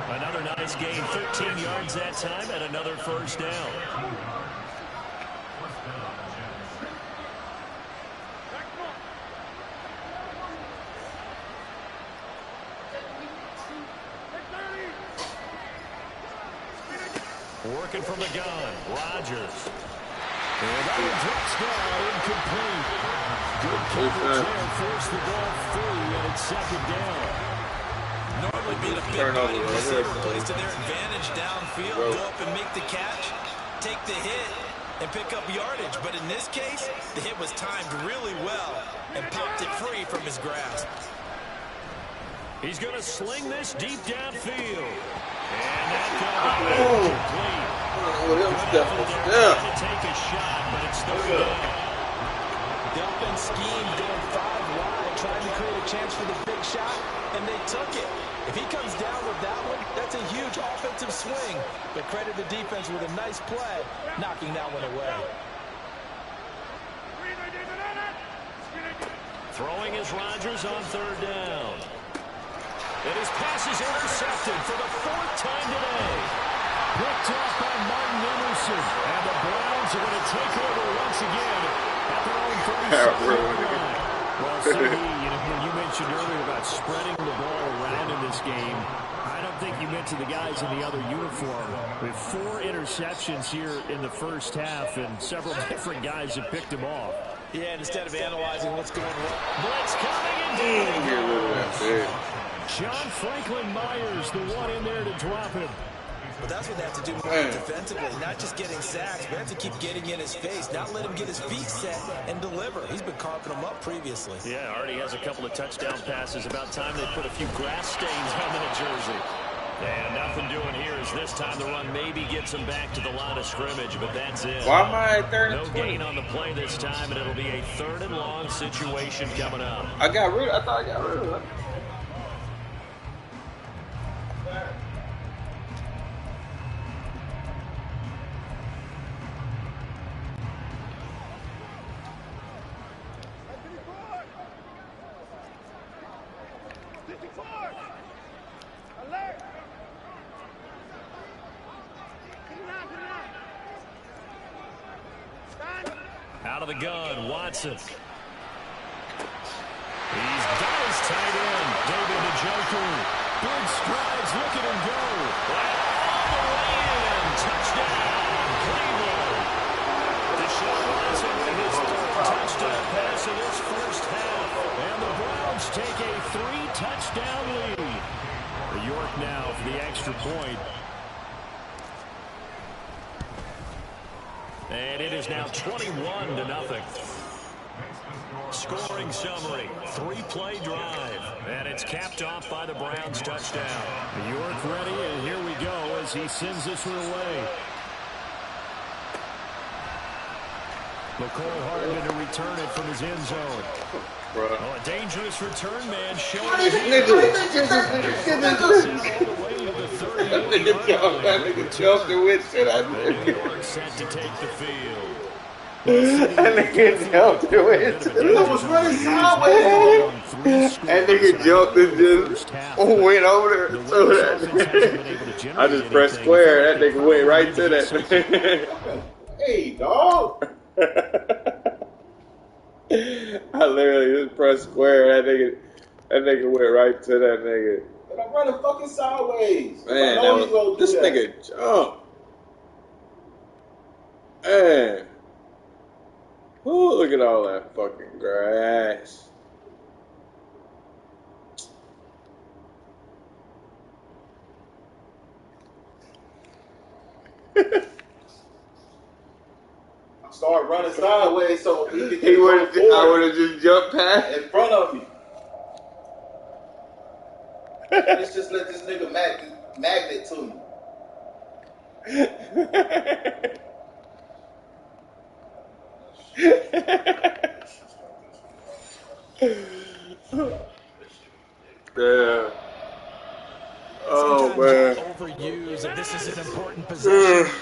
Another nice gain, 13 yards that time, and another 1st down. Working from the gun, Rodgers. And that one drops down, incomplete. Good coverage there, forced the ball free, and it's 2nd down. Normally being a big body receiver plays to their advantage downfield, go up and make the catch, take the hit, and pick up yardage. But in this case, the hit was timed really well and popped it free from his grasp. He's going to sling this deep downfield. And that goes incomplete. To take a shot, but it's 3rd down. They've been schemed going 5 wide, trying to create a chance for the big shot, and they took it. If he comes down with that one, that's a huge offensive swing. But credit the defense with a nice play, knocking that one away. Throwing is Rodgers on 3rd down. And his pass is intercepted for the 4th time today. Picked off by Martin Emerson. And the Browns are going to take over once again at their own 36-yard line. Well, CD, when you mentioned earlier about spreading the ball around in this game, I don't think you mentioned the guys in the other uniform. We have 4 interceptions here in the first half, and several different guys have picked them off. Yeah, and instead of analyzing what's going wrong. Blitz coming in. John Franklin Myers, the one in there to drop him. But that's what they have to do more defensively, not just getting sacks. They have to keep getting in his face, not let him get his feet set and deliver. He's been carving them up previously. Yeah, already has a couple of touchdown passes. About time they put a few grass stains on the jersey. And nothing doing here as this time the run maybe gets him back to the line of scrimmage, but that's it. Why am I at 3rd and 20? No gain on the play this time, and it'll be a 3rd and long situation coming up. I thought I got rid of it. Out of the gun, Watson. He's got his tight end, David Njoku. Big strides, look at him go. Right all the way in. Touchdown, Cleveland. Deshaun Watson with his 3rd touchdown pass in this first half. And the Browns take a 3-touchdown lead. York now for the extra point. And it is now 21-0. Scoring summary, 3-play drive. And it's capped off by the Browns touchdown. York ready, and here we go as he sends this one away. McCole Hardman to return it from his end zone. Oh, a dangerous return, man. Showing That nigga jumped and went shit out there. New York set to take the field. That nigga jumped and went shit. He was running sideways. That nigga jumped and just went over there. So I just pressed square. That nigga went right to that. Hey, dog. I literally just pressed square. That nigga went right to that nigga. But I'm running fucking sideways. Man, this nigga jumped. Man. Ooh, look at all that fucking grass. Start running sideways so he could I would have just jumped past in front of me. Let's just let this nigga magnet to me. Yeah. Oh, man. man. Overused that this is an important possession.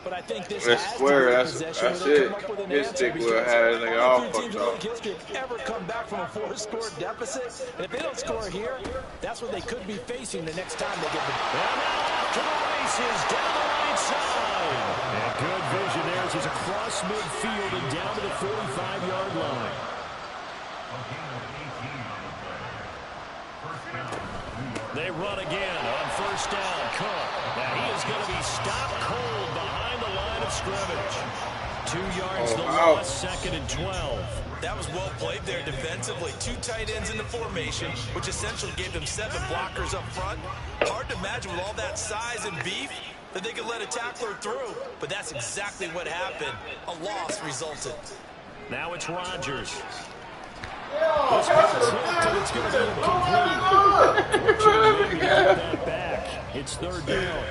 But I think this That's has square. to be a That's possession where they it. come up with an His answer stick will because have that nigga all only three teams fucked in up. league history have ever come back from a 4-score deficit. And if they don't score here, that's what they could be facing the next time they get the ball. And now off to the races down the right side. And good vision there as he's across midfield and down to the 45-yard line. They run again on first down. Cook. Now he is going to be stopped cold behind the line of scrimmage. 2 yards the loss, 2nd and 12. That was well played there defensively. 2 tight ends in the formation, which essentially gave them 7 blockers up front. Hard to imagine with all that size and beef that they could let a tackler through. But that's exactly what happened. A loss resulted. Now it's Rodgers. This pass tipped, and it's going to be incomplete. Fortunately, maybe got that back. It's 3rd down.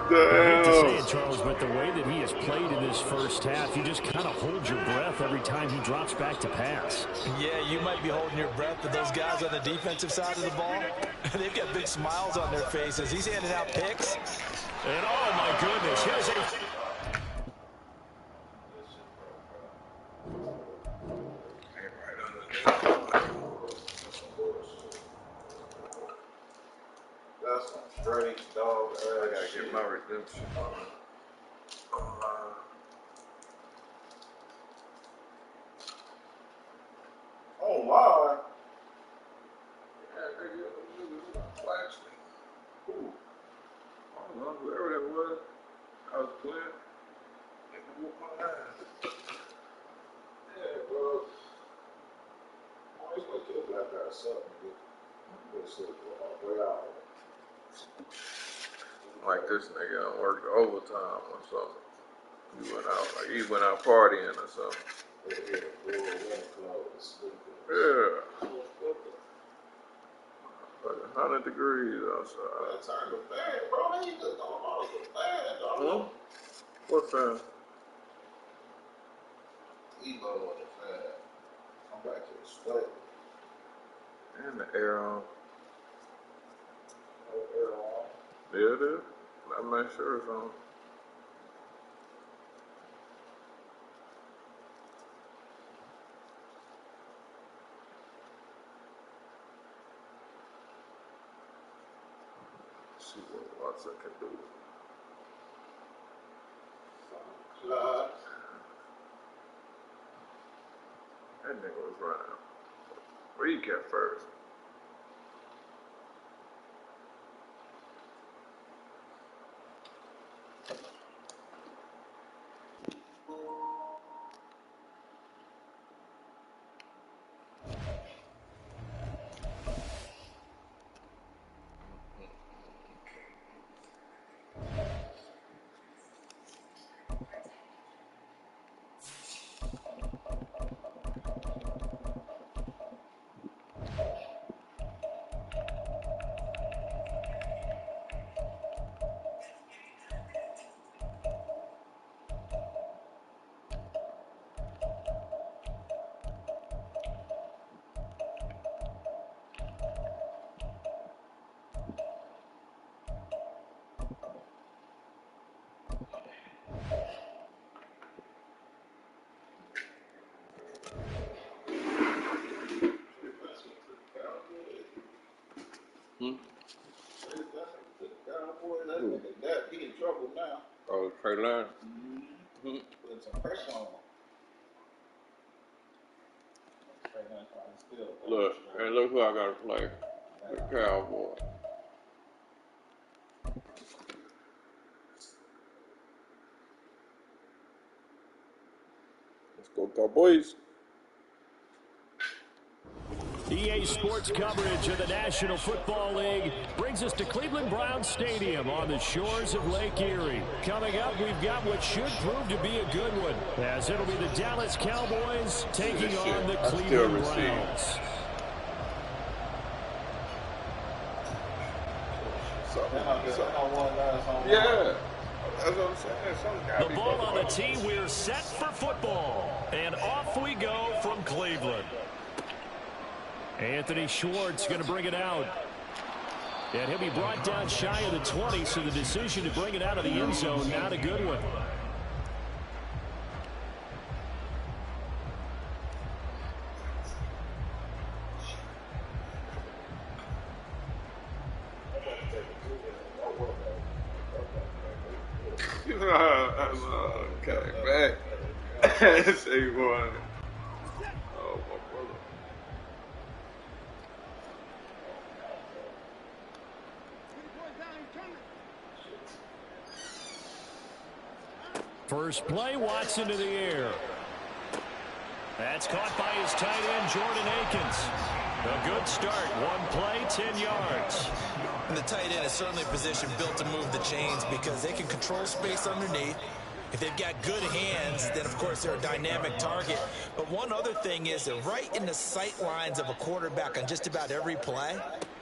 I hate to say it, Charles, but the way that he has played in this first half, you just kind of hold your breath every time he drops back to pass. Yeah, you might be holding your breath, but those guys on the defensive side of the ball, they've got big smiles on their faces. He's handing out picks. And oh, my goodness, here's a... That's some straight dog. I gotta get my redemption on. Online. Ooh. I don't know, whoever that was, I was playing. They whooped my ass. Yeah, bro. I always gonna kill black guys up, nigga. This shit way out. Like this nigga done worked overtime or something. He went out, like he went out partying or something. Yeah. Like 100 degrees outside. Turn the fan, bro. They just don't know the fan, dog. What fan? Ego on the fan. I'm back here sweating. And the air on. No air on. Yeah, it is. I make sure it's on. Let's see what Watson can do. That nigga was running. Where you kept first? He in trouble now. Oh, Trey Lance. Putting some pressure on him. Look, and look who I got to play. The Cowboys. Let's go Cowboys. EA Sports coverage of the National Football League brings us to Cleveland Browns Stadium on the shores of Lake Erie. Coming up, we've got what should prove to be a good one, as it'll be the Dallas Cowboys taking on the Cleveland Browns. Yeah. That's what I'm saying. The ball on the tee. We're set for football. And off we go from Cleveland. Anthony Schwartz going to bring it out. And he'll be brought down shy of the 20, so the decision to bring it out of the end zone, not a good one. Okay, back. Say one. Oh, my brother. First play, Watson to the air. That's caught by his tight end, Jordan Akins. A good start. One play, 10 yards. And the tight end is certainly a position built to move the chains because they can control space underneath. If they've got good hands, then, of course, they're a dynamic target. But one other thing is they're right in the sight lines of a quarterback on just about every play.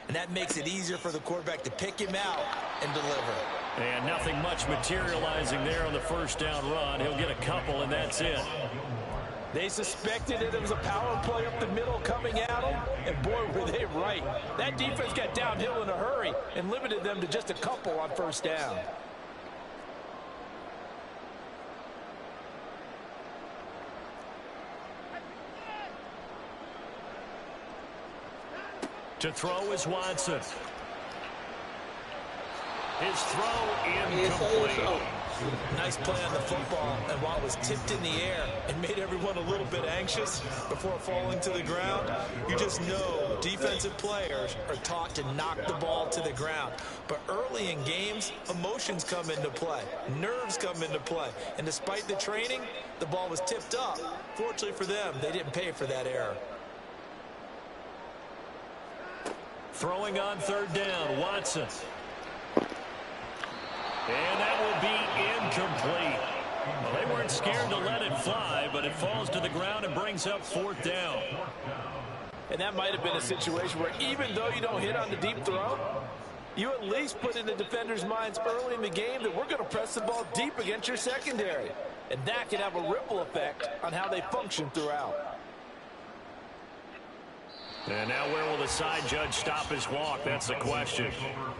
And that makes it easier for the quarterback to pick him out and deliver. And nothing much materializing there on the first down run. He'll get a couple, and that's it. They suspected that it was a power play up the middle coming at them, and boy, were they right. That defense got downhill in a hurry and limited them to just a couple on first down. To throw is Watson. His throw incomplete. Nice play on the football, and while it was tipped in the air and made everyone a little bit anxious before falling to the ground, you just know defensive players are taught to knock the ball to the ground. But early in games, emotions come into play, nerves come into play, and despite the training, the ball was tipped up. Fortunately for them, they didn't pay for that error. Throwing on third down, Watson. And that will be incomplete. Well, they weren't scared to let it fly, but it falls to the ground and brings up fourth down. And that might have been a situation where even though you don't hit on the deep throw, you at least put in the defender's minds early in the game that we're going to press the ball deep against your secondary. And that can have a ripple effect on how they function throughout. And now where will the side judge stop his walk? That's the question.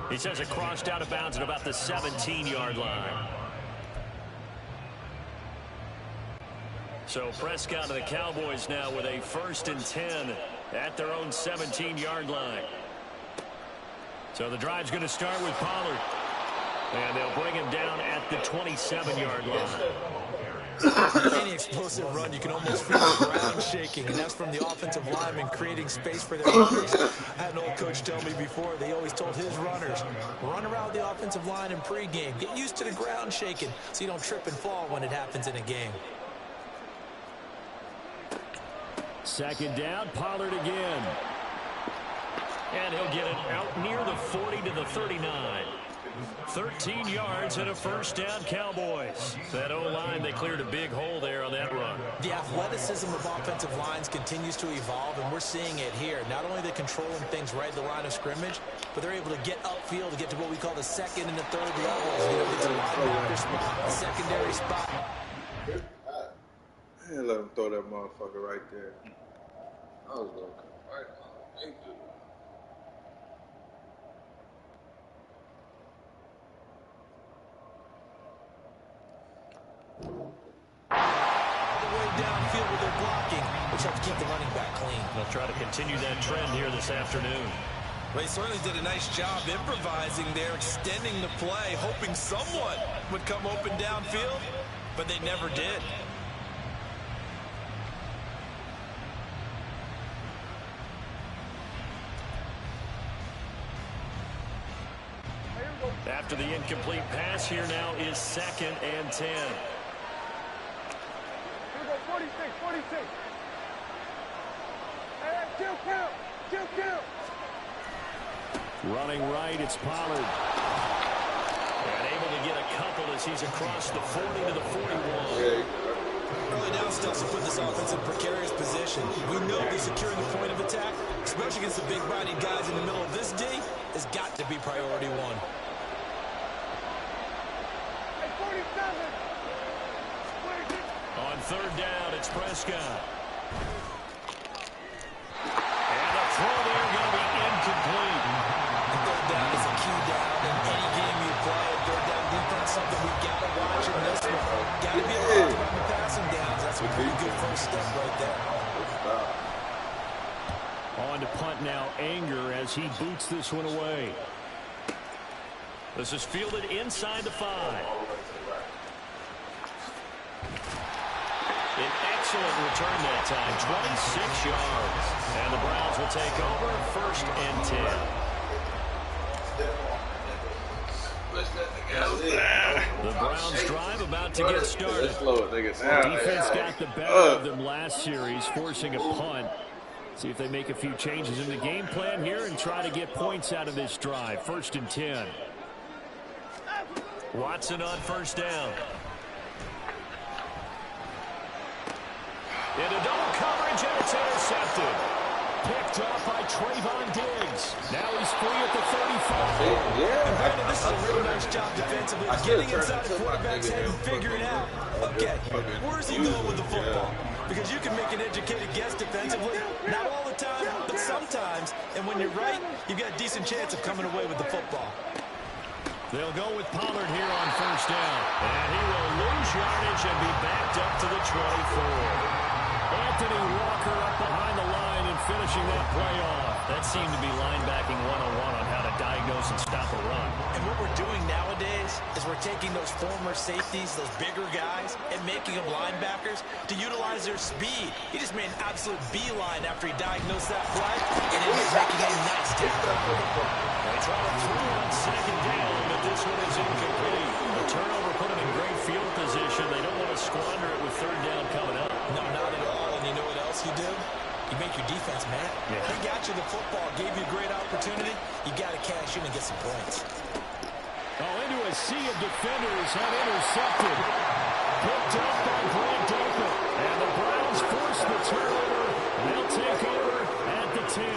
He says it crossed out of bounds at about the 17-yard line. So Prescott and the Cowboys now with a 1st and 10 at their own 17-yard line. So the drive's going to start with Pollard. And they'll bring him down at the 27-yard line. Any explosive run, you can almost feel the ground shaking, and that's from the offensive linemen creating space for their runners. I had an old coach tell me before, they always told his runners, run around the offensive line in pregame. Get used to the ground shaking so you don't trip and fall when it happens in a game. Second down, Pollard again. And he'll get it out near the 40 to the 39. 13 yards and a first down, Cowboys. That O-line, they cleared a big hole there on that run. The athleticism of offensive lines continues to evolve, and we're seeing it here. Not only are they controlling things right at the line of scrimmage, but they're able to get upfield to get to what we call the second and the third levels. You know, get to the linebacker spot, the secondary spot. Man, let him throw that motherfucker right there. I was going to come right on. Downfield with their blocking, which helps keep the running back clean. They'll try to continue that trend here this afternoon. They certainly did a nice job improvising there, extending the play, hoping someone would come open downfield, but they never did. After the incomplete pass, here now is 2nd and 10. 46. Hey, kill count. Running right, it's Pollard. And able to get a couple as he's across the 40 to the 41. Early down stuffs will put this offense in a precarious position. We know that securing the point of attack, especially against the big-bodied guys in the middle of this D, has got to be priority one. On third down, it's Prescott. And the throw there going to be incomplete. Third down is a key down in any game you play. Third down defense, something we've got to watch in this one. Got to be able to run the passing downs. That's a pretty good first step right there. On to punt now, Anger as he boots this one away. This is fielded inside the 5. An excellent return that time, 26 yards. And the Browns will take over, 1st and 10. The Browns drive about to get started. Defense got the better of them last series, forcing a punt. See if they make a few changes in the game plan here and try to get points out of this drive. 1st and 10. Watson on 1st down. Into double coverage, and it's intercepted. Picked off by Trayvon Diggs. Now he's free at the 35. And Brandon, this is a really nice job defensively. Getting inside the quarterback's head and figuring out, okay, where's he going with the football? Because you can make an educated guess defensively. Not all the time, but sometimes. And when you're right, you've got a decent chance of coming away with the football. They'll go with Pollard here on 1st down. And he will lose yardage and be backed up to the 24. Anthony Walker up behind the line and finishing that play off. That seemed to be linebacking 101 on how to diagnose and stop a run. And what we're doing nowadays is we're taking those former safeties, those bigger guys, and making them linebackers to utilize their speed. He just made an absolute beeline after he diagnosed that play, and it was making a nice tackle. They try to throw on 2nd down, but this one is incomplete. The turnover put them in great field position. They don't want to squander it with 3rd down coming up. No, not at all. And you know what else you do? You make your defense mad. Yeah. He got you the football, gave you a great opportunity. You got to cash in and get some points. Into a sea of defenders and intercepted. Picked up by Grant Delpit. And the Browns force the turnover. They'll take over at the 10.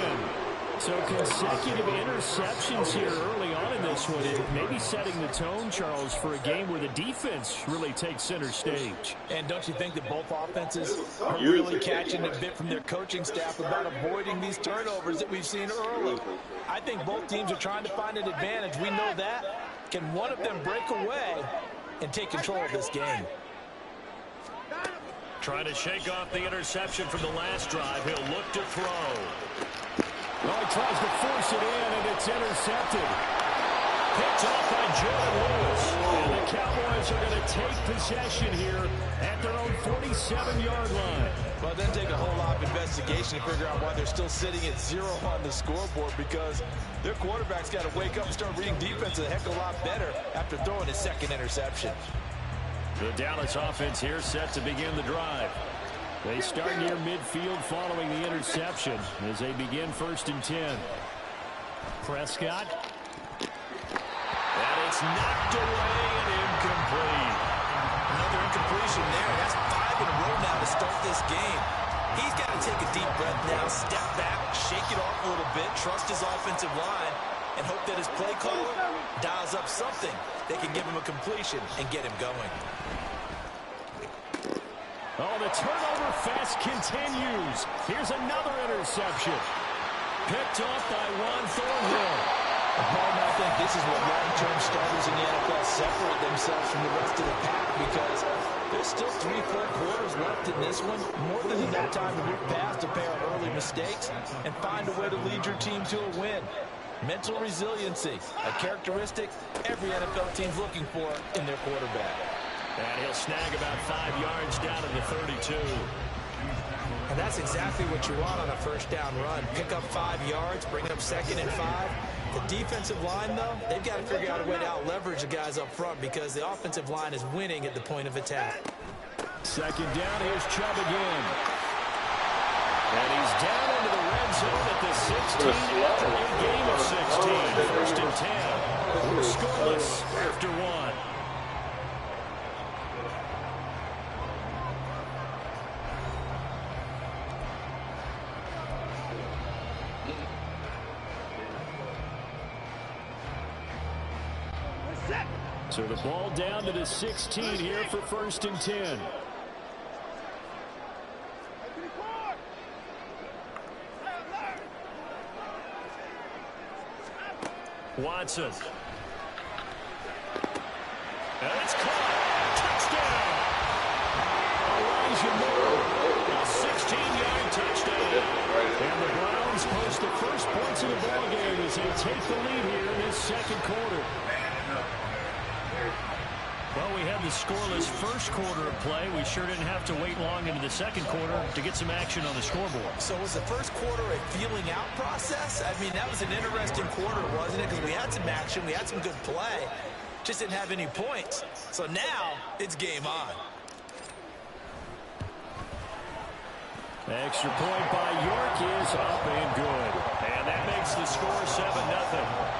So consecutive interceptions here early on in this one. It may be setting the tone, Charles, for a game where the defense really takes center stage. And don't you think that both offenses are really catching a bit from their coaching staff about avoiding these turnovers that we've seen early? I think both teams are trying to find an advantage. We know that. Can one of them break away and take control of this game? Trying to shake off the interception from the last drive. He'll look to throw. Well, he tries to force it in, and it's intercepted. Picked off by Jordan Lewis. And the Cowboys are going to take possession here at their own 47-yard line. Well, it doesn't take a whole lot of investigation to figure out why they're still sitting at 0 on the scoreboard, because their quarterback's got to wake up and start reading defense a heck of a lot better after throwing his 2nd interception. The Dallas offense here set to begin the drive. They start near midfield following the interception as they begin 1st and 10. Prescott. And it's knocked away and incomplete. Another incompletion there. That's 5 in a row now to start this game. He's got to take a deep breath now, step back, shake it off a little bit, trust his offensive line, and hope that his play caller dials up something that can give him a completion and get him going. Oh, the turnover fest continues. Here's another interception. Picked off by Juan Thornhill. Paul, I think this is what long-term starters in the NFL separate themselves from the rest of the pack, because there's still 3-4 quarters left in this one. More than enough time to look past a pair of early mistakes and find a way to lead your team to a win. Mental resiliency, a characteristic every NFL team's looking for in their quarterback. And he'll snag about 5 yards down to the 32. And that's exactly what you want on a 1st down run. Pick up 5 yards, bring up 2nd and 5. The defensive line, though, they've got to figure out a way to out-leverage the guys up front, because the offensive line is winning at the point of attack. 2nd down, here's Chubb again. And he's down into the red zone at the 16 after a game of 16. 1st and 10. We're scoreless after 1. So the ball down to the 16 here for 1st and 10. Watson. And it's caught. Touchdown. Elijah Moore. A 16-yard touchdown. And the Browns post the first points of the ballgame as they take the lead here in this second quarter. Well, we had the scoreless first quarter of play. We sure didn't have to wait long into the second quarter to get some action on the scoreboard. So was the first quarter a feeling out process? I mean, that was an interesting quarter, wasn't it? Because we had some action, we had some good play, just didn't have any points. So now it's game on. Extra point by York is up and good. And that makes the score 7-0.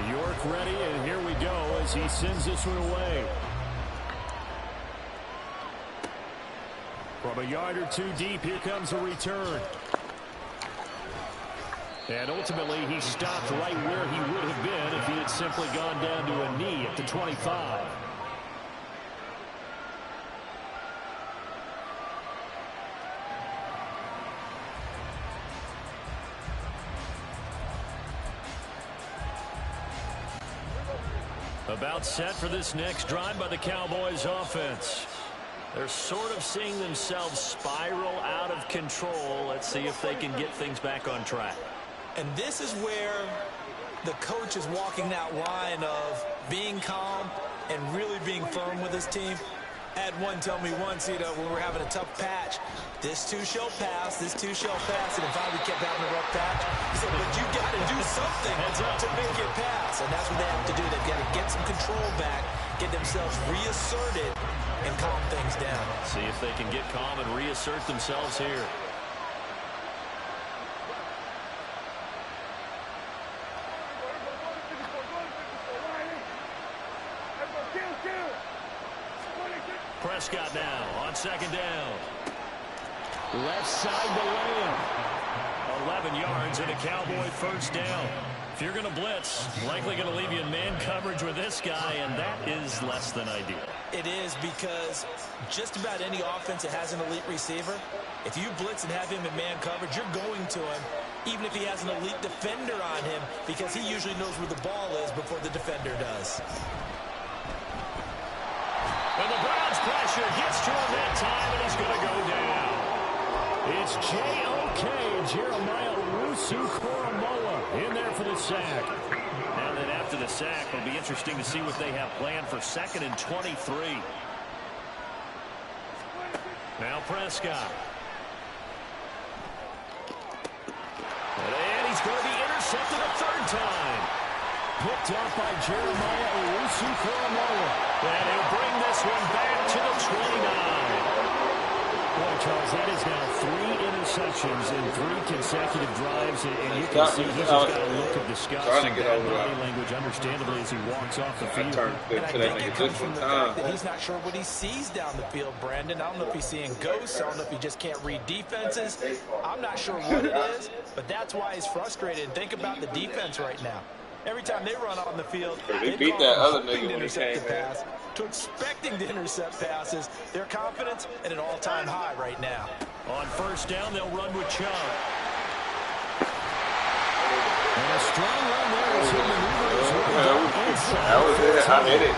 York ready, and here we go as he sends this one away. From a yard or two deep, here comes a return. And ultimately, he stopped right where he would have been if he had simply gone down to a knee at the 25. About set for this next drive by the Cowboys offense. They're sort of seeing themselves spiral out of control. Let's see if they can get things back on track. And this is where the coach is walking that line of being calm and really being firm with his team. I had one tell me once, when we're having a tough patch, this too shall pass, this too shall pass, and if we kept having a rough patch, he said, but you got to do something to make it pass, and that's what they have to do. They've got to get some control back, get themselves reasserted, and calm things down. See if they can get calm and reassert themselves here. Prescott now on 2nd down. Left side to Lamb. 11 yards and a Cowboy 1st down. If you're going to blitz, likely going to leave you in man coverage with this guy, and that is less than ideal. It is, because just about any offense that has an elite receiver, if you blitz and have him in man coverage, you're going to him, even if he has an elite defender on him, because he usually knows where the ball is before the defender does. And the Browns pressure gets to him that time, and he's going to go down. It's J.O.K. Jeremiah Owusu-Koramoah in there for the sack. And then after the sack, it'll be interesting to see what they have planned for 2nd and 23. Now Prescott. And he's going to be intercepted a 3rd time. Picked up by Jeremiah Owusu-Koramoah. And he'll bring this one back to the 29. Boy, Charles, that is now 3 interceptions in 3 consecutive drives, and you can see he's just got a look of disgust and bad body language, understandably, as he walks off the field. And I think it comes from the fact that he's not sure what he sees down the field, Brandon. I don't know if he's seeing ghosts. I don't know if he just can't read defenses. I'm not sure what it is, but that's why he's frustrated. Think about the defense right now. Every time they run on the field, they beat that other nigga when he came pass to expecting to intercept passes. Their confidence at an all-time high right now. On 1st down, they'll run with Chubb. And a strong run there as he maneuvers his way inside. That was it. I hit it.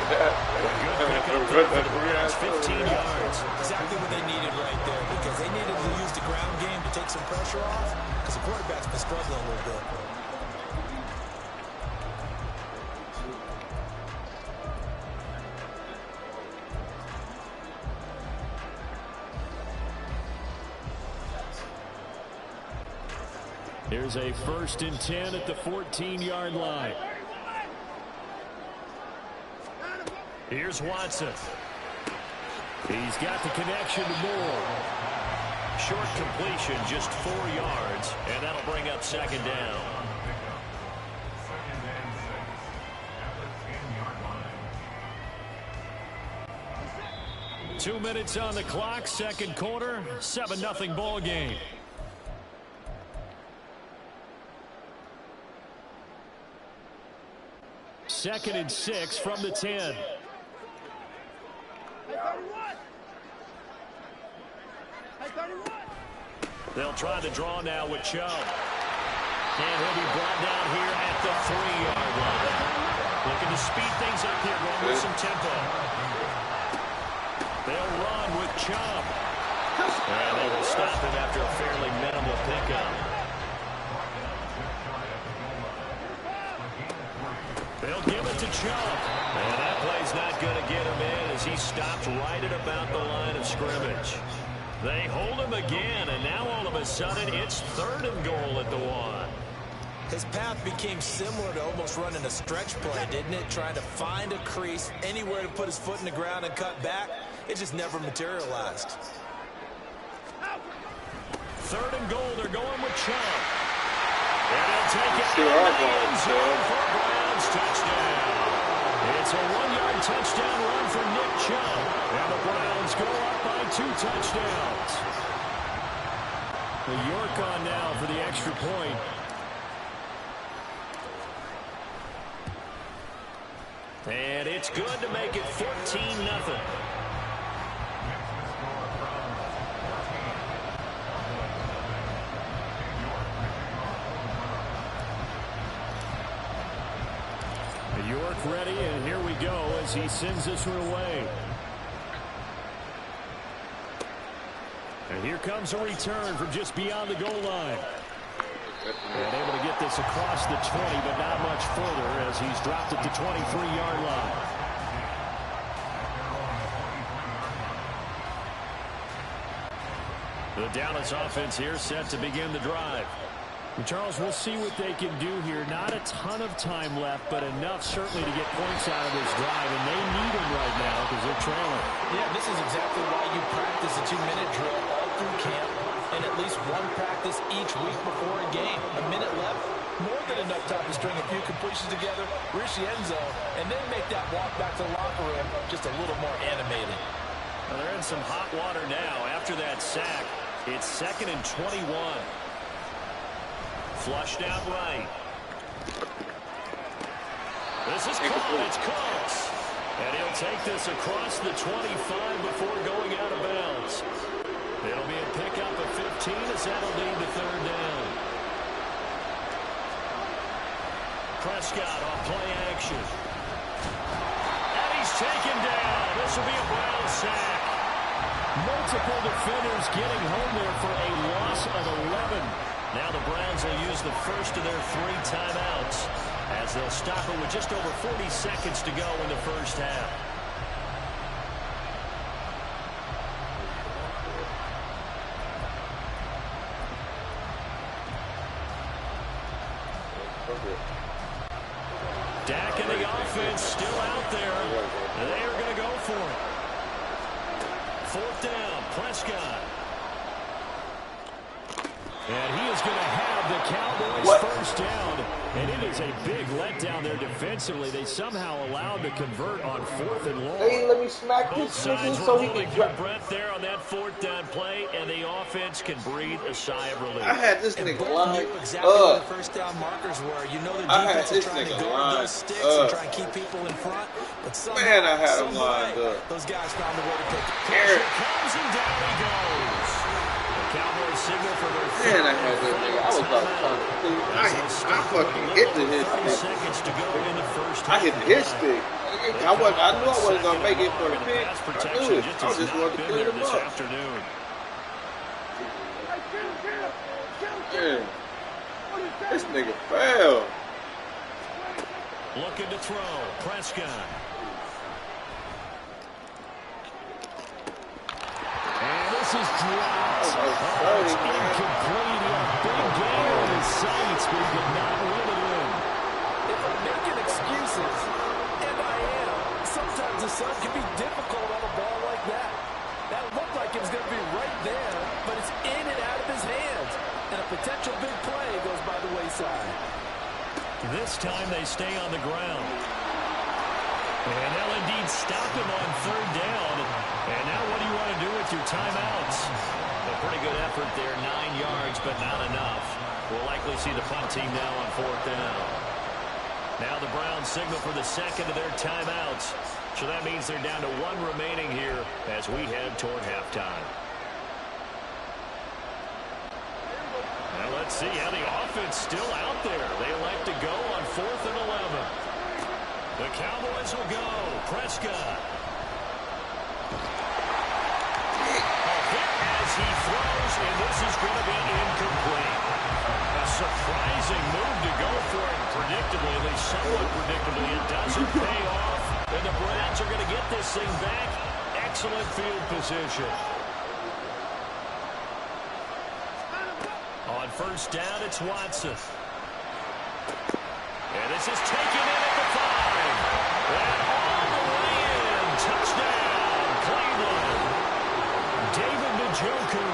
That's 15 yards. Exactly what they needed right there, because they needed to use the ground game to take some pressure off, because the quarterback's been struggling a little bit. Here's a 1st and 10 at the 14-yard line. Here's Watson. He's got the connection to Moore. Short completion, just 4 yards, and that'll bring up 2nd down. Two minutes on the clock, 2nd quarter, 7-0 ball game. 2nd and 6 from the 10. They'll try the draw now with Chubb. And he'll be brought down here at the 3-yard line. Looking to speed things up here, going with some tempo. They'll run with Chubb. And they will stop him after a fairly minimal pickup. They'll give it to Chubb. And that play's not going to get him in as he stopped right at about the line of scrimmage. They hold him again, and now all of a sudden it's 3rd and goal at the 1. His path became similar to almost running a stretch play, didn't it? Trying to find a crease, anywhere to put his foot in the ground and cut back. It just never materialized. 3rd and goal, they're going with Chubb. And he'll take it Sure in are the going, end zone for a Browns touchdown. It's a 1-yard touchdown run for Nick Chubb. And the Browns go up by 2 touchdowns. The York on now for the extra point. And it's good to make it 14-0. York ready, and here we go as he sends this one away. And here comes a return from just beyond the goal line. And able to get this across the 20, but not much further as he's dropped at the 23-yard line. The Dallas offense here set to begin the drive. And Charles, we'll see what they can do here. Not a ton of time left, but enough certainly to get points out of this drive, and they need them right now because they're trailing. Yeah, this is exactly why you practice a 2-minute drill all through camp and at least one practice each week before a game. A minute left, more than enough time to string a few completions together, reach the end zone, and then make that walk back to the locker room just a little more animated. Well, they're in some hot water now. After that sack, it's 2nd and 21. Flushed out right. This is caught. It's close. And he'll take this across the 25 before going out of bounds. It'll be a pickup of 15 as that'll lead to 3rd down. Prescott off play action. And he's taken down. This will be a Brown sack. Multiple defenders getting home there for a loss of 11. Now the Browns will use the first of their 3 timeouts as they'll stop it with just over 40 seconds to go in the first half. Dak and the offense still out there. They are going to go for it. 4th down, Prescott. And he is going to have the Cowboys first down. And it is a big letdown there defensively. They somehow allowed to convert on 4th and long. Hey, let me smack Both this sides nigga were so he holding can their drop. breath there on that 4th down play, and the offense can breathe a sigh of relief. I had this nigga lined Exactly where up. the first down markers were. You know the I had defense is this trying to nigga guard lined those sticks and up. try and keep people in front. But somehow, Man, I had him some lined way, up. those guys found a way to pick it. Pressure comes and down he goes. The Cowboys signal for their Man, I had that nigga. I was about to try to think. I fucking hit the hit stick. Seconds to go in the first I hit the hit stick. I knew I wasn't gonna make it for the pick. I knew it. I just wanted to clean him up. Afternoon. Man, this nigga fell. Looking to throw. Prescott. And this is dropped. Oh, it's incomplete. He had a big gain on his sights, but he did not reel it in. If I'm making excuses, and I am, sometimes the sun can be difficult on a ball like that. That looked like it was going to be right there, but it's in and out of his hands. And a potential big play goes by the wayside. This time they stay on the ground. And they'll indeed stop him on 3rd down. And now what do you want to do with your timeouts? A pretty good effort there, 9 yards, but not enough. We'll likely see the punt team now on 4th down. Now the Browns signal for the second of their timeouts. So that means they're down to one remaining here as we head toward halftime. Now let's see how the offense still out there. They elect to go on 4th and 11. The Cowboys will go. Prescott. As he throws, and this is going to be incomplete. A surprising move to go for it. Predictably, at least somewhat predictably, it doesn't pay off. And the Browns are going to get this thing back. Excellent field position. On first down, it's Watson. And this is taken in at the 5. And all the way in. Touchdown, Cleveland. David Njoku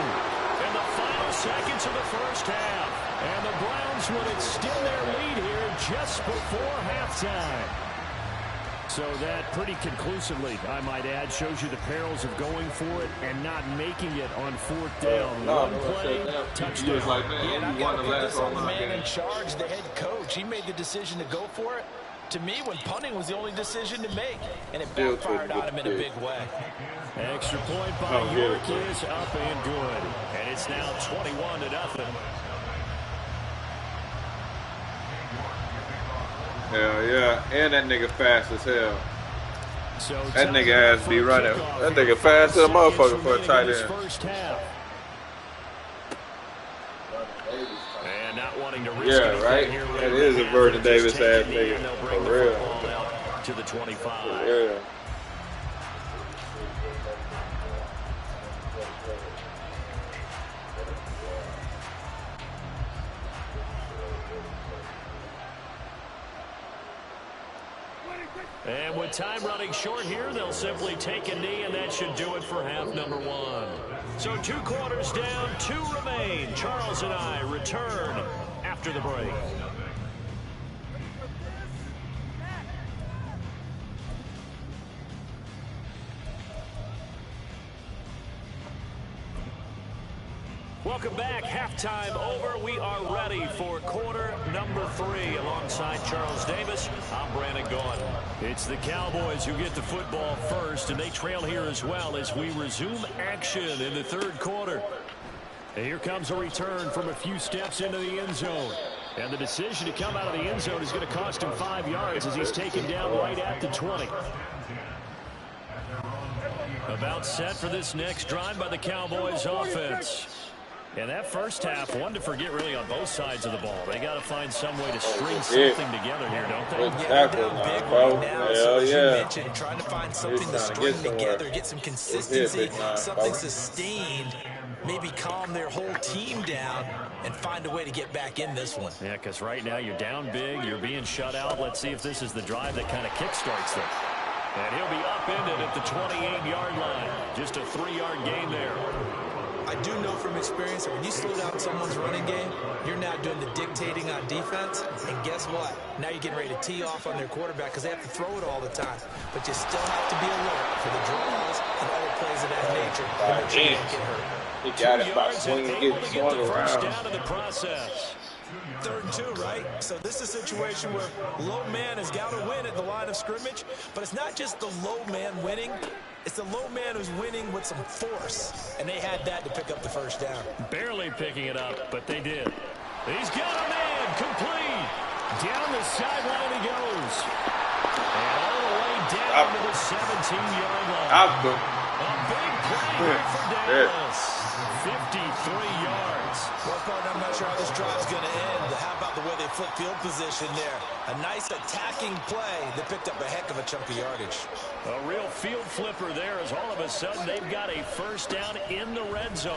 in the final seconds of the first half. And the Browns would extend their lead here just before halftime. So that pretty conclusively, I might add, shows you the perils of going for it and not making it on 4th down. One play, touchdown. Like, man, I you got won to the put last this on the online man game. in charge, the head coach. He made the decision to go for it. To me, when punting was the only decision to make, and it backfired on him in a big way. Extra point by York is up and good. And it's now 21-0. Hell yeah. And that nigga fast as hell. So That nigga ass be running. That nigga fast as a motherfucker for a tight end. First half. And not wanting to risk Yeah, right? here That is a Vernon Davis ass nigga. For real. To the 25. Yeah. And with time running short here, they'll simply take a knee, and that should do it for half number 1. So 2 quarters down, 2 remain. Charles and I return after the break. Welcome back. Halftime over. We are ready for quarter number 3. Alongside Charles Davis, I'm Brandon Gaudin. It's the Cowboys who get the football first, and they trail here as well as we resume action in the 3rd quarter. And here comes a return from a few steps into the end zone. And the decision to come out of the end zone is going to cost him 5 yards as he's taken down right at the 20. About set for this next drive by the Cowboys offense. And that first half, one to forget really on both sides of the ball. They got to find some way to string something together here, don't they? Yeah, they're down big right now. So as you mentioned, trying to find something to string together, get some consistency, something sustained, maybe calm their whole team down and find a way to get back in this one. Yeah, because right now you're down big, you're being shut out. Let's see if this is the drive that kind of kickstarts them. And he'll be upended at the 28-yard line. Just a 3-yard gain there. I do know from experience that when you slow down someone's running game, you're now doing the dictating on defense. And guess what? Now you're getting ready to tee off on their quarterback because they have to throw it all the time. But you still have to be alert for the draws and other plays of that nature. Make sure you don't get hurt. He got it by swinging, getting swung around. Down in the process. 3rd and 2, right? So this is a situation where low man has got to win at the line of scrimmage. But it's not just the low man winning. It's the low man who's winning with some force. And they had that to pick up the first down. Barely picking it up, but they did. He's got a man, complete. Down the sideline he goes. And all the way down to the 17-yard line. A big play for Dallas. 53 yards. Well, partner, I'm not sure how this drive's going to end. How about the way they flip field position there? A nice attacking play that picked up a heck of a chunk of yardage. A real field flipper there as all of a sudden they've got a first down in the red zone.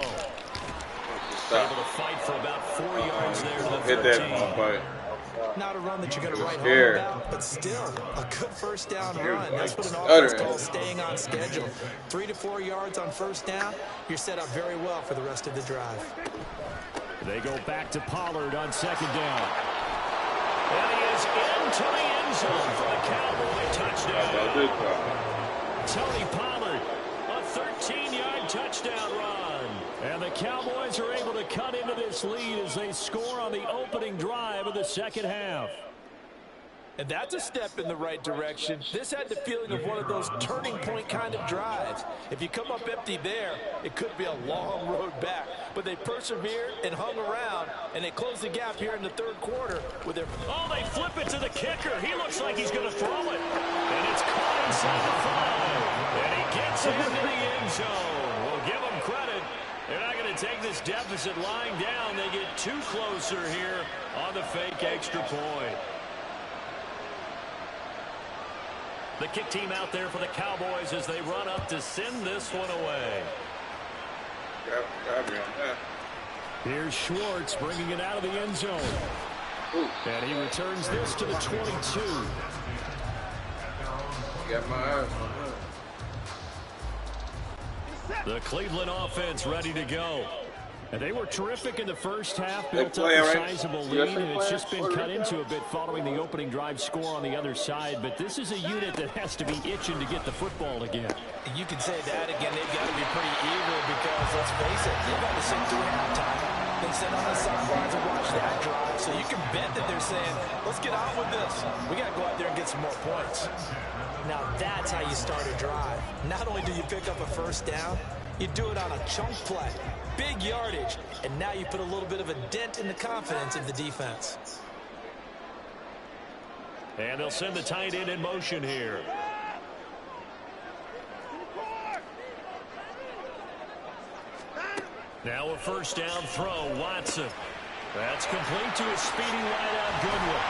Able to fight for about 4 yards there to the 13. Hit that ball, Not a run that you're going to write home about, but still a good first down run. That's what an offense calls staying on schedule. 3 to 4 yards on first down. You're set up very well for the rest of the drive. They go back to Pollard on 2nd down. And he is into the end zone for the Cowboy touchdown. Tony Pollard, a 13-yard touchdown run. And the Cowboys are able to cut into this lead as they score on the opening drive of the second half. And that's a step in the right direction. This had the feeling of one of those turning point kind of drives. If you come up empty there, it could be a long road back. But they persevered and hung around, and they closed the gap here in the third quarter with their... Oh, they flip it to the kicker. He looks like he's going to throw it. And it's caught inside the 5. And he gets into the end zone. We'll give him credit. They're not going to take this deficit lying down. They get too closer here on the fake extra point. The kick team out there for the Cowboys as they run up to send this one away. Here's Schwartz bringing it out of the end zone. And he returns this to the 22. Got my eyes on him. The Cleveland offense ready to go. And they were terrific in the first half, built up play, a right? sizable lead, and it's just been cut into a bit following the opening drive score on the other side. But this is a unit that has to be itching to get the football again. And you can say that again, they've got to be pretty eager because, let's face it, they've had to sit through halftime. They sit on the sidelines and watch that drive. So you can bet that they're saying, let's get on with this. We got to go out there and get some more points. Now that's how you start a drive. Not only do you pick up a first down, you do it on a chunk play. Big yardage, and now you put a little bit of a dent in the confidence of the defense. And they'll send the tight end in motion here. Now a first down throw, Watson. That's complete to his speedy wideout Goodwin.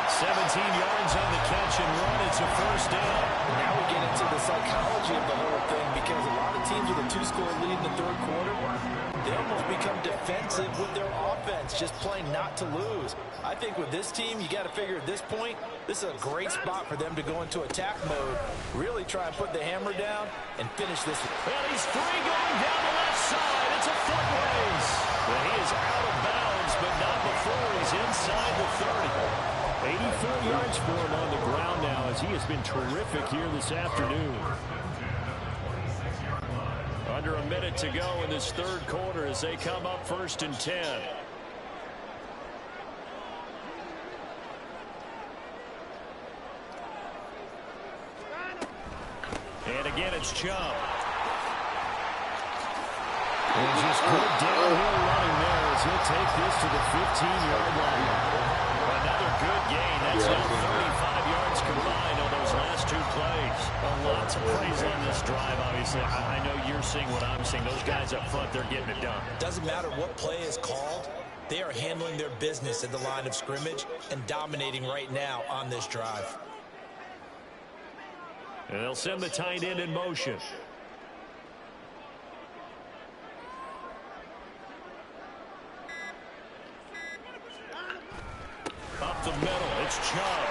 17 yards on the catch and run. It's a first down. Now we get into the psychology of the whole thing because a lot of teams with a 2-score lead in the third quarter, they almost become defensive with their offense, just playing not to lose. I think with this team, you got to figure at this point, this is a great spot for them to go into attack mode, really try and put the hammer down and finish this. And he's free going down the left side. It's a foot race. But he is out of bounds, but not before he's inside the 30. 84 yards for him on the ground now as he has been terrific here this afternoon. Under a minute to go in this third quarter as they come up 1st and 10. And again, it's Chubb. And just good downhill running there as he'll take this to the 15-yard line. Another good gain. That's now 35 yards combined on those last two plays. Well, lots of plays on this drive, obviously. I know you're seeing what I'm seeing. Those guys up front, they're getting it done. Doesn't matter what play is called. They are handling their business at the line of scrimmage and dominating right now on this drive. And they'll send the tight end in motion. Up the middle, it's Chubb.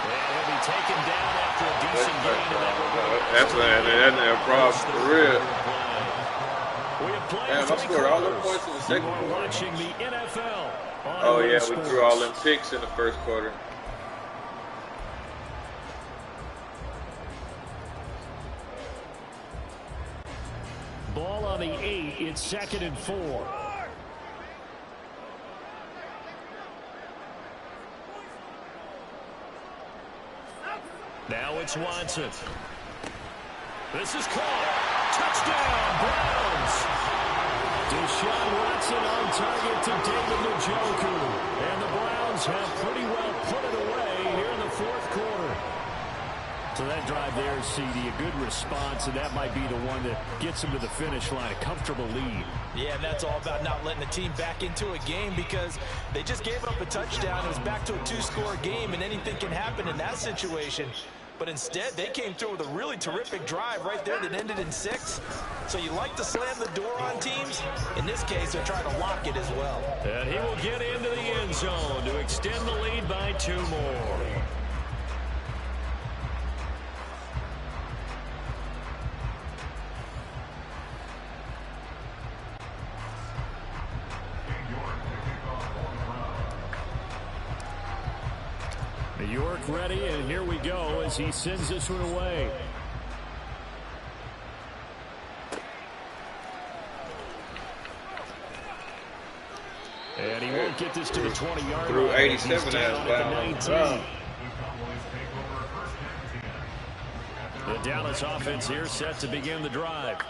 And he'll be taken down after a decent gain. That's a problem for real. Damn, I scored all the points in the second quarter. Watching the NFL. Oh yeah, we threw all them picks in the first quarter. Ball on the 8. It's 2nd and 4. Now it's Watson. This is caught. Touchdown, Browns. Deshaun Watson on target to David Njoku. And the Browns have pretty well put it away here in the fourth quarter. So that drive there, CD, a good response, and that might be the one that gets them to the finish line, a comfortable lead. Yeah, and that's all about not letting the team back into a game because they just gave up a touchdown. It was back to a 2-score game, and anything can happen in that situation. But instead, they came through with a really terrific drive right there that ended in 6. So you like to slam the door on teams. In this case, they're trying to lock it as well. And he will get into the end zone to extend the lead by 2 more. New York ready, and here we go as he sends this one away. And he won't get this to the 20-yard line. Through 87 He's down at the 19. The Dallas offense here set to begin the drive.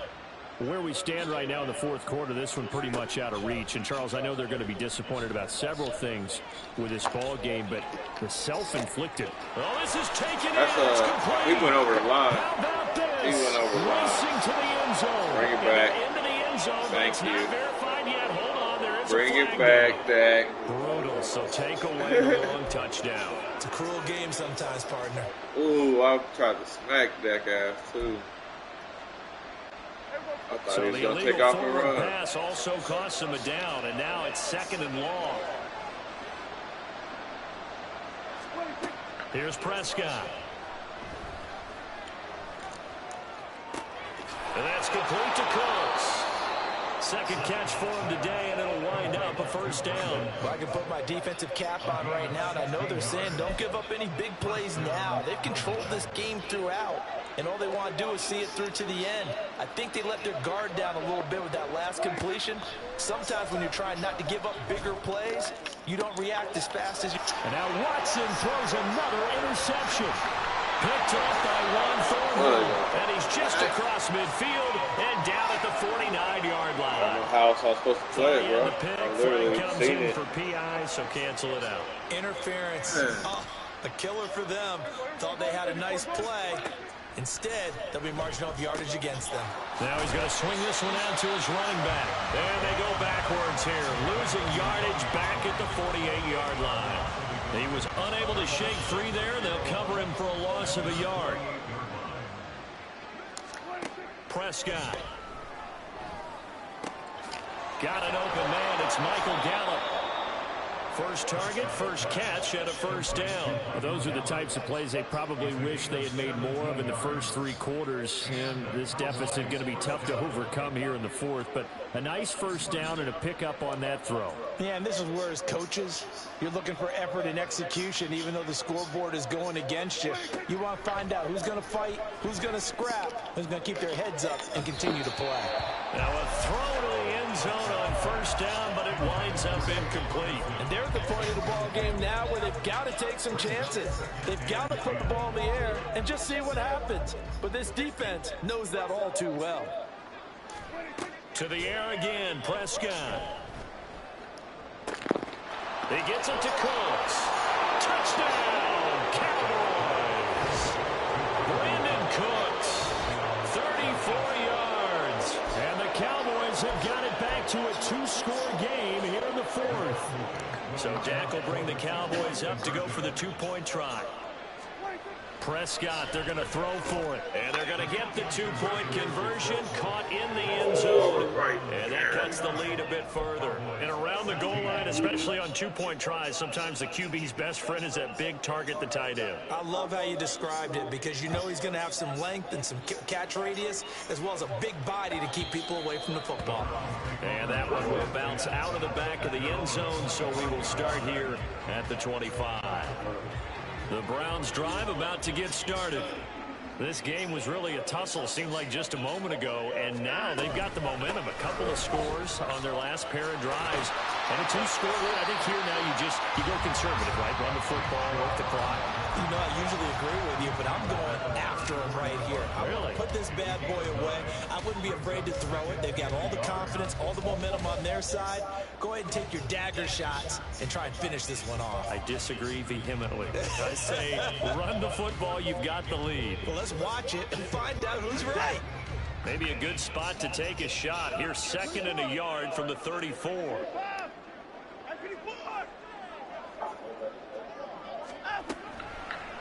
Where we stand right now in the fourth quarter, this one pretty much out of reach. And, Charles, I know they're going to be disappointed about several things with this ball game, but the self-inflicted. Oh, this is taken in. It's complete. He went over the line. How about this? He went over the line. Racing to the end zone. Bring it back. Into the end zone. Thank It's you. not verified yet. Hold on. There is Bring a it flag back, there. Dak. Brutal. So take away the long touchdown. It's a cruel game sometimes, partner. Ooh, I tried to smack Dak ass, too. I thought So he was the going to illegal take off and forward run. pass also cost him a down, and now it's 2nd and long. Here's Prescott. And that's complete to Cooks. Second catch for him today, and it'll wind up a first down. Well, I can put my defensive cap on right now, and I know they're saying don't give up any big plays now. They've controlled this game throughout, and all they want to do is see it through to the end. I think they let their guard down a little bit with that last completion. Sometimes when you're trying not to give up bigger plays, you don't react as fast as you... And now Watson throws another interception. Picked off by Juan Thornhill, and he's just across midfield and down at the 49-yard line. I don't know how else I was supposed to play, bro. The pick, I literally comes seen in it. for PI, so cancel it out. Interference. Oh, a killer for them. Thought they had a nice play. Instead, they'll be marching off yardage against them. Now he's going to swing this one out to his running back. And they go backwards here, losing yardage back at the 48-yard line. He was unable to shake free there. They'll cover him for a loss of a yard. Prescott. Got an open man. It's Michael Gallup. First target, first catch, and a first down. Well, those are the types of plays they probably wish they had made more of in the first 3 quarters. And this deficit going to be tough to overcome here in the fourth. But a nice first down and a pickup on that throw. Yeah, and this is where, as coaches, you're looking for effort and execution, even though the scoreboard is going against you. You want to find out who's going to fight, who's going to scrap, who's going to keep their heads up and continue to play. Now a throw to the end zone on first down, but it winds up incomplete. And they're at the point of the ball game now where they've got to take some chances. They've got to put the ball in the air and just see what happens. But this defense knows that all too well. To the air again, Prescott. He gets it to Cooks. Touchdown, Cowboys. Brandon Cooks, 34 yards. And the Cowboys have got it back to a 2-score game here in the fourth. So Dak will bring the Cowboys up to go for the 2-point try. Prescott, they're going to throw for it. And they're going to get the 2-point conversion, caught in the end zone. And that cuts the lead a bit further. And around the goal line, especially on 2-point tries, sometimes the QB's best friend is that big target, the tight end. I love how you described it because you know he's going to have some length and some catch radius as well as a big body to keep people away from the football. And that one will bounce out of the back of the end zone, so we will start here at the 25. The Browns drive about to get started. This game was really a tussle, seemed like just a moment ago, and now they've got the momentum. A couple of scores on their last pair of drives. And a 2-score lead. I think here now you go conservative, right? Run the football, work the clock. You know, I usually agree with you, but I'm going after him right here. I want to put this bad boy away. I wouldn't be afraid to throw it. They've got all the confidence, all the momentum on their side. Go ahead and take your dagger shots and try and finish this one off. I disagree vehemently. I say run the football. You've got the lead. Well, let's watch it and find out who's right. Maybe a good spot to take a shot. Here's 2nd and a yard from the 34.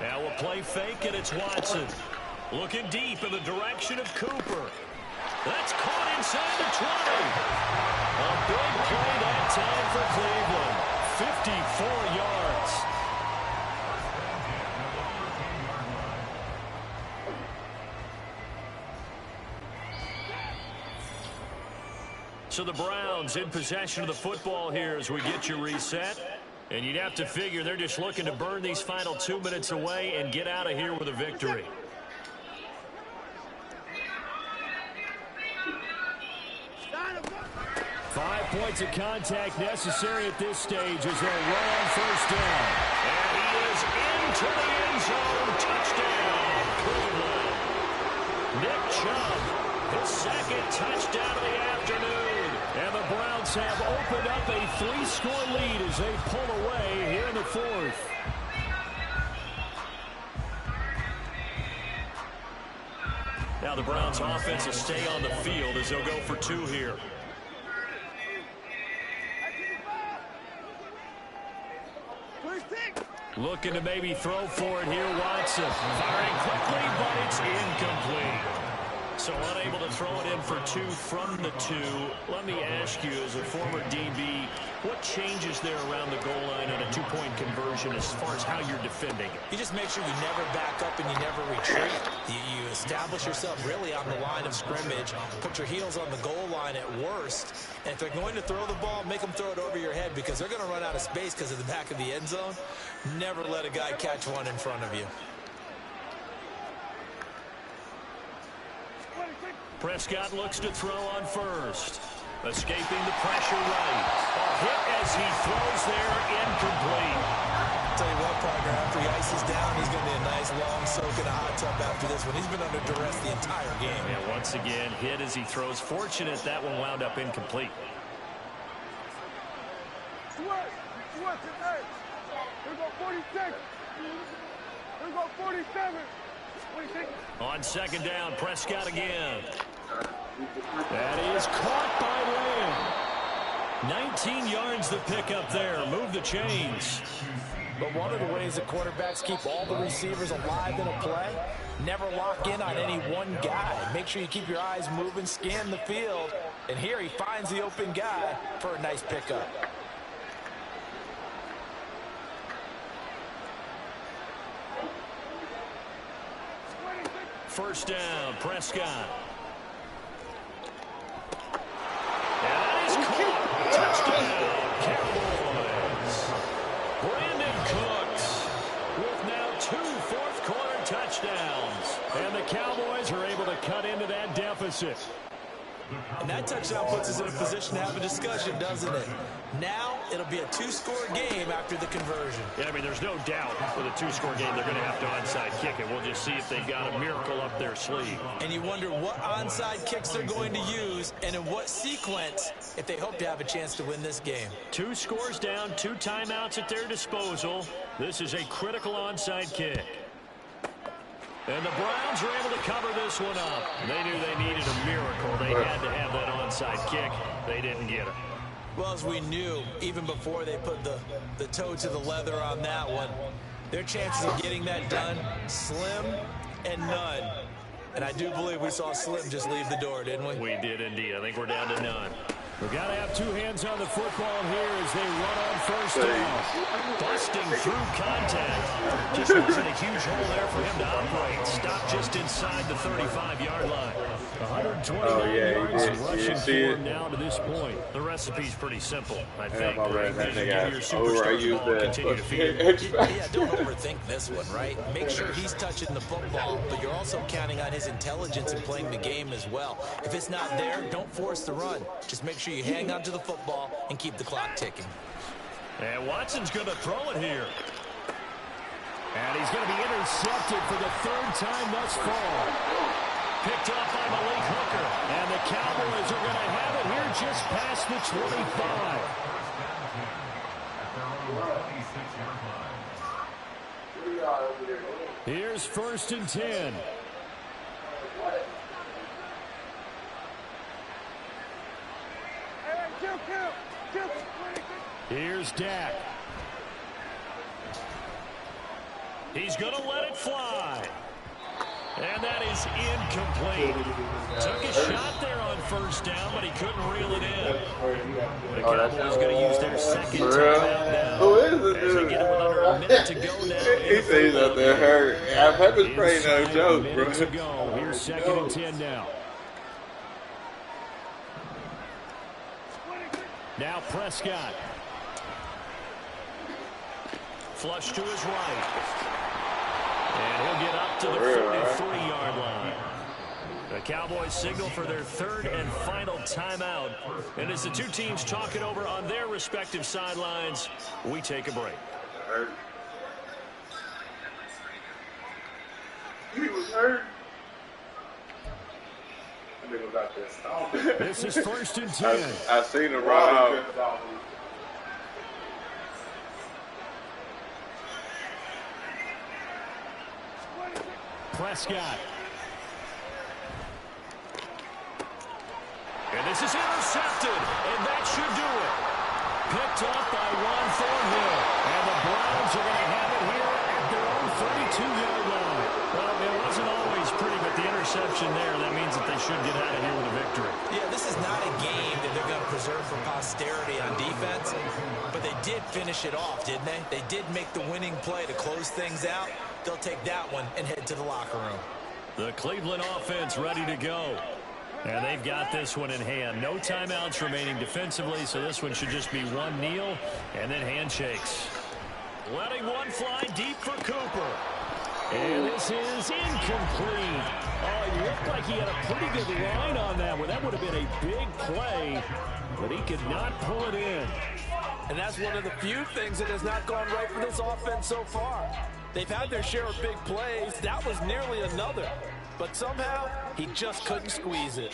Now a play fake, and it's Watson. Looking deep in the direction of Cooper. That's caught inside the 20. A big play that time for Cleveland. 54 yards. So the Browns in possession of the football here as we get you reset. And you'd have to figure they're just looking to burn these final 2 minutes away and get out of here with a victory. 5 points of contact necessary at this stage as they'll run on first down. And he is into the end zone. Touchdown, Cleveland. Nick Chubb, his second touchdown of the afternoon. And the Browns have opened up a 3-score lead as they pull away here in the fourth. Now the Browns offense will stay on the field as they'll go for 2 here. Looking to maybe throw for it here, Watson. Firing quickly, but it's incomplete. So unable to throw it in for 2 from the 2. Let me ask you, as a former DB, what changes there around the goal line on a 2-point conversion as far as how you're defending? You just make sure you never back up and you never retreat. You establish yourself really on the line of scrimmage, put your heels on the goal line at worst, and if they're going to throw the ball, make them throw it over your head because they're going to run out of space because of the back of the end zone. Never let a guy catch one in front of you. Prescott looks to throw on first. Escaping the pressure right. A hit as he throws there, incomplete. I'll tell you what, partner, after he ices down, he's going to be a nice long soak in a hot tub after this one. He's been under duress the entire game. And once again, hit as he throws. Fortunate that one wound up incomplete. Sweat tonight. Here go 46. Here go 47. On second down, Prescott again. That is caught by Lamb. 19 yards to pick up there. Move the chains. But one of the ways that quarterbacks keep all the receivers alive in a play, never lock in on any one guy. Make sure you keep your eyes moving, scan the field. And here he finds the open guy for a nice pickup. First down, Prescott. And that is caught. Touchdown, Cowboys. Brandon Cooks with now 2 fourth-quarter touchdowns. And the Cowboys are able to cut into that deficit. And that touchdown puts us in a position to have a discussion, doesn't it? Now it'll be a 2-score game after the conversion. Yeah, I mean, there's no doubt with a 2-score game they're going to have to onside kick it. We'll just see if they've got a miracle up their sleeve. And you wonder what onside kicks they're going to use and in what sequence if they hope to have a chance to win this game. 2 scores down, 2 timeouts at their disposal. This is a critical onside kick. And the Browns are able to cover this one up. They knew they needed a miracle. They had to have that onside kick. They didn't get it. Well, as we knew, even before they put the toe to the leather on that one, their chances of getting that done, slim and none. And I do believe we saw Slim just leave the door, didn't we? We did indeed. I think we're down to none. We've got to have 2 hands on the football here as they run on first down. Busting through contact. Just wasn't a huge hole there for him to operate. Stopped just inside the 35-yard line. 129 yards rushing for him now to this point. The recipe's pretty simple, I think. Continue to feed it. Yeah, don't overthink this one, right? Make sure he's touching the football, but you're also counting on his intelligence in playing the game as well. If it's not there, don't force the run. Just make sure you hang on to the football and keep the clock ticking. And Watson's going to throw it here. And he's going to be intercepted for the 3rd time thus far. Picked off by Malik Hooker. And the Cowboys are going to have it here just past the 25. Here's 1st and 10. Here's Dak. He's going to let it fly. And that is incomplete. Took a shot there on first down, but he couldn't reel it in. The Cowboys going to use their second timeout now. Who is this as they get it with under a minute to go now. He said he's out there hurt. Yeah, pepper spray no joke, bro. To go. Here's 2nd and 10 now. Now Prescott. Flush to his right. And he'll get up to the 43-yard line. The Cowboys signal for their third and final timeout. And as the two teams talk it over on their respective sidelines, we take a break. Hurt. He was hurt. This is 1st and 10. I seen him run out. Prescott. And this is intercepted, and that should do it. Picked up by Juan Thornhill. And the Browns are going to have it here at their own 32-yard line. Well, it wasn't always pretty, but the interception there, that means that they should get out of here with a victory. Yeah, this is not a game that they're going to preserve for posterity on defense, but they did finish it off, didn't they? They did make the winning play to close things out. They'll take that one and head to the locker room. The Cleveland offense ready to go. And they've got this one in hand. No timeouts remaining defensively, so this one should just be one kneel and then handshakes. Letting one fly deep for Cooper. And this is incomplete. Oh, he looked like he had a pretty good line on that one. That would have been a big play, but he could not pull it in. And that's one of the few things that has not gone right for this offense so far. They've had their share of big plays. That was nearly another. But somehow, he just couldn't squeeze it.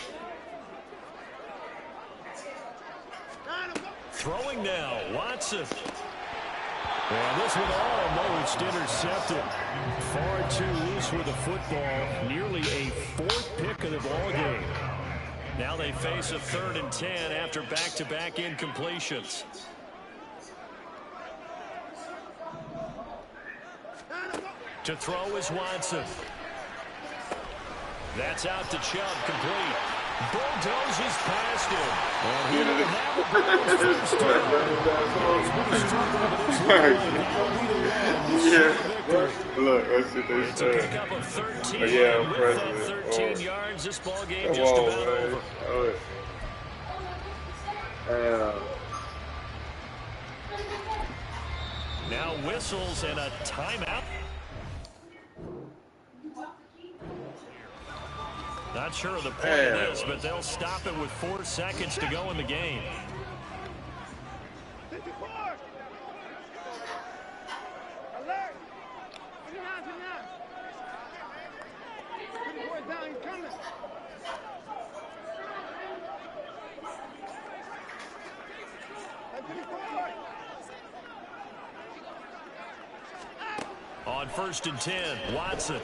Throwing now, Watson. And this one almost intercepted. Far too loose with the football. Nearly a fourth pick of the ball game. Now they face a 3rd and 10 after back-to-back incompletions. To throw is Watson. That's out to Chubb, complete. Bulldozes past him. And he will have a first Yeah, look, that's what they it's a pickup of 13. Yeah, with that 13 yards, this ball game just about over. Now whistles and a timeout. Not sure of the point of this, but they'll stop it with 4 seconds to go in the game. On 1st and 10, Watson.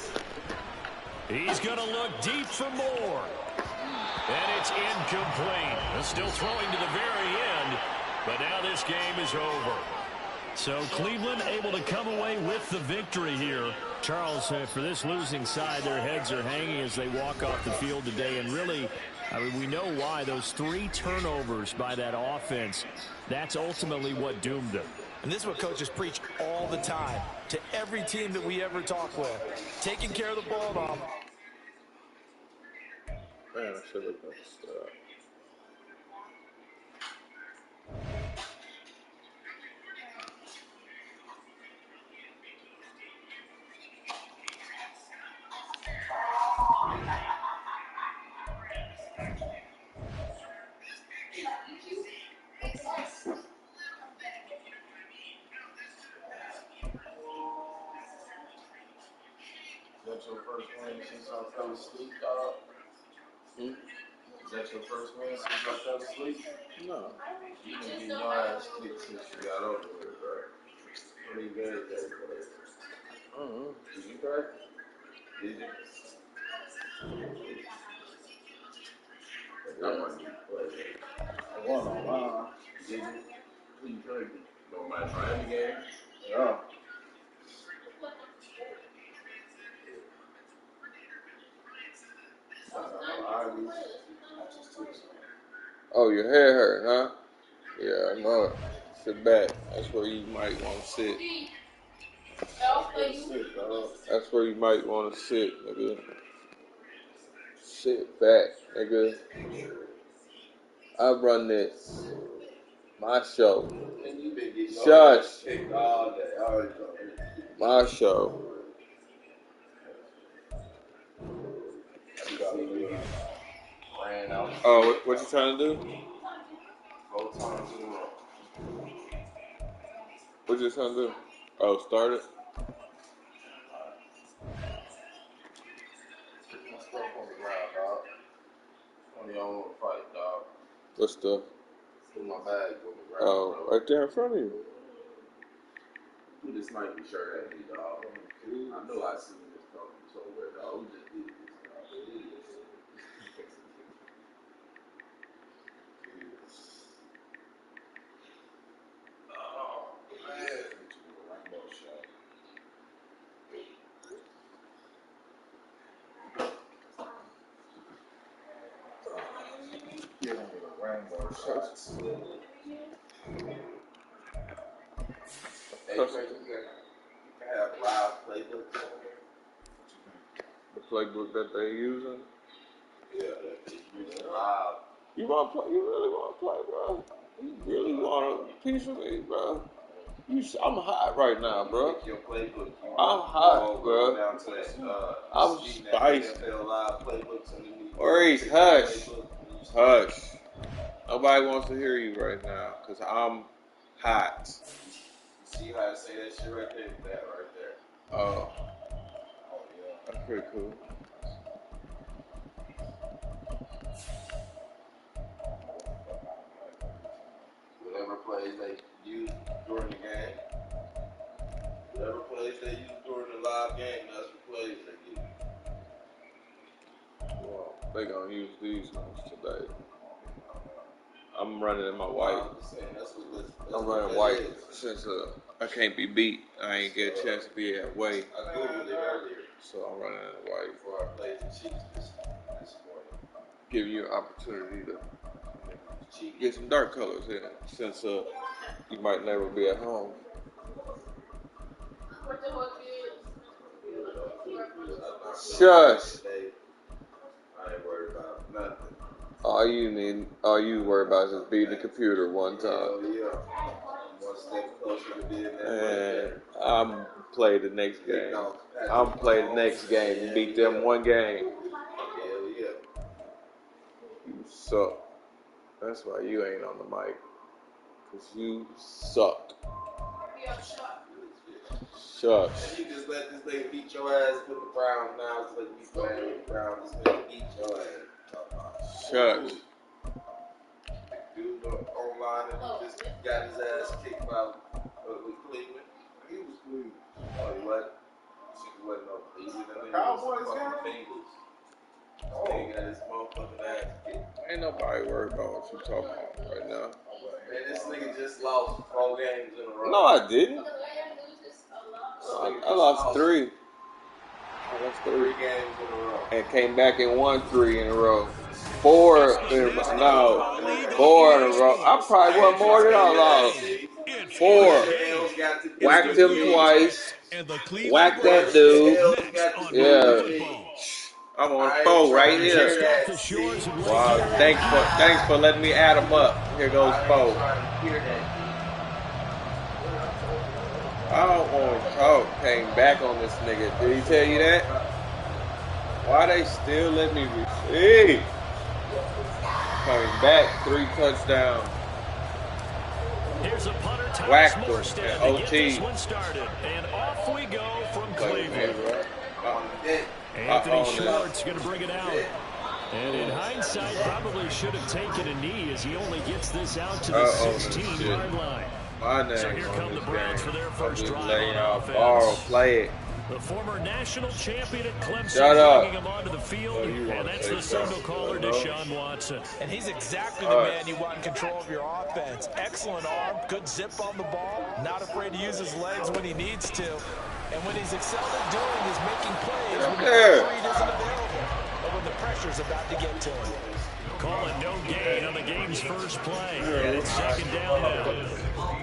He's going to look deep for more. And it's incomplete. Still throwing to the very end, but now this game is over. So Cleveland able to come away with the victory here. Charles, for this losing side, their heads are hanging as they walk off the field today. And really, I mean, we know why. Those 3 turnovers by that offense, that's ultimately what doomed them. And this is what coaches preach all the time to every team that we ever talk with. Taking care of the ball off. Man, I should have been stuck. Is that your first win since I fell asleep, dog? Is that your first win since I fell asleep? No. You can get your ass kicked since you got over here, bro. Pretty good day, bro. Did you cry? Did you? I want you to play. I won on mine. Did you? Who you played? You want my Miami game? Yeah. Oh, your hair hurt, huh? Yeah, I know it. Sit back. That's where you might want to sit. That's where you might want to sit, nigga. Sit back, nigga. I run this. My show. Shush. My show. Oh, what you trying to do? 4 times in a row. What you trying to do? Oh, start it. My stuff on the ground, dog. When y'all want to fight, dog. What stuff? Put my bag on the ground. Oh, bro. right there in front of you. Who this Nike shirt at me, dog? I know I seen this coming somewhere, dog. Who just did this, dog? Oh, man. Rainbow shot. Get him with a rainbow shots. Hey, Chris, you can have live playbooks. The playbook that they using. Yeah, that's using live. You want to play? You really want to play, bro? You really want a piece of me, bro? I'm hot right now, bro. Your playbook. I'm hot, bro. Down to I'm spicy. NFL live playbooks underneath. Maurice, hush. Hush. Nobody wants to hear you right now, because I'm hot. See how I say that shit right there? That right there. Oh. Yeah. That's pretty cool. Whatever plays they use during the game. Whatever plays they use during the live game, that's the plays they use. Well, they gonna use these ones today. I'm running in my white. I'm running white since I can't be beat. I ain't get a chance to be at weight. I googled it earlier. So I'm running in the white. Before I played the Chiefs this morning. Give you an opportunity to get some dark colors in, since you might never be at home. Shush. I ain't worried about nothing. All you worry about is just beating the computer one time. Hell yeah. One step closer to being that. And I'm play the next game. I'm play the next game and beat them one game. Hell yeah. You suck. That's why you ain't on the mic. Cause you suck. Shush. And you just let this nigga beat your ass with the Browns now. It's like you playing with the Browns. This nigga beat your ass. Shush. Dude online and just got his ass kicked out with Cleveland. He was Cleveland. Oh, he what? She wasn't no Cleveland. That nigga Cowboys was fucking Bengals. He got his motherfucking ass kicked. Ain't nobody worried about what you talking about right now. Man, this nigga just lost 4 games in a row. No, I didn't. I lost 3. I lost 3 games in a row. And came back and won 3 in a row. 4 in a row. No, 4 in a row. I probably won more than I lost. 4. Whacked him twice. Whacked that dude. Yeah. I'm on 4 right here. Wow, thanks for letting me add them up. Here goes 4. I don't want to talk. Came back on this nigga. Did he tell you that? Why they still let me receive? Coming back, 3 touchdowns. Here's a punter, Whacked Thomas him Morstead, at to get this OT. one started. And off we go from Cleveland. Anthony Anthony Schwartz going to bring it out. And in hindsight, probably should have taken a knee as he only gets this out to the 16-yard line. My name So here come the Browns for their first drive laying on out offense. borrow, play it. The former national champion at Clemson Shut up. bringing him onto the field, and that's the signal caller, Deshaun Watson. And he's exactly the man you want in control of your offense. Excellent arm, good zip on the ball, not afraid to use his legs when he needs to. And when he's excelled at doing is making plays when the read isn't available, or when the pressure's about to get to him. Call it no gain on the game's first play. And it's second down now.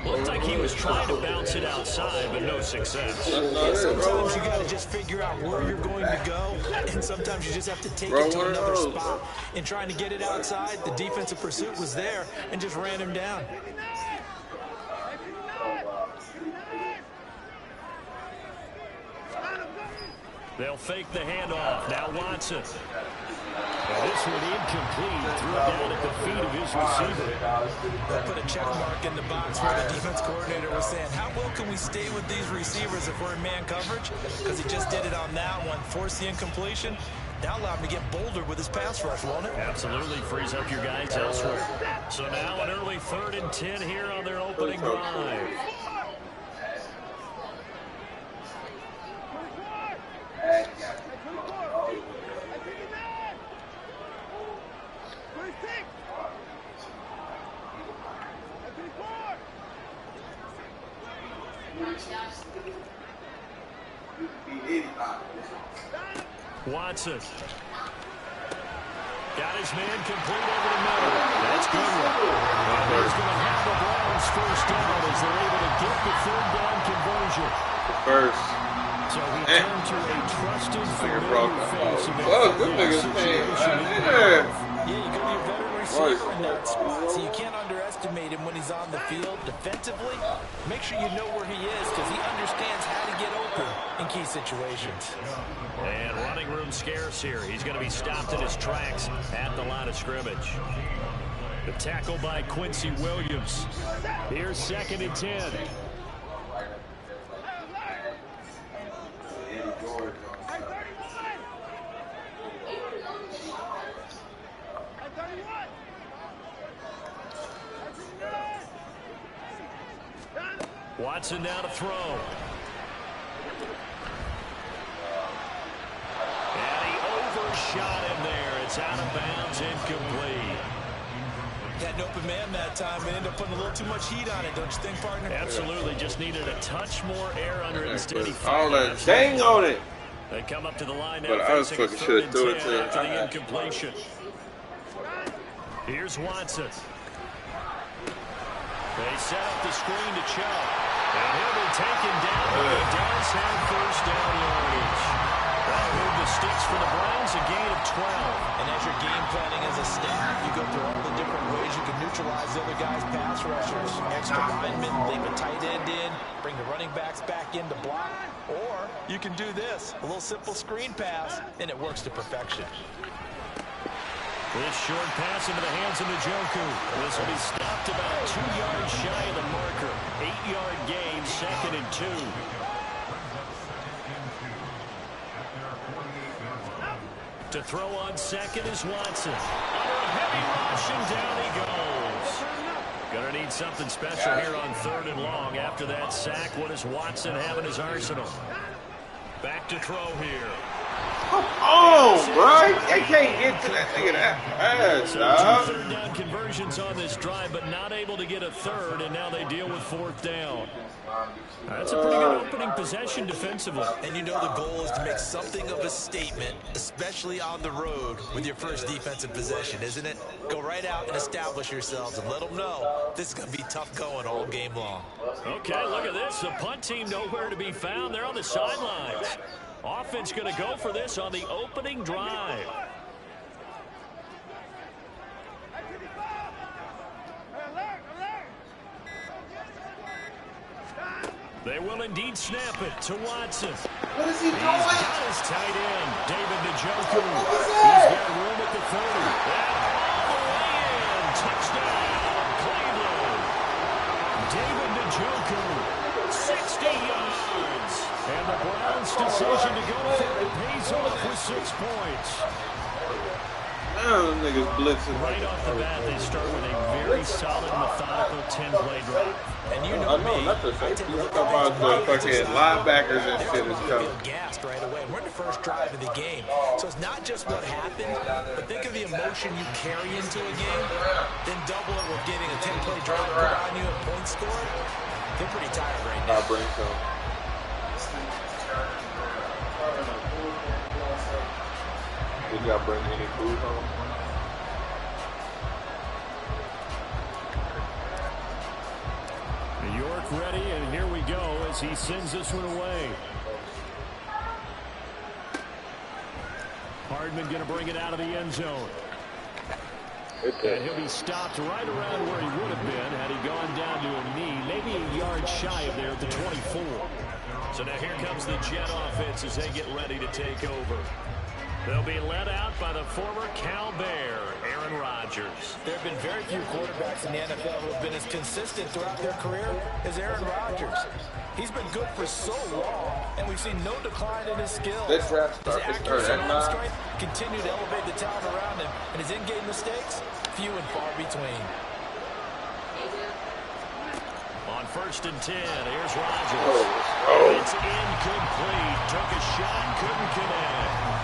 Looked like he was trying to bounce it outside, but no success. Yeah, sometimes you got to just figure out where you're going to go, and sometimes you just have to take it to another spot. In trying to get it outside, the defensive pursuit was there and just ran him down. They'll fake the handoff. Now Watson. And this one incomplete. Threw it down at the feet of his receiver. They'll put a check mark in the box where the defense coordinator was saying, how well can we stay with these receivers if we're in man coverage? Because he just did it on that one, forced the incompletion. Now allow him to get bolder with his pass rush, won't it? Absolutely frees up your guys elsewhere. So now an early 3rd and 10 here on their opening drive. Watson. Got his man complete over the middle. That's good one. And he's going to have the Browns first down as they're able to get the 3rd down conversion. First. So he turned to a trusted, familiar face. Good niggas came. Yeah, you could be a better receiver in that spot, so you can't underestimate him when he's on the field. Defensively, make sure you know where he is because he understands how to get open in key situations. And running room scarce here. He's going to be stopped in his tracks at the line of scrimmage. The tackle by Quincy Williams. Here's 2nd and 10. Watson now to throw. And he overshot him there. It's out of bounds, incomplete. Had an open man that time and ended up putting a little too much heat on it, don't you think, partner? Absolutely. Just needed a touch more air under it instead. All that dang on it. They come up to the line now. But I was fucking should have threw it to him. After the incompletion. Here's Watson. They set up the screen to Chubb. And he'll be taken down, but he does have first down yardage. That'll move the sticks for the Browns, a gain of 12. And as you're game planning as a staff, you go through all the different ways you can neutralize the other guy's pass rushers. Extra linemen, leave a tight end in, bring the running backs back in to block. Or you can do this, a little simple screen pass, and it works to perfection. This short pass into the hands of Njoku. This will be stopped about 2 yards shy of the marker. 8-yard gain, 2nd and 2. To throw on 2nd is Watson. Under a heavy rush, and down he goes. Gonna need something special here on 3rd and long. After that sack, what does Watson have in his arsenal? Back to throw here. Come on, bro. They can't get to that nigga that fast, dog. 2 3rd down conversions on this drive, but not able to get a 3rd, and now they deal with 4th down. That's a pretty good opening possession defensively. And you know the goal is to make something of a statement, especially on the road with your first defensive possession, isn't it? Go right out and establish yourselves and let them know this is going to be tough going all game long. Okay, look at this. The punt team nowhere to be found. They're on the sidelines. Offense going to go for this on the opening drive. They will indeed snap it to Watson. What is he doing? He's got his tight end, David Njoku. He's got room at the 30. And all the way in. Touchdown, Cleveland. David Njoku, 60 yards. And the Browns' decision to go for it pays off with 6 points. Now them niggas blitzing. Right off the bat, they start with a very solid, methodical 10-play drive. And you know me, not the about the fucking linebackers and shit is coming. Gassed right away. We're in the first drive of the game. So it's not just what happened, but think of the emotion you carry into a game, then double it with getting a 10-play drive put on you and points scored. They're pretty tired right now. Did y'all bring any food home? New York ready, and here we go as he sends this one away. Hardman going to bring it out of the end zone. And he'll be stopped right around where he would have been had he gone down to a knee, maybe a yard shy of there at the 24. So now here comes the Jet offense as they get ready to take over. They'll be led out by the former Cal Bear, Aaron Rodgers. There have been very few quarterbacks in the NFL who have been as consistent throughout their career as Aaron Rodgers. He's been good for so long, and we've seen no decline in his skills. This draft His started accuracy and arm at 9. strength continue to elevate the talent around him, and his in-game mistakes, few and far between. On 1st and 10, here's Rodgers. It's incomplete. Took a shot, couldn't connect.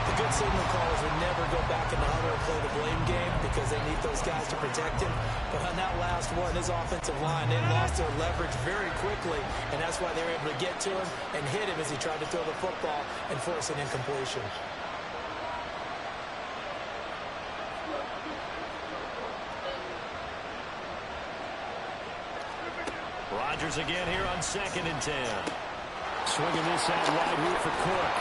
The good signal callers would never go back in the huddle and play the blame game because they need those guys to protect him. But on that last one, his offensive line, they lost their leverage very quickly, and that's why they were able to get to him and hit him as he tried to throw the football and force an incompletion. Rodgers again here on 2nd and 10. Swinging this out wide here for Cook.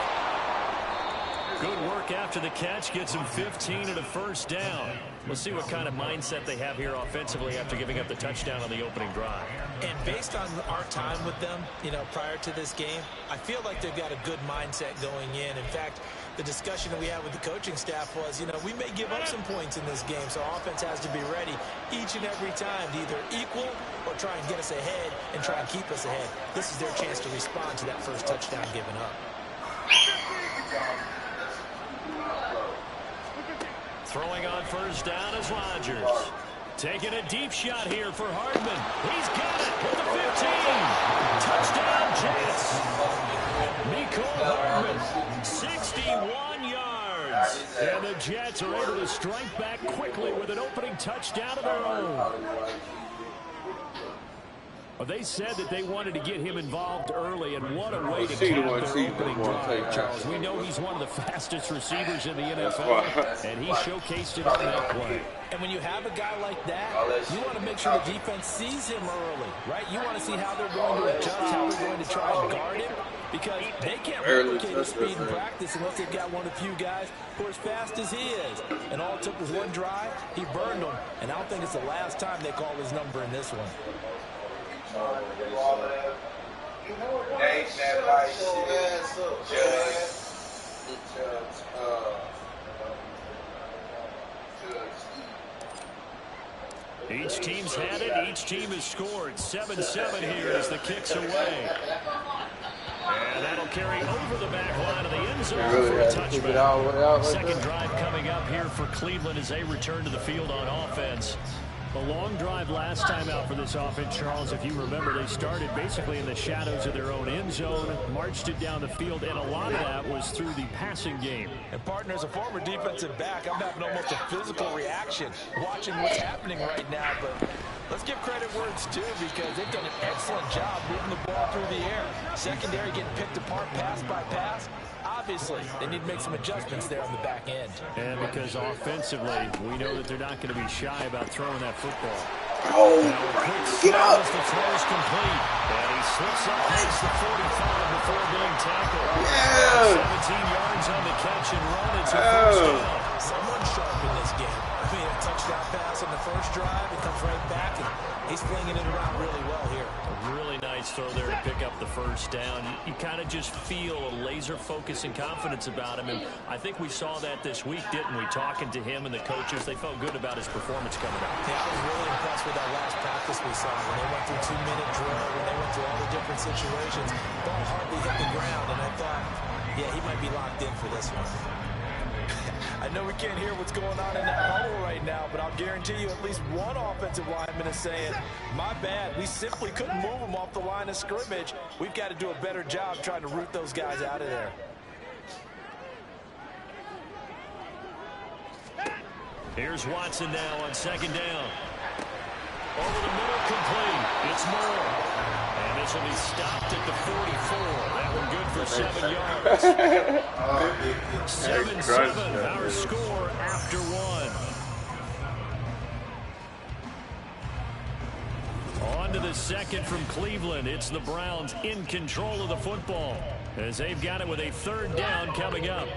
Good work after the catch. Gets him 15 and a first down. We'll see what kind of mindset they have here offensively after giving up the touchdown on the opening drive. And based on our time with them, prior to this game, I feel like they've got a good mindset going in. In fact, the discussion that we had with the coaching staff was, we may give up some points in this game, so our offense has to be ready each and every time to either equal or try and get us ahead and try and keep us ahead. This is their chance to respond to that first touchdown given up. Throwing on first down is Rodgers. Taking a deep shot here for Hardman. He's got it at the 15. Touchdown, Jets. Mecole Hardman, 61 yards. And the Jets are able to strike back quickly with an opening touchdown of their own. Well, they said that they wanted to get him involved early, and what a way to cap their opening drive, Charles. We know he's one of the fastest receivers in the NFL, and he showcased it on that play. And when you have a guy like that, you want to make sure the defense sees him early, right? You want to see how they're going to adjust, how they're going to try and guard him, because they can't replicate his speed in practice unless they've got one of the few guys who are as fast as he is. And all it took was one drive. He burned them, and I don't think it's the last time they call his number in this one. Each team's had it. Each team has scored. 7-7 here as the kick's away. And that'll carry over the back line of the end zone for a touchback. Second drive coming up here for Cleveland as they return to the field on offense. The long drive last time out for this offense, Charles, if you remember, they started basically in the shadows of their own end zone, marched it down the field, and a lot of that was through the passing game. And, partner, as a former defensive back, I'm having almost a physical reaction watching what's happening right now. But let's give credit where it's due because they've done an excellent job moving the ball through the air. Secondary getting picked apart pass by pass. Obviously, they need to make some adjustments there on the back end. And because offensively, we know that they're not going to be shy about throwing that football. Oh, get up! The throw is complete. And he slips up past the 45 before being tackled. Yeah! 17 yards on the catch and run. It's a first down. Someone sharp in this game. I mean, a touchdown pass on the first drive. It comes right back, and he's flinging it around really well here. A really nice throw there to pick up the first down. You kind of just feel a laser focus and confidence about him, and I think we saw that this week, didn't we? Talking to him and the coaches, they felt good about his performance coming up. Yeah, I was really impressed with that last practice we saw when they went through 2-minute drill, when they went through all the different situations. Ball hardly hit the ground, and I thought, yeah, he might be locked in for this one. I know we can't hear what's going on in that huddle right now, but I'll guarantee you at least one offensive lineman is saying, my bad, we simply couldn't move them off the line of scrimmage. We've got to do a better job trying to root those guys out of there. Here's Watson now on second down. Over the middle, complete. It's Moore. And this will be stopped at the 44. That one good for 7 yards. 7-7, our score after one. On to the second from Cleveland. It's the Browns in control of the football as they've got it with a third down coming up.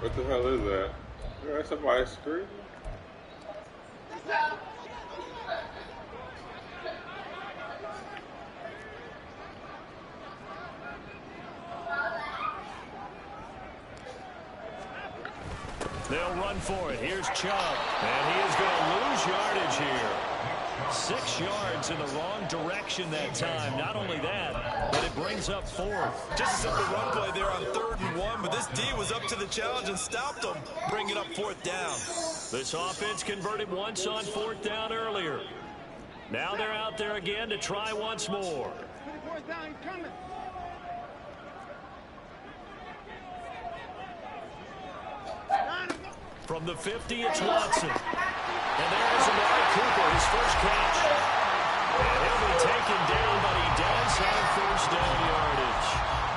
What the hell is that? Is that somebody screaming? They'll run for it. Here's Chubb. And he is going to lose yardage here. 6 yards in the wrong direction that time. Not only that, but it brings up 4th. Just a simple run play there on 3rd and 1, but this D was up to the challenge and stopped them, bringing up 4th down. This offense converted once on 4th down earlier. Now they're out there again to try once more. 4th down, he's coming. From the 50, it's Watson. And there's Amari Cooper, his first catch. And he'll be taken down, but he does have 1st down yardage.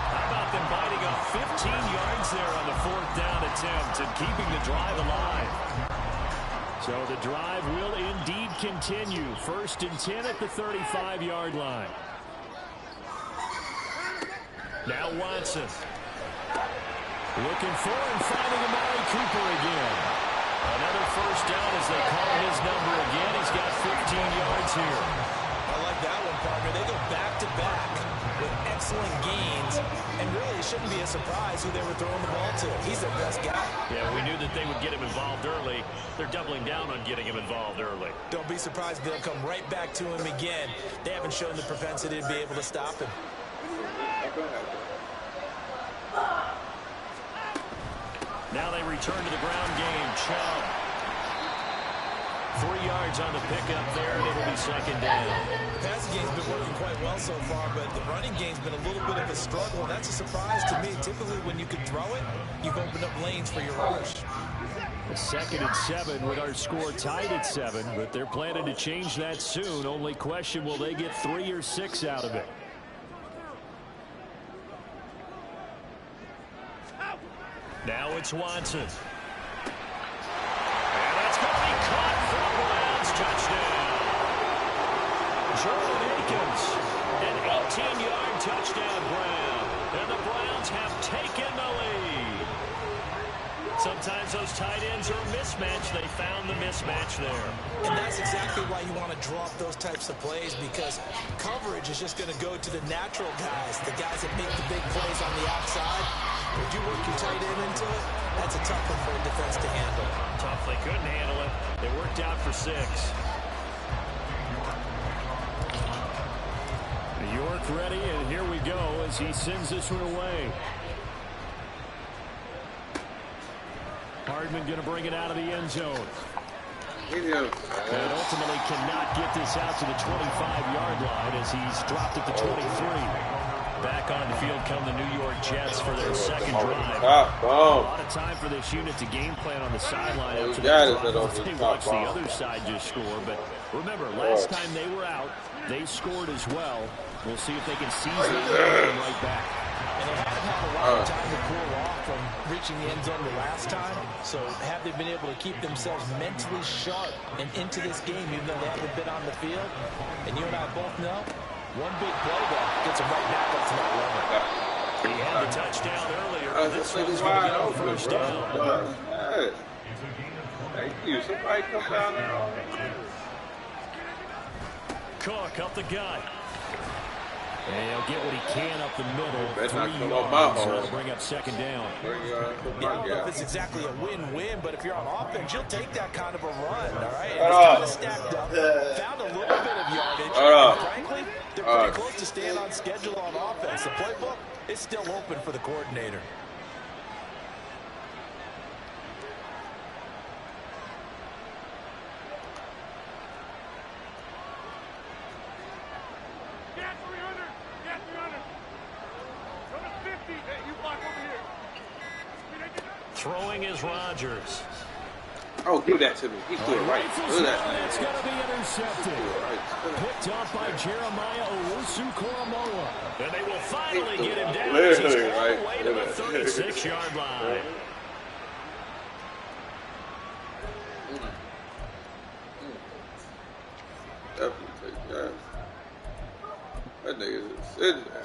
How about them biting up 15 yards there on the 4th down attempt and keeping the drive alive? So the drive will indeed continue. 1st and 10 at the 35-yard line. Now Watson. Looking for and finding Amari Cooper again. Another 1st down as they call his number again. He's got 15 yards here. I like that one, partner. They go back-to-back with excellent gains, and really it shouldn't be a surprise who they were throwing the ball to. He's their best guy. Yeah, we knew that they would get him involved early. They're doubling down on getting him involved early. Don't be surprised if they'll come right back to him again. They haven't shown the propensity to be able to stop him. Now they return to the ground game. Chubb. 3 yards on the pickup there, and it'll be 2nd down. The passing game's been working quite well so far, but the running game's been a little bit of a struggle, and that's a surprise to me. Typically, when you can throw it, you've opened up lanes for your runners. 2nd and 7 with our score tied at 7, but they're planning to change that soon. Only question, will they get 3 or 6 out of it? Now it's Watson. And that's going to be caught for the Browns. Touchdown. Jordan Akins. An 18-yard touchdown, Brown. And the Browns have taken the lead. Sometimes those tight ends are mismatched. They found the mismatch there. And that's exactly why you want to draw up those types of plays, because coverage is just going to go to the natural guys, the guys that make the big plays on the outside. Would you work your tight end into it? That's a tough one for a defense to handle. Tough. They couldn't handle it. They worked out for 6. York ready, and here we go as he sends this one away. Hardman going to bring it out of the end zone. And ultimately cannot get this out to the 25-yard line as he's dropped at the 23. Back on the field come the New York Jets for their 2nd drive. A lot of time for this unit to game plan on the sideline after that drive. They watch the other side just score. But remember, last time they were out, they scored as well. We'll see if they can seize that game right back. And they haven't had a lot of time to cool off from reaching the end zone the last time. So have they been able to keep themselves mentally sharp and into this game, even though they haven't been on the field? And you and I both know, one big play though gets them right back up to that level. He had the touchdown earlier. This one's going to go 1st down. Thank you. Somebody come down there. Cook up the gut. And he'll get what he can up the middle. 3 yards. That'll bring up 2nd down. Yeah, I don't know if it's exactly a win-win, but if you're on offense, you'll take that kind of a run, all right? And it's kind of stacked up. Found a little bit of yardage. And frankly, they're pretty close to staying on schedule on offense. The playbook is still open for the coordinator. Throwing is Rodgers. Oh, give that to me. He threw it right. Look at that. It's going to be intercepted. Picked off by Jeremiah Owusu-Koramoah. And they will finally get him down as he's all the way to the 36-yard line. Definitely take that. That nigga is sitting there.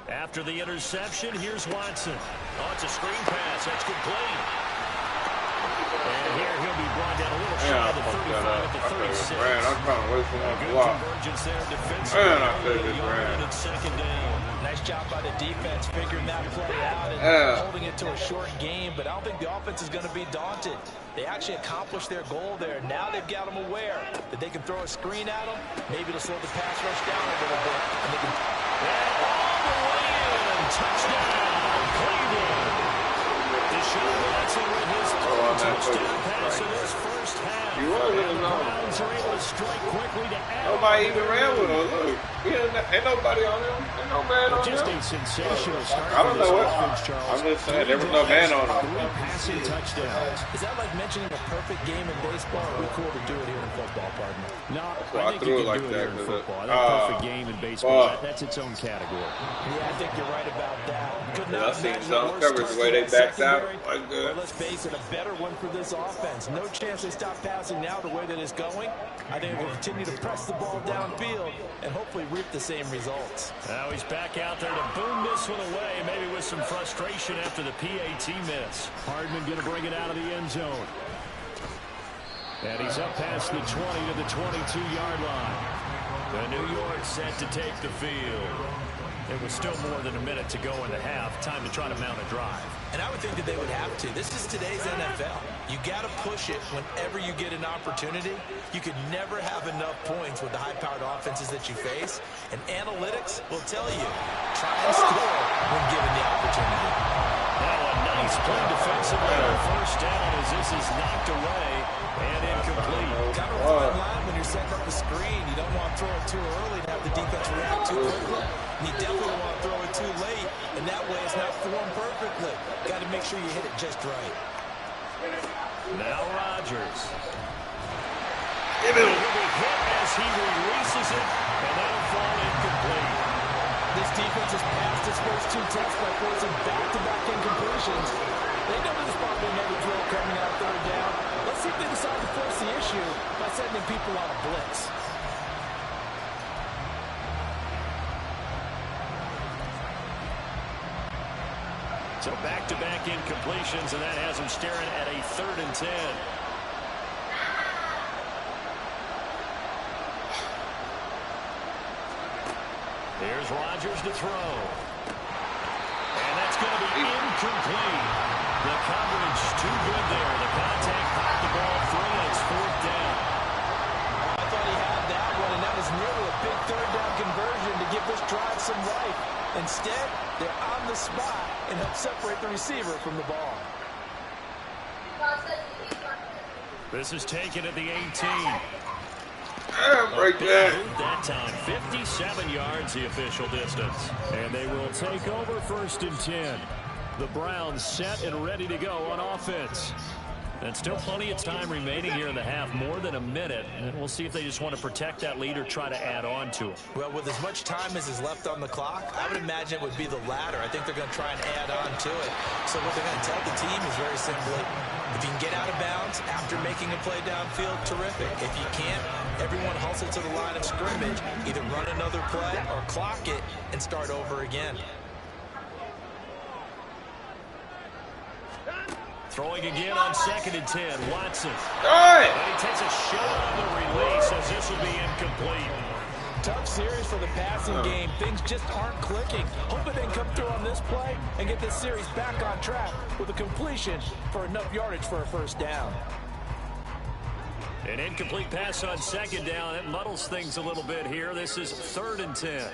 After the interception, here's Watson. Oh, it's a screen pass. That's complete. And here he'll be brought down a little inside the 35 at the 36. I'm trying to wait for one Good block. convergence there defensively. Man, I said this ran. Second down. Nice job by the defense figuring that play out and holding it to a short game, but I don't think the offense is going to be daunted. They actually accomplished their goal there. Now they've got them aware that they can throw a screen at them. Maybe to slow the pass rush down a little bit. And they can... all the way in. Touchdown, Cleveland. Deshaun Watson with his touchdown pass in his first half. You was in the zone. Browns are able to strike quickly to add. Nobody even ran with him. Look, ain't nobody on him. Ain't no man on him. Just a sensational start. I don't know what. I'm just saying there was no man on him. 3 passing touchdowns. Is that like mentioning a perfect game in baseball? We're cool to do it here in football, partner. No, I think threw you it can like do it that here in 'cause football. Perfect game in baseball. That's its own category. Yeah, I think you're right about that. Could I not seen imagine zone a worse coverage start the way to they that backed out. secondary. Like good. Well, let's face it, a better one for this offense. No chance they stop passing now the way that it's going. I think they'll continue to press the ball downfield and hopefully reap the same results. Now he's back out there to boom this one away, maybe with some frustration after the PAT miss. Hardman going to bring it out of the end zone. And he's up past the 20 to the 22-yard line. The New York set to take the field. There was still more than a minute to go in the half. Time to try to mount a drive. And I would think that they would have to. This is today's NFL. You got to push it whenever you get an opportunity. You could never have enough points with the high-powered offenses that you face. And analytics will tell you, try and score when given the opportunity. Now a nice play defensively on first down as this is knocked away and incomplete. Kind of fine line when you're setting up a screen. You don't want to throw it too early to have the defense react too quickly. And you definitely don't want to throw it too late, and that way it's not formed perfectly. Got to make sure you hit it just right. Now Rodgers. He'll be hit as he releases it, and that'll fall incomplete. This defense has passed its first 2 tests by forcing back-to-back incompletions. They know there's probably another drill coming out third down. Let's see if they decide to force the issue by sending people on a blitz. So back-to-back incompletions, and that has him staring at a 3rd and 10. Here's Rodgers to throw. And that's going to be incomplete. The coverage too good there. The contact popped the ball free, and it's 4th down. I thought he had that one, and that was nearly a big 3rd down conversion to give this drive some life. Instead, they're on the spot and help separate the receiver from the ball. This is taken at the 18. Break that. That time, 57 yards the official distance. And they will take over 1st and 10. The Browns set and ready to go on offense. And still plenty of time remaining here in the half, more than a minute. And we'll see if they just want to protect that lead or try to add on to it. Well, with as much time as is left on the clock, I would imagine it would be the latter. I think they're going to try and add on to it. So what they're going to tell the team is very simply, if you can get out of bounds after making a play downfield, terrific. If you can't, everyone hustle to the line of scrimmage, either run another play or clock it and start over again. Throwing again on 2nd and 10, Watson. Right. And he takes a shot on the release as this will be incomplete. Tough series for the passing game. Things just aren't clicking. Hoping they can come through on this play and get this series back on track with a completion for enough yardage for a 1st down. An incomplete pass on 2nd down. It muddles things a little bit here. This is 3rd and 10.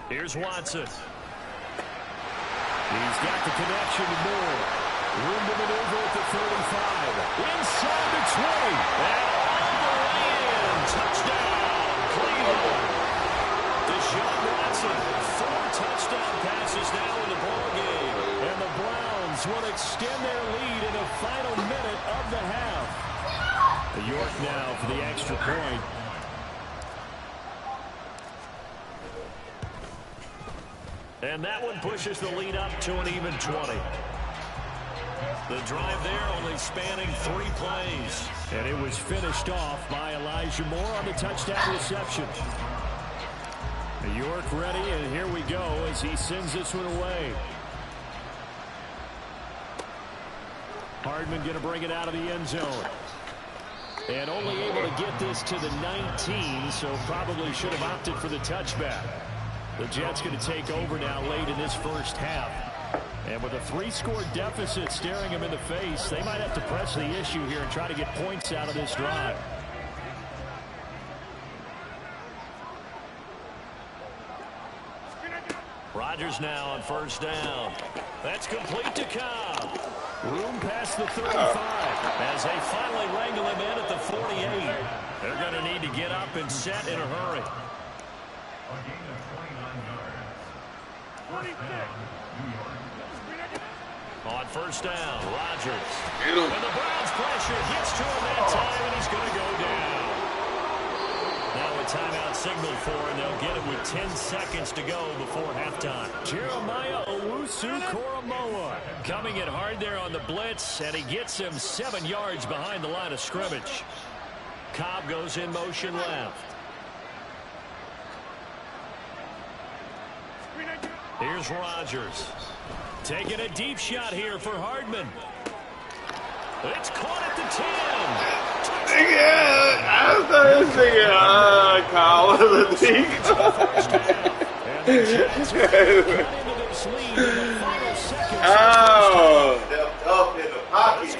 Here's Watson. He's got the connection to Moore. Room to maneuver at the 35. Inside the 20. And all the way in. Touchdown, Cleveland. Deshaun Watson, 4 touchdown passes now in the ballgame. And the Browns will extend their lead in the final minute of the half. York now for the extra point. And that one pushes the lead up to an even 20. The drive there only spanning 3 plays. And it was finished off by Elijah Moore on the touchdown reception. York ready, and here we go as he sends this one away. Hardman going to bring it out of the end zone. And only able to get this to the 19, so probably should have opted for the touchback. The Jets going to take over now late in this first half. And with a 3-score deficit staring them in the face, they might have to press the issue here and try to get points out of this drive. Rodgers now on first down. That's complete to Cobb. Room past the 35 as they finally wrangle him in at the 48. They're going to need to get up and set in a hurry. A gain of 29 yards. First down, New York. On first down, Rodgers. And the Browns pressure gets to him that time, and he's going to go down. Now a timeout signal for, and they'll get it with 10 seconds to go before halftime. Jeremiah Owusu-Koramoah coming in hard there on the blitz, and he gets him 7 yards behind the line of scrimmage. Cobb goes in motion left. Here's Rodgers. Taking a deep shot here for Hardman. It's caught at the 10. Yeah, I was thinking, Kyle,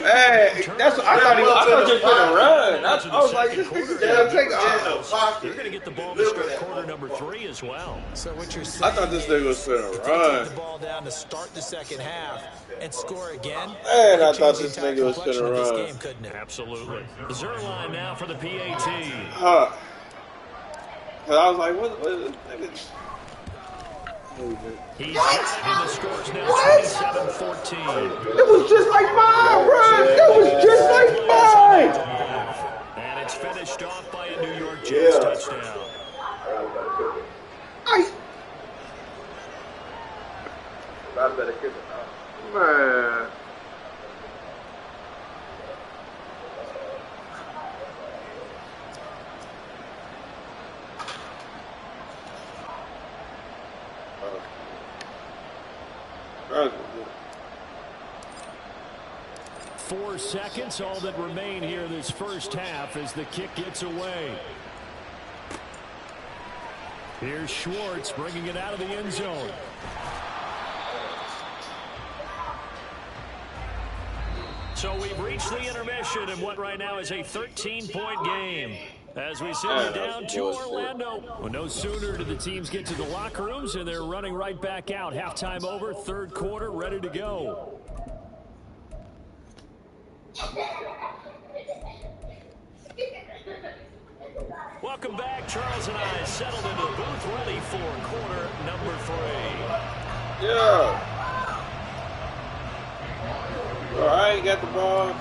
Hey, that's what I thought he was just going to run. I was like, this nigga's going to take off. They're going to get the ball to start quarter number 3 as well. So what you're saying, I thought this nigga was going to run. run. The ball down to start the second half and score again. Man, I thought this nigga was going to run. Game, couldn't it? Absolutely. Zerline now for the PAT. I was like, what is this nigga? He's driving the scores now 27-14. It was just like mine, bro. It was just like mine. And it's finished off by a New York Jets touchdown. I better kick it out. Man. Four seconds, all that remain here this first half as the kick gets away. Here's Schwartz bringing it out of the end zone. So we've reached the intermission in what right now is a 13-point game. As we send it down to Orlando. Well, no sooner do the teams get to the locker rooms, and they're running right back out. Halftime over, third quarter, ready to go. Welcome back. Charles and I settled into the booth, ready for quarter number 3. Yeah. All right, got the ball.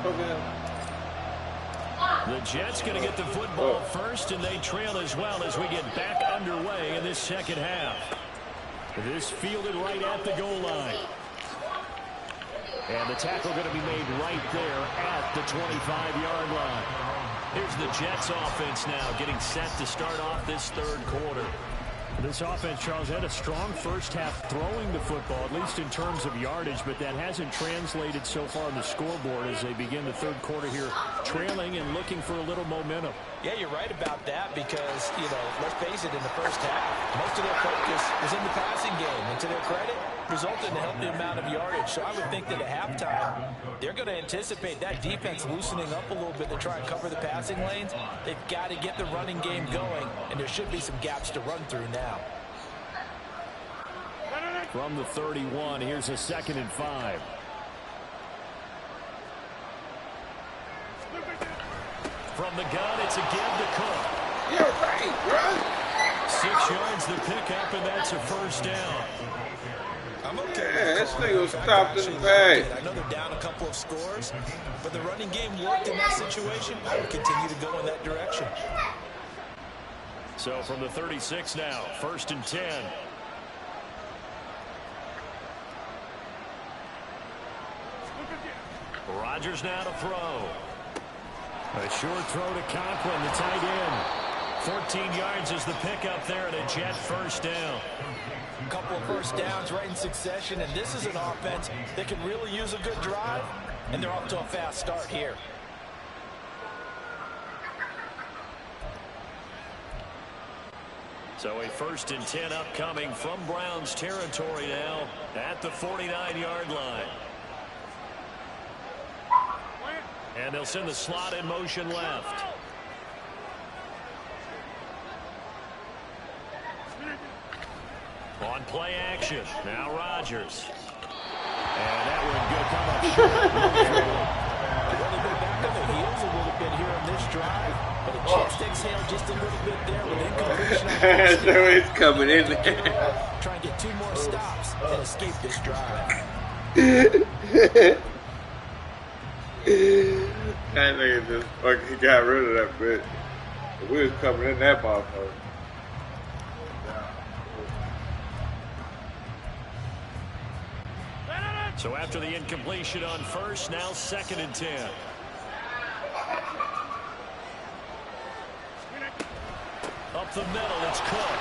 The Jets going to get the football first, and they trail as well as we get back underway in this second half. This fielded right at the goal line. And the tackle going to be made right there at the 25-yard line. Here's the Jets offense now getting set to start off this third quarter. This offense, Charles, had a strong first half throwing the football, at least in terms of yardage, but that hasn't translated so far on the scoreboard as they begin the third quarter here, trailing and looking for a little momentum. Yeah, you're right about that because, you know, let's face it, in the first half, most of their focus was in the passing game. And to their credit, resulted in a healthy amount of yardage. So I would think that at halftime, they're going to anticipate that defense loosening up a little bit to try and cover the passing lanes. They've got to get the running game going, and there should be some gaps to run through now. From the 31, here's a 2nd and 5. From the gun, it's a give to Cook. You're right, bro. 6 yards the pickup, and that's a first down. I'm okay. Yeah, this thing was stopped in the bag. I know they're down a couple of scores, but the running game worked in that situation. I would continue to go in that direction. So from the 36 now, 1st and 10. Rodgers now to throw. A short throw to Conklin, the tight end. 14 yards is the pickup there at a Jet first down. A couple of first downs right in succession, and this is an offense that can really use a good drive, and they're off to a fast start here. So a 1st and 10 upcoming from Browns territory now at the 49-yard line. And they'll send the slot in motion left. On play action. Now Rodgers. And that one good come up short. Well, they've been back on their heels a little bit here on this drive, but a chance to exhale just a little bit there with incompletion. So it's coming in there. Try and get 2 more stops and escape this drive. That nigga just fucking got rid of that bitch. We was coming in that motherfucker. So after the incompletion on first, now 2nd and 10. Up the middle, it's Cook.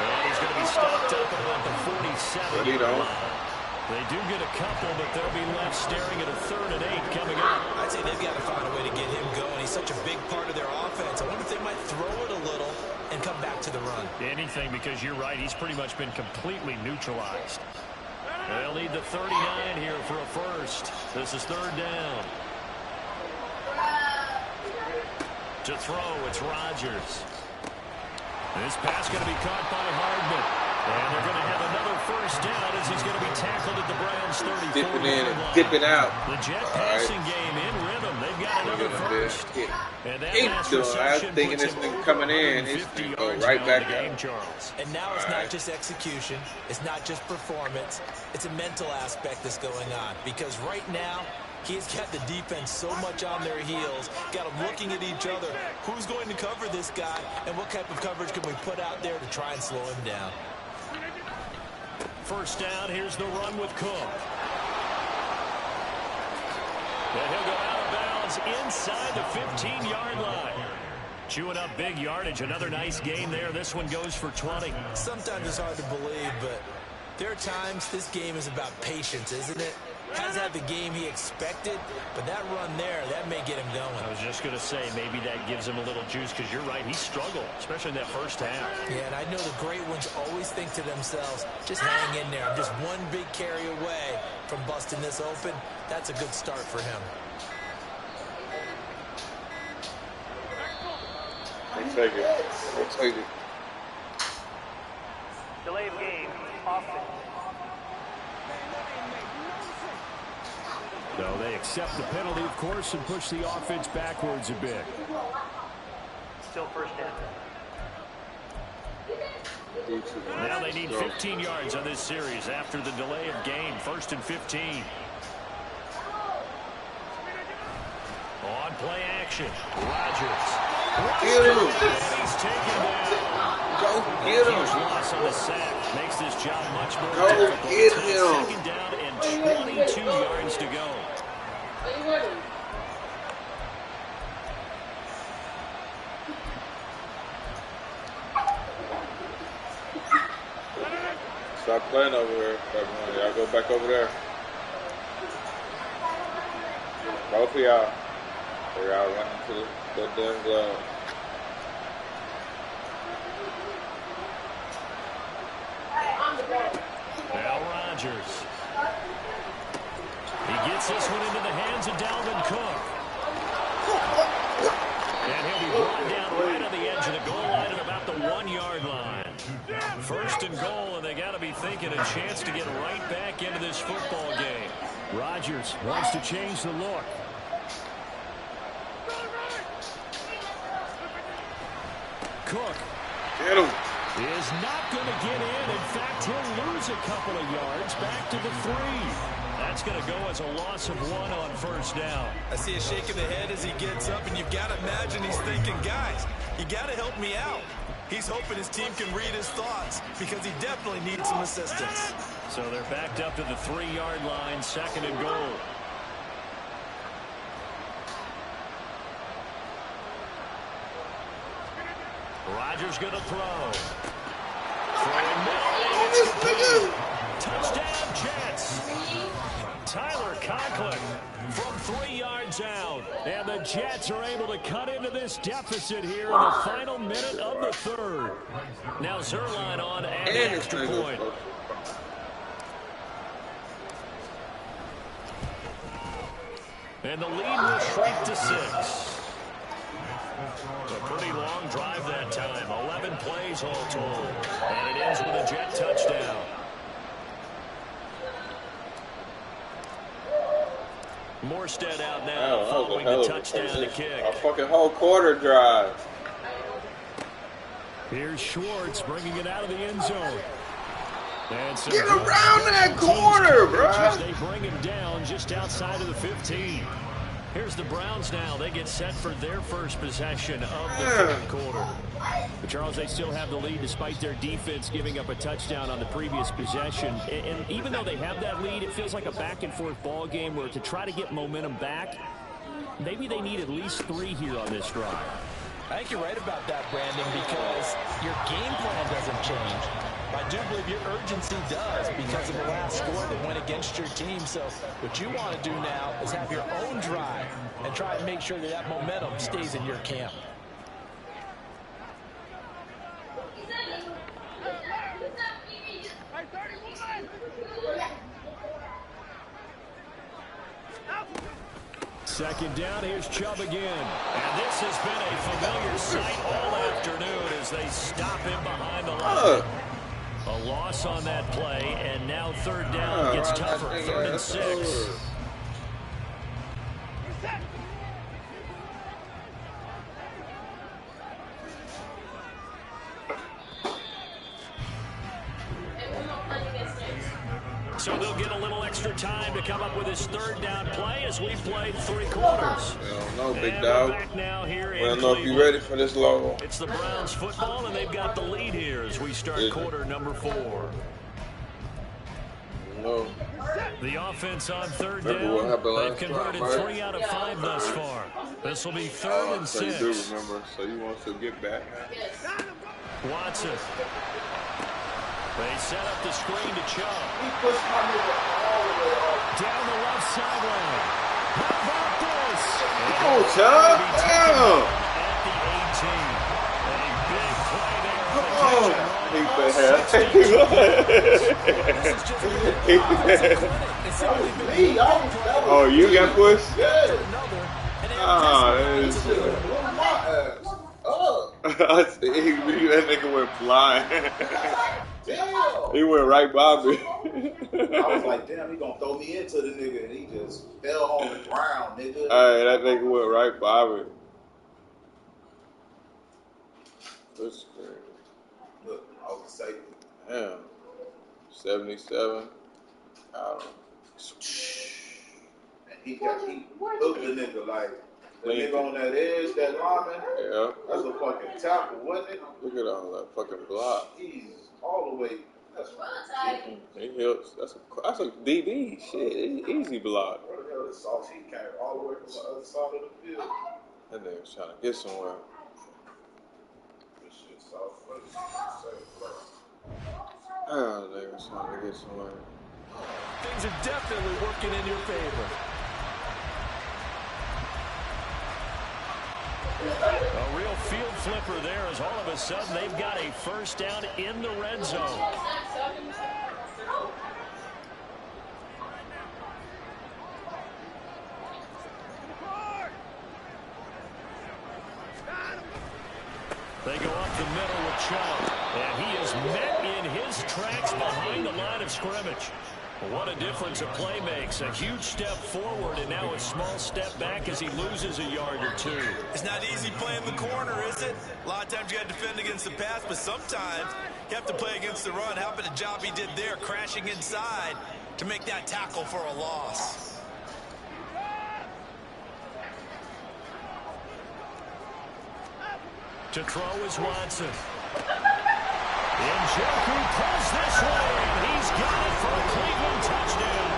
And he's going to be stopped up at about the 47. They do get a couple, but they'll be left staring at a 3rd and 8 coming up. I'd say they've got to find a way to get him going. He's such a big part of their offense. I wonder if they might throw it a little and come back to the run. Anything, because you're right. He's pretty much been completely neutralized. They'll need the 39 here for a first. This is 3rd down. To throw, it's Rodgers. This pass going to be caught by Hardman. And they're going to have another first down as he's going to be tackled at the Browns 34. Dipping in and dipping out. The Jet passing game in rhythm. They've got another first. And that last I was reception thinking puts this him nigga over coming in. He's 150 going to go yards right now back in the game, out. Charles. And now it's not just execution. It's not just performance. It's a mental aspect that's going on. Because right now, he's got the defense so much on their heels, got them looking at each other. Who's going to cover this guy, and what type of coverage can we put out there to try and slow him down? First down, here's the run with Cook. And he'll go out of bounds inside the 15-yard line. Chewing up big yardage. Another nice gain there. This one goes for 20. Sometimes it's hard to believe, but there are times this game is about patience, isn't it? Hasn't had the game he expected, but that run there, that may get him going. I was just going to say, maybe that gives him a little juice, because you're right, he struggled, especially in that first half. Yeah, and I know the great ones always think to themselves, just hang in there. I'm just one big carry away from busting this open. That's a good start for him. They take it. They take it. Delay of game, offense. No, they accept the penalty, of course, and push the offense backwards a bit. Still first down. Now they need 15 yards on this series after the delay of game. 1st and 15. On play action. Rodgers. Get him. He's taken down. Go get him. Huge loss on the sack. Makes this job much more Go difficult. get It's him. 2nd down and 22 yards to go. Stop playing over here. Y'all go back over there. Both of y'all. Y'all running to the damn glove. Now Rodgers. He gets this one into the hands of Dalvin Cook. And he'll be brought down right on the edge of the goal line at about the 1-yard line. 1st and goal, and they got to be thinking a chance to get right back into this football game. Rodgers wants to change the look. Cook. Get him. Is not going to get in. In fact, he'll lose a couple of yards back to the 3. That's going to go as a loss of 1 on 1st down. I see a shake of the head as he gets up, and you've got to imagine he's thinking, guys, you got to help me out. He's hoping his team can read his thoughts because he definitely needs some assistance. So they're backed up to the 3-yard line, 2nd and goal. Rodgers going to throw. Throwing middle, it's complete. Touchdown, Jets. Tyler Conklin from 3 yards out. And the Jets are able to cut into this deficit here in the final minute of the third. Now Zerline on and the extra point. And the lead will shrink to 6. A pretty long drive that time. 11 plays all told. And it ends with a Jet touchdown. Morstead out now following the touchdown to kick. A fucking whole quarter drive. Here's Schwartz bringing it out of the end zone. And get around that corner, bro. They bring him down just outside of the 15. Here's the Browns now. They get set for their first possession of the third quarter. But Charles, they still have the lead despite their defense giving up a touchdown on the previous possession. And even though they have that lead, it feels like a back-and-forth ball game where to try to get momentum back, maybe they need at least 3 here on this drive. I think you're right about that, Brandon, because your game plan doesn't change. I do believe your urgency does because of the last score that went against your team. So what you want to do now is have your own drive and try to make sure that that momentum stays in your camp. Second down, here's Chubb again. And this has been a familiar sight all afternoon as they stop him behind the line. A loss on that play, and now third down gets tougher. 3rd and 6. So they'll get a little extra time to come up with his 3rd down play as we played 3 quarters. I don't know, big dog. I don't know if you're ready for this logo. It's the Browns football, and they've got the lead here as we start quarter number 4. No. The offense on 3rd down. They've converted 3 out of 5 thus far. This will be 3rd and 6. So you do remember, so you want to get back now? Watson. They set up the screen to Chubb. He pushed my nigga all the way off. Down the left sideline. How about this? Come on, Chubb. Damn. At the 18. A big play there. Come on. Oh, you got pushed? Yeah. I see. That nigga went flying. Damn. He went right by me. I was like, damn, he gonna throw me into the nigga, and he just fell on the ground, nigga. Hey, that nigga went right by me. That's crazy. Look, I was safe. Damn. 77. I don't know. And he hooked the nigga like the nigga on that edge, that lineman. Yeah. That's a fucking tackle, wasn't it? Look at all that fucking block. He's all the way. That's He hits. That's a DB. Shit, easy block. What the hell is sauce? He came all the way from the other side of the field. That nigga's trying to get somewhere. This shit sauce. Oh, nigga's trying to get somewhere. Things are definitely working in your favor. A real field flipper there as all of a sudden they've got a first down in the red zone. They go up the middle with Chubb, and he is met in his tracks behind the line of scrimmage. What a difference a play makes. A huge step forward and now a small step back as he loses a yard or 2. It's not easy playing the corner, is it? A lot of times you got to defend against the pass, but sometimes you have to play against the run. How about the job he did there, crashing inside to make that tackle for a loss? To throw is Watson. Njoku pulls this way, and he's got it for a Cleveland touchdown.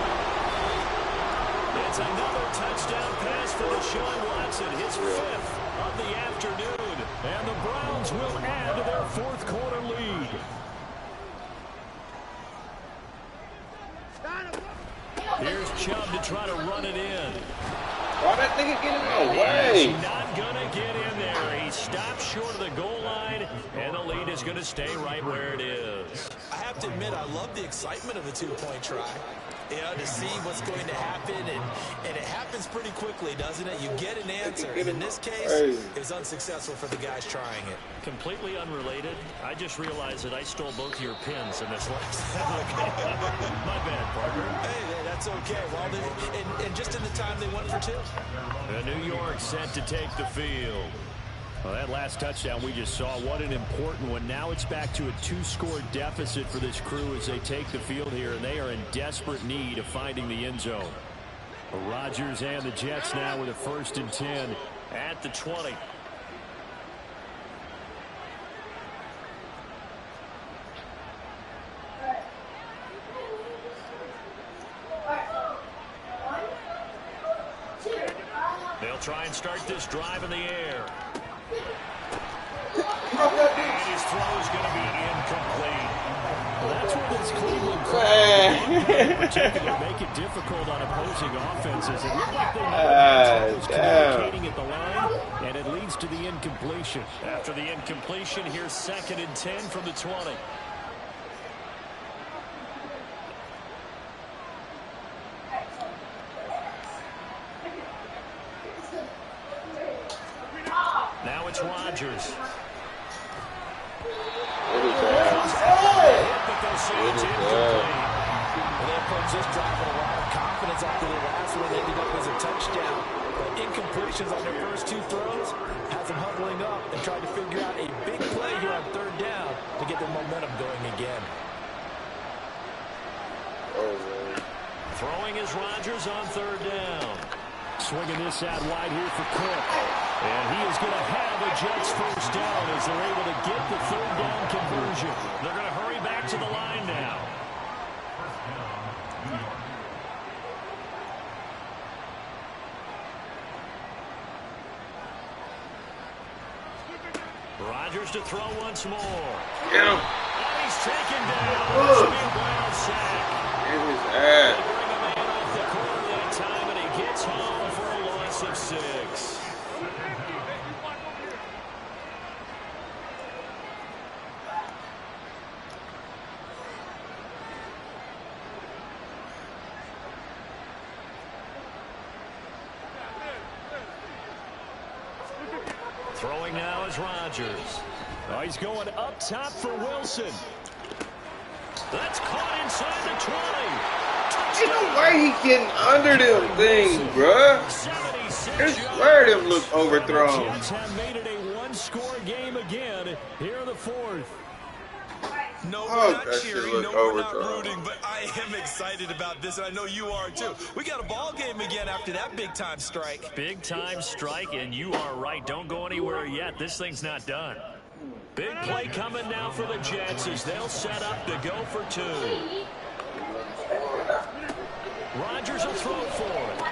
It's another touchdown pass for Deshaun Watson, his 5th of the afternoon. and the Browns will add to their fourth quarter lead. Here's Chubb to try to run it in. Why that nigga get in my way? He's not going to get in there. He stops short of the goal line, and the lead is going to stay right where it is. I have to admit, I love the excitement of a two-point try. You know, to see what's going to happen, and it happens pretty quickly, doesn't it? You get an answer. In this case, it was unsuccessful for the guys trying it. Completely unrelated. I just realized that I stole both of your pins in this last. My bad, partner. Hey, that's okay. Well, and just in the time they went for two. New York set to take the field. Well, that last touchdown we just saw, what an important one. Now it's back to a 2-score deficit for this crew as they take the field here, and they are in desperate need of finding the end zone. Rodgers and the Jets now with a 1st and 10 at the 20. They'll try and start this drive in the air. And his throw is going to be incomplete. Well, that's where this Cleveland in particular make it difficult on opposing offenses. It looks like they're communicating at the line, and it leads to the incompletion. After the incompletion, here's 2nd and 10 from the 20. Now it's Rodgers. They approach this drive with a lot of confidence after the last one ended up as a touchdown. But incompletions on their first 2 throws has them huddling up and trying to figure out a big play here on 3rd down to get their momentum going again. Throwing is Rodgers on 3rd down. Swinging this out wide here for Cook. And he is going to have a Jets 1st down as they're able to get the 3rd down conversion. They're going to hurry back to the line now. Rodgers to throw once more. Get him. And he's taken down. This will be a wild sack. Get his ass. They bring a man off the corner that time, and he gets home for a loss of 6. Throwing now is Rodgers. Oh, he's going up top for Wilson. That's caught inside the 20. Ain't no way he getting under them things, bruh. There's where them look overthrown. The Jets have made it a 1-score game again here in the 4th. No, we're not cheering, no, we're not rooting, but I am excited about this, and I know you are too. We got a ball game again after that big-time strike. Big-time strike, and you are right. Don't go anywhere yet. This thing's not done. Big play coming now for the Jets as they'll set up to go for 2. Rodgers will throw for it.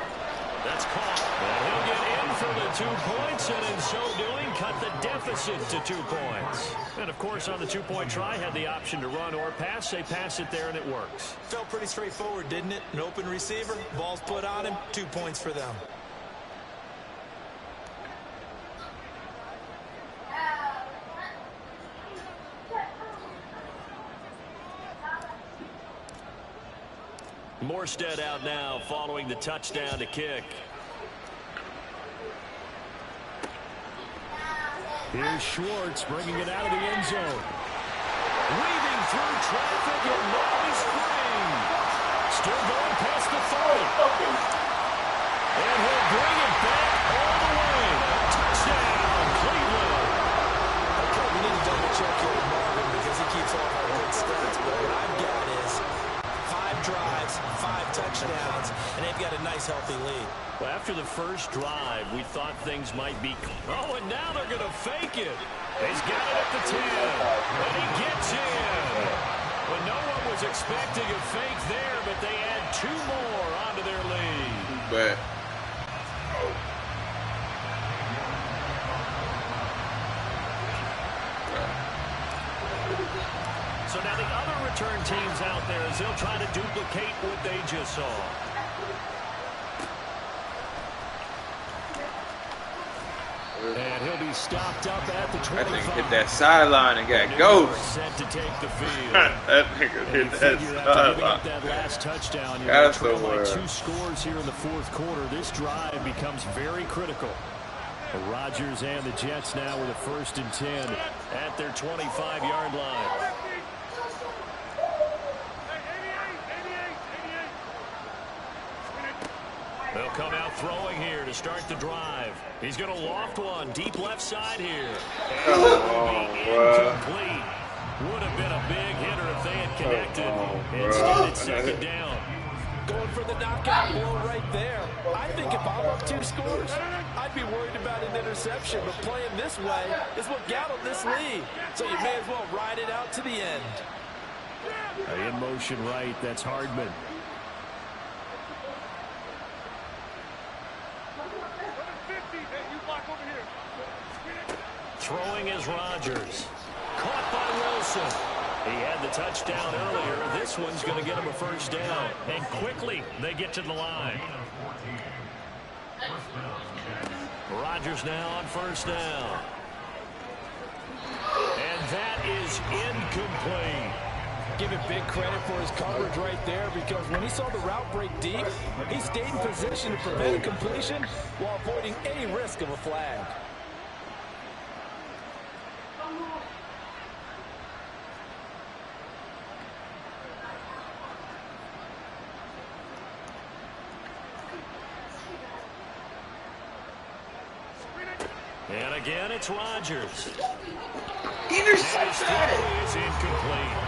That's caught. And he'll get in for the 2 points, and in so doing, cut the deficit to 2 points. And, of course, on the 2-point try, had the option to run or pass. They pass it there, and it works. Felt pretty straightforward, didn't it? An open receiver, ball's put on him, 2 points for them. Morstead out now following the touchdown to kick. Here's Schwartz bringing it out of the end zone. Weaving through traffic, and now he's free. Still going past the 30. And he'll bring it back all the way. Touchdown, Cleveland. Okay, we need to double check here with Marvin because he keeps all of our good stats. But what I've got is 5 drives, 5 touchdowns, and they've got a nice, healthy lead. Well, after the first drive, we thought things might be... Oh, and now they're going to fake it. He's got it at the 10, and he gets in. Well, no one was expecting a fake there, but they add 2 more onto their lead. But So now the other return teams out there as they'll try to duplicate what they just saw. And he'll be stopped up at the 25. That nigga hit that sideline and got ghost. Set to take the field. That nigga hit that sideline. That last touchdown, you're That's going to the by word. 2 scores here in the fourth quarter. This drive becomes very critical. Rodgers and the Jets now with a 1st and 10 at their 25-yard line. They'll come out throwing here to start the drive. He's going to loft one deep left side here. And incomplete. Would have been a big hitter if they had connected. Instead, it's 2nd down. Going for the knockout blow right there. I think if I'm up 2 scores, I'd be worried about an interception. But playing this way is what got him this lead. So you may as well ride it out to the end. In motion right, that's Hardman. Throwing is Rodgers. Caught by Wilson. He had the touchdown earlier. This one's going to get him a 1st down. And quickly, they get to the line. Rodgers now on 1st down. And that is incomplete. Give him big credit for his coverage right there, because when he saw the route break deep, he stayed in position to prevent a completion while avoiding any risk of a flag. And again, it's Rodgers. Interception. Is incomplete.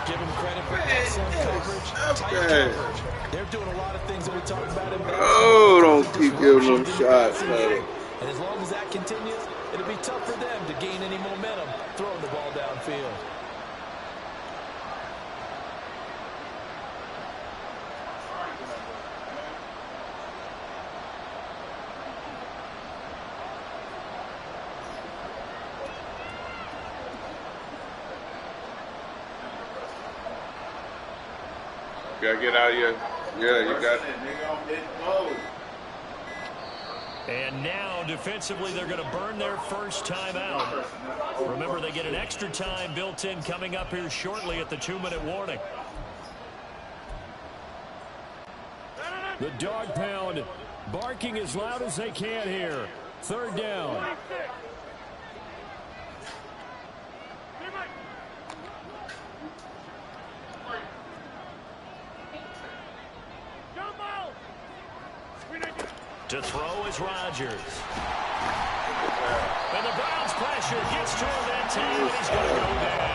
Give him credit for excellent coverage, tight coverage. They're doing a lot of things that we talked about in Oh, don't keep giving them shots, man. And as long as that continues, it'll be tough for them to gain any momentum throwing the ball downfield. You gotta get out of here. Yeah, you got. And now, defensively, they're going to burn their 1st time out. Remember, they get an extra time built in coming up here shortly at the 2-minute warning. The dog pound barking as loud as they can here. 3rd down. To throw is Rodgers. And the Browns pressure gets to him that time, and he's going to go down.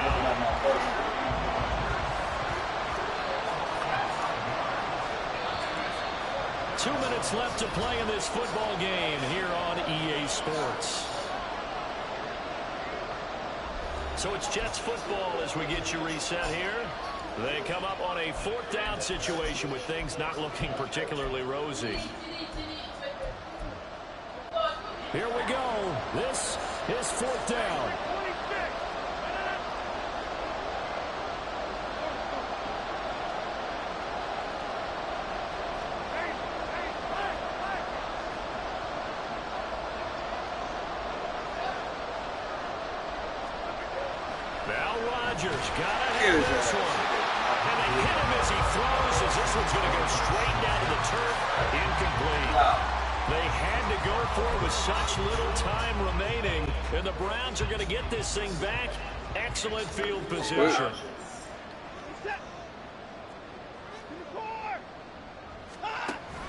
2 minutes left to play in this football game here on EA Sports. So it's Jets football as we get you reset here. They come up on a 4th down situation with things not looking particularly rosy. Here we go. This is 4th down. Now Rodgers got ahead of this one. And they hit him as he throws, as this one's going to go straight down to the turf. Incomplete. They had to go for it with such little time remaining, and the Browns are going to get this thing back. Excellent field position.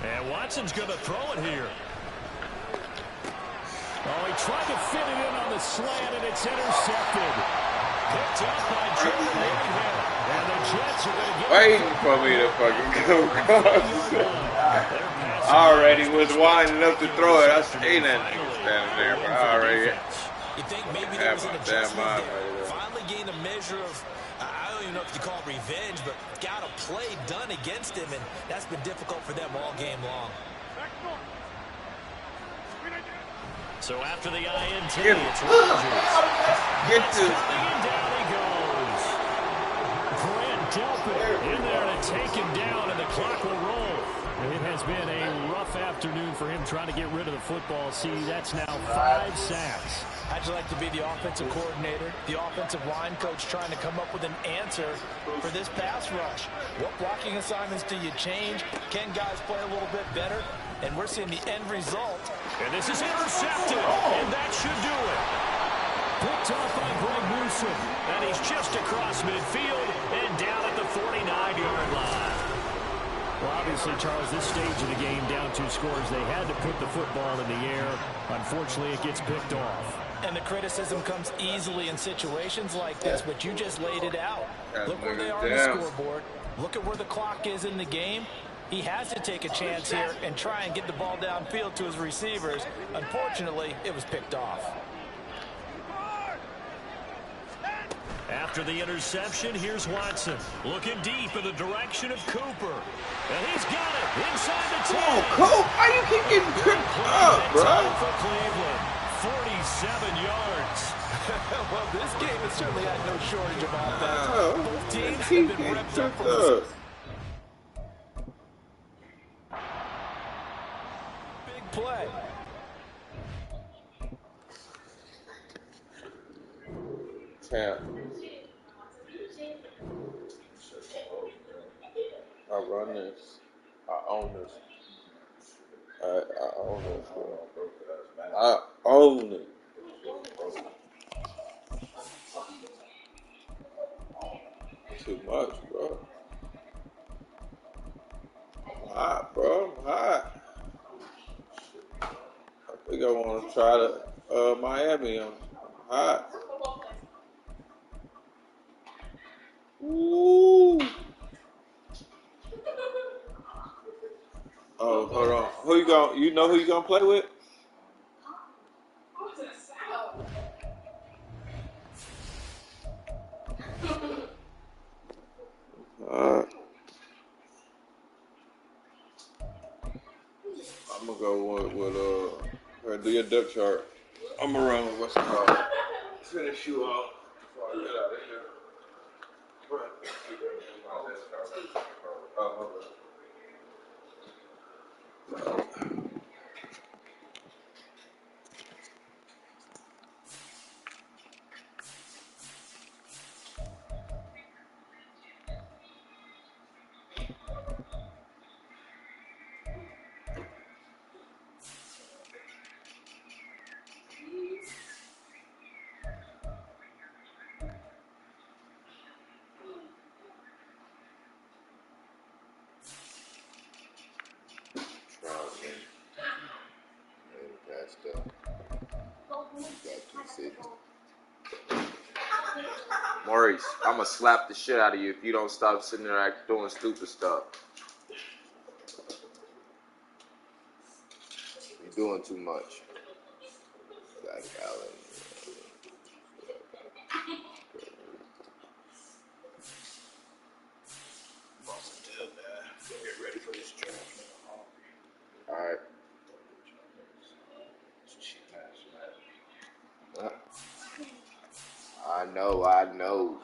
And Watson's going to throw it here. Oh, he tried to fit it in on the slant, and it's intercepted. Picked up by Jordan Whitehead. And the Jets are going to get waiting for me to fucking come across. I already was winding up to throw it. I seen that nigga standing there, but I already had my damn mind right there. Finally gained a measure of, I don't even know if you call it revenge, but got a play done against him, and that's been difficult for them all game long. So after the INT, it's Rodgers. Get to. And down he goes. left open. In there to take him down, and the clock will roll. It has been a rough afternoon for him trying to get rid of the football. See, that's now 5 sacks. How'd you like to be the offensive coordinator, the offensive line coach trying to come up with an answer for this pass rush? What blocking assignments do you change? Can guys play a little bit better? And we're seeing the end result. And this is intercepted, and that should do it. Picked off by Greg Newsom, and he's just across midfield and down at the 49-yard line. Well, obviously, Charles, this stage of the game, down 2 scores, they had to put the football in the air. Unfortunately, it gets picked off. And the criticism comes easily in situations like this, but you just laid it out. Look where they are on the scoreboard. Look at where the clock is in the game. He has to take a chance here and try and get the ball downfield to his receivers. Unfortunately, it was picked off. After the interception, here's Watson. Looking deep in the direction of Cooper. And he's got it inside the 10. Oh, Coop, why you keep getting picked up, bro? For Cleveland, 47 yards. Well, this game has certainly had no shortage of offense. Both teams have been repped up from this. Big play. Champ. I run this. I own this. I own this, bro. I own it. Too much, bro. I'm hot, bro. I'm hot. I think I want to try the Miami. I'm hot. Ooh. Oh, hold on. Who you going? You know who you gonna play with? I'm gonna go with do your depth chart. I'm gonna run with what's it called? Finish you off before I get out of here. Maurice, I'm gonna slap the shit out of you if you don't stop sitting there doing stupid stuff. You're doing too much. Zach Allen. Get ready for this draft. Alright. I know.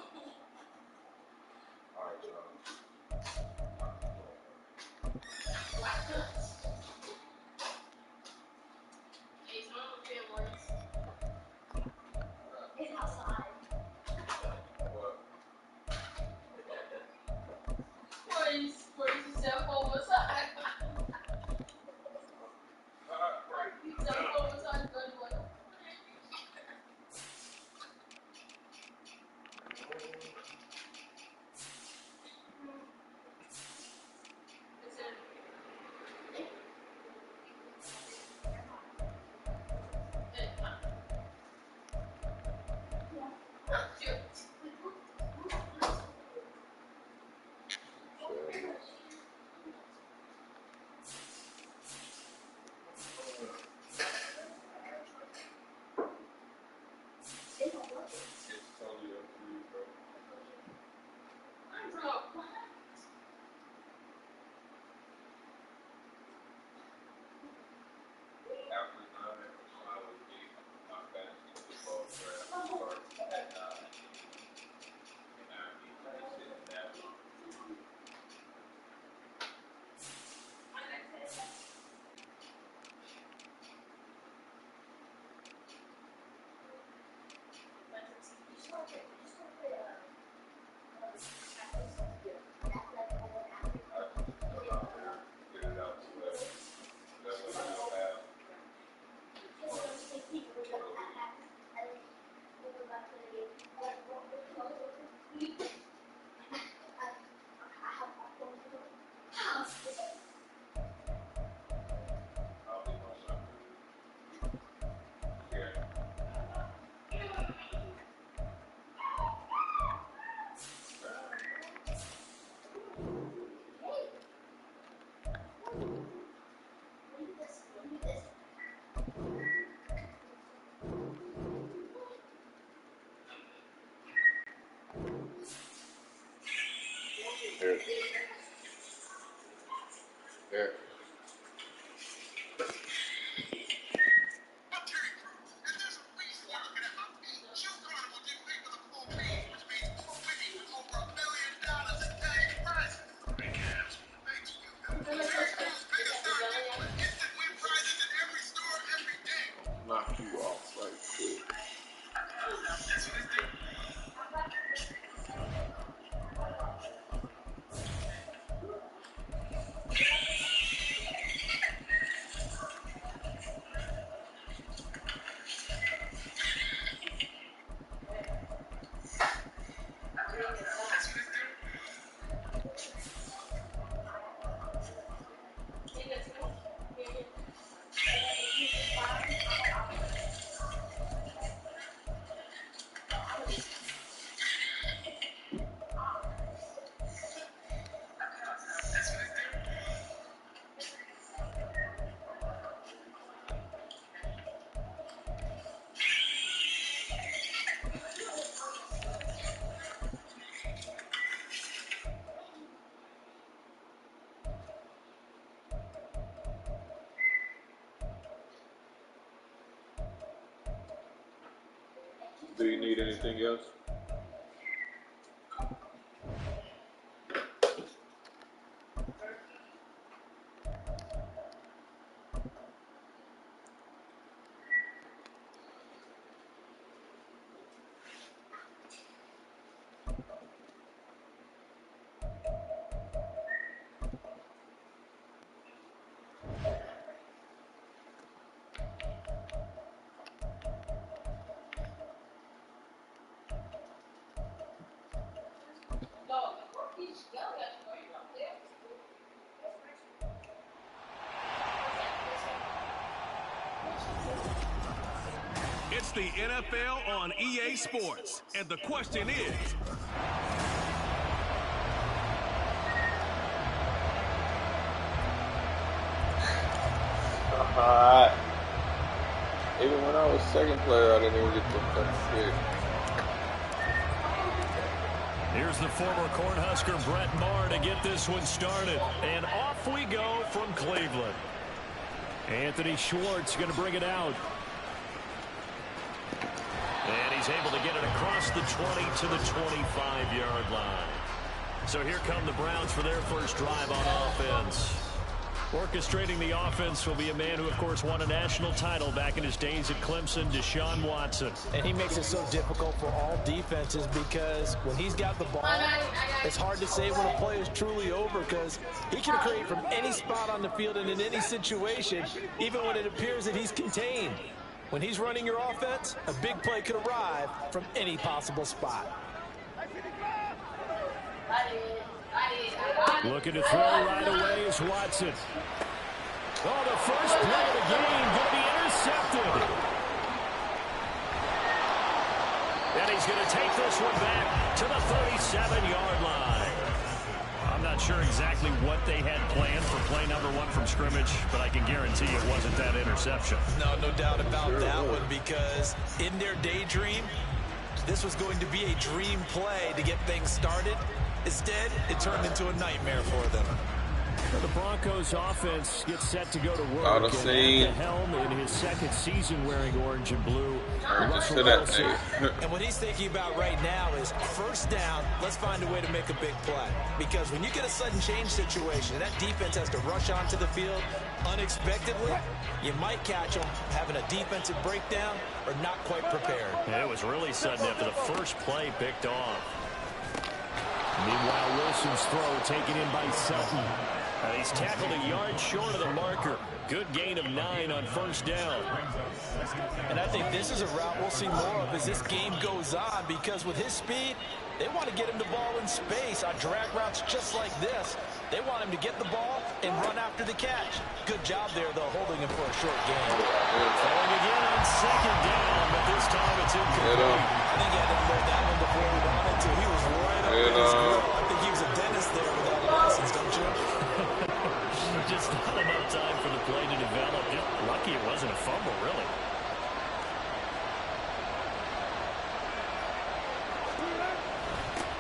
Here. Here. Knock you off right quick. Do you need anything else? It's the NFL on EA Sports, and the question is, Even when I was second player, I didn't even get the fucking pick. Here's the former Cornhusker Brett Maher to get this one started. And off we go from Cleveland. Anthony Schwartz going to bring it out. And he's able to get it across the 20 to the 25-yard line. So here come the Browns for their first drive on offense. Orchestrating the offense will be a man who, of course, won a national title back in his days at Clemson, Deshaun Watson. And he makes it so difficult for all defenses because when he's got the ball, it's hard to say when a play is truly over because he can create from any spot on the field and in any situation, even when it appears that he's contained. When he's running your offense, a big play could arrive from any possible spot. Looking to throw right away is Watson. Oh, the first play of the game going to be intercepted. And he's going to take this one back to the 37-yard line. I'm not sure exactly what they had planned for play number one from scrimmage, but I can guarantee it wasn't that interception. No doubt about that one because in their daydream, this was going to be a dream play to get things started. Instead, it turned into a nightmare for them. The Broncos offense gets set to go to work. Out and of at scene. the helm in his second season wearing orange and blue. Russell To that Wilson. nigga. And what he's thinking about right now is first down, let's find a way to make a big play. Because when you get a sudden change situation, that defense has to rush onto the field unexpectedly. You might catch them having a defensive breakdown or not quite prepared. And it was really sudden after the first play picked off. Meanwhile, Wilson's throw taken in by Sutton. And he's tackled a yard short of the marker. Good gain of 9 on first down. And I think this is a route we'll see more of as this game goes on because with his speed, they want to get him the ball in space on drag routes just like this. They want him to get the ball and run after the catch. Good job there, though, holding him for a short gain. Throwing again on second down, but this time it's incomplete. I think he had to load that one before he wanted to. He was right up in his grill. I think he was a dentist there without a license, don't you? Just not enough time for the play to develop. Just lucky it wasn't a fumble, really.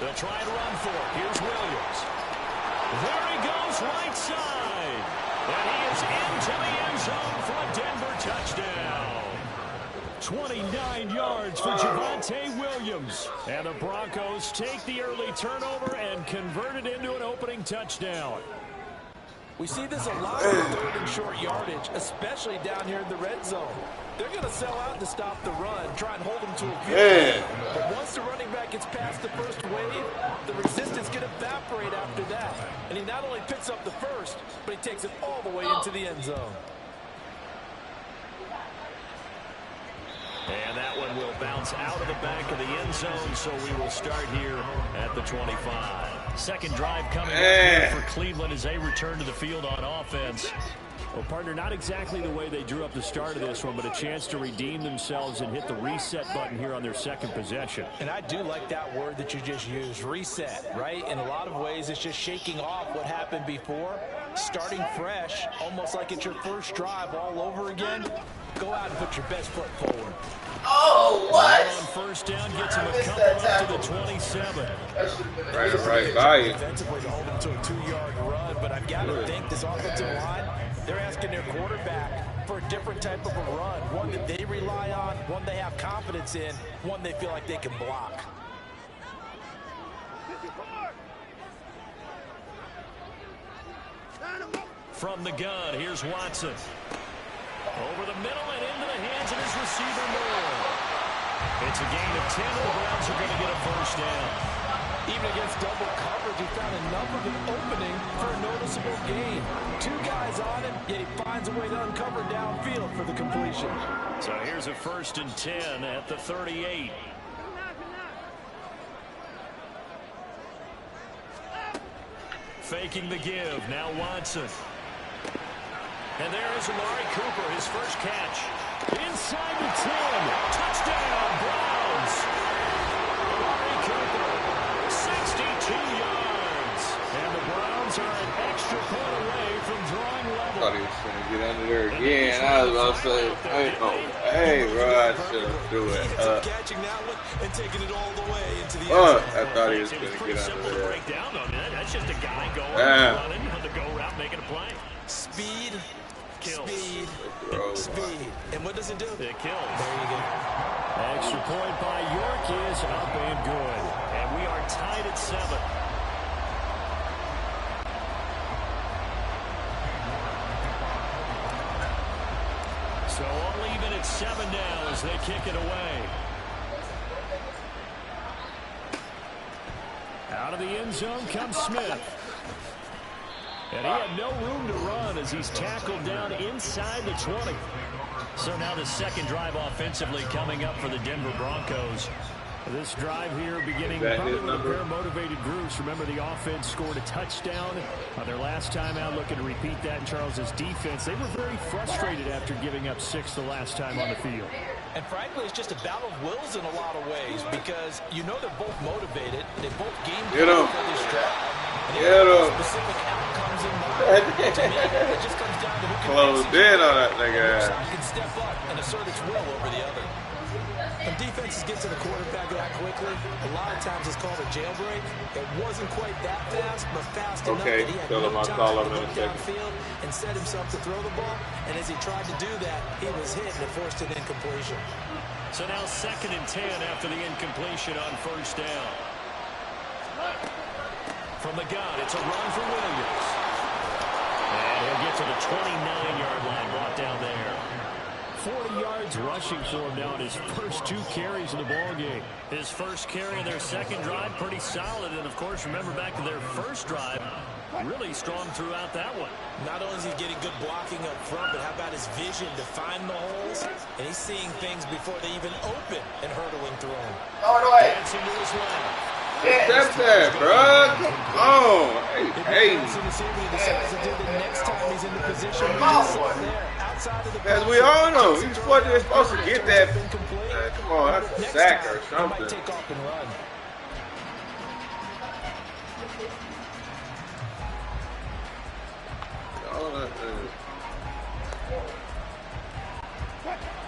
They'll try and run for it. Here's Williams. There he goes right side. And he is into the end zone for a Denver touchdown. 29 yards for Javonte Williams. And the Broncos take the early turnover and convert it into an opening touchdown. We see this a lot in third and short yardage, especially down here in the red zone. They're going to sell out to stop the run, try and hold them to a field goal. But once the running back gets past the first wave, the resistance can evaporate after that. And he not only picks up the first, but he takes it all the way into the end zone. And that one will bounce out of the back of the end zone, so we will start here at the 25. Second drive coming up here for Cleveland as they return to the field on offense. Well, partner, not exactly the way they drew up the start of this one, but a chance to redeem themselves and hit the reset button here on their second possession. And I do like that word that you just used, reset, right? In a lot of ways, it's just shaking off what happened before, starting fresh, almost like it's your first drive all over again. Go out and put your best foot forward. Oh, what? On first down, gets him a couple up to the 27. Right by you. Defensively to hold him to a 2-yard run, but I've got to think this offensive line, they're asking their quarterback for a different type of a run, one that they rely on, one they have confidence in, one they feel like they can block. From the gun, here's Watson. Over the middle and into the hands of his receiver, Moore. It's a gain of 10, and the Browns are going to get a first down. Even against double coverage, he found enough of an opening for a noticeable gain. 2 guys on him, yet he finds a way to uncover downfield for the completion. So here's a 1st and 10 at the 38. Faking the give, now Watson. And there is Amari Cooper, his first catch. Inside the 10. Touchdown, Browns. Amari Cooper, 62 yards. And the Browns are an extra point away from drawing level. I thought he was going to get under there again. I was about to say, hey, bro, I should have do it. Catching that one and taking it all the way into the I thought he was going to get under there. Down, though. That's just a guy going running on the go route, making a play. Speed. Kills. Speed. And what does it do? It kills. There you go. Extra point by York is up and good. And we are tied at 7. So all even at 7 now as they kick it away. Out of the end zone comes Smith. And he had no room to run as he's tackled down inside the 20. So now the second drive offensively coming up for the Denver Broncos. This drive here beginning probably with a pair of motivated groups. Remember, the offense scored a touchdown on their last time out, looking to repeat that in Charles's defense. They were very frustrated after giving up 6 the last time on the field. And frankly, it's just a battle of wills in a lot of ways because you know they're both motivated. They both game plan for this drive. Get him. Specific outcomes in mind. To me, it just comes down to who can closed in on that nigga. can step up and assert its will over the other. When defenses get to the quarterback that quickly, a lot of times it's called a jailbreak. It wasn't quite that fast, but fast enough that he had no time to look downfield and set himself to throw the ball. And as he tried to do that, he was hit and it forced an incompletion. So now 2nd and 10 after the incompletion on first down. From the gun, it's a run for Williams. And he'll get to the 29-yard line, brought down there. 40 yards rushing for him now in his first 2 carries of the ball game. His first carry of their second drive, pretty solid. And, of course, remember back to their first drive, really strong throughout that one. Not only is he getting good blocking up front, but how about his vision to find the holes? And he's seeing things before they even open and hurtling through them. Dancing to his left. That's that, bro. Come on. Hey. As we all know, he's supposed to get that. Come on, that's a sack or something.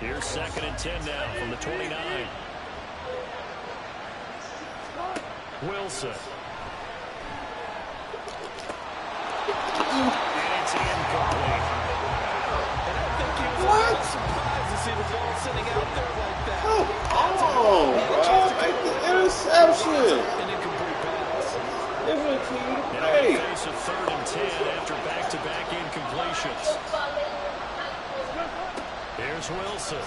Here's 2nd and 10 now from the 29. Wilson. you. And it's incomplete. And I think he was a What? little surprised to see the ball sitting out there like that. Come on, bro. Make the interception. An incomplete pass. Give it to you. Now they face a 3rd and 10 after back-to-back incompletions. Here's Wilson.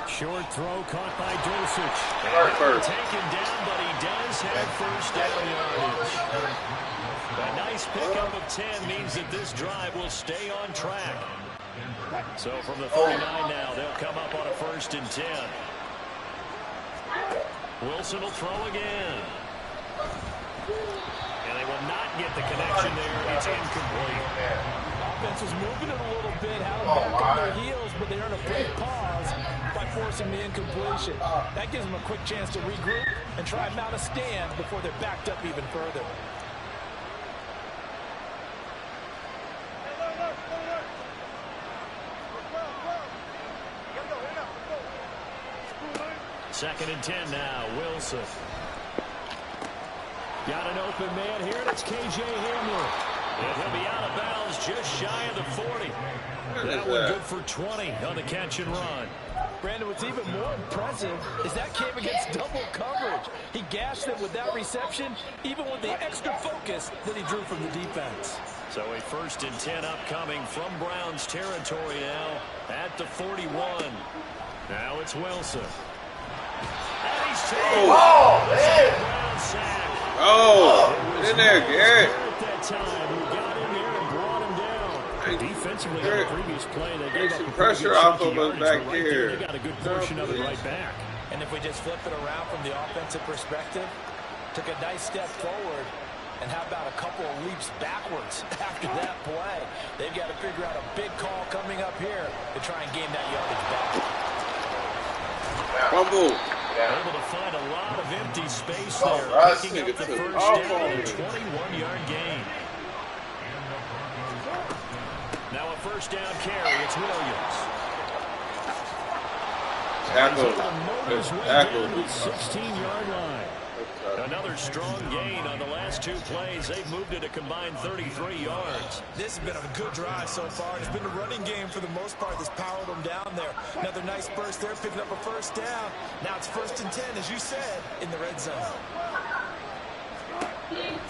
Short throw caught by Dosich. Taken down, but he does have first down yardage. A nice pickup of 10 means that this drive will stay on track. So from the 39 now, they'll come up on a 1st and 10. Wilson will throw again. And they will not get the connection there. It's incomplete. Offense was moving it a little bit, had them back on their heels, but they earned a brief pause by forcing the incompletion. That gives them a quick chance to regroup and try and mount a stand before they're backed up even further. Second and 10 now, Wilson. Got an open man here, and it's K.J. Hamler. And he'll be out of bounds just shy of the 40. That one good for 20 on the catch and run. Brandon, what's even more impressive is that came against double coverage. He gashed them with that reception, even with the extra focus that he drew from the defense. So a 1st and 10 upcoming from Browns territory now at the 41. Now it's Wilson. And he's taken. Brown sack. Oh, in there, Garrett. At that time, who got in there and brought him down. Defensively, on the previous play, they gave up some pressure off of us back here. They got a good portion of it right back. And if we just flip it around from the offensive perspective, took a nice step forward, and how about a couple of leaps backwards after that play? They've got to figure out a big call coming up here to try and gain that yardage back. Fumble. Able to find a lot of empty space there, picking up the first down and a 21-yard gain. Now a first down carry. It's Williams. Tackle. Down to the 16-yard line. Another strong gain on the last 2 plays. They've moved it a combined 33 yards. This has been a good drive so far. It's been a running game for the most part that's powered them down there. Another nice burst there, picking up a first down. Now it's 1st and 10, as you said, in the red zone.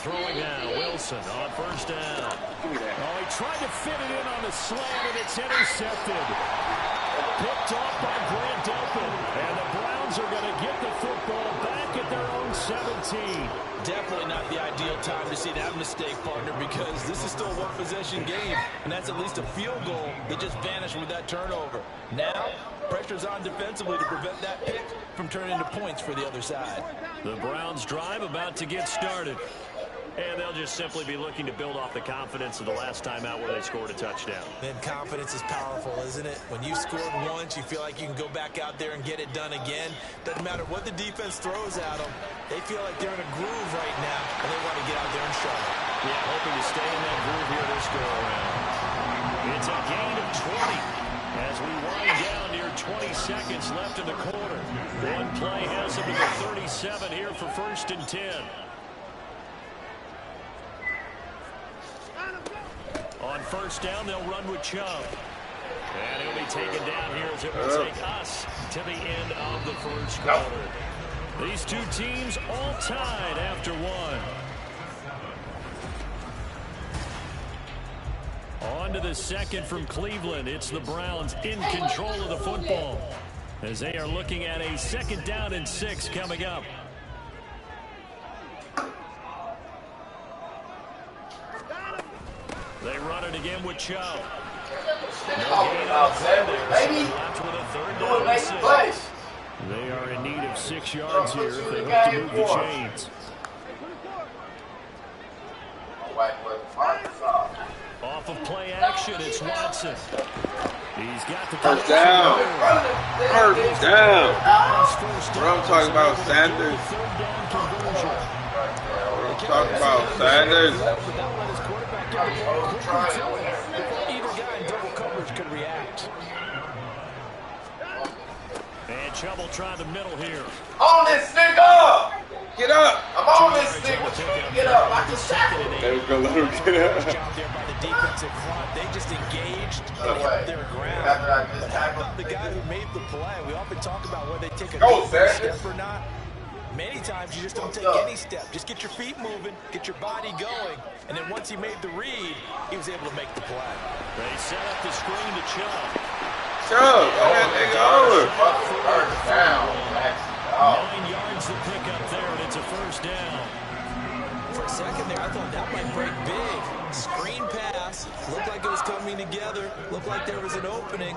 Throwing now, Wilson on first down. Oh, he tried to fit it in on the slant, and it's intercepted. Picked off by Grant Delphin. And the Browns are going to get the football back at their own 17. Definitely not the ideal time to see that mistake, partner, because this is still a one-possession game, and that's at least a field goal that just vanished with that turnover. Now, pressure's on defensively to prevent that pick from turning into points for the other side. The Browns drive about to get started. And they'll just simply be looking to build off the confidence of the last time out where they scored a touchdown. And confidence is powerful, isn't it? When you've scored once, you feel like you can go back out there and get it done again. Doesn't matter what the defense throws at them. They feel like they're in a groove right now, and they want to get out there and show it. Yeah, hoping to stay in that groove here this go-around. It's a gain of 20 as we wind down near 20 seconds left in the quarter. One play has them to the 37 here for 1st and 10. On first down, they'll run with Chubb. And he'll be taken down here as it will take us to the end of the first quarter. These two teams all tied after one. On to the second from Cleveland. It's the Browns in control of the football as they are looking at a 2nd down and 6 coming up. They run it again with Chubb. No gain on the play there. Left with a 3rd down and 6. They are in need of 6 yards here if they hope to move the chains. Off of play action, it's Watson. He's got the first down. First down. What I'm talking about, Sanders. What I'm talking about, Sanders. Either guy in double coverage could react. And Chubb will try the middle here. On this nigga! Get up! I'm on this nigga! Get up, I can tackle. They was gonna let him get up. Job there by the defensive front. They just engaged No and way. held their ground. After I just tackled The guy who made the play, we often talk about whether they take a Go, good Sanders. step or not. Many times you just don't take any step. Just get your feet moving, get your body going, and then once he made the read, he was able to make the play. They set up the screen to Chubb. Chubb, that nigga over. First down. 9 yards to pick up there, and it's a first down. For a second there, I thought that might break big. Screen pass. Looked like it was coming together. Looked like there was an opening.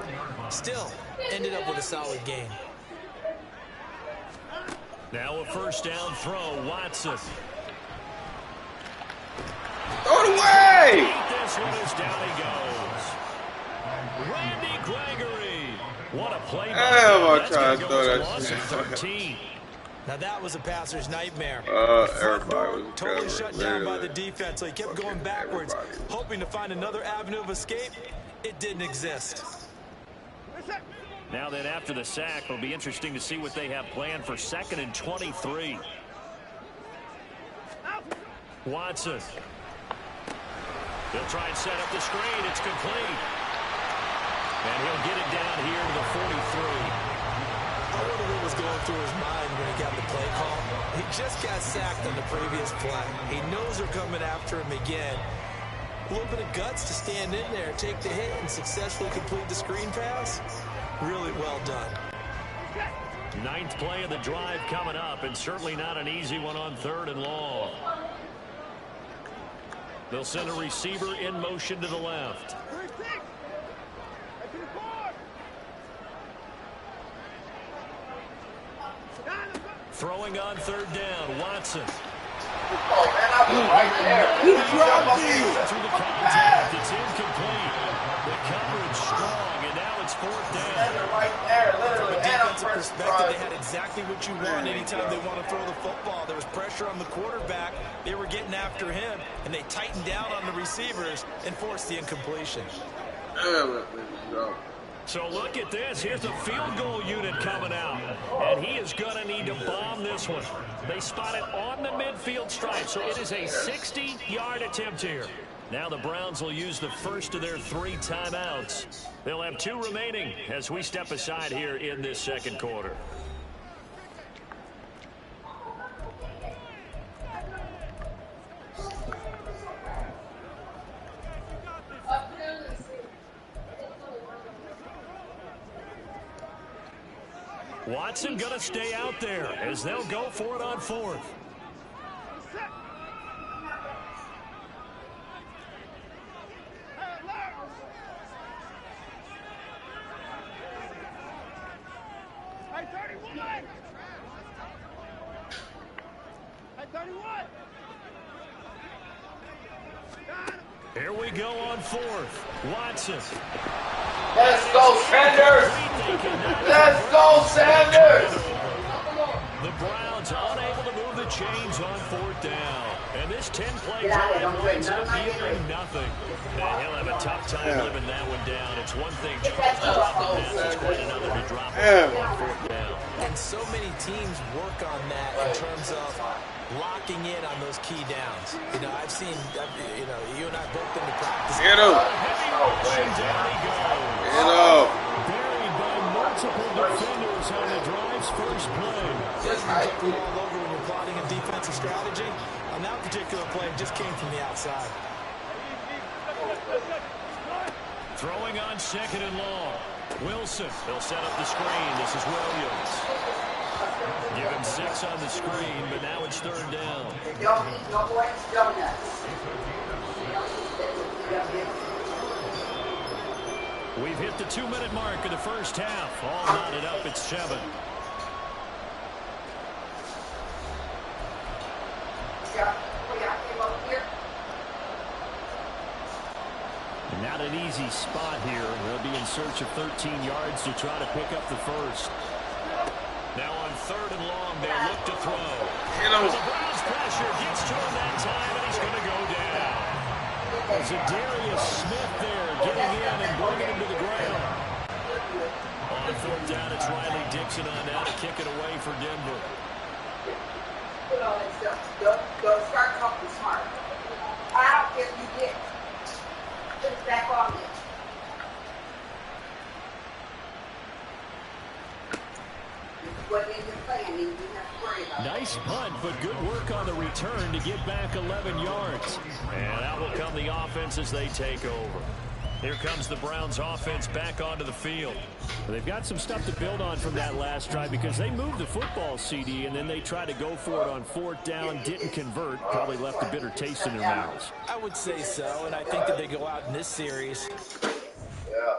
Still, ended up with a solid game. Now a first down throw, Watson. Throw it away! This one is down he goes. Randy Gregory. What a play by him. I'm That's trying gonna to go throw as a that loss shit. of 13. Now that was a passer's nightmare. Everybody was Totally shut down by the literally. defense, so he kept going backwards, hoping to find another avenue of escape. It didn't exist. Now then, after the sack, it'll be interesting to see what they have planned for 2nd and 23. Watson. He'll try and set up the screen. It's complete. And he'll get it down here to the 43. I wonder what was going through his mind when he got the play call. He just got sacked on the previous play. He knows they're coming after him again. A little bit of guts to stand in there, take the hit, and successfully complete the screen pass. Really well done. 9th play of the drive coming up, and certainly not an easy one on 3rd and long. They'll send a receiver in motion to the left. Throwing on 3rd down, Watson. Oh, man, I was right there. Who dropped me? Through the contact, it's incomplete. The coverage strong, and now it's 4th down. Right there, literally. From a defensive perspective, they had exactly what you want anytime they want to throw the football. There was pressure on the quarterback. They were getting after him, and they tightened down on the receivers and forced the incompletion. So look at this. Here's the field goal unit coming out. And he is going to need to bomb this one. They spot it on the midfield stripe, so it is a 60-yard attempt here. Now the Browns will use the first of their 3 timeouts. They'll have 2 remaining as we step aside here in this 2nd quarter. Watson going to stay out there as they'll go for it on 4th. Here we go on 4th. Watson. Let's go, Sanders! Let's go, Sanders! The Browns unable to move the chains on 4th down. And this 10-play drive winds up yielding nothing. And he'll have a tough time living that one down. It's one thing to drop the pass. It's quite another to drop it on 4th down. And so many teams work on that in terms of locking in on those key downs. You know, I've seen, you know, you and I both been to practice. Get him. Get up. Buried by multiple defenders on the drive's first play. Just all over when you're plotting a defensive strategy. On that particular play, it just came from the outside. Throwing on 2nd and long. Wilson, they'll set up the screen. This is Williams. Give him 6 on the screen, but now it's 3rd down. Don't eat no more donuts. We've hit the 2-minute mark of the first half. All knotted up at 7. Not an easy spot here. They'll be in search of 13 yards to try to pick up the first. Now on 3rd and long, they'll look to throw. The Browns pressure gets to him that time, and he's going to go down. There's a Darius Smith there getting in and bringing him to the ground. On 4th down, it's Riley Dixon on now to kick it away for Denver. put all that stuff. Don't start talking smart. I don't care if you get. Put it back on me. What in the plan, you have to worry about. Nice punt, but good work on the return to get back 11 yards. And out will come the offense as they take over. Here comes the Browns offense back onto the field. Well, they've got some stuff to build on from that last drive because they moved the football, CD, and then they tried to go for it on 4th down, didn't convert, probably left a bitter taste in their mouths. I would say so, and I think that they go out in this series. Yeah.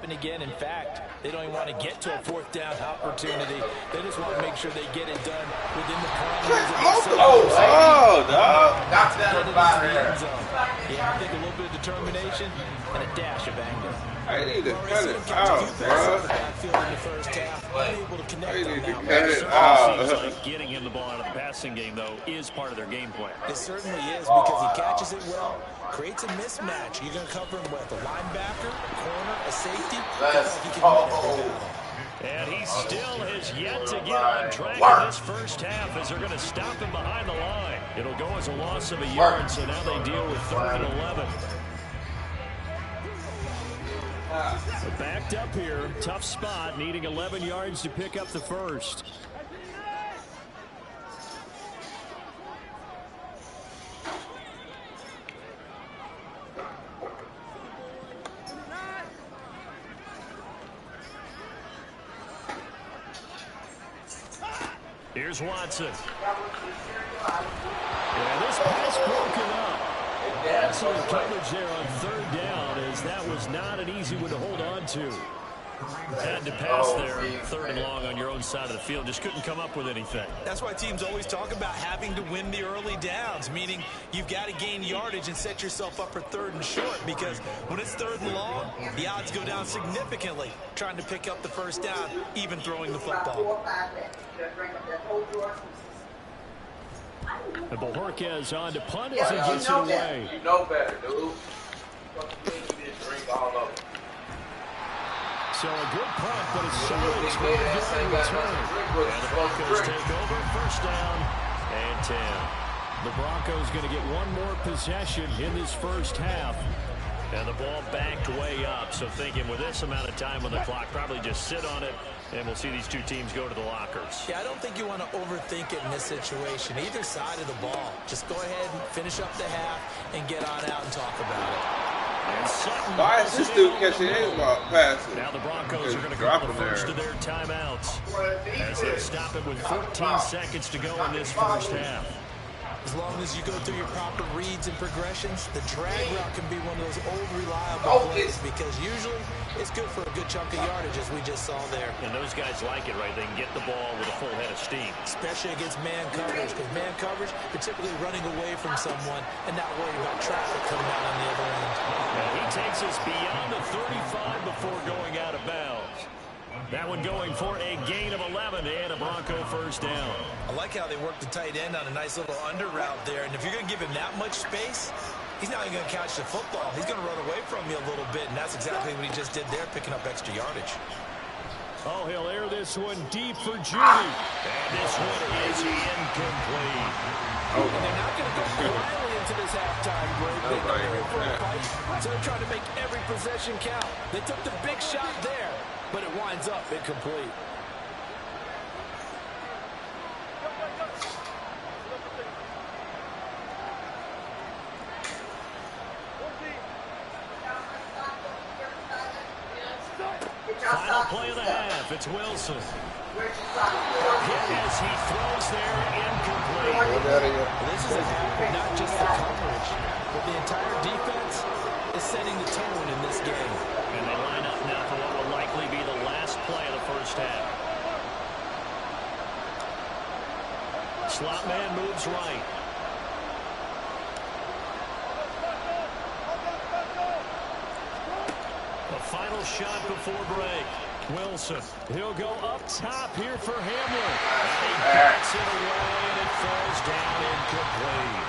And again, in fact, they don't even want to get to a 4th down opportunity. They just want to make sure they get it done within the parameters. Dog. Knock that about there. Yeah, I think a little bit of determination and a dash of anger. I need to cut it out, bro. I need to cut it out. Seems like getting him the ball out of the passing game, though, is part of their game plan. It certainly is because he catches it well, creates a mismatch. You're going to cover him with a linebacker, a corner, a safety. And he still has yet to get on track in this first half as they're going to stop him behind the line. It'll go as a loss of a yard, so now they deal with 3rd and 11. Backed up here, tough spot, needing 11 yards to pick up the first. Here's Watson. Yeah, this pass broken up. Excellent coverage there on 3rd down, as that was not an easy one to hold on to. Had to pass there, 3rd and long on your own side of the field. Just couldn't come up with anything. That's why teams always talk about having to win the early downs, meaning you've got to gain yardage and set yourself up for 3rd and short, because when it's 3rd and long, the odds go down significantly trying to pick up the first down, even throwing the football. And Bojorquez on to punt as he gets it away. You know better, dude. Drink all of it. So a good punt, but a solid 12-yard return. And the Broncos take over, 1st down and 10. The Broncos going to get one more possession in this first half. And the ball backed way up, so thinking with this amount of time on the clock, probably just sit on it, and we'll see these two teams go to the lockers. Yeah, I don't think you want to overthink it in this situation, either side of the ball. Just go ahead and finish up the half and get on out and talk about it. Why is this dude catching his ball passes? Now the Broncos are going to go the first of their timeouts as they stop it with 14 seconds to go in this first half. As long as you go through your proper reads and progressions, the drag route can be one of those old reliable plays because usually it's good for a good chunk of yardage, as we just saw there. And those guys like it, right? They can get the ball with a full head of steam. Especially against man coverage, because man coverage, you're typically running away from someone and not worried about traffic coming out on the other end. Now he takes us beyond the 35 before going out of bounds. That one going for a gain of 11 and a Bronco 1st down. I like how they work the tight end on a nice little under route there. And if you're going to give him that much space, he's not even going to catch the football. He's going to run away from you a little bit, and that's exactly what he just did there, picking up extra yardage. Oh, he'll air this one deep for Judy. And this one is incomplete. And they're not going to go quietly into this halftime break. They're going for a fight, so they're trying to make every possession count. They took the big shot there, but it winds up incomplete. Final play of the half. It's Wilson. As he throws there, incomplete. This is a half, not just the coverage, but the entire defense is setting the tone in this game. And they line up now for what will likely be the last play of the first half. Slot man moves right. The final shot before break. Wilson, he'll go up top here for Hamler. And he bats it away, and it falls down incomplete.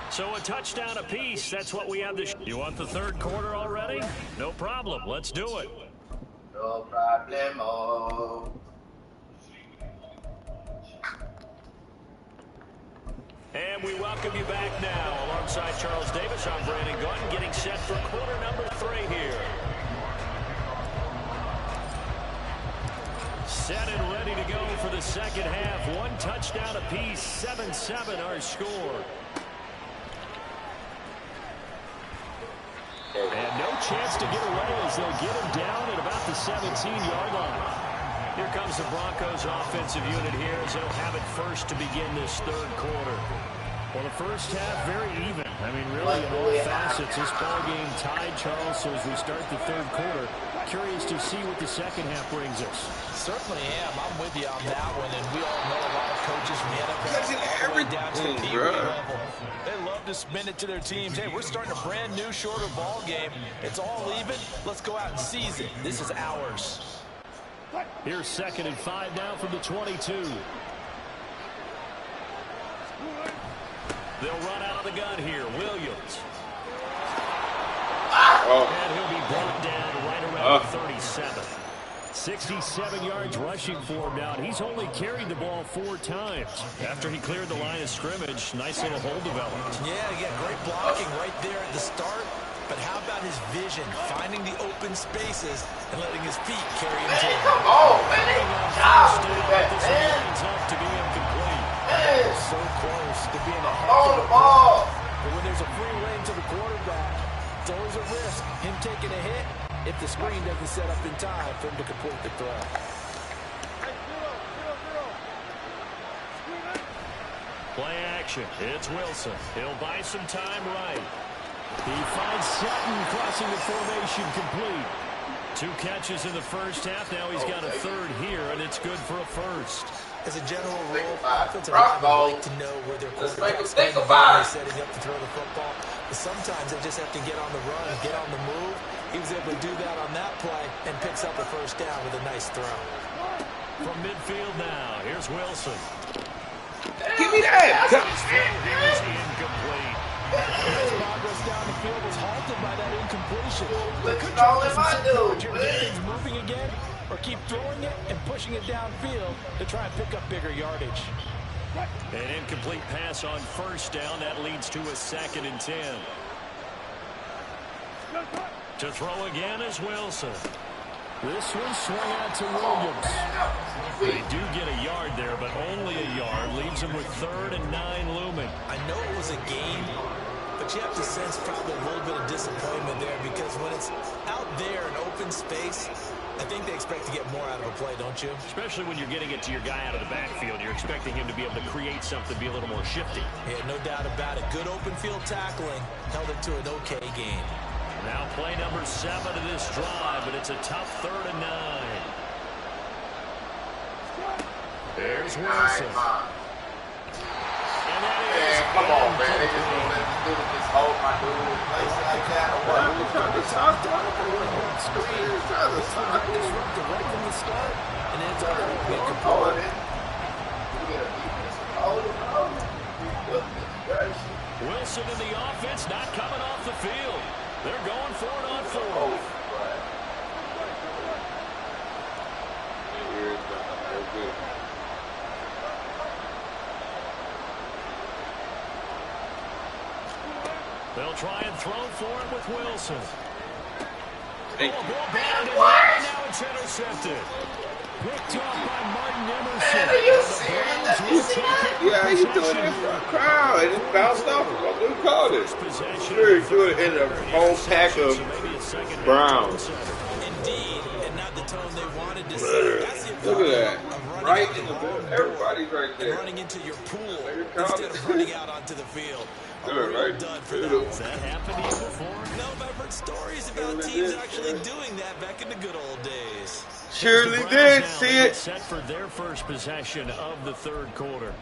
So a touchdown apiece. That's what we have this. You want the third quarter already? No problem. Let's do it. No problemo. And we welcome you back now. Alongside Charles Davis, I'm Brandon Gunn, getting set for quarter number 3 here. Set and ready to go for the second half. One touchdown apiece, 7-7 our score. And no chance to get away as they'll get him down at about the 17-yard line. Here comes the Broncos offensive unit here as they'll have it first to begin this third quarter. Well, the first half very even. I mean, really in all facets, this ball game tied, Charles. So as we start the third quarter, curious to see what the second half brings us. Certainly am. I'm with you on that one, and we all know a lot of coaches from the NFL all the way down to the Pee Wee level. They love to spin it to their teams. Hey, we're starting a brand new, shorter ball game. It's all even. Let's go out and seize it. This is ours. Here's 2nd and 5 now from the 22. They'll run out of the gun here. Williams. And he'll be brought down right around 37. 67 yards rushing for him now. And he's only carried the ball 4 times. After he cleared the line of scrimmage, nice little hole developed. Yeah, great blocking right there at the start. But how about his vision, finding the open spaces and letting his feet carry him to him? Come on, man. Job with that, man. To be incomplete. So close to being a heck On of the a ball. But when there's a free lane to the quarterback, it's always a risk. Him taking a hit if the screen doesn't set up in time for him to complete the throw. Play action. It's Wilson. He'll buy some time right. He finds Sutton crossing the formation complete. 2 catches in the first half. Now he's got a third here, and it's good for a first. As a general rule, offensive linemen like to know where their quarterback's going to be when they're setting up to throw the football. But sometimes they just have to get on the run, get on the move. He was able to do that on that play and picks up a first down with a nice throw. From midfield now, here's Wilson. Give me that! Here's incomplete. His progress down the field was halted by that incompletion. Listen to all I do. Get things moving again, or keep throwing it and pushing it downfield to try and pick up bigger yardage. An incomplete pass on first down. That leads to a 2nd and 10. To throw again is Wilson. This one swung out to Williams. They do get a yard there, but only a yard. Leaves them with 3rd and 9 looming. I know it was a game, but you have to sense probably a little bit of disappointment there because when it's out there in open space, I think they expect to get more out of a play, don't you? Especially when you're getting it to your guy out of the backfield. You're expecting him to be able to create something, be a little more shifty. Yeah, no doubt about it. Good open field tackling. Held it to an okay game. Now play number 7 of this drive, but it's a tough 3rd and 9. There's Wilson. And that is come on, man. They just don't let this dude just hold my dude in place like that or what? He's trying to talk to him. He's trying to talk to him. Right from the start, and then it's all hold it. You get a defense. Hold it. Wilson in the offense, not coming off the field. They're going for it on 4th. They'll try and throw for it with Wilson. Now it's intercepted. Picked off by Martin Emerson. Man, are you serious? Yeah, he's doing it in front of the crowd. It just bounced off him. What we call this? Very good in a whole pack of Browns. Indeed, and not the tone they wanted to see. Look at that. Right in the middle. Everybody's right there. Running into your pool instead of running out onto the field. Right. Done for that. Has that happened to you before? No, I've heard stories about teams actually doing that back in the good old days. Surely did. See it. Set for their first possession of the third quarter.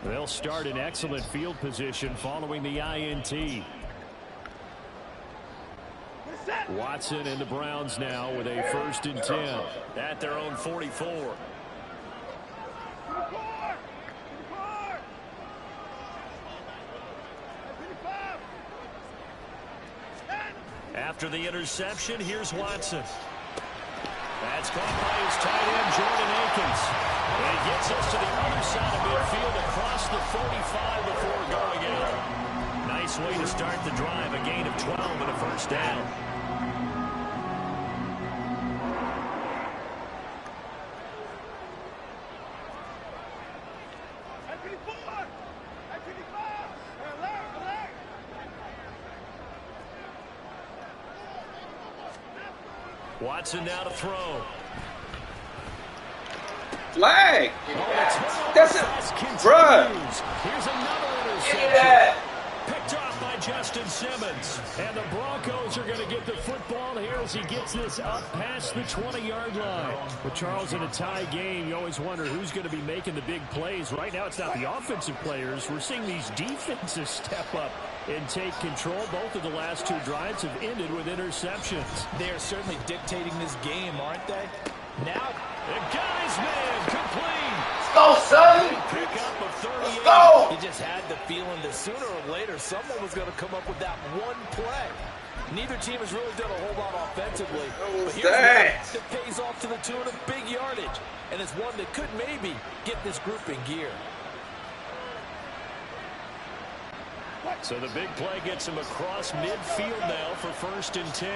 They'll start in excellent field position following the INT. Watson and the Browns now with a 1st and 10 at their own 44. After the interception, here's Watson. That's caught by his tight end, Jordan Akins. And it gets us to the other side of midfield across the 45 before going out. Nice way to start the drive, a gain of 12 and a first down. Watson now to throw. Flag. That's it, bruh. Here's another interception. Picked off by Justin Simmons. And the Broncos are going to get the football here as he gets this up past the 20-yard line. With Charles in a tie game, you always wonder who's going to be making the big plays. Right now, it's not the offensive players. We're seeing these defenses step up and take control. Both of the last two drives have ended with interceptions. They are certainly dictating this game, aren't they? Now, the guy's man complete. Let's go, son. Pick up of 38. Let's go. You just had the feeling that sooner or later someone was going to come up with that one play. Neither team has really done a whole lot offensively. But here's one that pays off to the tune of big yardage. And it's one that could maybe get this group in gear. So the big play gets him across midfield now for 1st and 10.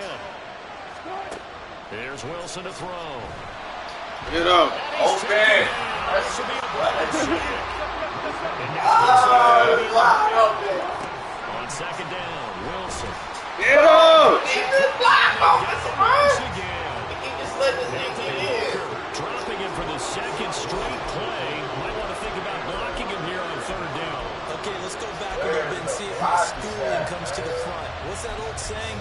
Here's Wilson to throw. Get up. Okay. On 2nd down, Wilson. Get up. Dropping him for the 2nd straight play. Might want to think about blocking him here on 3rd down. Okay, let's go back a little bit and see if my schooling comes to the front. What's that old saying?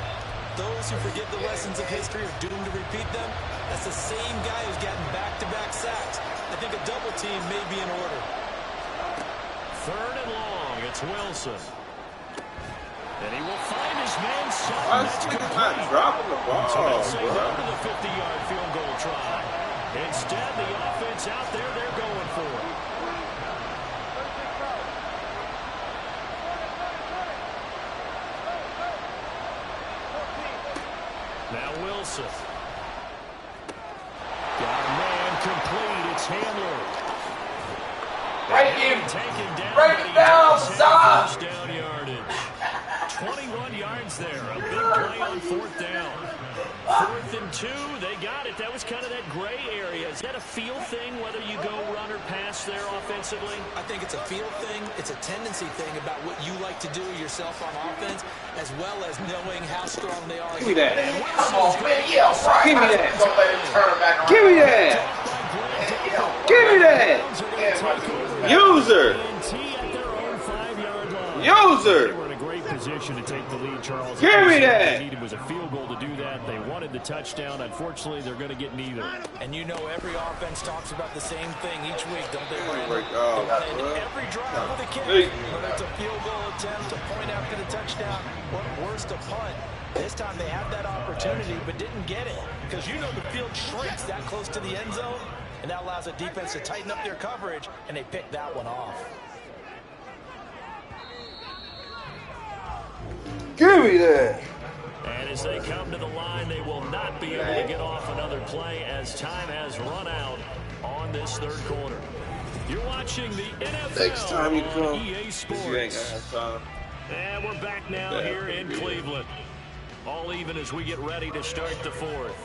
Those who forget the lessons of history are doomed to repeat them. That's the same guy who's gotten back-to-back sacks. I think a double team may be in order. 3rd and long. It's Wilson. And he will find his man Sutton. Why is he not dropping the ball, So they'll say bro? no to the 50-yard field goal try. Instead, the offense out there, they're going for it. Now Wilson. Got a man complete. It's Handler. Break him. Taken down. Break it down, son. First down yardage. 21 yards there. A big play on 4th down. 4th and 2. They got it. That was kind of that gray area. Is that a feel thing, whether you go run or pass there offensively? I think it's a feel thing. It's a tendency thing about what you like to do yourself on offense, as well as knowing how strong they are. Give me that. Come on, man. Yeah, right. Give me that. Don't let him turn back around. Give me that. Give me that. User. User. They were in a great position to take the lead, Charles. Give me that. They needed was a field goal to do that. They wanted the touchdown. Unfortunately, they're going to get neither. And you know every offense talks about the same thing each week, don't they, Brandon? Oh, they end every drive with a kick. Whether it's a field goal attempt, a point after the touchdown, or worse, a punt. This time they had that opportunity but didn't get it, because you know the field shrinks that close to the end zone, and that allows the defense to tighten up their coverage, and they pick that one off. Give me that. And as they come to the line, they will not be able to get off another play as time has run out on this 3rd quarter. You're watching the NFL Next time you come, EA Sports. you ain't gonna have time. And we're back now here in Cleveland. All even as we get ready to start the 4th.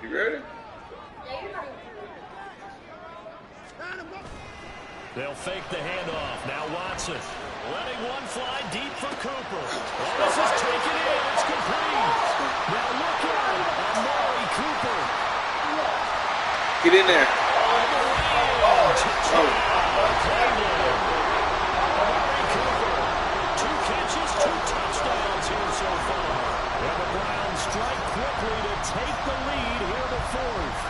You ready? They'll fake the handoff. Now Watson letting one fly deep for Cooper. Oh, this is taken in. It's complete. Now look out. Amari Cooper. Get in there. Touchdown. Cleveland. Amari Cooper. 2 catches, 2 touchdowns here so far. And the Browns strike quickly to take the lead here in the 4th.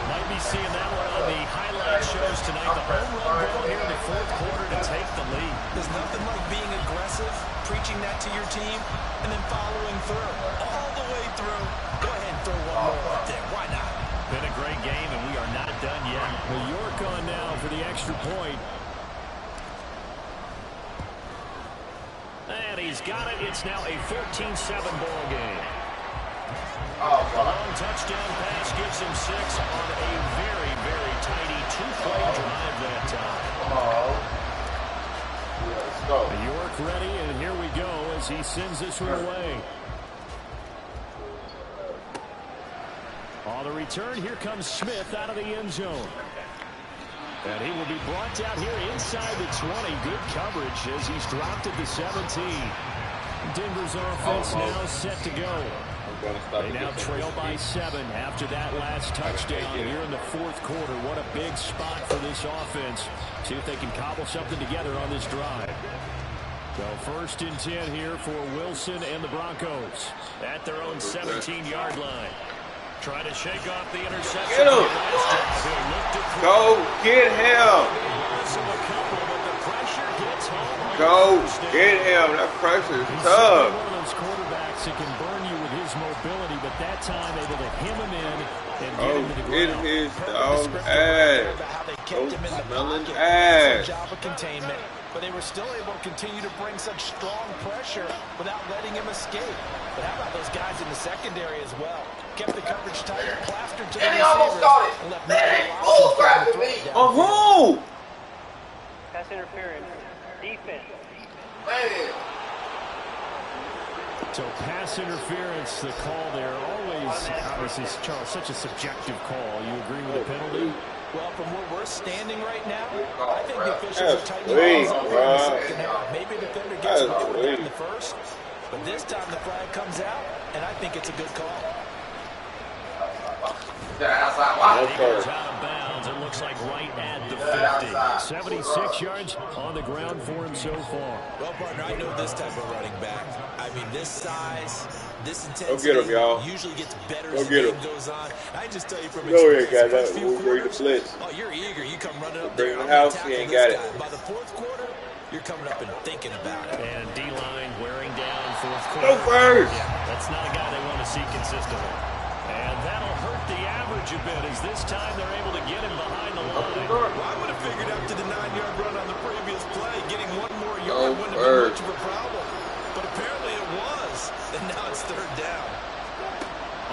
Might be seeing that one on the highlight shows tonight. The home run ball here in the 4th quarter to take the lead. There's nothing like being aggressive, preaching that to your team, and then following through. All the way through. Go ahead and throw one more up there. Why not? Been a great game, and we are not done yet. New York on now for the extra point. And he's got it. It's now a 14-7 ball game. Oh, A long touchdown pass gives him 6 on a very, very tidy 2-play drive that time. Let's go. York ready, and here we go as he sends this one away. On the return, here comes Smith out of the end zone. And he will be brought down here inside the 20. Good coverage as he's dropped at the 17. Denver's offense now set to go. They now trail by 7 after that last touchdown here in the fourth quarter. What a big spot for this offense. See if they can cobble something together on this drive. So 1st and 10 here for Wilson and the Broncos At their own 17-yard line. Trying to shake off the interception. Get him. Go get him. Go get him. That pressure is tough. One of those quarterbacks that can burn you with his mobility, but that time able to hem him in and get him to the ground. Get his dog ass. Go smelling ass. Job of containment, but they were still able to continue to bring such strong pressure without letting him escape. But how about those guys in the secondary as well? Kept the coverage tight, plastered to the receivers. Almost got it. And left That ain't bullcrapping me. Oh, who? Pass interference. Defense. Man. So pass interference, the call there. Always, obviously, Charles, such a subjective call. You agree with the penalty? Well, from where we're standing right now, I think the officials are tightening things up in the second half. Maybe the defender gets it over in the first, but this time the flag comes out, and I think it's a good call. He goes out of bounds. It looks like right at the 50. 76 yards on the ground for him so far. Well, partner, I know this type of running back. I mean, this size, this intensity Go get him, y'all. usually gets better Go as the get game him. goes on. I just tell you from Go ahead, experience, guys. first few We'll bring the quarters, blitz. oh, you're eager. You come running up Bring there. the house. I'm He gonna ain't tackle got this it. guy. By the fourth quarter, you're coming up and thinking about it. And D-line wearing down fourth quarter. Go first. Yeah, that's not a guy they want to see consistently. And that'll hurt the average a bit as this time they're able to get him behind the line. Well, I would have figured after the 9-yard run on the previous play, getting one more yard wouldn't have been much of a problem. But apparently it was. And now it's third down.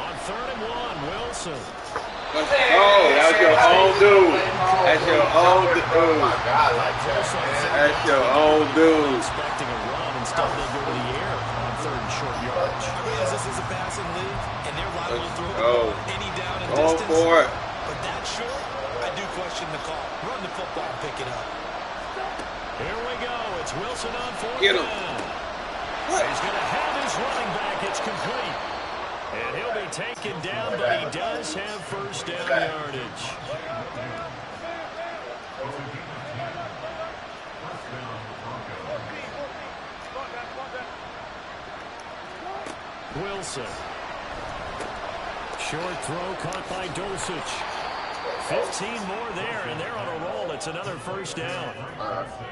On 3rd and 1, Wilson. Oh, that's your own dude. That's your own dude. That's your own dude. Expecting a run, instead they'll go to the air on 3rd and short yardage. I realize this is a passing league, and they're liable to throw Go. any down and Go distance. for it. But that short, I do question the call. Run the football and pick it up. Here we go. It's Wilson on 4th Get him. down. He's going to have his running back. It's complete. And he'll be taken down, but he does have first down yardage. Wilson. Short throw caught by Dulcich. 15 more there, and they're on a roll. It's another first down.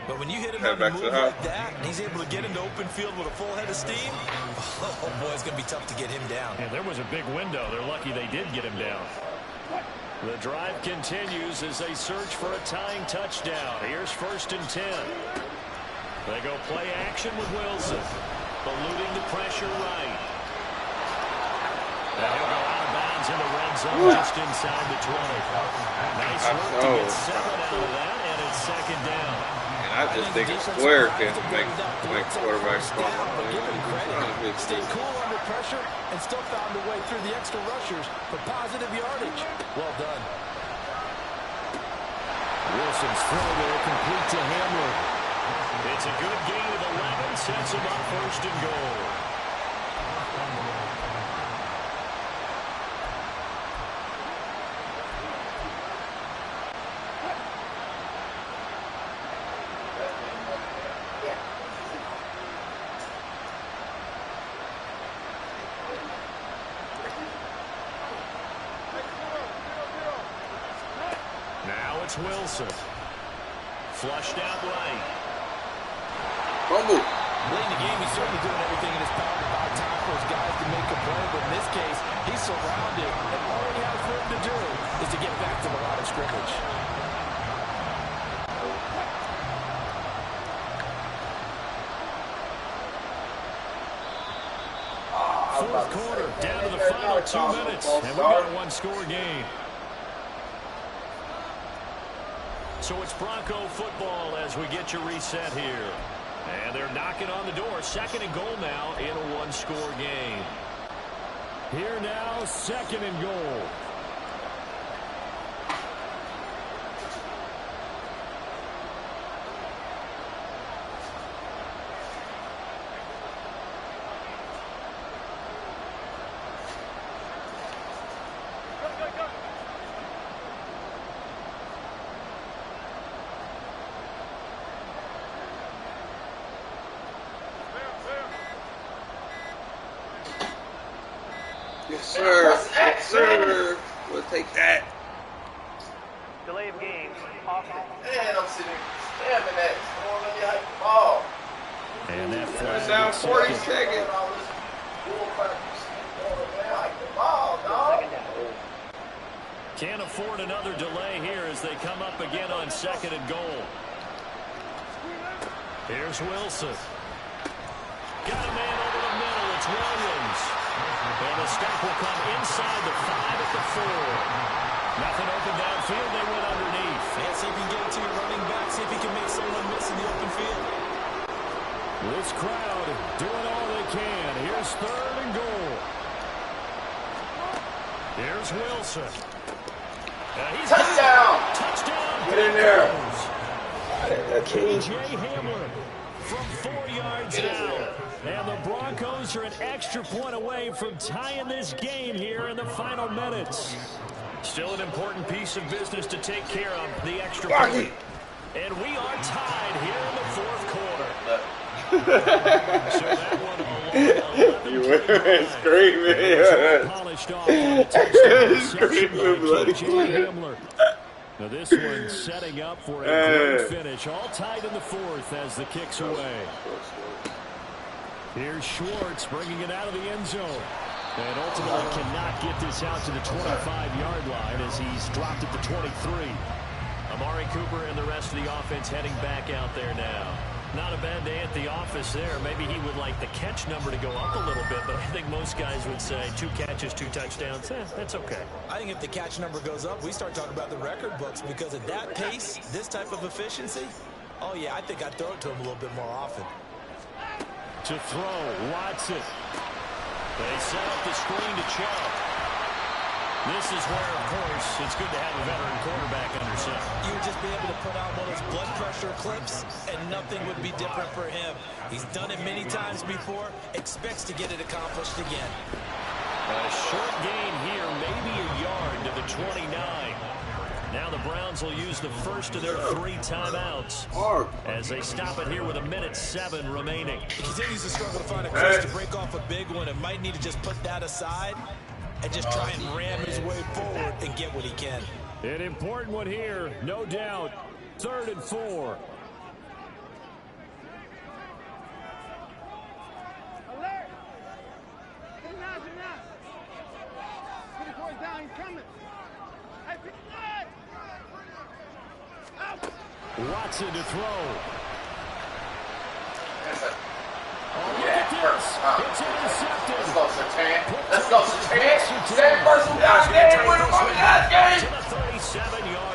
But when you hit him Head on a back move to the house. like that, and he's able to get into open field with a full head of steam, oh boy, it's going to be tough to get him down. And there was a big window. They're lucky they did get him down. The drive continues as they search for a tying touchdown. Here's 1st and 10. They go play action with Wilson. Eluding the pressure right. And he'll go out of bounds in the red zone just inside the 20. Nice work to get 7 out of that, and it's 2nd down. And I just think a square can make quarterbacks fall. Stayed cool under pressure and still found a way through the extra rushers for positive yardage. Well done. Wilson's throw there complete to Hamler. It's a good gain of 11, sets him up 1st and goal. Now it's Wilson. Flushed out right. Fumble. Late in the game, he's certainly doing everything in his power to buy time for his guys to make a play, but in this case, he's surrounded, and all he has for him to do is to get back to the line of scrimmage. fourth quarter, down to the final 2 minutes, and we've got a one-score game. So it's Bronco football as we get you reset here. And they're knocking on the door. Second and goal now in a one-score game. Here now, second and goal. Yes, sir. Yes, sir. We'll take that. Delay of game. Off. And I'm sitting stabbing at it. Don't let me hike the ball. And that flag down 40 seconds. Can't afford another delay here as they come up again on second and goal. Here's Wilson. Got a man over the middle. It's Williams. And the stop will come inside the 5 at the 4. Nothing open downfield. They went underneath. Yeah, see if you can get it to your running back. See if you can make someone miss in the open field. This crowd doing all they can. Here's third and goal. Here's Wilson. Touchdown! Touchdown! Get in there. KJ Hamler from 4 yards out. And the Broncos are an extra point away from tying this game here in the final minutes. Still an important piece of business to take care of, the extra point. And we are tied here in the fourth quarter. So that one you were screaming. Polished off on the touchdown reception by KJ Hamler. Now this one setting up for a great finish. All tied in the fourth as the kick's away. Here's Schwartz bringing it out of the end zone. And ultimately cannot get this out to the 25-yard line as he's dropped at the 23. Amari Cooper and the rest of the offense heading back out there now. Not a bad day at the office there. Maybe he would like the catch number to go up a little bit, but I think most guys would say 2 catches, 2 touchdowns. That's okay. I think if the catch number goes up, we start talking about the record books because at that pace, this type of efficiency, oh yeah, I think I'd throw it to him a little bit more often. To throw, Watson. They set up the screen to Chubb. This is where, of course, it's good to have a veteran quarterback under center. You would just be able to put on one of those blood pressure clips, and nothing would be different for him. He's done it many times before, expects to get it accomplished again. A short gain here, maybe a yard to the 29. Now the Browns will use the first of their 3 timeouts as they stop it here with 1:07 remaining. He continues to struggle to find a course to break off a big one and might need to just put that aside and just try and ram his way forward and get what he can. An important one here, no doubt. 3rd and 4. Alert! Get him out, get him out. Get the boy down, he's coming. Hey, pick it up. Out. Watson to throw. Yeah, first. It's intercepted. Let's go, Sertan. Let's go, Sertan. Same person down there. Win him over this game.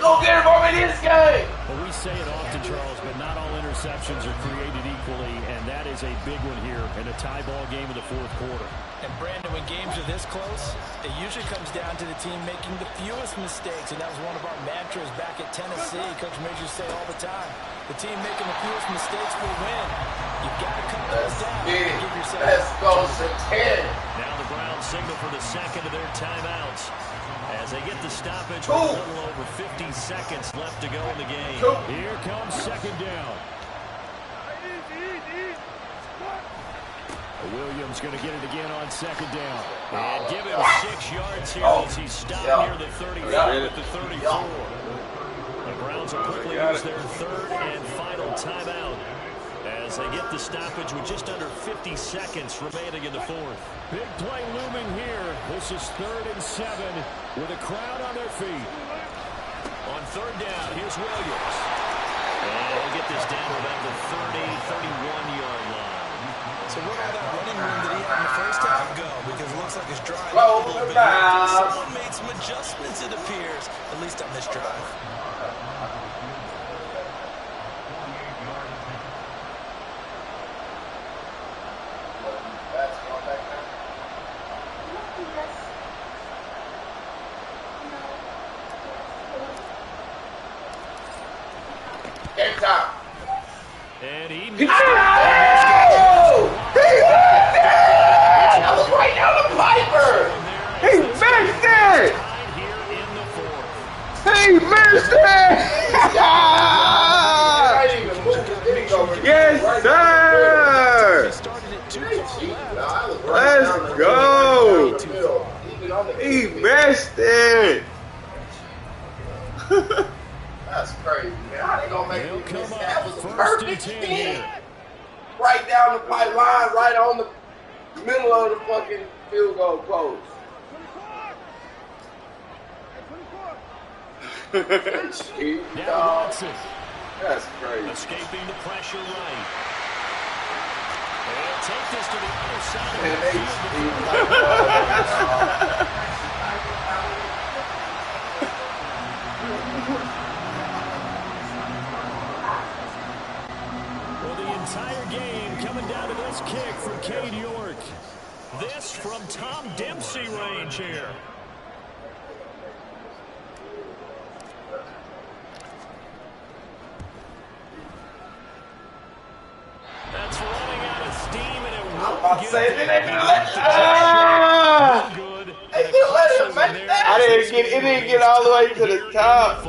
Go get him over this game. Well, we say it often, Charles, but not all interceptions are created equally, and that is a big one here in a tie ball game in the fourth quarter. And Brandon, when games are this close, it usually comes down to the team making the fewest mistakes, and that was one of our mantras back at Tennessee. Coach Major say all the time, the team making the fewest mistakes will win. You've got to cut those down. Give yourself Let's go to 10. Now the Browns signal for the second of their timeouts as they get the stoppage with a little over 50 seconds left to go in the game. Here comes second down. Williams going to get it again on second down. And give him 6 yards here as he stopped near the 35 at the 34. The Browns will quickly use their 3rd and final timeout as they get the stoppage with just under 50 seconds remaining in the fourth. Big play looming here. This is 3rd and 7 with a crowd on their feet. On 3rd down, here's Williams. And he'll get this down to about the 30, 31-yard line. So where all that running room that he had in the first half go? Because Roll the mouse. Someone made some adjustments, it appears, at least on this drive. Game time. And he missed it. Oh! He missed it! I was right down the Piper. He missed it. He missed it. Yes, sir. Let's go. He missed it. That's crazy, man. How they gonna make me miss that? That was a perfect spin. Right down the pipeline, right on the middle of the fucking field goal post. Now Watson. That's crazy. Escaping the pressure right. They'll take this to the other side of the field. Well, the entire game coming down to this kick from Cade York. This from Tom Dempsey range here. That's running out of steam, and it won't get They didn't let him make that. It didn't get all the way to the top.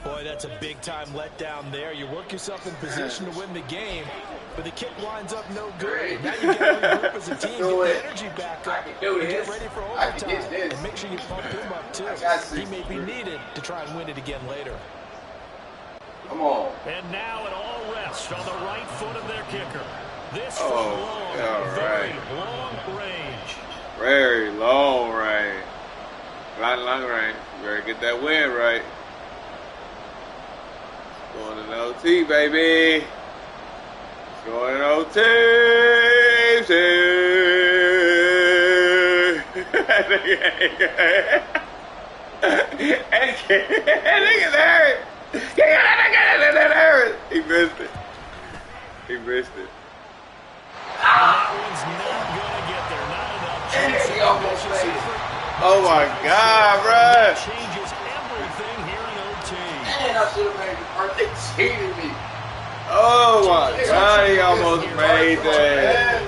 Boy, that's a big-time letdown there. You work yourself in position to win the game, but the kick winds up no good. Now you got to regroup as a team, get the energy back up, and get ready for overtime. And make sure you pump him up, too. He may be needed to try and win it again later. Come on. And now it all rests on the right foot of their kicker. This from long, very long range. Very long range. Long range. You better get that win right. Going to OT, baby. Going to OT. He missed it. He missed it. That one's not going to get there. Not enough. He almost made it. Oh my God, bro. Changes everything here in OT. Man, I should have made the first. They cheated me. Oh my God, he almost made that.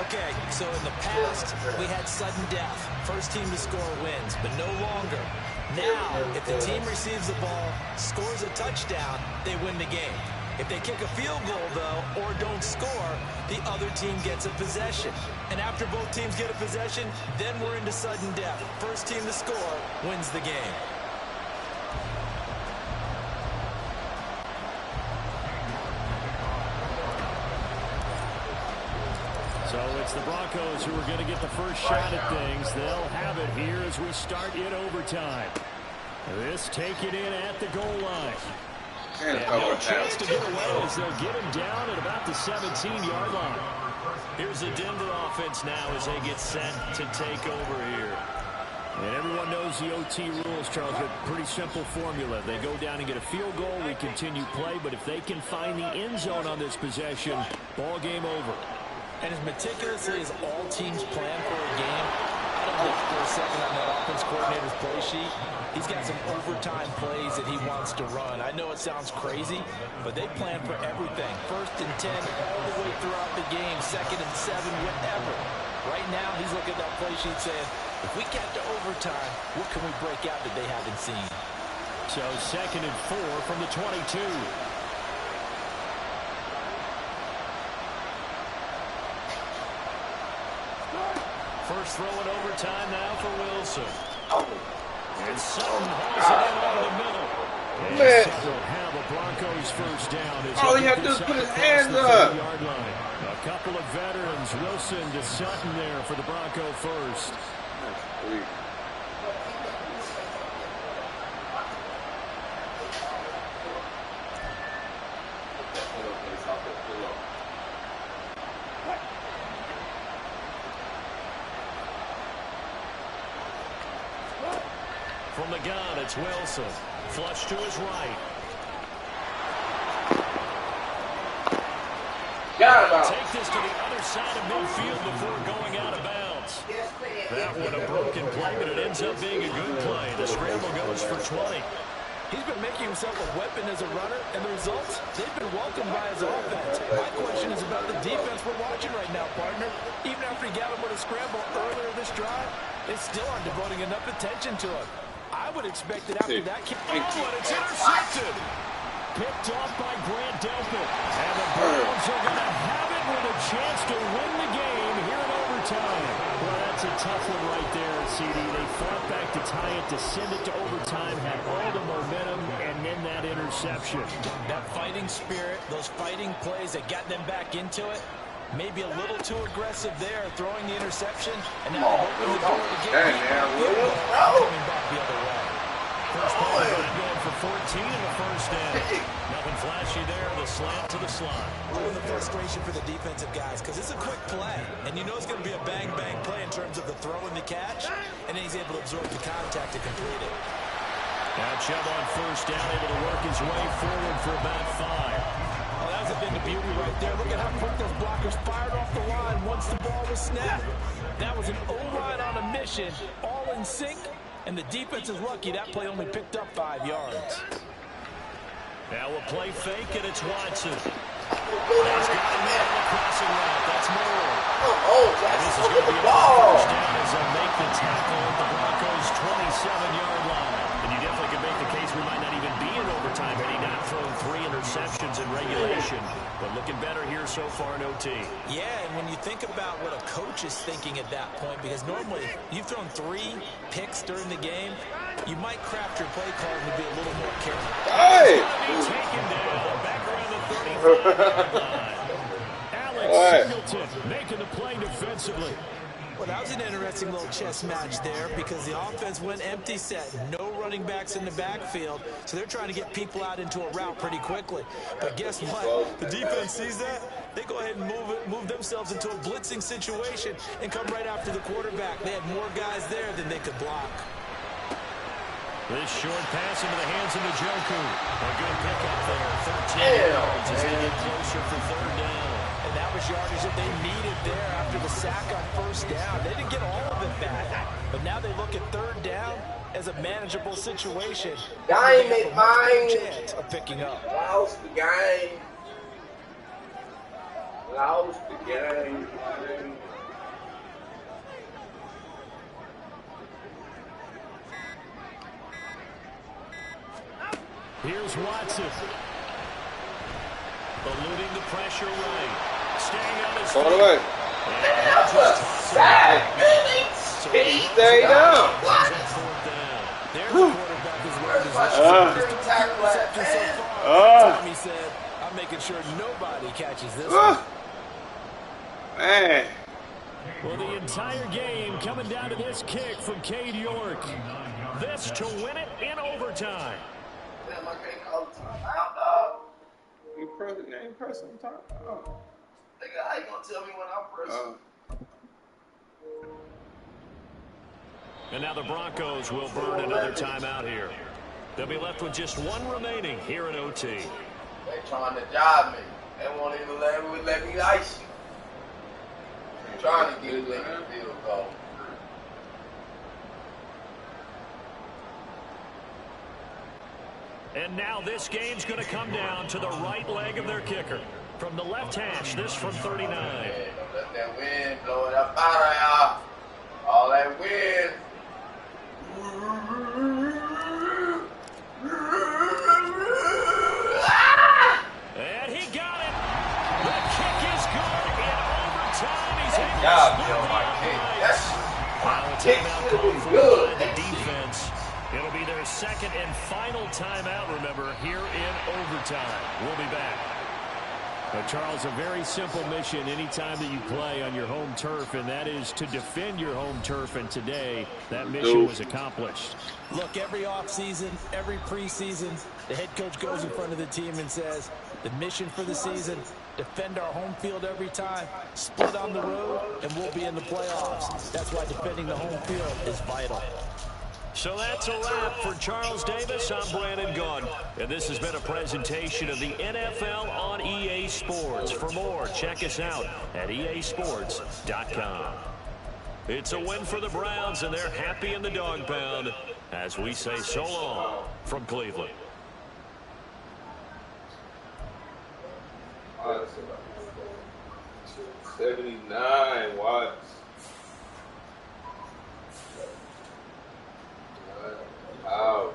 Okay, so in the past, we had sudden death. First team to score wins, but no longer. Now, if the team receives the ball, scores a touchdown, they win the game. If they kick a field goal, though, or don't score, the other team gets a possession. And after both teams get a possession, then we're into sudden death. First team to score wins the game. So it's the Broncos who are going to get the first shot at things. They'll have it here as we start in overtime. This taken in at the goal line. And no chance to get away as they'll get him down at about the 17-yard line. Here's the Denver offense now as they get set to take over here. And everyone knows the OT rules, Charles, but pretty simple formula. They go down and get a field goal, we continue play, but if they can find the end zone on this possession, ball game over. And as meticulously as all teams plan for a game, I don't look for a second on that offense coordinator's play sheet. He's got some overtime plays that he wants to run. I know it sounds crazy, but they plan for everything. 1st and 10 all the way throughout the game, 2nd and 7, whatever. Right now, he's looking at that play sheet saying, if we get to overtime, what can we break out that they haven't seen? So 2nd and 4 from the 22. First throw in overtime now for Wilson. And Sutton hauls it in over the middle. And Sutton will have a Broncos first down. All he had to do is put his hands up. A couple of veterans, Wilson to Sutton there for the Bronco first. From the gun, it's Wilson. Flush to his right. Take this to the other side of midfield before going out of bounds. That one a broken play, but it ends up being a good play. The scramble goes for 20. He's been making himself a weapon as a runner, and the results, they've been welcomed by his offense. My question is about the defense we're watching right now, partner. Even after he got him with a scramble earlier this drive, they still aren't devoting enough attention to him. I would expect that after that kick. Oh, and it's intercepted. Picked off by Grant Delpit. And the Browns are going to have it with a chance to win the game here in overtime. Well, that's a tough one right there, CD. They fought back to tie it, to send it to overtime, had all the momentum, and then that interception. That fighting spirit, those fighting plays that got them back into it, maybe a little too aggressive there, throwing the interception, and now they've opened the door to get coming back the other way. First play going for 14 in the first down. Nothing flashy there. The slant to the slot. Well, the frustration for the defensive guys, because it's a quick play, and you know it's going to be a bang-bang play in terms of the throw and the catch, and then he's able to absorb the contact to complete it. Now Chubb on first down, able to work his way forward for about 5. Oh, that was a thing of beauty right there. Look at how quick those blockers fired off the line once the ball was snapped. That was an O-line on a mission, all in sync. And the defense is lucky that play only picked up 5 yards. Now we'll play fake, and it's Watson. He's got a man on the crossing route. That's Moore. And this is going to be a first down as they make the tackle at the Broncos' 27-yard line. And you definitely can make the case we might not even be in overtime had he not thrown 3 interceptions in regulation. But looking better here so far in OT. Yeah, and when you think about what a coach is thinking at that point, because normally you've thrown 3 picks during the game, you might craft your play card and be a little more careful. Hey! Taken down, back around the 35-yard line. Alex Singleton making the play defensively. Well, that was an interesting little chess match there because the offense went empty set. No running backs in the backfield, so they're trying to get people out into a route pretty quickly. But guess what? The defense sees that. They go ahead and move themselves into a blitzing situation and come right after the quarterback. They had more guys there than they could block. This short pass into the hands of Njoku. A good pickup there. 13 yards as they get closer for third down. And that was yardage that they needed there after the sack on first down. They didn't get all of it back. But now they look at third down as a manageable situation. Game it, man. Chance of picking up. Lost the game. Lost the game. Here's Watson. Eluding the pressure right. Staying on his feet. All the way. That's a sack, man. He stayed up. What? There's the quarterback as well. Tommy said, I'm making sure nobody catches this one. Man. Well, the entire game coming down to this kick from Cade York. This to win it in overtime. Damn, I can't call the timeout, dog. You press on top. Oh. Nigga, how you gonna tell me when I'm pressing? And now the Broncos will burn another timeout here. They'll be left with just 1 remaining here in OT. They trying to job me. They won't even let me ice you. They're trying to get it in the field goal. And now this game's going to come down to the right leg of their kicker. From the left hash, this from 39. Yeah, don't let that wind blow it up out of y'all. All that wind. And he got it. The kick is good in overtime. He's in my kick. Yes. My kick should be good. The defense. It'll be their second and final timeout, remember, here in overtime. We'll be back. Now, Charles, a very simple mission anytime that you play on your home turf, and that is to defend your home turf, and today that mission was accomplished. Look, every offseason, every preseason, the head coach goes in front of the team and says, the mission for the season, defend our home field every time, split on the road, and we'll be in the playoffs. That's why defending the home field is vital. So that's a wrap for Charles Davis. I'm Brandon Gaudin, and this has been a presentation of the NFL on EA Sports. For more, check us out at easports.com. It's a win for the Browns, and they're happy in the dog pound as we say so long from Cleveland. Watts, 79 Watts. Out.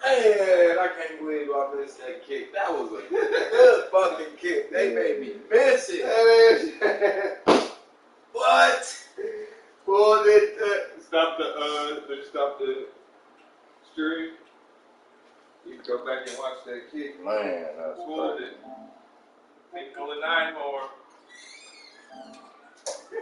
Man, I can't believe I missed that kick. That was a good fucking kick. They made me miss it. What? Pulled it. Stop the stream. You can go back and watch that kick. Man, that's pulled it. Ain't pulling 9 more.